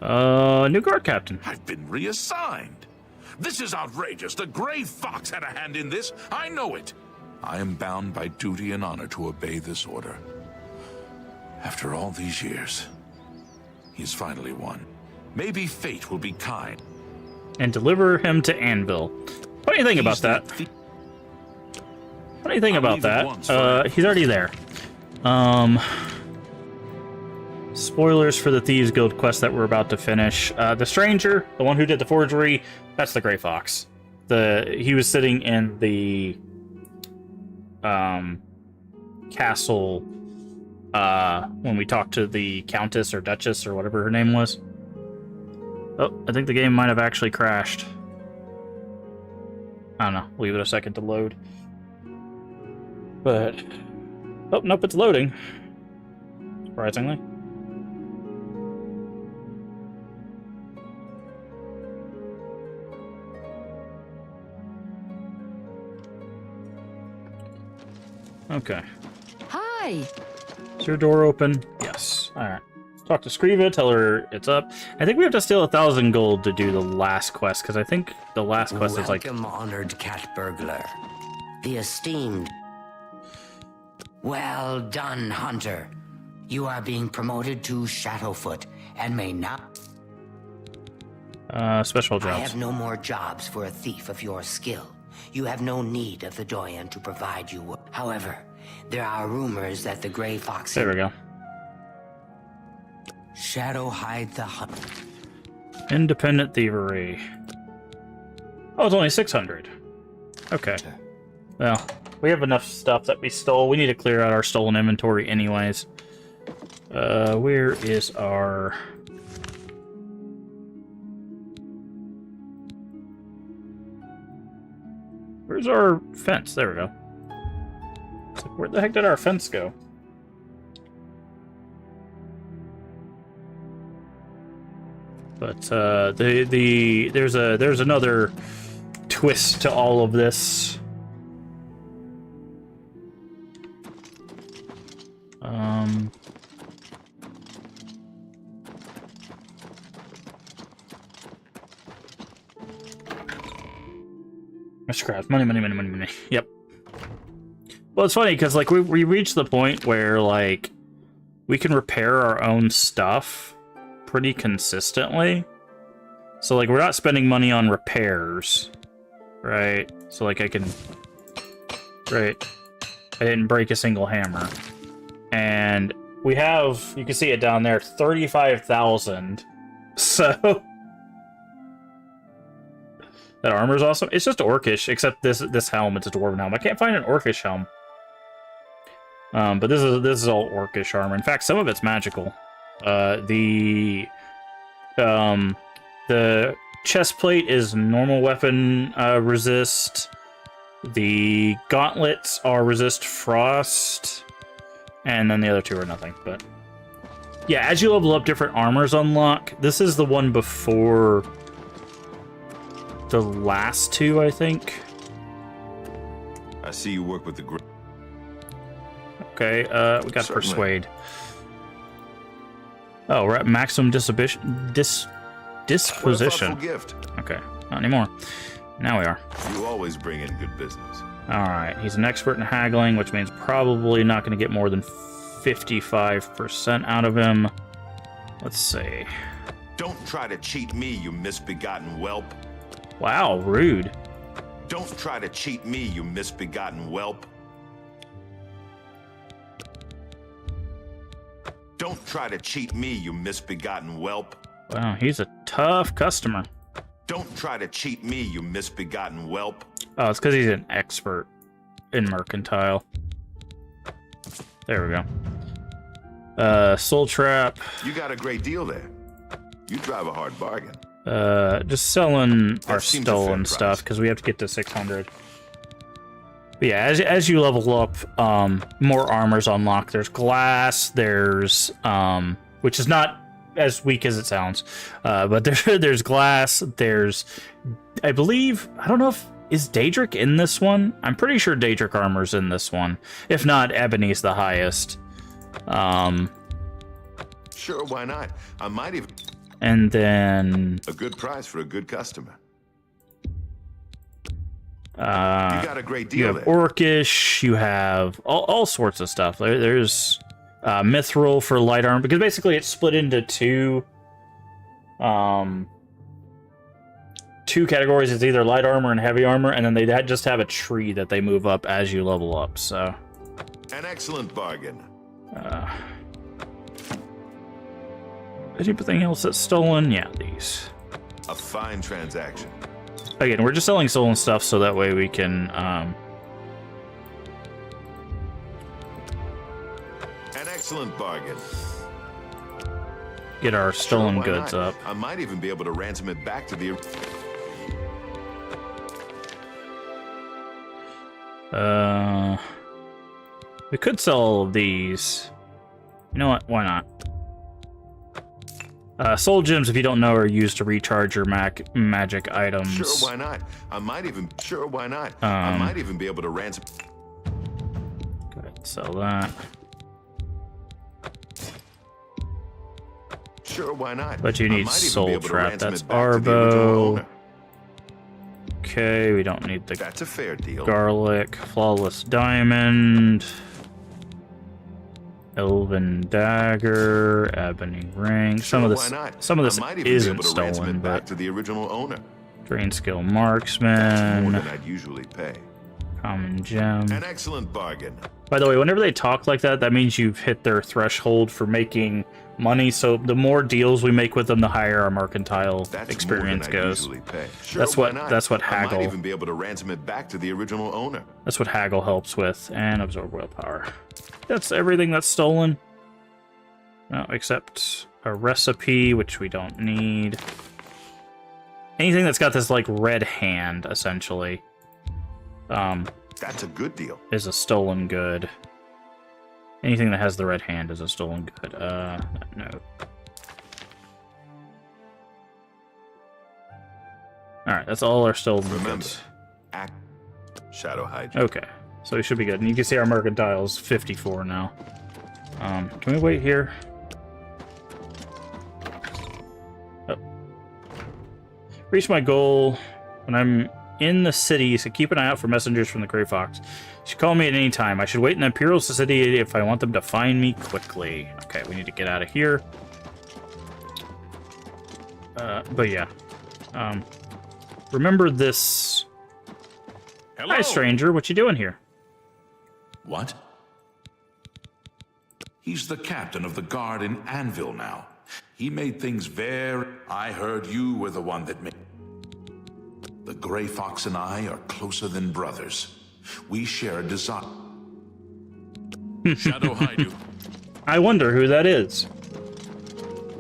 A: New guard captain.
E: I've been reassigned. This is outrageous. The Gray Fox had a hand in this. I know it. I am bound by duty and honor to obey this order. After all these years, he's finally won. Maybe fate will be kind.
A: And deliver him to Anvil. Funny thing about that. Funny thing about that. He's already there. Spoilers for the Thieves Guild quest that we're about to finish. The stranger, the one who did the forgery, that's the Gray Fox. He was sitting in the castle when we talked to the Countess or Duchess or whatever her name was. Oh, I think the game might have actually crashed. I don't know. Leave it a second to load. But oh, nope, it's loading. Surprisingly. Okay.
D: Hi.
A: Is your door open? Yes. Alright. Talk to Skriva, tell her it's up. I think we have to steal 1,000 gold to do the last quest, because I think the last quest is like...
H: Welcome, honored cat burglar. The esteemed... Well done, Hunter. You are being promoted to Shadowfoot, and may not...
A: special
H: I
A: jobs.
H: have no more jobs for a thief of your skill. You have no need of the Doyen to provide you work. However, there are rumors that the Gray Fox...
A: There we go.
H: Shadow hide the hunt.
A: Independent thievery. Oh, it's only 600. Okay. Well, we have enough stuff that we stole. We need to clear out our stolen inventory anyways. Where is our... Where's our fence? There we go. It's like, where the heck did our fence go? But there's another twist to all of this. Mr. Krabs, money. Yep. Well, it's funny because like we reached the point where like we can repair our own stuff pretty consistently. So like we're not spending money on repairs, right? So like I can, right? I didn't break a single hammer, and we have, you can see it down there, 35,000. So that armor's awesome. It's just orcish, except this helm, it's a dwarven helm. I can't find an orcish helm. But this is all orcish armor. In fact, some of it's magical. The chest plate is normal weapon resist. The gauntlets are resist frost, and then the other two are nothing. But yeah, as you level up, different armors unlock. This is the one before the last two, I think.
C: I see you work with the group.
A: Okay, we got Persuade. Oh, we're at maximum disposition.
C: Gift.
A: Okay, not anymore. Now we are.
C: You always bring in good business.
A: Alright, he's an expert in haggling, which means probably not going to get more than 55% out of him. Let's see.
C: Don't try to cheat me, you misbegotten whelp.
A: Wow, rude.
C: Don't try to cheat me, you misbegotten whelp. Don't try to cheat me, you misbegotten whelp.
A: Wow, he's a tough customer.
C: Don't try to cheat me, you misbegotten whelp.
A: Oh, it's because he's an expert in mercantile. There we go. Soul Trap.
C: You got a great deal there. You drive a hard bargain.
A: Just selling our stolen stuff because we have to get to 600. But yeah, as you level up, more armors unlock. There's glass. There's which is not as weak as it sounds, but there's glass. There's, I believe, I don't know if is Daedric in this one. I'm pretty sure Daedric armor's in this one. If not, Ebony's the highest.
C: Sure, why not? I might even.
A: And then
C: A good price for a good customer. You got a great deal.
A: You have Orcish. You have all sorts of stuff. There's Mithril for light armor, because basically it's split into two categories. It's either light armor and heavy armor, and then they just have a tree that they move up as you level up. So
C: an excellent bargain.
A: Anything else that's stolen? Yeah, these.
C: A fine transaction.
A: Again, we're just selling stolen stuff so that way we can
C: an excellent bargain.
A: Get our stolen goods up.
C: I might even be able to ransom it back to the...
A: We could sell all of these. You know what? Why not? Soul gems, if you don't know, are used to recharge your magic items.
C: Sure, why not? I might even... Sure, why not? I might even be able to ransom...
A: Go ahead and sell that.
C: Sure, why not?
A: But you need Soul Trap. That's Arbo. Okay, we don't need the...
C: That's a fair deal.
A: Garlic, Flawless Diamond, Elven Dagger, Ebony Ring. Some of this isn't stolen, but
C: to the original owner.
A: Drain Skill Marksman.
C: More than I'd usually pay.
A: Common Gem.
C: An excellent bargain.
A: By the way, whenever they talk like that, that means you've hit their threshold for making money. So the more deals we make with them, the higher our mercantile experience goes.
C: Sure,
A: that's what haggle.
C: I might even be able to ransom it back to the original owner.
A: That's what haggle helps with, and absorb willpower. That's everything that's stolen. No, except a recipe, which we don't need. Anything that's got this like red hand, essentially.
C: That's a good deal.
A: Is a stolen good. Anything that has the red hand is a stolen good. No. Alright, that's all our stolen goods.
C: Shadow Hydra.
A: Okay, so we should be good. And you can see our mercantile is 54 now. Can we wait here? Oh. Reach my goal when I'm in the city, so keep an eye out for messengers from the Grey Fox. You should call me at any time. I should wait in the Imperial City if I want them to find me quickly. Okay, we need to get out of here. But yeah. Remember this...
E: Hello?
A: Hi, stranger. What you doing here?
E: What? He's the captain of the guard in Anvil now. He made things very... I heard you were the one that made... The Grey Fox and I are closer than brothers. We share a desire. Shadow Haidu.
A: I wonder who that is.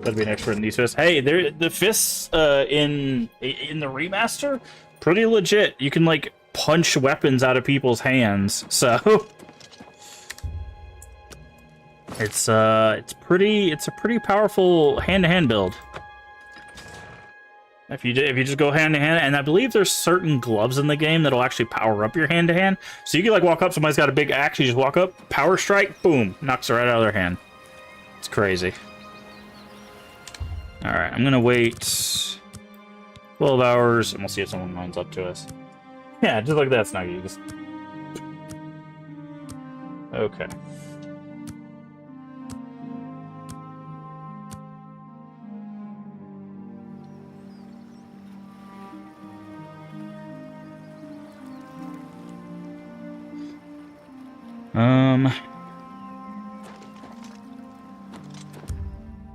A: That'd be an expert in these fists. Hey, the fists in the remaster, pretty legit. You can like punch weapons out of people's hands. So it's a pretty powerful hand-to-hand build. If you just go hand-to-hand, and I believe there's certain gloves in the game that'll actually power up your hand-to-hand. So you can like walk up, somebody's got a big axe, you just walk up, power strike, boom, knocks it right out of their hand. It's crazy. Alright, I'm gonna wait 12 hours, and we'll see if someone runs up to us. Yeah, just like that, Snuggie. Just... Okay.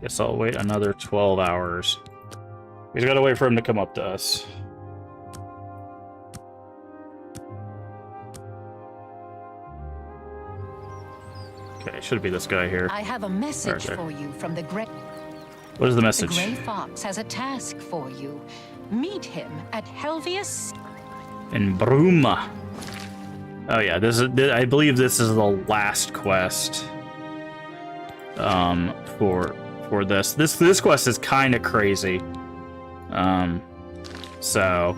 A: Guess I'll wait another 12 hours. We just gotta wait for him to come up to us. Okay, it should be this guy here.
D: I have a message for you from the Grey...
A: What is the message?
D: The Grey Fox has a task for you. Meet him at Helvius...
A: In Bruma. Oh yeah, I believe this is the last quest. For this. This quest is kind of crazy. So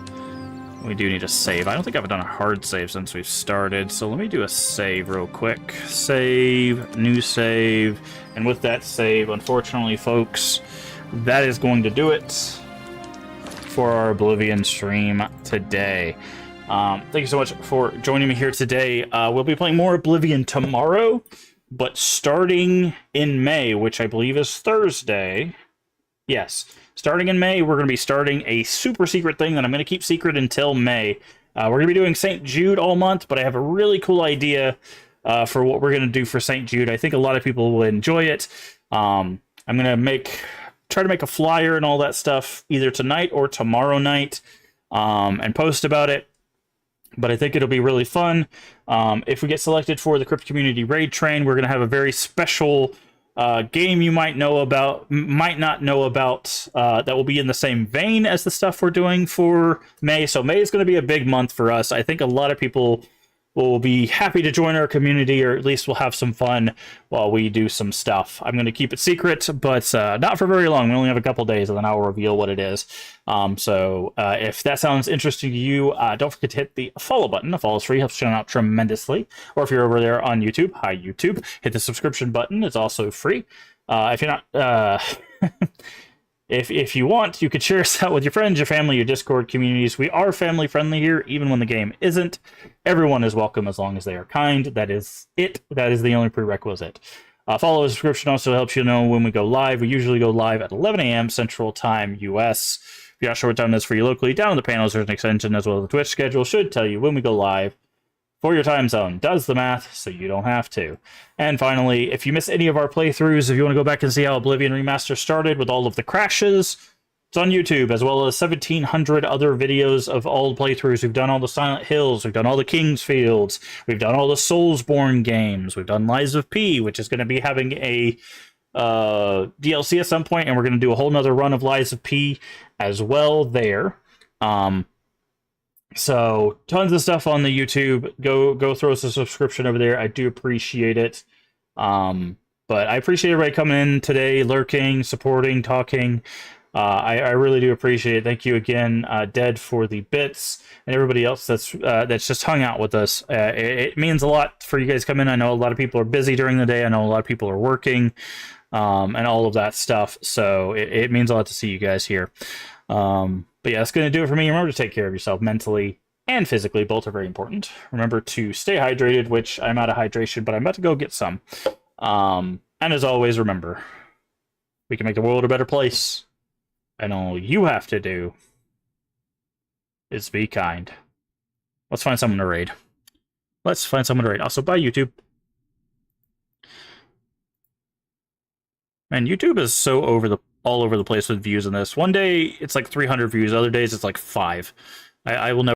A: we do need a save. I don't think I've done a hard save since we've started, so let me do a save real quick. Save, new save, and with that save, unfortunately, folks, that is going to do it for our Oblivion stream today. Thank you so much for joining me here today. We'll be playing more Oblivion tomorrow, but starting in May, which I believe is Thursday. Yes, starting in May, we're going to be starting a super secret thing that I'm going to keep secret until May. We're going to be doing St. Jude all month, but I have a really cool idea for what we're going to do for St. Jude. I think a lot of people will enjoy it. I'm going to try to make a flyer and all that stuff either tonight or tomorrow night and post about it. But I think it'll be really fun. If we get selected for the Crypt Community Raid Train, we're going to have a very special game you might not know about that will be in the same vein as the stuff we're doing for May. So May is going to be a big month for us. I think a lot of people will be happy to join our community, or at least we'll have some fun while we do some stuff. I'm going to keep it secret, but not for very long. We only have a couple days, and then I'll reveal what it is. So if that sounds interesting to you, don't forget to hit the follow button. The follow is free, helps channel out tremendously. Or if you're over there on YouTube, hi YouTube, hit the subscription button. It's also free. If you're not... If you want, you could share us out with your friends, your family, your Discord communities. We are family friendly here, even when the game isn't. Everyone is welcome as long as they are kind. That is it. That is the only prerequisite. Follow the subscription also helps you know when we go live. We usually go live at 11 a.m. Central Time, US. If you're not sure what time that's for you locally, down in the panels there's an extension as well as the Twitch schedule. Should tell you when we go live for your time zone. Does the math so you don't have to. And finally, if you miss any of our playthroughs, if you want to go back and see how Oblivion Remastered started with all of the crashes, it's on YouTube, as well as 1,700 other videos of all playthroughs. We've done all the Silent Hills, we've done all the Kingsfields, we've done all the Soulsborne games, we've done Lies of P, which is going to be having a DLC at some point, and we're going to do a whole nother run of Lies of P as well there. So tons of stuff on the YouTube. Go throw us a subscription over there. I do appreciate it. But I appreciate everybody coming in today, lurking, supporting, talking. I really do appreciate it. Thank you again, Dead, for the bits, and everybody else that's just hung out with us. It means a lot for you guys to come in. I know a lot of people are busy during the day. I know a lot of people are working, and all of that stuff. So it means a lot to see you guys here. But yeah, that's going to do it for me. Remember to take care of yourself mentally and physically. Both are very important. Remember to stay hydrated, which I'm out of hydration, but I'm about to go get some. And as always, remember, we can make the world a better place. And all you have to do is be kind. Let's find someone to raid. Also, bye, YouTube. Man, YouTube is so all over the place with views in this. One day it's like 300 views, other days it's like 5. I will never